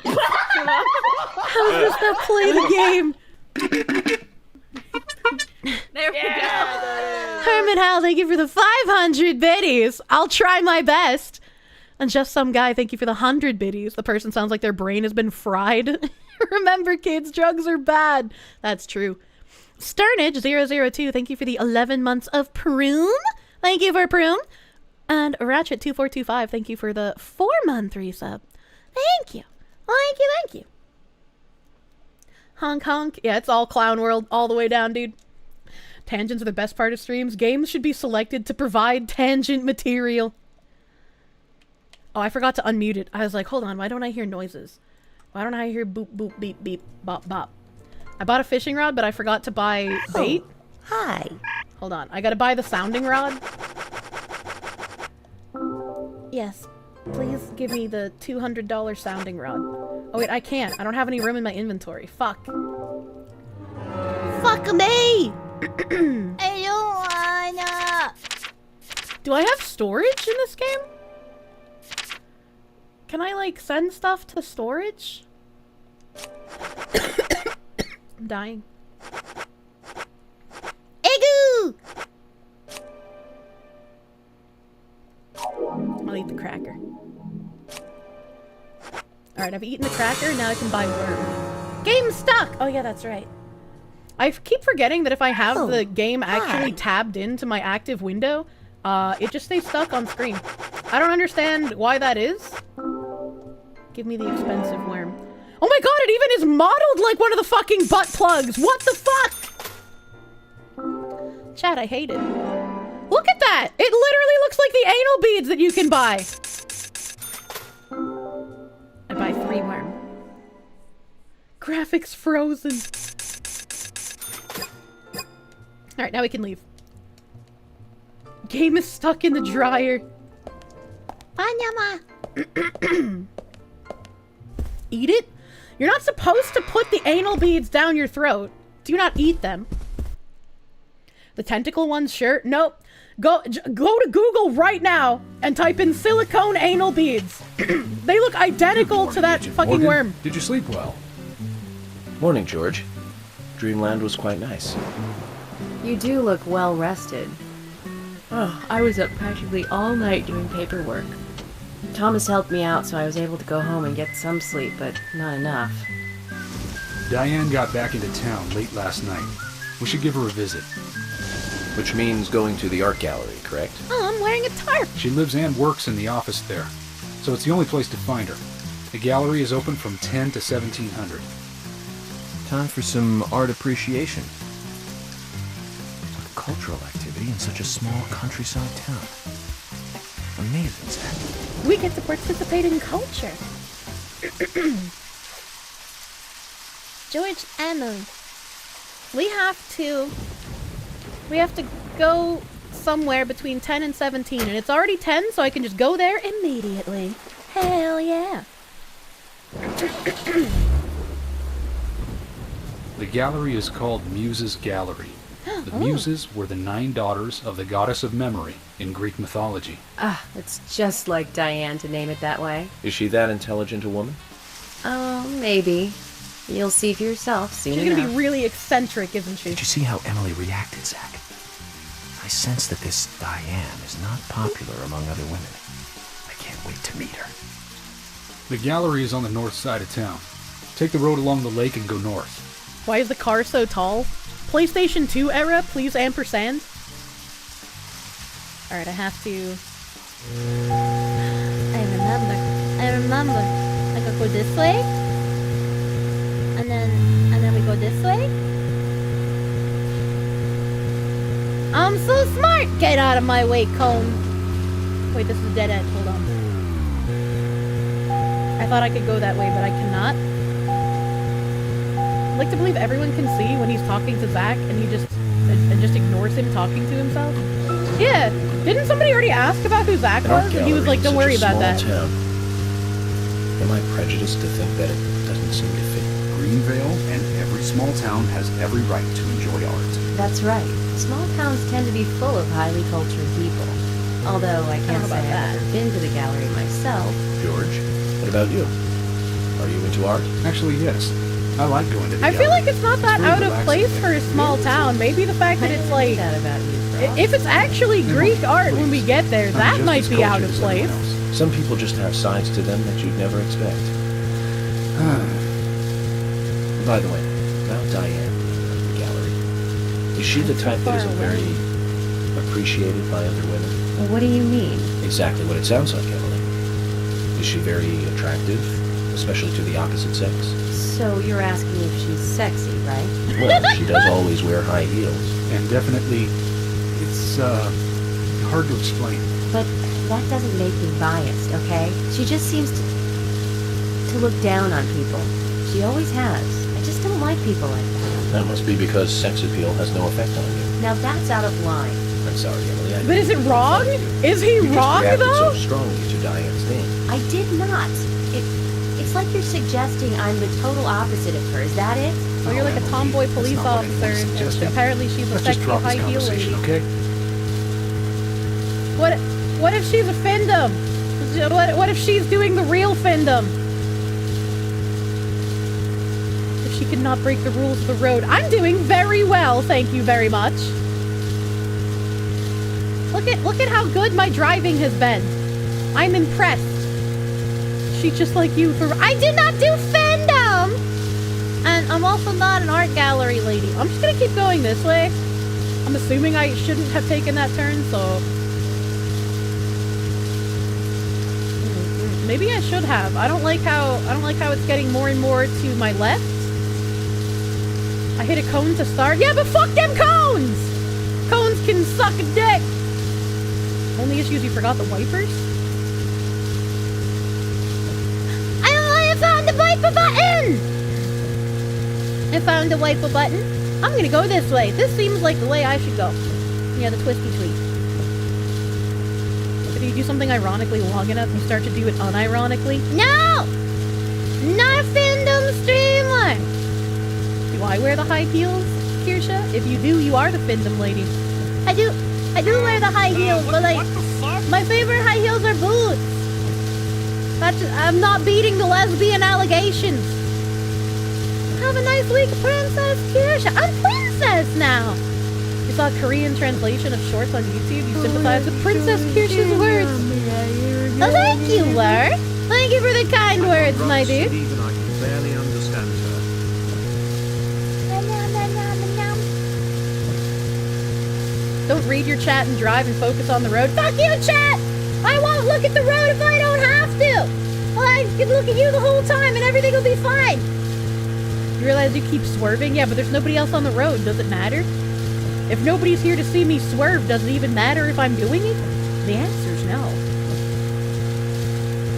How does that play the game? There we go. Herman Howell, thank you for the 500 biddies. I'll try my best. And just some guy, thank you for the 100 biddies. The person sounds like their brain has been fried. Remember, kids, drugs are bad. That's true. Sternage002, thank you for the 11 months of Prune. Thank you for Prune. And Ratchet2425, thank you for the 4-month resub. Thank you. Thank you. Honk honk. Yeah, it's all Clown World all the way down, dude. Tangents are the best part of streams. Games should be selected to provide tangent material. Oh, I forgot to unmute it. I was like, hold on, why don't I hear noises? Why don't I hear boop, boop, beep, beep, bop, bop? I bought a fishing rod, but I forgot to buy bait. Hi. Hold on, I gotta buy the sounding rod. Yes, please give me the $200 sounding rod. Oh wait, I can't. I don't have any room in my inventory. Fuck. Fuck me! I don't wanna. Do I have storage in this game? Can I, like, send stuff to storage? I'm dying. Egu! I'll eat the cracker. Alright, I've eaten the cracker, now I can buy worm. Game stuck! Oh yeah, that's right. I keep forgetting that if I have the game actually tabbed into my active window, it just stays stuck on screen. I don't understand why that is. Give me the expensive worm. Oh my god, it even is modeled like one of the fucking butt plugs! What the fuck? Chat, I hate it. Look at that! It literally looks like the anal beads that you can buy! I buy 3 worm. Graphics frozen. Alright, now we can leave. Game is stuck in the dryer. Panyama! Eat it? You're not supposed to put the anal beads down your throat. Do not eat them. The tentacle ones, sure. Nope. Go to Google right now and type in silicone anal beads. They look identical to that fucking Morgan, worm. Did you sleep well? Morning, George. Dreamland was quite nice. You do look well rested. Oh, I was up practically all night doing paperwork. Thomas helped me out, so I was able to go home and get some sleep, but not enough. Diane got back into town late last night. We should give her a visit. Which means going to the art gallery, correct? Oh, I'm wearing a tarp. She lives and works in the office there, so it's the only place to find her. The gallery is open from 10 to 1700. Time for some art appreciation. A cultural activity in such a small countryside town. Amazing, Zach. We get to participate in culture. George, Emily. We have to go somewhere between 10 and 17, and it's already 10, so I can just go there immediately. Hell yeah. The gallery is called Muses Gallery. The Muses were the 9 daughters of the goddess of memory in Greek mythology. Ah, it's just like Diane to name it that way. Is she that intelligent a woman? Oh, maybe. You'll see for yourself soon She's gonna be really eccentric, isn't she? Did you see how Emily reacted, Zach? I sense that this Diane is not popular among other women. I can't wait to meet her. The gallery is on the north side of town. Take the road along the lake and go north. Why is the car so tall? PlayStation 2 era, please ampersand. Alright, I have to... I remember. I gotta go this way. And then we go this way. I'm so smart! Get out of my way, cone. Wait, this is a dead end. Hold on. I thought I could go that way, but I cannot. I'd like to believe everyone can see when he's talking to Zach and he just ignores him talking to himself. Yeah, didn't somebody already ask about who Zach was? And he was like, don't worry about that. Town. Am I prejudiced to think that it doesn't seem to fit? Greenvale and every small town has every right to enjoy art. That's right. Small towns tend to be full of highly cultured people. Although I can't say I've ever been to the gallery myself. George, what about you? Are you into art? Actually, yes. I like going to the I gallery. feel like it's not that out of place for a small town. Maybe the fact that it's like... If it's actually Greek art when we get there, that might be out of place. Some people just have sides to them that you'd never expect. By the way, about Diane in the gallery, is she the type that isn't very appreciated by other women? Well, what do you mean? Exactly what it sounds like, Emily. Is she very attractive, especially to the opposite sex? So you're asking if she's sexy, right? Well, she does always wear high heels. And definitely, it's hard to explain. But that doesn't make me biased, okay? She just seems to look down on people. She always has. I just don't like people like that. That must be because sex appeal has no effect on you. Now that's out of line. I'm sorry, Emily. But is it wrong? Is he wrong, though? You just reacted so strongly to Diane's name. I did not. It's like you're suggesting I'm the total opposite of her. Is that it? Oh, you're like a tomboy police officer. Apparently she's a sexy high heel lady. Okay? What if she's a findom? What if she's doing the real findom? If she could not break the rules of the road. I'm doing very well, thank you very much. Look at how good my driving has been. I'm impressed. She's just like you for... I did not do fandom! And I'm also not an art gallery lady. I'm just gonna keep going this way. I'm assuming I shouldn't have taken that turn, so... Maybe I should have. I don't like how it's getting more and more to my left. I hit a cone to start. Yeah, but fuck them cones! Cones can suck a dick! Only issue is you forgot the wipers. I found the wiper button! I found the wiper button. I'm gonna go this way. This seems like the way I should go. Yeah, the twisty tweet. If you do something ironically long enough, you start to do it unironically. No! Not fandom streamer! Do I wear the high heels, Kirsche? If you do, you are the fandom lady. I do wear the high heels, but like, my favorite high heels are boots. I'm not beating the lesbian allegations. Have a nice week, Princess Kirsche. I'm Princess now. You saw a Korean translation of shorts on YouTube. You sympathize with Princess Kirsche's words. Oh, thank you, Lur. Thank you for the kind words, my dude. Even I can barely understand her. Don't read your chat and drive and focus on the road. Fuck you, chat! I won't look at the road if I don't have to! Well, I can look at you the whole time and everything will be fine! You realize you keep swerving? Yeah, but there's nobody else on the road. Does it matter? If nobody's here to see me swerve, does it even matter if I'm doing it? The answer's no.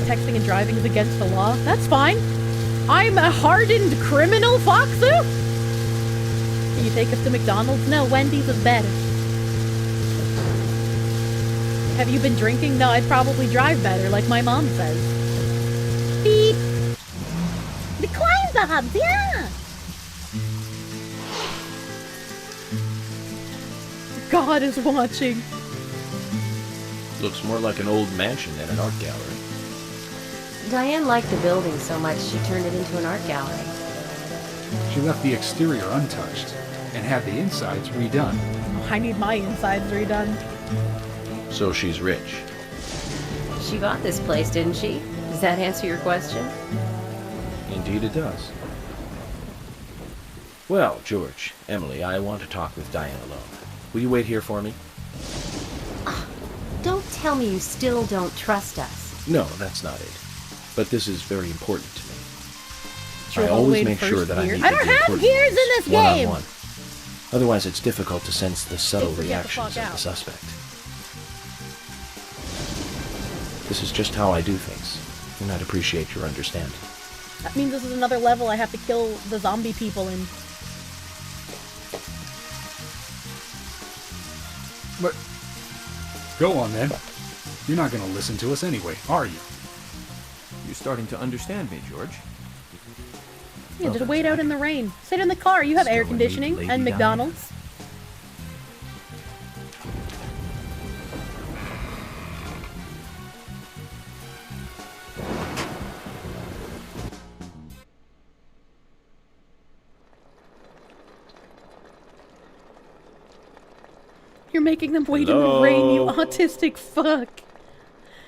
Texting and driving is against the law. That's fine. I'm a hardened criminal, Foxu! Can you take us to McDonald's? No, Wendy's is better. Have you been drinking? No, I'd probably drive better, like my mom says. Beep! The climb bobs, yeah! God is watching. Looks more like an old mansion than an art gallery. Diane liked the building so much she turned it into an art gallery. She left the exterior untouched and had the insides redone. Oh, I need my insides redone. So she's rich. She got this place, didn't she? Does that answer your question? Indeed it does. Well, George, Emily, I want to talk with Diane alone. Will you wait here for me? Don't tell me you still don't trust us. No, that's not it. But this is very important to me. Sure, I always make sure that I meet I don't have gears in this game! one-on-one. Otherwise, it's difficult to sense the subtle Then get the reactions fuck of out. the suspect. This is just how I do things, and I'd appreciate your understanding. That means this is another level I have to kill the zombie people in. But go on then. You're not going to listen to us anyway, are you? You're starting to understand me, George. Yeah, just wait out in the rain. Sit in the car. You have air conditioning Lady and Diana. McDonald's. You're making them wait in the rain, you autistic fuck.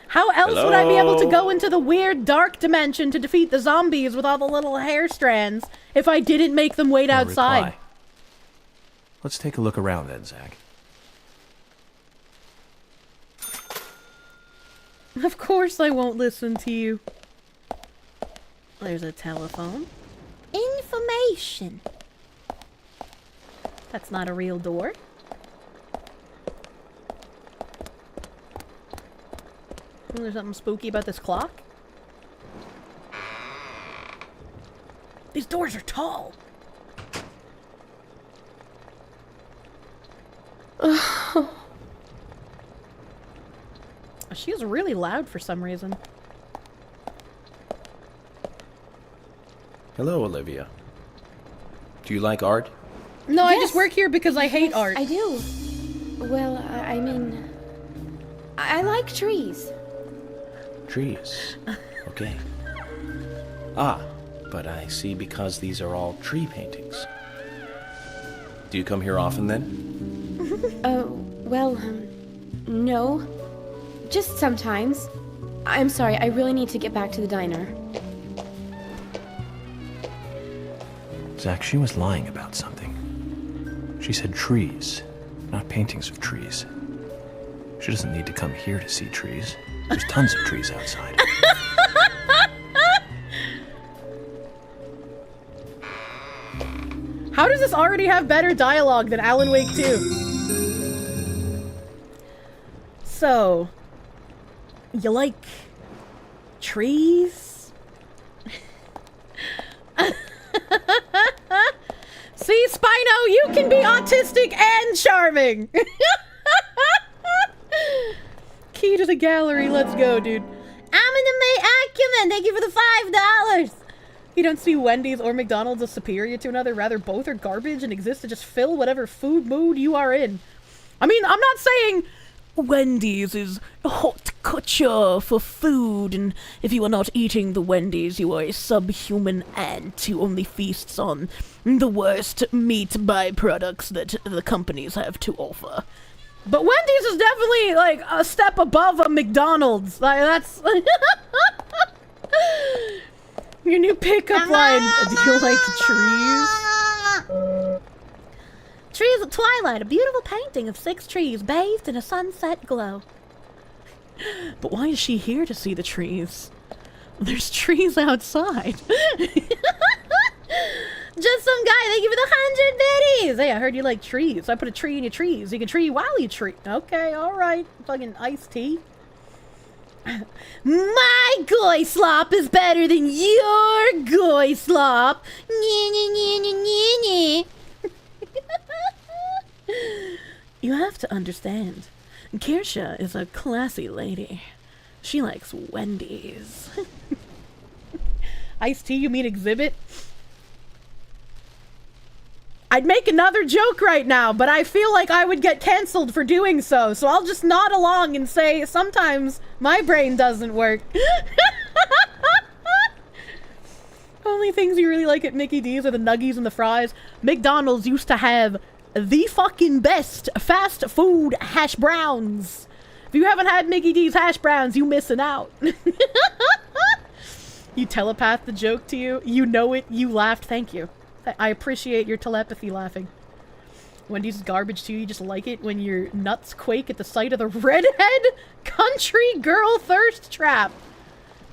How else would I be able to go into the weird dark dimension to defeat the zombies with all the little hair strands if I didn't make them wait outside? Reply. Let's take a look around then, Zach. Of course I won't listen to you. There's a telephone. Information. That's not a real door. There's something spooky about this clock. These doors are tall. She is really loud for some reason. Hello, Olivia. Do you like art? No, I just work here because I hate art. I do. Well, I mean, I like trees. Trees. Okay. Ah, but I see because these are all tree paintings. Do you come here often then? Well, no. Just sometimes. I'm sorry, I really need to get back to the diner. Zach, she was lying about something. She said trees, not paintings of trees. She doesn't need to come here to see trees. There's tons of trees outside. How does this already have better dialogue than Alan Wake 2? So, you like trees? See, Spino, you can be autistic and charming! Key to the gallery, let's go, dude. I'm an acumen, thank you for the $5! You don't see Wendy's or McDonald's as superior to another, rather both are garbage and exist to just fill whatever food mood you are in. I mean, I'm not saying Wendy's is haute couture for food, and if you are not eating the Wendy's, you are a subhuman ant who only feasts on the worst meat byproducts that the companies have to offer. But Wendy's is definitely, like, a step above a McDonald's. Like, that's... Your new pickup line. Do you like trees? Trees at twilight, a beautiful painting of 6 trees bathed in a sunset glow. But why is she here to see the trees? There's trees outside. Just some guy, thank you for the 100 biddies! Hey, I heard you like trees. I put a tree in your trees. You can tree while you tree. Okay, alright. Fucking iced tea. My goy slop is better than your goy slop. You have to understand, Kirsche is a classy lady. She likes Wendy's. Iced tea, you mean exhibit? I'd make another joke right now, but I feel like I would get canceled for doing so, so I'll just nod along and say sometimes my brain doesn't work. Only things you really like at Mickey D's are the nuggies and the fries. McDonald's used to have the fucking best fast food hash browns. If you haven't had Mickey D's hash browns, you missing out. You telepath the joke to you. You know it. You laughed. Thank you. I appreciate your telepathy laughing. Wendy's is garbage too. You just like it when your nuts quake at the sight of the redhead country girl thirst trap.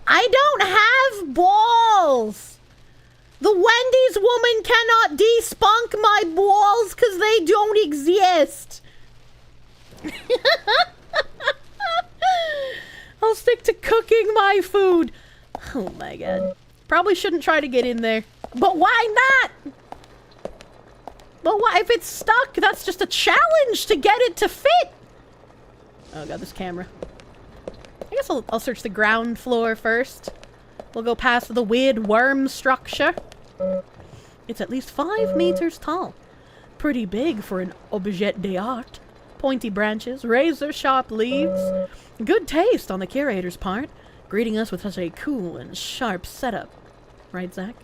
I don't have balls. The Wendy's woman cannot despunk my balls because they don't exist. I'll stick to cooking my food. Oh my god. Probably shouldn't try to get in there. But why not? But why? If it's stuck, that's just a challenge to get it to fit. Oh god, this camera. I guess I'll search the ground floor first. We'll go past the weird worm structure. It's at least 5 meters tall. Pretty big for an objet d'art. Pointy branches, razor-sharp leaves. Good taste on the curator's part, greeting us with such a cool and sharp setup. Right, Zach?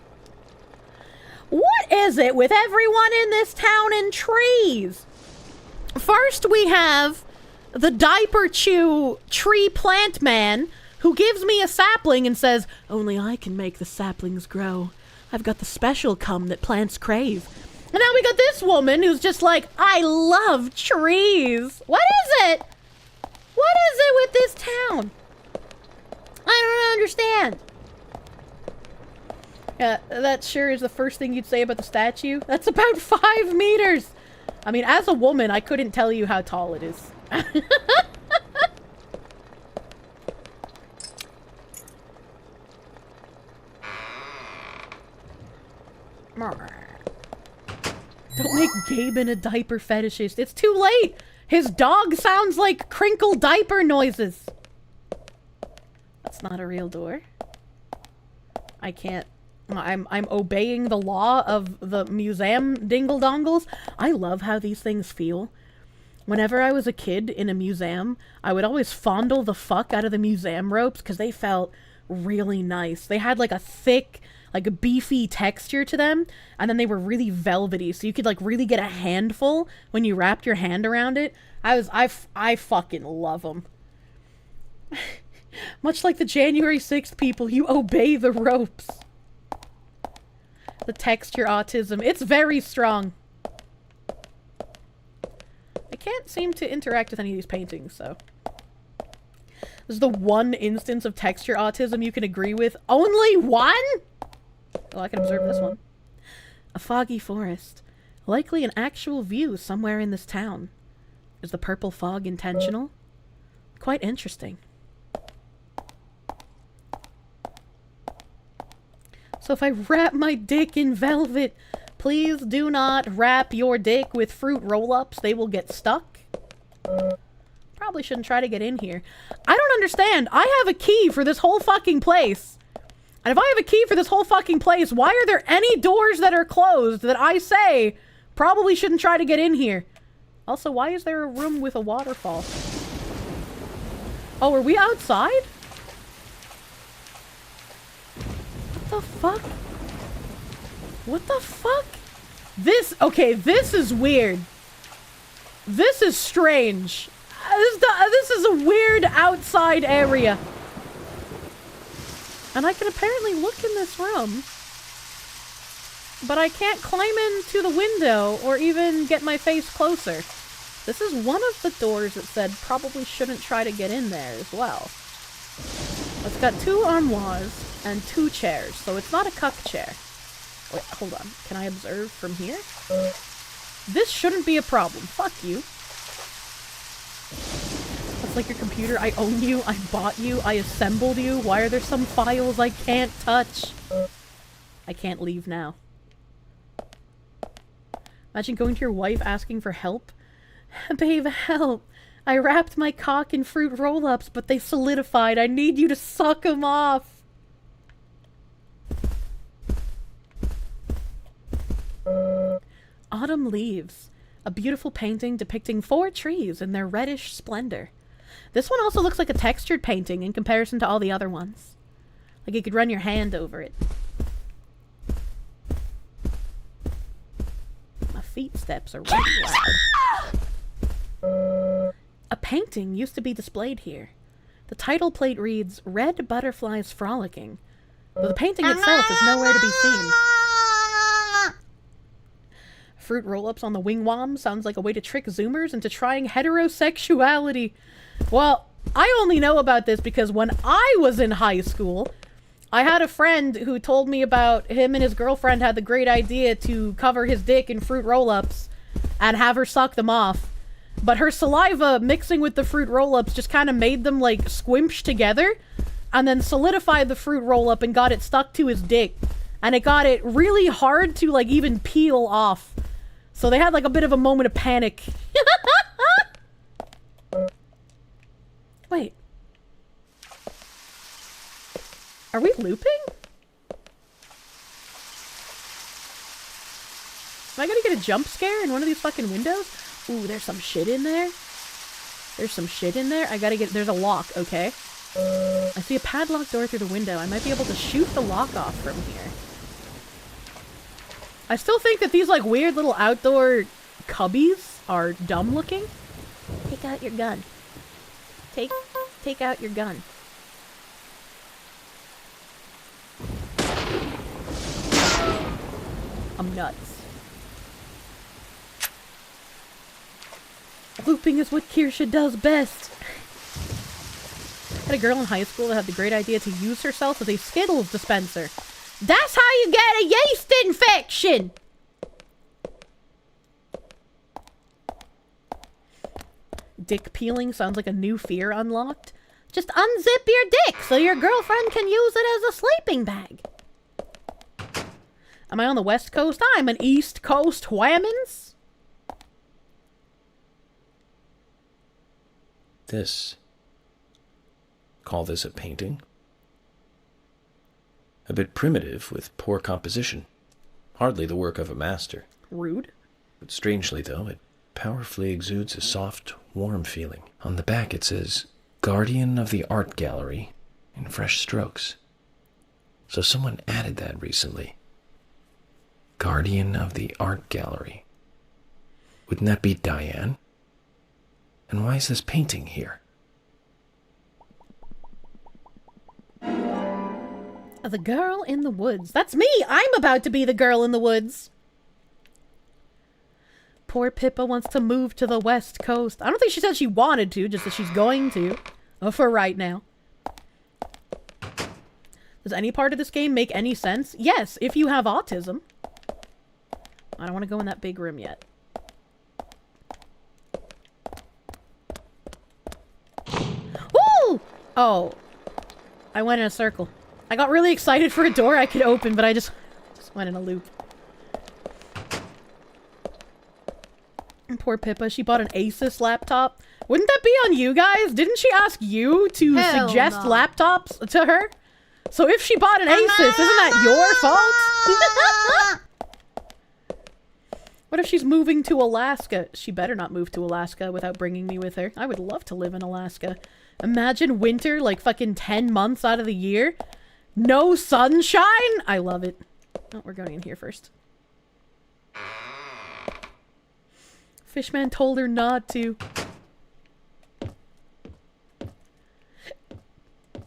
What is it with everyone in this town and trees? First we have the diaper chew tree plant man who gives me a sapling and says, only I can make the saplings grow. I've got the special cum that plants crave. And now we got this woman who's just like, I love trees. What is it? What is it with this town? I don't understand. Yeah, that sure is the first thing you'd say about the statue. That's about 5 meters. I mean, as a woman, I couldn't tell you how tall it is. Don't make Gaben a diaper fetishist. It's too late. His dog sounds like crinkle diaper noises. That's not a real door. I can't. I'm obeying the law of the museum dingle-dongles. I love how these things feel. Whenever I was a kid in a museum, I would always fondle the fuck out of the museum ropes because they felt really nice. They had like a thick, like a beefy texture to them, and then they were really velvety, so you could like really get a handful when you wrapped your hand around it. I fucking love them. Much like the January 6th people, you obey the ropes. The texture autism, it's very strong. I can't seem to interact with any of these paintings, so. This is the one instance of texture autism you can agree with. Only one? Well, I can observe this one. A foggy forest. Likely an actual view somewhere in this town. Is the purple fog intentional? Quite interesting. So if I wrap my dick in velvet, please do not wrap your dick with fruit roll-ups. They will get stuck. Probably shouldn't try to get in here. I don't understand. I have a key for this whole fucking place. And if I have a key for this whole fucking place, why are there any doors that are closed that I say probably shouldn't try to get in here? Also, why is there a room with a waterfall? Oh, are we outside? What the fuck? What the fuck? Okay, this is weird. This is strange. This is a weird outside area. And I can apparently look in this room. but I can't climb into the window or even get my face closer. This is one of the doors that said probably shouldn't try to get in there as well. It's got 2 armoires and 2 chairs, so it's not a cuck chair. Wait, hold on. Can I observe from here? This shouldn't be a problem. Fuck you. That's like your computer. I own you. I bought you. I assembled you. Why are there some files I can't touch? I can't leave now. Imagine going to your wife asking for help. Babe, help. I wrapped my cock in fruit roll-ups, but they solidified. I need you to suck them off. Autumn Leaves. A beautiful painting depicting 4 trees in their reddish splendor. This one also looks like a textured painting in comparison to all the other ones. Like you could run your hand over it. My feet steps are really loud. A painting used to be displayed here. The title plate reads, Red Butterflies Frolicking, though the painting itself is nowhere to be seen. Fruit roll-ups on the wingwam sounds like a way to trick Zoomers into trying heterosexuality. Well, I only know about this because when I was in high school, I had a friend who told me about him and his girlfriend had the great idea to cover his dick in fruit roll-ups and have her suck them off. But her saliva mixing with the fruit roll-ups just kind of made them, like, squimsh together and then solidified the fruit roll-up and got it stuck to his dick. And it got it really hard to, like, even peel off. So they had, like, a bit of a moment of panic. Wait. Are we looping? Am I gonna get a jump scare in one of these fucking windows? Ooh, there's some shit in there. There's some shit in there. I gotta get... There's a lock, okay. I see a padlocked door through the window. I might be able to shoot the lock off from here. I still think that these, like, weird little outdoor cubbies are dumb looking. Take out your gun. Take out your gun. I'm nuts. Looping is what Kirsche does best. I had a girl in high school that had the great idea to use herself as a Skittles dispenser. That's how you get a yeast infection! Dick peeling sounds like a new fear unlocked. Just unzip your dick so your girlfriend can use it as a sleeping bag. Am I on the West Coast? I'm an East Coast whammins. Call this a painting? A bit primitive with poor composition. Hardly the work of a master. Rude. But strangely, though, it powerfully exudes a soft, warm feeling. On the back it says, Guardian of the Art Gallery, in fresh strokes. So someone added that recently. Guardian of the Art Gallery. Wouldn't that be Diane? And why is this painting here? The girl in the woods. That's me! I'm about to be the girl in the woods! Poor Pippa wants to move to the West Coast. I don't think she said she wanted to, just that she's going to. For right now. Does any part of this game make any sense? Yes, if you have autism. I don't want to go in that big room yet. Woo! Oh. I went in a circle. I got really excited for a door I could open, but I just went in a loop. And poor Pippa, she bought an Asus laptop. Wouldn't that be on you guys? Didn't she ask you to suggest laptops to her? So if she bought an Asus, isn't that your fault? What if she's moving to Alaska? She better not move to Alaska without bringing me with her. I would love to live in Alaska. Imagine winter, like fucking 10 months out of the year. No sunshine? I love it. Oh, we're going in here first. Fishman told her not to.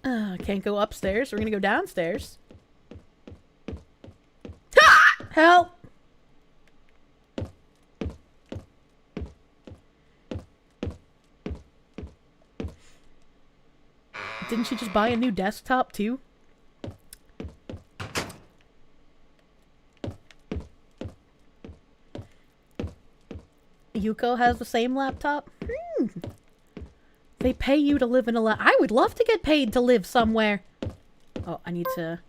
Can't go upstairs. We're gonna go downstairs. Ha! Help! Didn't she just buy a new desktop too? Yuko has the same laptop? They pay you to live in a I would love to get paid to live somewhere. Oh, I need to...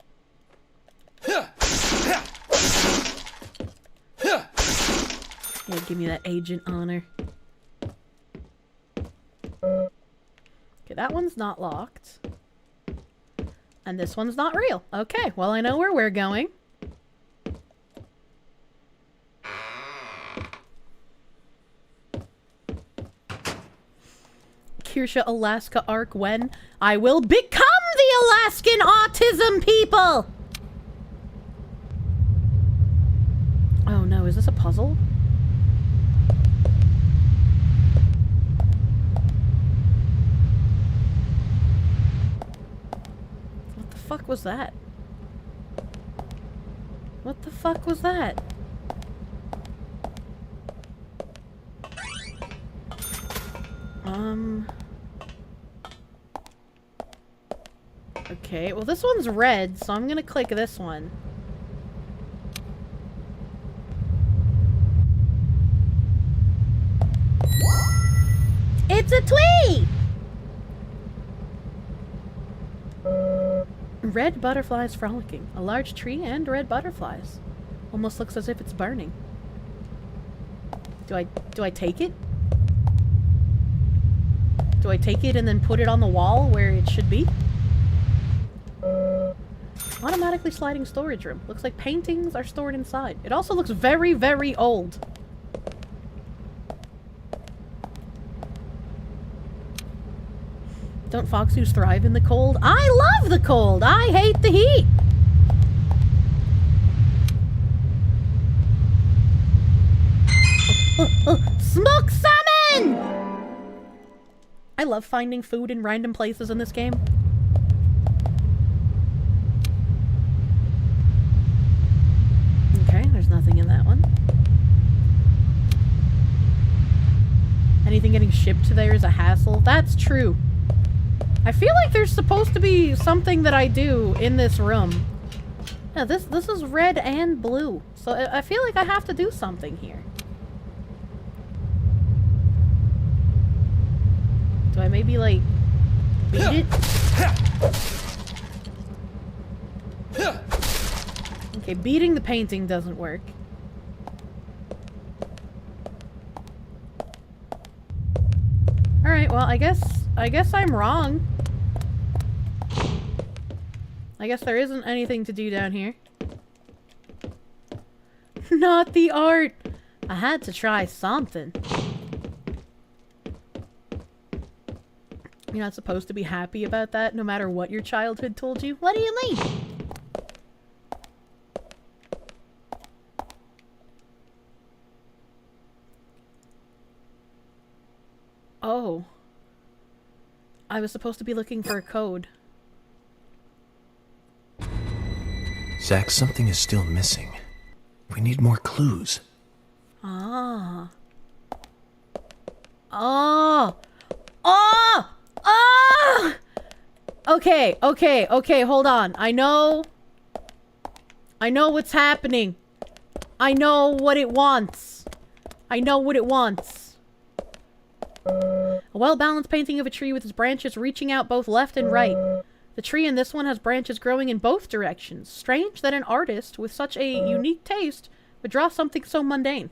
Yeah, give me that agent honor. Okay, that one's not locked. And this one's not real. Okay, well I know where we're going. Kirsche Alaska arc when I will become the Alaskan autism people! Oh no, is this a puzzle? What the fuck was that? What the fuck was that? Okay, well this one's red, so I'm gonna click this one. It's a tweet! Red butterflies frolicking. A large tree and red butterflies. Almost looks as if it's burning. Do I take it? Do I take it and then put it on the wall where it should be? Automatically sliding storage room. Looks like paintings are stored inside. It also looks very, very old. Don't foxes thrive in the cold? I love the cold! I hate the heat! Smoke salmon! I love finding food in random places in this game. Okay, there's nothing in that one. Anything getting shipped there is a hassle. That's true. I feel like there's supposed to be something that I do in this room. Yeah, this is red and blue. So I feel like I have to do something here. Do I maybe, like, beat it? Okay, beating the painting doesn't work. Alright, well, I guess I'm wrong. I guess there isn't anything to do down here. Not the art! I had to try something. You're not supposed to be happy about that, no matter what your childhood told you? What do you mean? Oh. I was supposed to be looking for a code. Zach, something is still missing. We need more clues. Ah. Oh! Oh! Oh! Okay, hold on. I know what's happening. I know what it wants. A well-balanced painting of a tree with its branches reaching out both left and right. The tree in this one has branches growing in both directions. Strange that an artist with such a unique taste would draw something so mundane.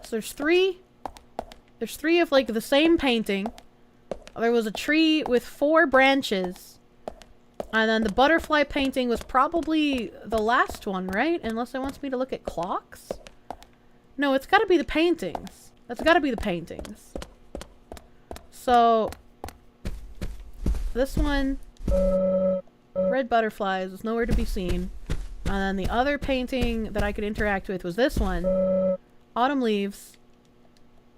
So there's three of, like, the same painting. There was a tree with 4 branches. And then the butterfly painting was probably the last one, right? Unless it wants me to look at clocks? No, it's gotta be the paintings. That's gotta be the paintings. So, this one, red butterflies, was nowhere to be seen. And then the other painting that I could interact with was this one, autumn leaves.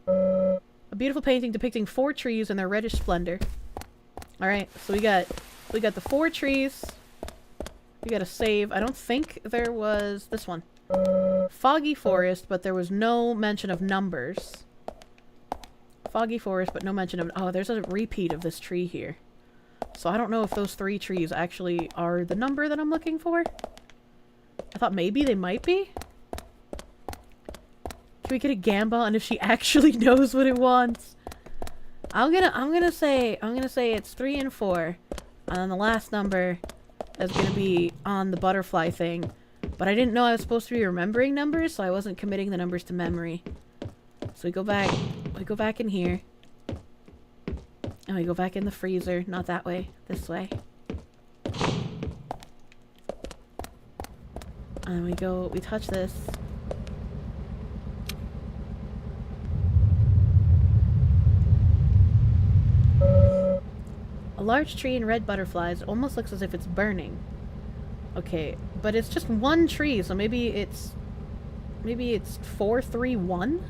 A beautiful painting depicting 4 trees in their reddish splendor. Alright, so we got the 4 trees. We gotta save. I don't think there was this one. Foggy Forest, but there was no mention of numbers. Foggy Forest, but no mention of... Oh, there's a repeat of this tree here. So I don't know if those 3 trees actually are the number that I'm looking for. I thought maybe they might be. Can we get a gamba on if she actually knows what it wants? I'm gonna say it's 3 and 4. And then the last number is gonna be on the butterfly thing. But I didn't know I was supposed to be remembering numbers, so I wasn't committing the numbers to memory. So we go back in here. And we go back in the freezer. Not that way. This way. And we touch this. A large tree and red butterflies. It almost looks as if it's burning. Okay, but it's just one tree, so maybe it's 431?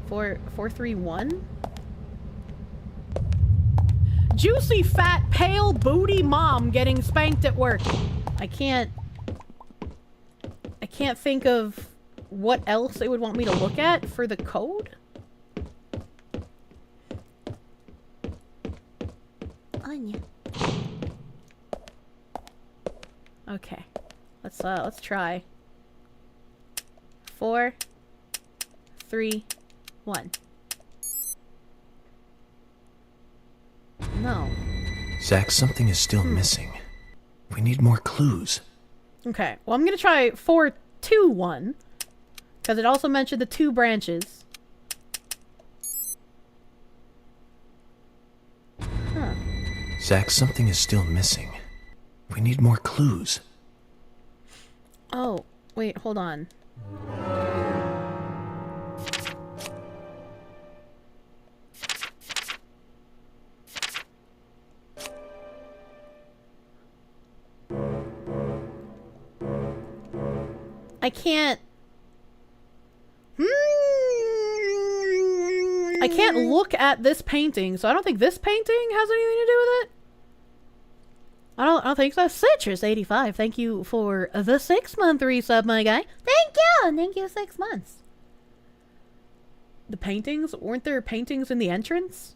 431? Juicy, fat, pale, booty mom getting spanked at work. I can't think of what else they would want me to look at for the code. Anya. Okay. Let's try. 4, 3, 1. No. Zach, something is still missing. We need more clues. Okay. Well, I'm gonna try 4, 2, 1. Because it also mentioned the 2 branches. Huh. Zach, something is still missing. We need more clues. Oh, wait, hold on. I can't... I can't look at this painting, so I don't think this painting has anything to do with it. I don't think so. Citrus85, thank you for the 6-month resub, my guy. Thank you, 6 months. The paintings? Weren't there paintings in the entrance?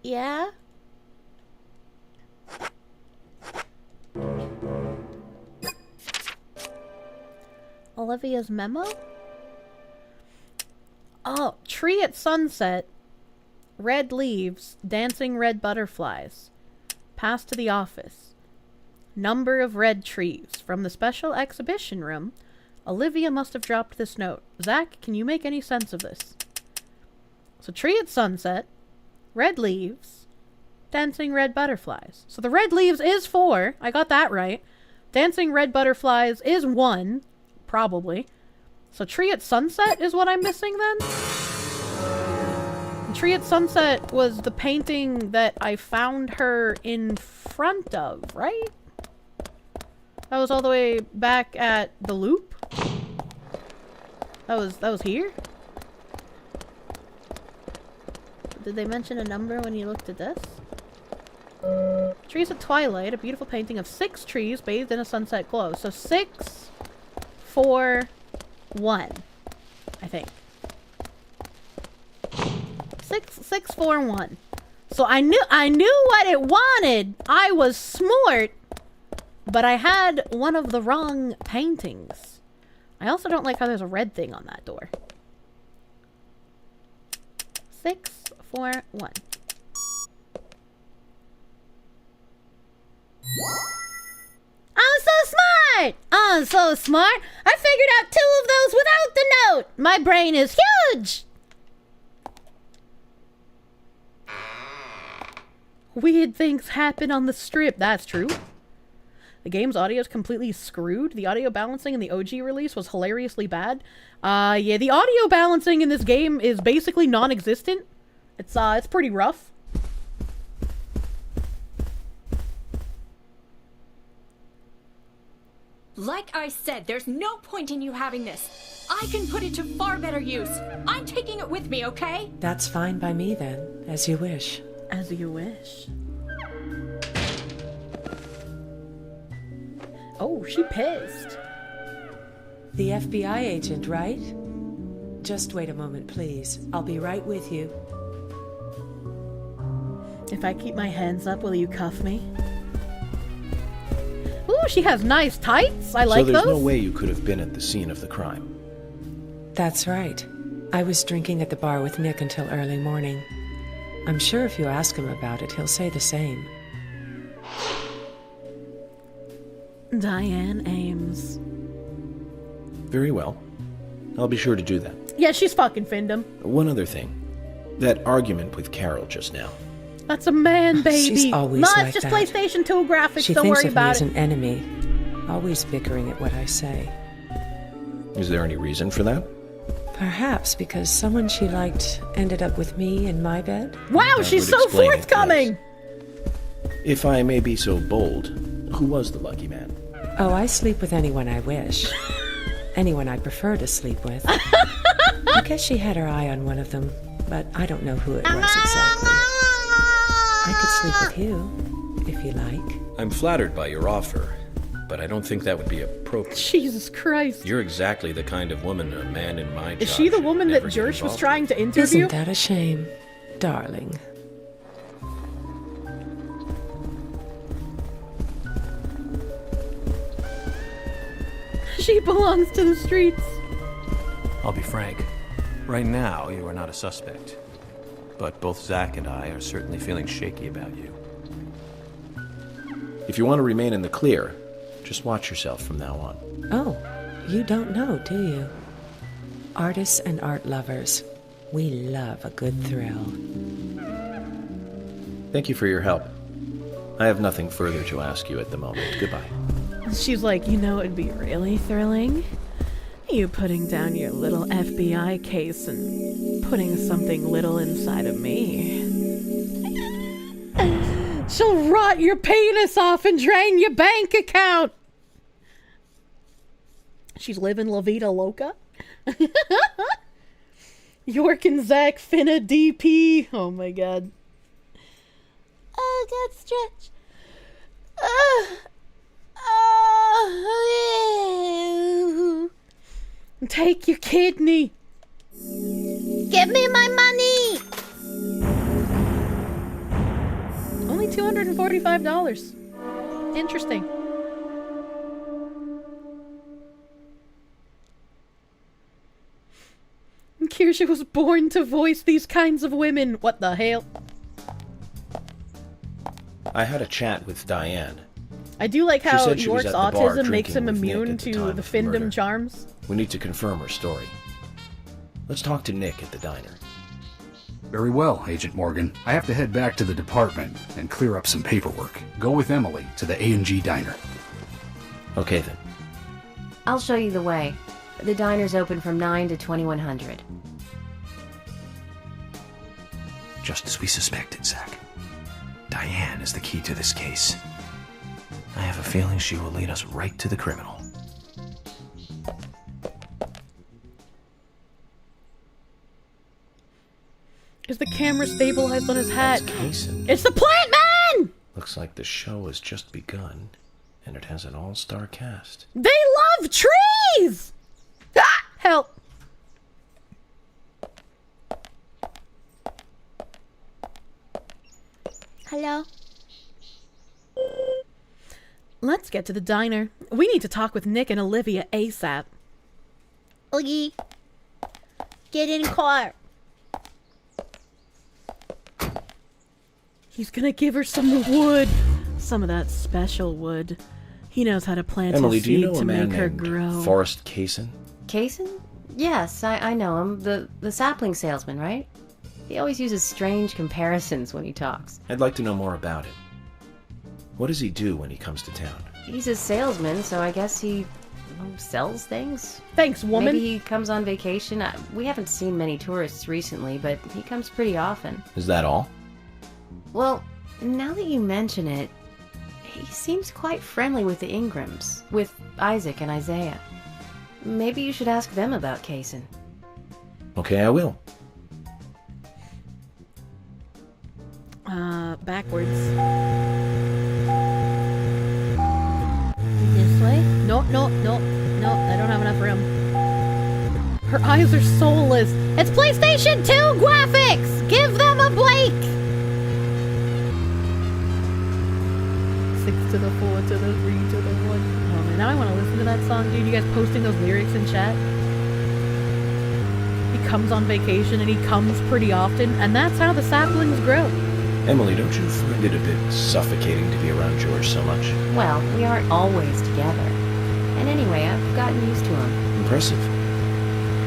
Yeah? Olivia's memo? Oh, tree at sunset. Red leaves, dancing red butterflies. Pass to the office. Number of red trees. From the special exhibition room, Olivia must have dropped this note. Zach, can you make any sense of this? So tree at sunset, red leaves, dancing red butterflies. So the red leaves is 4. I got that right. Dancing red butterflies is 1. Probably. So tree at sunset is what I'm missing then? Tree at sunset was the painting that I found her in front of, right? That was all the way back at the loop? That was here? Did they mention a number when you looked at this? Trees at twilight, a beautiful painting of 6 trees bathed in a sunset glow. So 6, 4, 1, I think. 6, 4, 1. So I knew what it wanted. I was smart, but I had one of the wrong paintings. I also don't like how there's a red thing on that door. 6, 4, 1. I'm so smart! I'm so smart! I figured out 2 of those without the note! My brain is huge! Weird things happen on the strip. That's true. The game's audio is completely screwed. The audio balancing in the OG release was hilariously bad. Yeah, the audio balancing in this game is basically non-existent. It's pretty rough. Like I said, there's no point in you having this. I can put it to far better use. I'm taking it with me, okay? That's fine by me then, as you wish. As you wish. Oh, she pissed. The FBI agent, right? Just wait a moment, please. I'll be right with you. If I keep my hands up, will you cuff me? Ooh, she has nice tights. I like those. So there's no way you could have been at the scene of the crime. That's right. I was drinking at the bar with Nick until early morning. I'm sure if you ask him about it, he'll say the same. Diane Ames. Very well. I'll be sure to do that. Yeah, she's fucking finned him. One other thing. That argument with Carol just now. That's a man, baby. She's always no, like it's just that. PlayStation 2 graphics. She Don't thinks worry of me about as it. an enemy, always bickering at what I say. Is there any reason for that? Perhaps because someone she liked ended up with me in my bed. Wow, That she's would so explain it, forthcoming. If I may be so bold, who was the lucky man? Oh, I sleep with anyone I wish. Anyone I prefer to sleep with. I guess she had her eye on one of them, but I don't know who it was exactly. I could sleep with you, if you like. I'm flattered by your offer, but I don't think that would be appropriate. Jesus Christ. You're exactly the kind of woman a man in my job Is she the should woman never that get Jers was involved trying to interview? Isn't that a shame, darling? She belongs to the streets. I'll be frank. Right now, you are not a suspect. But both Zach and I are certainly feeling shaky about you. If you want to remain in the clear, just watch yourself from now on. Oh, you don't know, do you? Artists and art lovers, we love a good thrill. Thank you for your help. I have nothing further to ask you at the moment. Goodbye. She's like, you know, it'd be really thrilling. You putting down your little FBI case and putting something little inside of me. She'll rot your penis off and drain your bank account. She's living La Vida Loca. York and Zach finna DP. Oh my god. Oh, God, stretch. Take your kidney. Give me my money. Only $245. Interesting. Kirsche was born to voice these kinds of women. What the hell? I had a chat with Diane. I do like She how said she was York's at the bar autism makes drinking him with Nick immune at the to time the of the murder. findom charms. We need to confirm her story. Let's talk to Nick at the diner. Very well, Agent Morgan. I have to head back to the department and clear up some paperwork. Go with Emily to the A&G diner. Okay, then. I'll show you the way. The diner's open from 9 to 2100. Just as we suspected, Zach. Diane is the key to this case. I have a feeling she will lead us right to the criminal. Is the camera stabilized on his hat? Cason. It's the Plant Man! Looks like the show has just begun, and it has an all-star cast. They love trees! Ah! Help. Hello? Let's get to the diner. We need to talk with Nick and Olivia ASAP. Oogie. Get in car. He's gonna give her some wood. Some of that special wood. He knows how to plant Emily, his do you seed know a to man make her named grow. Forrest Cason? Cason? Yes, I know him. The sapling salesman, right? He always uses strange comparisons when he talks. I'd like to know more about him. What does he do when he comes to town? He's a salesman, so I guess he sells things? Thanks, woman. Maybe he comes on vacation. We haven't seen many tourists recently, but he comes pretty often. Is that all? Well, now that you mention it, he seems quite friendly with the Ingrams, with Isaac and Isaiah. Maybe you should ask them about Cason. Okay, I will. Backwards. This way? no, I don't have enough room. Her eyes are soulless. It's PlayStation 2 graphics! Give them a break! 6 to the 4 to the 3 to the 1. Oh man, now I want to listen to that song, dude. You guys posting those lyrics in chat? He comes on vacation and he comes pretty often, and that's how the saplings grow. Emily, don't you find it a bit suffocating to be around George so much? Well, we aren't always together. And anyway, I've gotten used to him. Impressive.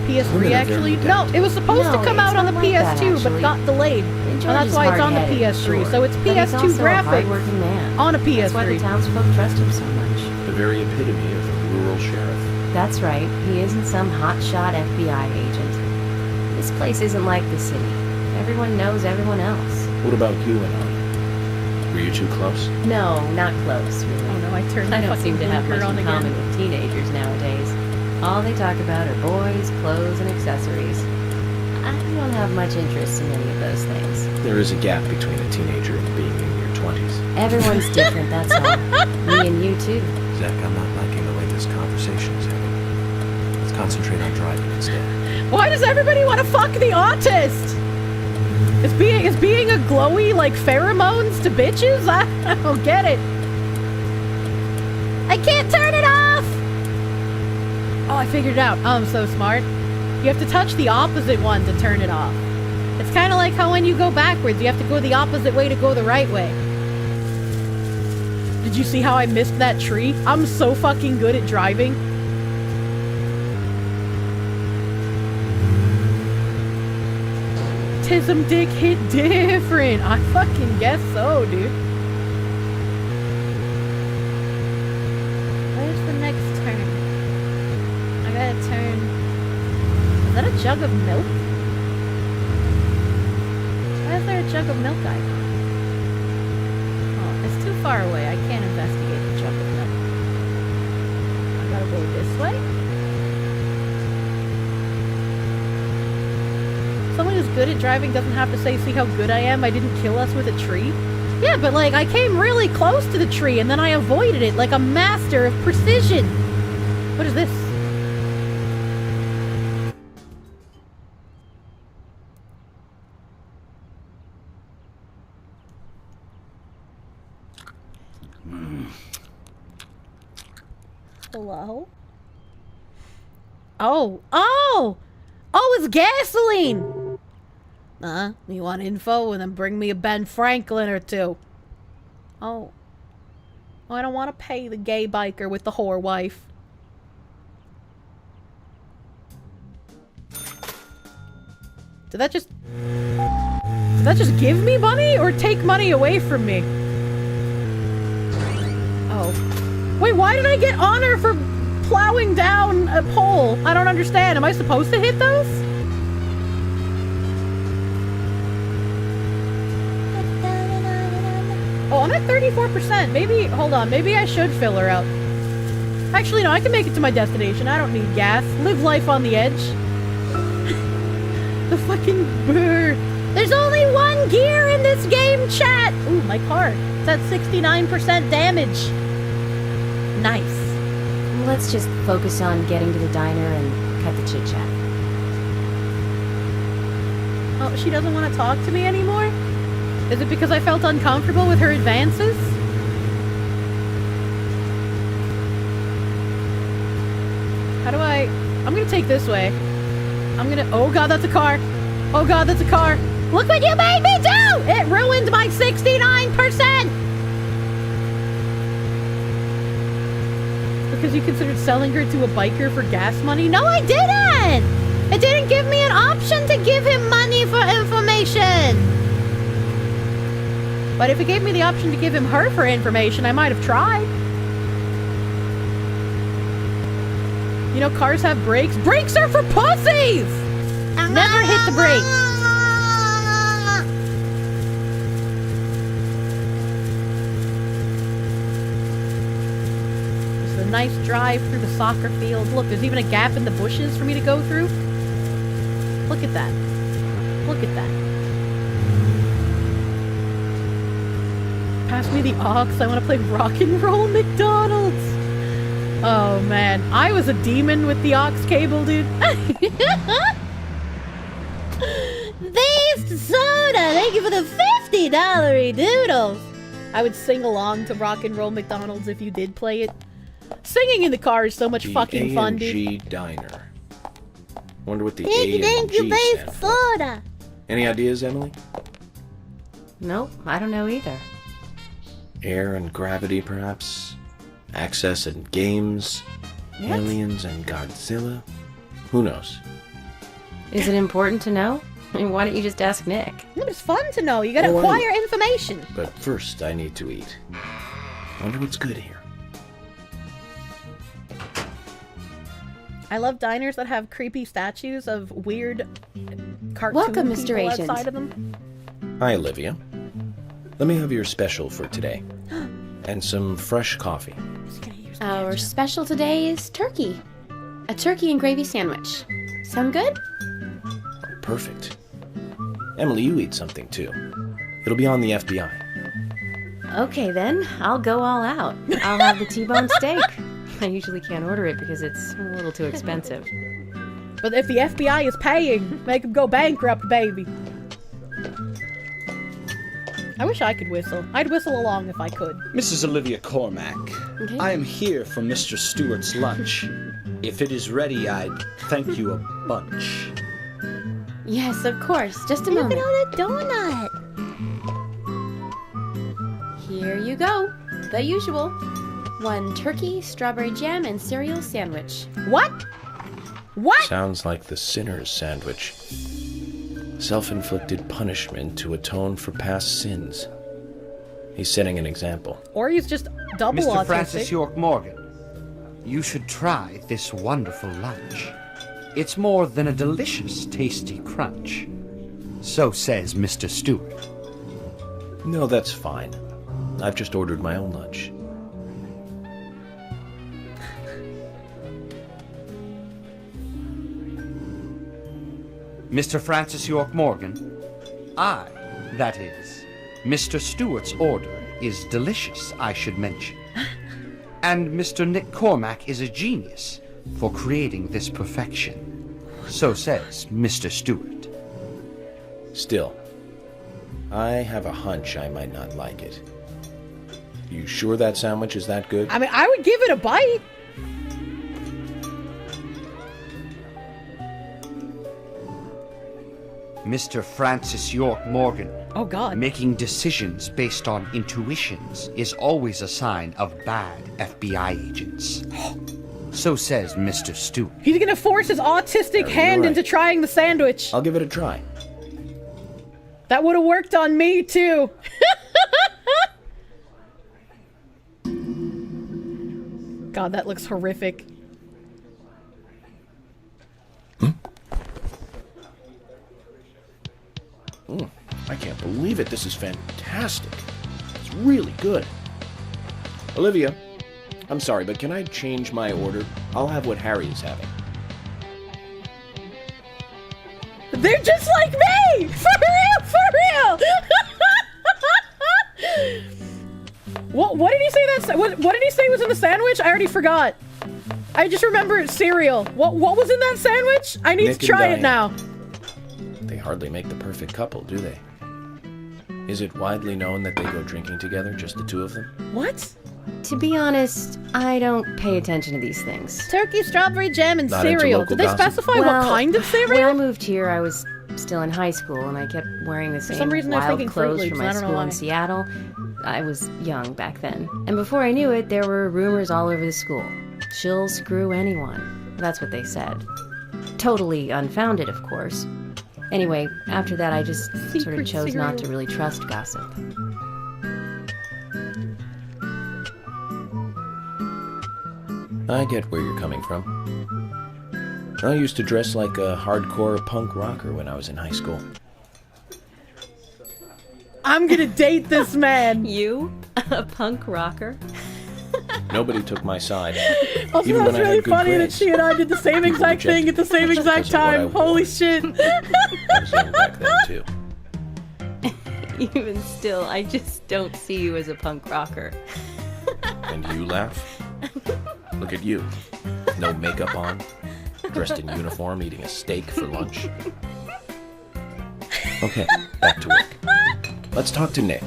PS3 actually? No, it was supposed to come out on the PS2, but got delayed. And that's why it's on the PS3. So it's PS2 graphics on a PS3. That's why the townsfolk trust him so much. The very epitome of a rural sheriff. That's right. He isn't some hotshot FBI agent. This place isn't like the city. Everyone knows everyone else. What about you and I? Were you too close? No, not close, really. Oh no, I turned I the don't fucking seem to have much blinker in on common again. with teenagers nowadays. All they talk about are boys, clothes, and accessories. I don't have much interest in any of those things. There is a gap between a teenager and being in your 20s. Everyone's different, that's all. Me and you too. Zach, I'm not liking the way this conversation is heading. Let's concentrate on driving instead. Why does everybody want to fuck the autist? Is being a glowy like pheromones to bitches? I don't get it. I can't turn it off! Oh, I figured it out. Oh, I'm so smart. You have to touch the opposite one to turn it off. It's kind of like how when you go backwards, you have to go the opposite way to go the right way. Did you see how I missed that tree? I'm so fucking good at driving. Tism dick hit different. I fucking guess so, dude. Where's the next turn? I gotta turn. Is that a jug of milk? Why is there a jug of milk icon? Oh, it's too far away. I can't investigate the jug of milk. I gotta go this way? Someone who's good at driving doesn't have to say, see how good I am, I didn't kill us with a tree. Yeah, but like, I came really close to the tree and then I avoided it like a master of precision. What is this? Hello? Oh, it's gasoline! You want info? And then bring me a Ben Franklin or two. Oh, I don't want to pay the gay biker with the whore wife. Did that just give me money or take money away from me? Oh. Wait, why did I get honor for plowing down a pole? I don't understand. Am I supposed to hit those? Oh, I'm at 34%. Maybe, hold on. Maybe I should fill her out. Actually, no, I can make it to my destination. I don't need gas. Live life on the edge. The fucking bird. There's only one gear in this game, chat. Ooh, my car. It's at 69% damage. Nice. Let's just focus on getting to the diner and cut the chit-chat. Oh, she doesn't want to talk to me anymore? Is it because I felt uncomfortable with her advances? How do I... I'm gonna take this way. I'm gonna... Oh god, that's a car. Oh god, that's a car. Look what you made me do! It ruined my 69%! Because you considered selling her to a biker for gas money? No, I didn't! It didn't give me an option to give him money for information! But if it gave me the option to give him her for information, I might have tried. You know, cars have brakes. Brakes are for pussies! Never hit the brakes. It's a nice drive through the soccer field. Look, there's even a gap in the bushes for me to go through. Look at that. Look at that. Pass me the aux. I want to play rock and roll McDonald's. Oh man, I was a demon with the aux cable, dude. Beast Soda, thank you for the $50 doodles. I would sing along to Rock and Roll McDonald's if you did play it. Singing in the car is so much fucking fun, dude. A&G Diner. Wonder what the Thank A&G you, Beast stand for. Soda. Any ideas, Emily? Nope, I don't know either. Air and gravity, perhaps? Access and games? What? Aliens and Godzilla? Who knows? Is it important to know? I mean, why don't you just ask Nick? It's fun to know. You gotta Oh, I acquire know. information. But first, I need to eat. Wonder what's good here. I love diners that have creepy statues of weird cartoon Welcome, Mr. people Agent. outside of them. Hi, Olivia. Let me have your special for today. And some fresh coffee. Our special today is turkey. A turkey and gravy sandwich. Sound good? Perfect. Emily, you eat something too. It'll be on the FBI. Okay then, I'll go all out. I'll have the T-bone steak. I usually can't order it because it's a little too expensive. But if the FBI is paying, make them go bankrupt, baby. I wish I could whistle. I'd whistle along if I could. Mrs. Olivia Cormack, Okay. I am here for Mr. Stewart's lunch. If it is ready, I'd thank you a bunch. Yes, of course. Just a Look moment. at all that donut. Here you go. The usual. 1 turkey, strawberry jam, and cereal sandwich. What? What? Sounds like the sinner's sandwich. Self-inflicted punishment to atone for past sins. He's setting an example. Or he's just double Mr. autistic. Francis York Morgan, you should try this wonderful lunch. It's more than a delicious, tasty crunch. So says Mr. Stewart. No, that's fine. I've just ordered my own lunch. Mr. Francis York Morgan, I, that is, Mr. Stewart's order is delicious, I should mention. And Mr. Nick Cormack is a genius for creating this perfection. So says Mr. Stewart. Still, I have a hunch I might not like it. You sure that sandwich is that good? I mean, I would give it a bite. Mr. Francis York Morgan. Oh, God. Making decisions based on intuitions is always a sign of bad FBI agents. So says Mr. Stewart. He's gonna force his autistic hand right. into trying the sandwich. I'll give it a try. That would have worked on me, too. God, that looks horrific. I can't believe it. This is fantastic. It's really good. Olivia, I'm sorry, but can I change my order? I'll have what Harry is having. They're just like me! For real, for real! What did he say what did he say was in the sandwich? I already forgot. I just remember cereal. What was in that sandwich? I need Nick to try and it now. They hardly make the perfect couple, do they? Is it widely known that they go drinking together, just the two of them? What? To be honest, I don't pay attention to these things. Turkey, strawberry jam, and Not into cereal. local Did they gossip? specify what kind of cereal? When I moved here, I was still in high school, and I kept wearing the same some reason I was wild thinking Fruit clothes Loops, from and my I don't know school why. in Seattle. I was young back then. And before I knew it, there were rumors all over the school. She'll screw anyone. That's what they said. Totally unfounded, of course. Anyway, after that, I just sort of chose not to really trust gossip. I get where you're coming from. I used to dress like a hardcore punk rocker when I was in high school. I'm gonna date this man. You? A punk rocker? Nobody took my side. Also, even that's when I really had good funny that grades. she and I did the same exact thing at the same just exact because of what I time. wore. Holy shit. I was young back then, too. Even still, I just don't see you as a punk rocker. And you laugh? Look at you. No makeup on, dressed in uniform, eating a steak for lunch. Okay, back to work. Let's talk to Nick.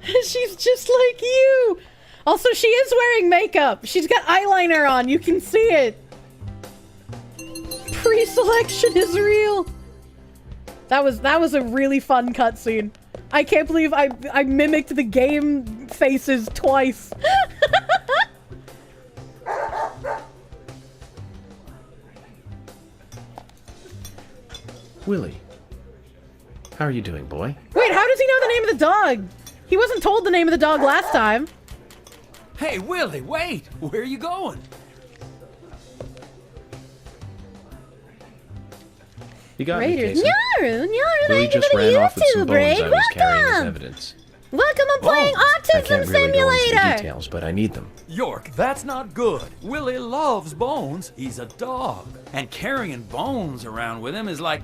She's just like you. Also, she is wearing makeup. She's got eyeliner on. You can see it. Pre-selection is real. That was a really fun cutscene. I can't believe I mimicked the game faces twice. Willie. How are you doing, boy? Wait, how does he know the name of the dog? He wasn't told the name of the dog last time. Hey, Willie, wait! Where are you going? You got Raiders. me, Casey. Nyaru, Willie thank you just for the ran off with some YouTube bones raid. I was carrying as Welcome. evidence. Welcome, I'm playing I Autism can't really go into the Simulator. details, but I need them. York, that's not good. Willie loves bones. He's a dog. And carrying bones around with him is like,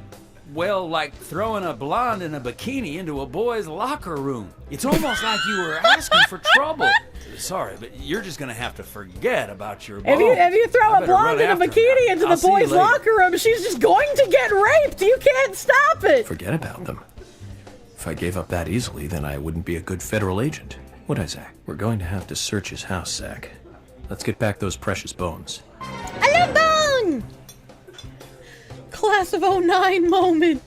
well, like throwing a blonde in a bikini into a boy's locker room. It's almost like you were asking for trouble. Sorry, but you're just gonna have to forget about your bones. If you throw I a better blonde run in a after him bikini now. into I'll the see you boys' later. locker room, she's just going to get raped. You can't stop it. Forget about them. If I gave up that easily, then I wouldn't be a good federal agent, would I, Zach? We're going to have to search his house, Zach. Let's get back those precious bones. I love bone. Class of 09 moment.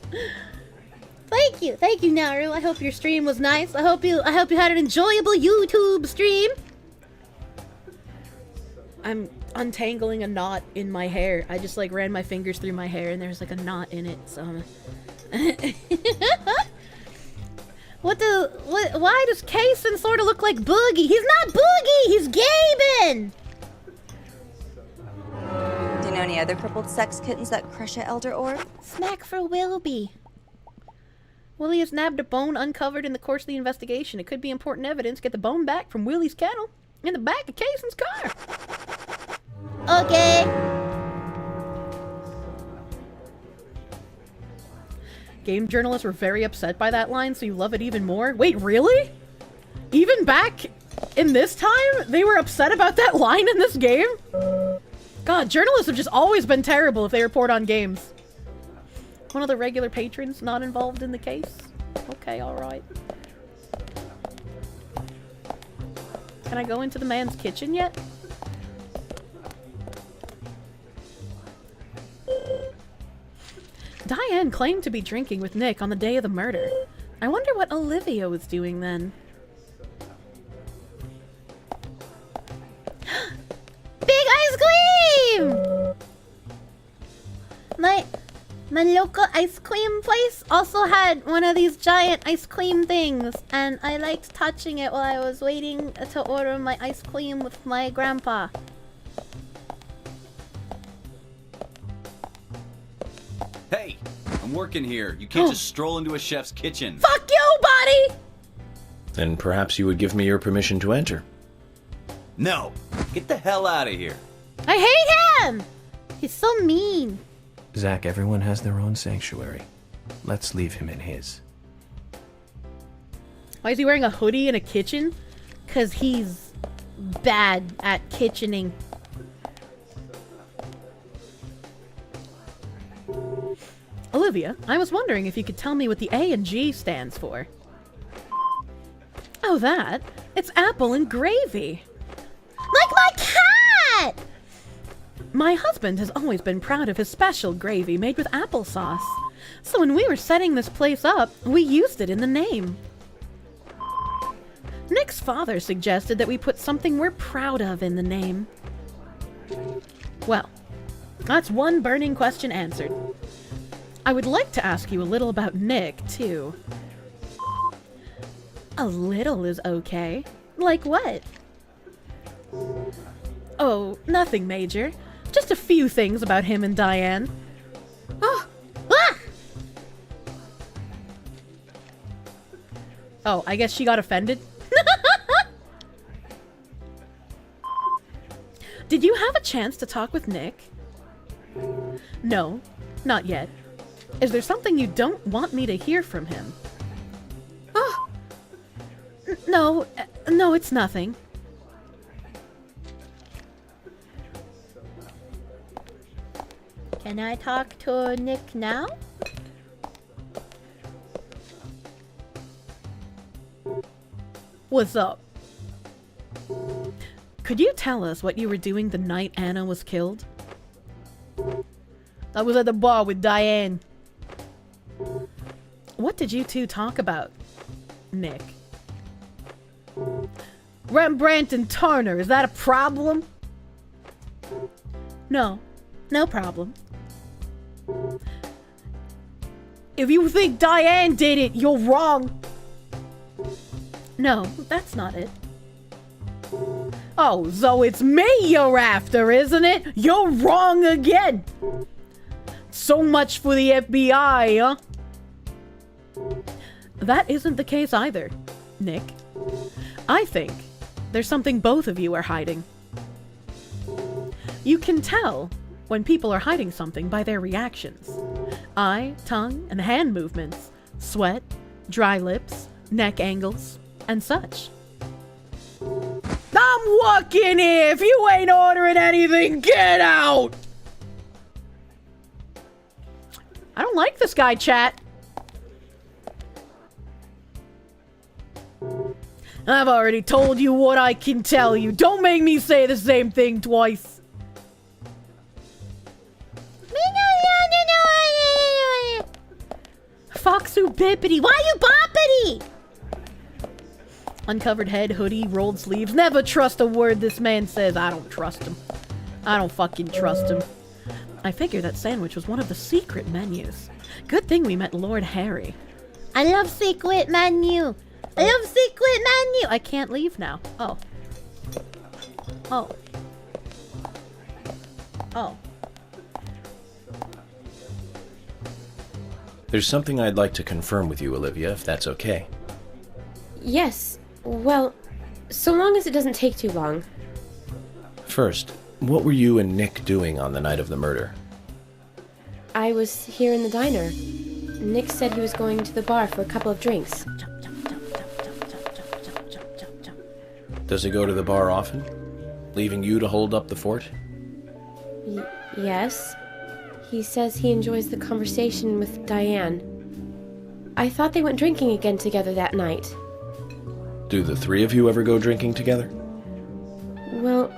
Thank you, Naru. I hope your stream was nice. I hope you had an enjoyable YouTube stream. I'm untangling a knot in my hair. I just like ran my fingers through my hair and there's like a knot in it. So why does Kaysen sort of look like Boogie? He's not Boogie. He's Gaben. Do you know any other crippled sex kittens that crush at Elder Orb? Smack for Wilby. Willie has nabbed a bone uncovered in the course of the investigation. It could be important evidence. Get the bone back from Willie's kennel in the back of Kaysen's car. Okay. Game journalists were very upset by that line, so you love it even more. Wait, really? Even back in this time, they were upset about that line in this game? God, journalists have just always been terrible if they report on games. One of the regular patrons not involved in the case? Okay, alright. Can I go into the man's kitchen yet? Diane claimed to be drinking with Nick on the day of the murder. I wonder what Olivia was doing then. Big ice cream! My local ice cream place also had one of these giant ice cream things, and I liked touching it while I was waiting to order my ice cream with my grandpa. Hey, I'm working here. You can't just stroll into a chef's kitchen. Fuck you, buddy! Then perhaps you would give me your permission to enter. No, get the hell out of here. I hate him! He's so mean. Zach, everyone has their own sanctuary. Let's leave him in his. Why is he wearing a hoodie in a kitchen? 'Cause he's bad at kitchening. Olivia, I was wondering if you could tell me what the A and G stands for. Oh, that? It's apple and gravy. Like my cat! My husband has always been proud of his special gravy made with applesauce. So when we were setting this place up, we used it in the name. Nick's father suggested that we put something we're proud of in the name. Well, that's one burning question answered. I would like to ask you a little about Nick, too. A little is okay. Like what? Oh, nothing major. Just a few things about him and Diane. Oh, ah! Oh, I guess she got offended. Did you have a chance to talk with Nick? No, not yet. Is there something you don't want me to hear from him? Oh, no, it's nothing. Can I talk to Nick now? What's up? Could you tell us what you were doing the night Anna was killed? I was at the bar with Diane. What did you two talk about, Nick? Rembrandt and Turner, is that a problem? No, no problem. If you think Diane did it, you're wrong. No, that's not it. Oh, so it's me you're after, isn't it? You're wrong again. So much for the FBI, huh? That isn't the case either, Nick. I think there's something both of you are hiding. You can tell when people are hiding something by their reactions. Eye, tongue, and hand movements, sweat, dry lips, neck angles, and such. I'm walking here! If you ain't ordering anything, get out! I don't like this guy, chat. I've already told you what I can tell you. Don't make me say the same thing twice. Foxu bippity, why you boppity? Uncovered head, hoodie, rolled sleeves. Never trust a word this man says. I don't trust him. I don't fucking trust him. I figure that sandwich was one of the secret menus. Good thing we met Lord Harry. I love secret menu. I love secret menu. I can't leave now. Oh. Oh. Oh. There's something I'd like to confirm with you, Olivia, if that's okay. Yes. Well, so long as it doesn't take too long. First, what were you and Nick doing on the night of the murder? I was here in the diner. Nick said he was going to the bar for a couple of drinks. Does he go to the bar often? Leaving you to hold up the fort? Yes. He says he enjoys the conversation with Diane. I thought they went drinking again together that night. Do the three of you ever go drinking together? Well,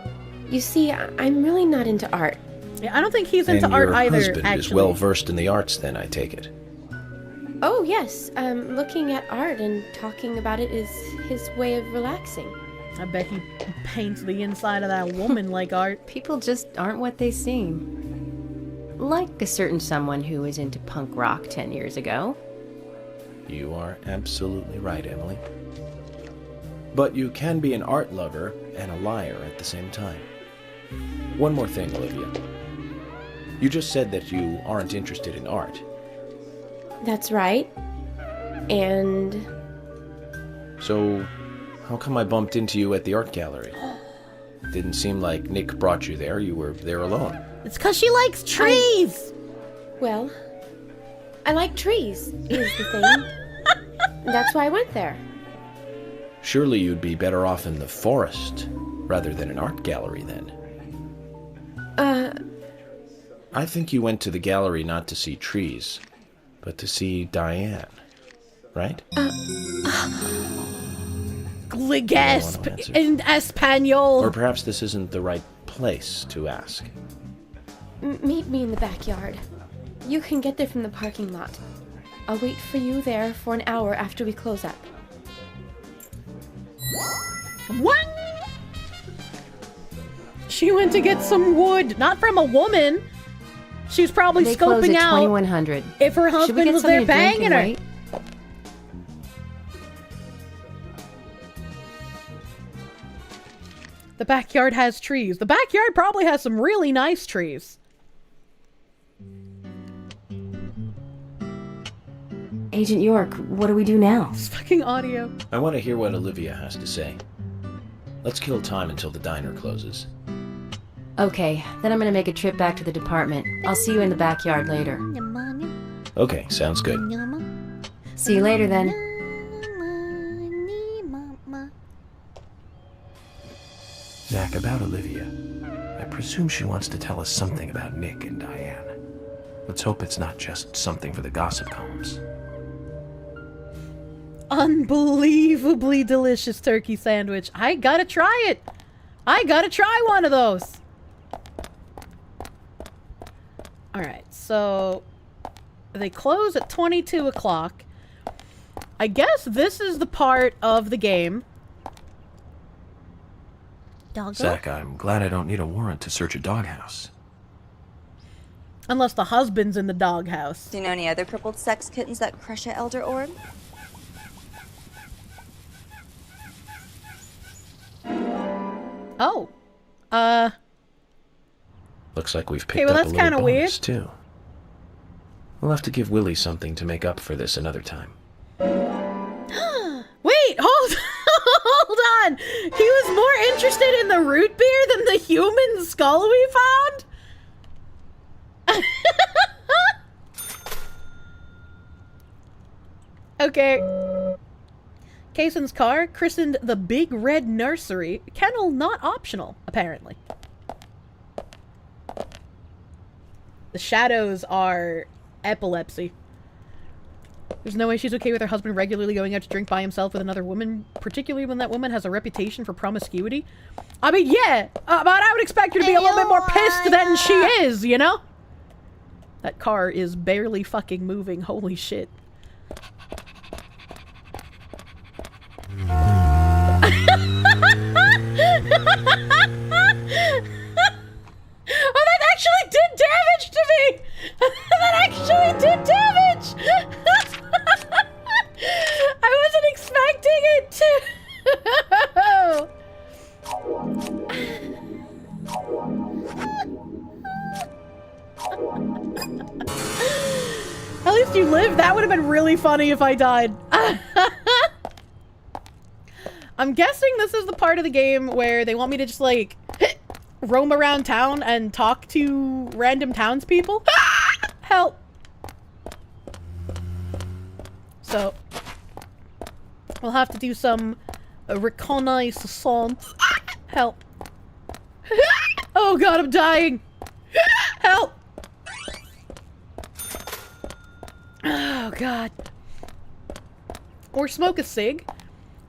you see, I'm really not into art. Yeah, I don't think he's into art either, And your husband actually. is well versed in the arts then, I take it. Oh, yes. Looking at art and talking about it is his way of relaxing. I bet he paints the inside of that woman like art. People just aren't what they seem. Like a certain someone who was into punk rock 10 years ago. You are absolutely right, Emily. But you can be an art lover and a liar at the same time. One more thing, Olivia. You just said that you aren't interested in art. That's right. And... So, how come I bumped into you at the art gallery? Didn't seem like Nick brought you there. You were there alone. It's 'cause she likes trees! Well, I like trees, is the thing. That's why I went there. Surely you'd be better off in the forest rather than an art gallery then. I think you went to the gallery not to see trees, but to see Diane, right? Gasp in Espanol. Or perhaps this isn't the right place to ask. Meet me in the backyard. You can get there from the parking lot. I'll wait for you there for an hour after we close up. What? She went to get some wood, not from a woman. She was probably They close scoping at out 2100. if her Should we husband get was something there to drink banging her. and wait? The backyard has trees. The backyard probably has some really nice trees. Agent York, what do we do now? It's fucking audio. I want to hear what Olivia has to say. Let's kill time until the diner closes. Okay, then I'm gonna make a trip back to the department. I'll see you in the backyard later. Okay, sounds good. See you later then. Zach, about Olivia. I presume she wants to tell us something about Nick and Diane. Let's hope it's not just something for the gossip columns. Unbelievably delicious turkey sandwich. I gotta try it. I gotta try one of those. Alright, so they close at 22 o'clock. I guess this is the part of the game. Doggo? Zach, I'm glad I don't need a warrant to search a doghouse. Unless the husband's in the doghouse. Do you know any other crippled sex kittens that Kirsche Elder orb? Oh. Looks like we've Okay, picked well, up that's a little kinda weird. bonus, too. We'll have to give Willie something to make up for this another time. Wait, hold on. He was more interested in the root beer than the human skull we found? Okay. Kaysen's car, christened the Big Red Nursery. Kennel not optional, apparently. The shadows are epilepsy. There's no way she's okay with her husband regularly going out to drink by himself with another woman, particularly when that woman has a reputation for promiscuity. I mean, yeah, but I would expect her to be a little bit more pissed than she is, you know? That car is barely fucking moving, holy shit. Oh, that actually did damage to me! That actually did damage! I wasn't expecting it to! At least you lived. That would have been really funny if I died. I'm guessing this is the part of the game where they want me to just, like, roam around town and talk to random townspeople. Help! So, we'll have to do some reconnaissance. Help. Oh god, I'm dying! Help! Oh god. Or smoke a cig.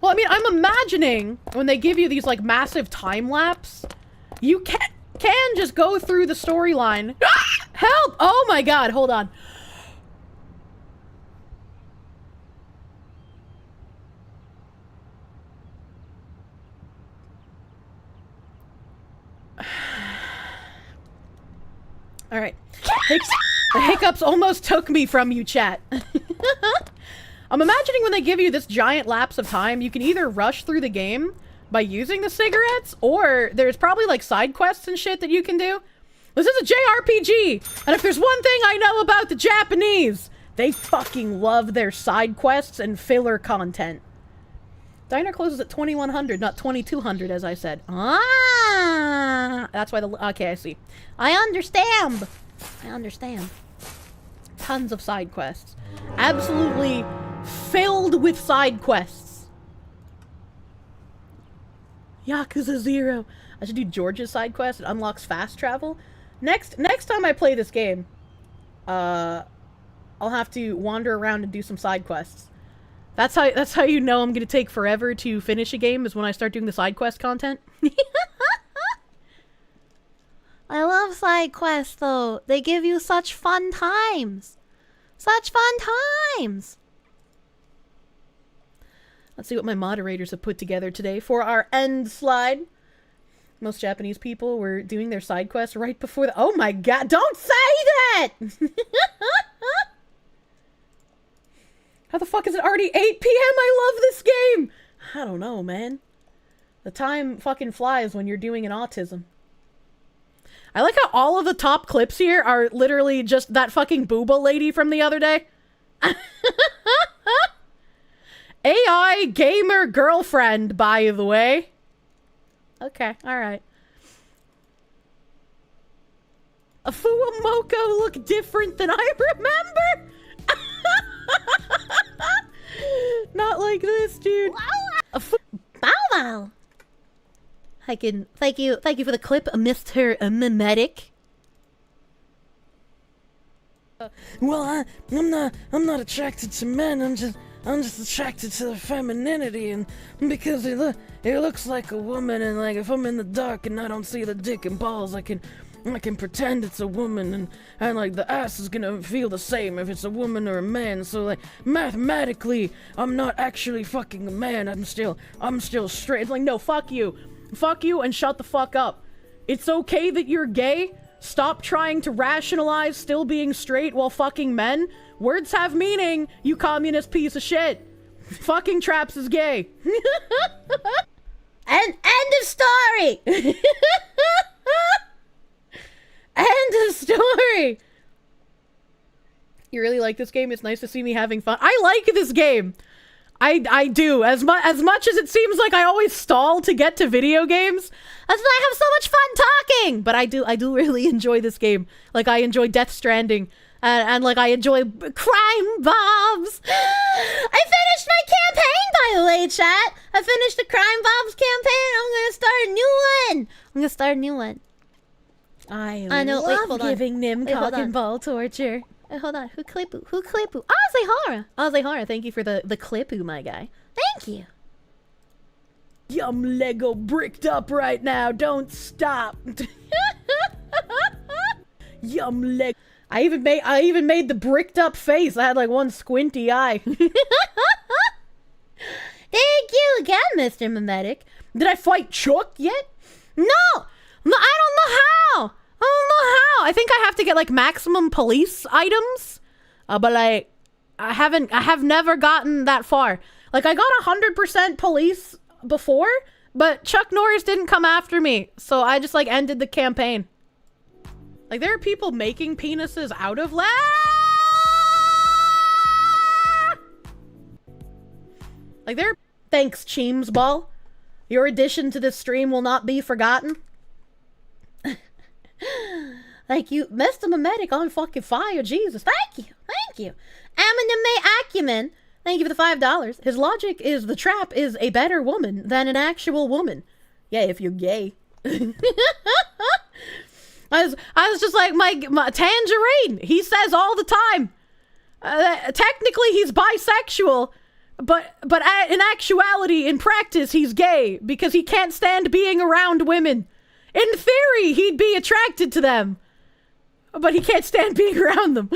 Well, I mean, I'm imagining when they give you these, like, massive time lapse, you can just go through the storyline. Help! Oh my god, hold on. Alright. The hiccups almost took me from you, chat. I'm imagining when they give you this giant lapse of time, you can either rush through the game by using the cigarettes, or there's probably like side quests and shit that you can do. This is a JRPG, and if there's one thing I know about the Japanese, they fucking love their side quests and filler content. Diner closes at 2100, not 2200, as I said. Ah, that's why the... Okay, I see. I understand. I understand. Tons of side quests. Absolutely filled with side quests. Yakuza 0. I should do George's side quest. It unlocks fast travel. Next time I play this game, I'll have to wander around and do some side quests. That's how you know I'm gonna take forever to finish a game, is when I start doing the side quest content. I love side quests though. They give you such fun times. Such fun times. Let's see what my moderators have put together today for our end slide. Most Japanese people were doing their side quests right before the... Oh my god, don't say that! How the fuck is it already 8 p.m.? I love this game! I don't know, man. The time fucking flies when you're doing an autism. I like how all of the top clips here are literally just that fucking booba lady from the other day. AI gamer girlfriend, by the way. Okay, alright. A Fuamoko look different than I remember? Not like this, dude. Bow wow. Thank you for the clip, Mr. Mimetic. Well, I'm not attracted to men. I'm just attracted to the femininity, and because it looks like a woman, and like if I'm in the dark and I don't see the dick and balls, I can pretend it's a woman, and like the ass is gonna feel the same if it's a woman or a man. So like mathematically, I'm not actually fucking a man. I'm still straight. It's like, no, fuck you, and shut the fuck up. It's okay that you're gay. Stop trying to rationalize still being straight while fucking men. Words have meaning, you communist piece of shit. Fucking Traps is gay. And end of story. End of story. You really like this game? It's nice to see me having fun. I like this game. I do. As much as it seems like I always stall to get to video games, that's why I have so much fun talking. But I do really enjoy this game. Like, I enjoy Death Stranding. And like, I enjoy crime bombs. I finished my campaign, by the way, chat. I finished the crime bombs campaign. I'm gonna start a new one. I love giving Nim cock and ball torture. Hold on. Who clipoo? Ozehara, thank you for the clipoo, my guy. Thank you. Yum, Lego bricked up right now. Don't stop. Yum, Lego. I even made the bricked up face. I had like one squinty eye. Thank you again, Mr. Mimetic. Did I fight Chuck yet? No, I don't know how. I think I have to get like maximum police items, but like I have never gotten that far. Like, I got 100% police before, but Chuck Norris didn't come after me, so I just like ended the campaign. Like, there are people making penises out of like, there are... Thanks, Cheems Ball. Your addition to this stream will not be forgotten. Like, you, Mr. Mimetic on fucking fire. Jesus, thank you. Anime Acumen, thank you for the $5. His logic is the trap is a better woman than an actual woman. Yeah, if you're gay. I was just like, my Tangerine, he says all the time. Technically, he's bisexual, but in actuality, in practice, he's gay because he can't stand being around women. In theory, he'd be attracted to them, but he can't stand being around them.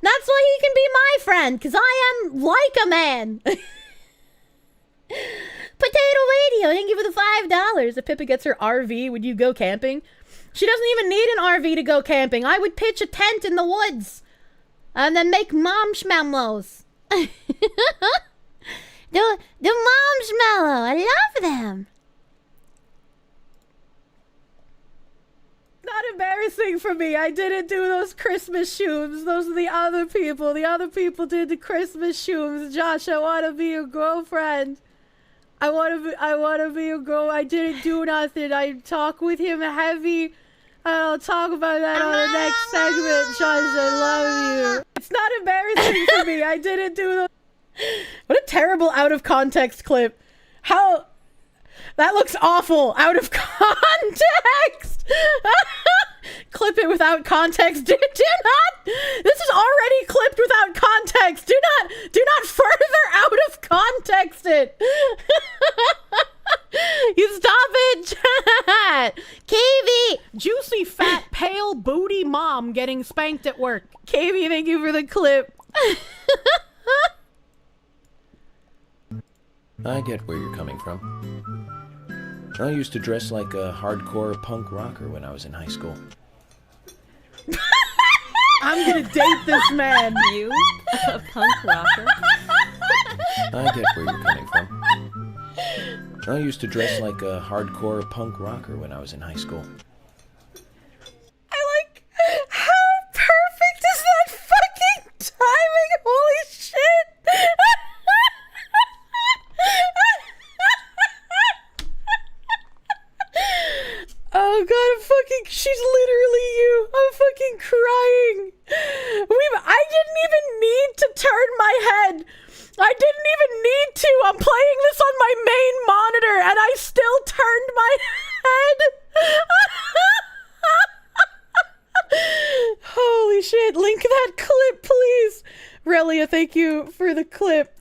That's why he can be my friend, because I am like a man. Potato Radio, thank you for the $5. If Pippa gets her RV, would you go camping? She doesn't even need an RV to go camping. I would pitch a tent in the woods and then make marshmallows. The marshmallow, I love them. Not embarrassing for me. I didn't do those Christmas shooms. Those are the other people. The other people did the Christmas shooms. Josh, I want to be your girlfriend. I want to be your girl. I didn't do nothing. I talk with him heavy. I'll talk about that on the next segment. Josh, I love you. It's not embarrassing for me. I didn't do those. What a terrible out of context clip. How... That looks awful. Out of context. Clip it without context. Do not. This is already clipped without context. Do not further out of context it. You stop it, chat. KV. Juicy, fat, pale, booty mom getting spanked at work. KV, thank you for the clip. I get where you're coming from. I used to dress like a hardcore punk rocker when I was in high school. I'm gonna date this man. You? A punk rocker? I get where you're coming from. I used to dress like a hardcore punk rocker when I was in high school. I like... How perfect is that fucking timing? Holy shit! Oh god, she's literally you. I'm fucking crying. I didn't even need to turn my head. I didn't even need to. I'm playing this on my main monitor and I still turned my head. Holy shit, link that clip, please. Relia, thank you for the clip.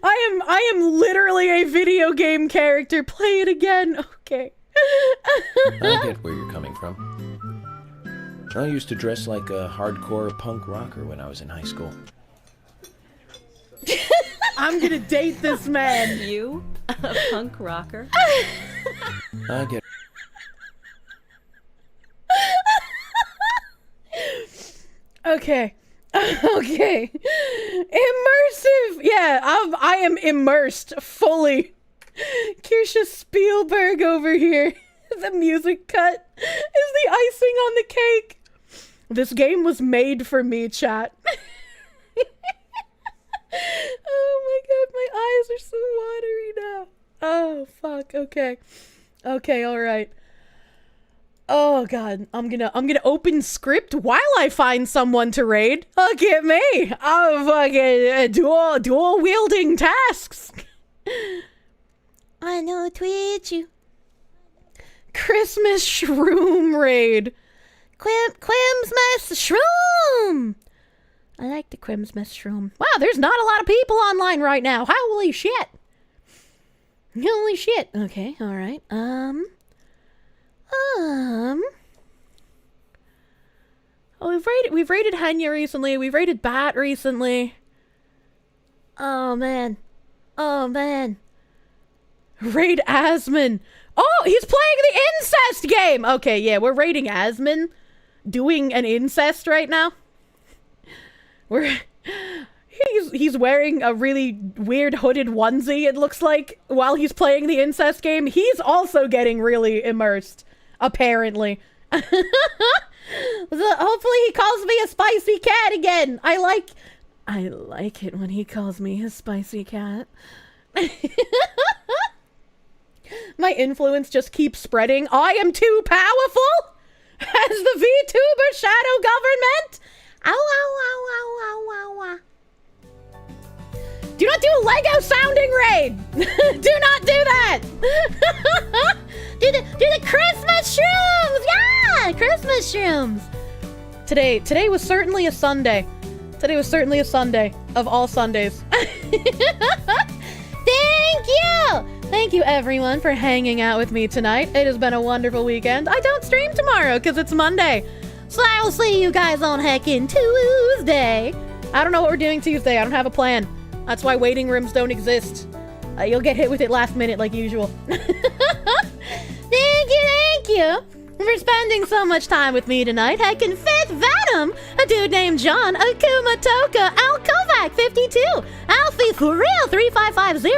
I am literally a video game character. Play it again. Okay. I get where you're coming from. I used to dress like a hardcore punk rocker when I was in high school. I'm gonna date this man. You? A punk rocker? I get. Okay. Okay. Immersive. Yeah, I am immersed fully. Kirsche Spielberg over here. The music cut is the icing on the cake. This game was made for me, chat. Oh my god, my eyes are so watery now. Oh fuck, okay. Okay, alright. Oh god, I'm gonna open script while I find someone to raid. Look at me! I'm fucking dual wielding tasks. I know tweet you. Christmas shroom raid. Quim's shroom. I like the Quim's shroom. Wow, there's not a lot of people online right now. Holy shit. Holy shit. Okay, alright. Oh, we've raided Henya recently. We've raided Bat recently. Oh man. Oh man. Raid Asman. Oh, he's playing the incest game. Okay, yeah, we're raiding Asman, doing an incest right now. He's wearing a really weird hooded onesie, it looks like, while he's playing the incest game. He's also getting really immersed, apparently. Hopefully he calls me a spicy cat again. I like it when he calls me his spicy cat. My influence just keeps spreading. I am too powerful as the VTuber shadow government. Ow, ow, ow, ow, ow, ow, ow. Do not do a Lego sounding raid. Do not do that. do the Christmas shrooms. Yeah, Christmas shrooms. Today was certainly a Sunday. Today was certainly a Sunday of all Sundays. Thank you. Thank you everyone for hanging out with me tonight. It has been a wonderful weekend. I don't stream tomorrow because it's Monday. So I will see you guys on heckin' Tuesday. I don't know what we're doing Tuesday. I don't have a plan. That's why waiting rooms don't exist. You'll get hit with it last minute like usual. Thank you for spending so much time with me tonight. Heckin' Fifth Venom, a dude named John, Akuma Toka, Al Kovac 52, Alfie For Real 3550,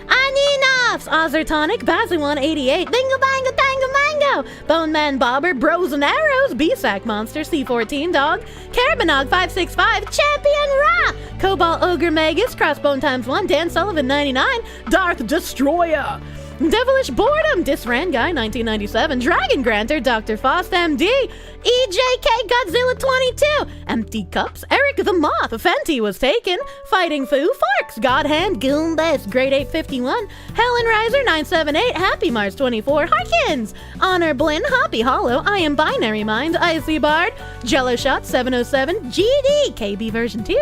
Aninoffs, Ozertonic, Bazuan 88, Bingo Bango Tango Mango, Bone Man Bobber, Bros and Arrows, B-Sack Monster, C14 Dog, Carabanog 565, Champion Ra, Cobalt Ogre Magus, Crossbone X1, Dan Sullivan 99, Darth Destroyer, Devilish Boredom, Disran Guy 1997, Dragon Granter, Dr. Fost MD, EJK Godzilla 22, Empty Cups, Eric the Moth, Fenty Was Taken, Fighting Foo, Forks, Godhand, Goombest, Grade 851, Helen Riser 978, Happy Mars 24, Harkins, Honor Blinn, Hoppy Hollow, I Am Binary Mind, Icy Bard, Jello Shot 707, GD, KB version 2,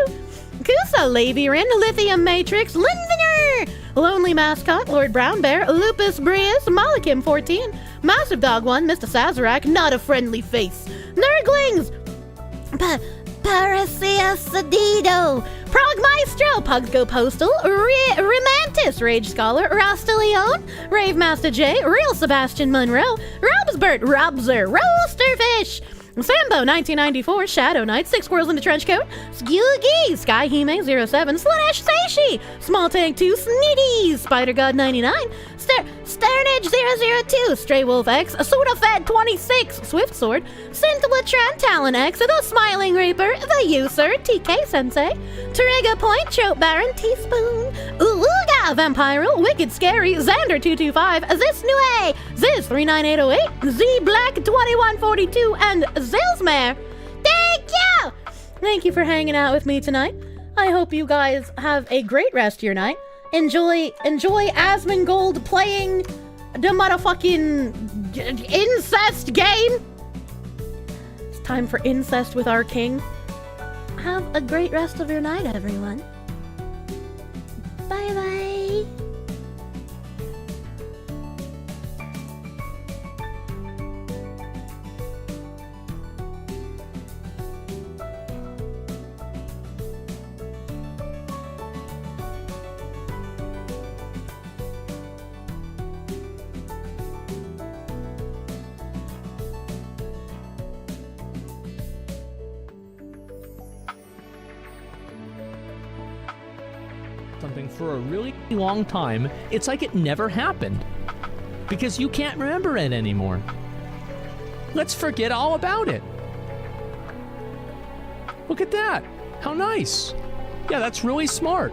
Kusa, Lavirin, Lithium Matrix, Linviner, Lonely Mascot, Lord Brown Bear, Lupus Brius, Malakim 14, Massive Dog 1, Mr. Sazerac, Not a Friendly Face, Nurglings, Paraceus Sedido, Prog Maestro, Pugs Go Postal, Romantis, Rage Scholar, Rasta Leon, Rave Master J, Real Sebastian Monroe, Robsbert, Robzer, Roasterfish, Sambo 1994, Shadow Knight, Six Squirrels in the Trench Coat, Skewgy, Sky Hime 07, Slanesh Seishi, Small Tank 2, Snitty, Spider God 99, Sternage 002, Stray Wolf X, Sudafed 26, Swift Sword, Scintilla Tran, Talon X, The Smiling Reaper, The User, TK Sensei, Toriga Point, Chope Baron, Teaspoon, Uluga, Vampiro, Wicked Scary, Xander 225, Zis Nue, Ziz 39808, Z Black 2142, and Zilsmare. Thank you! Thank you for hanging out with me tonight. I hope you guys have a great rest of your night. Enjoy Asmongold playing the motherfucking incest game. It's time for incest with our king. Have a great rest of your night, everyone. Bye bye. Something for a really long time, it's like it never happened. Because you can't remember it anymore. Let's forget all about it. Look at that. How nice. Yeah, that's really smart.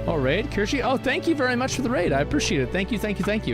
Oh, raid, Kirsche? Oh, thank you very much for the raid. I appreciate it. Thank you, thank you, thank you.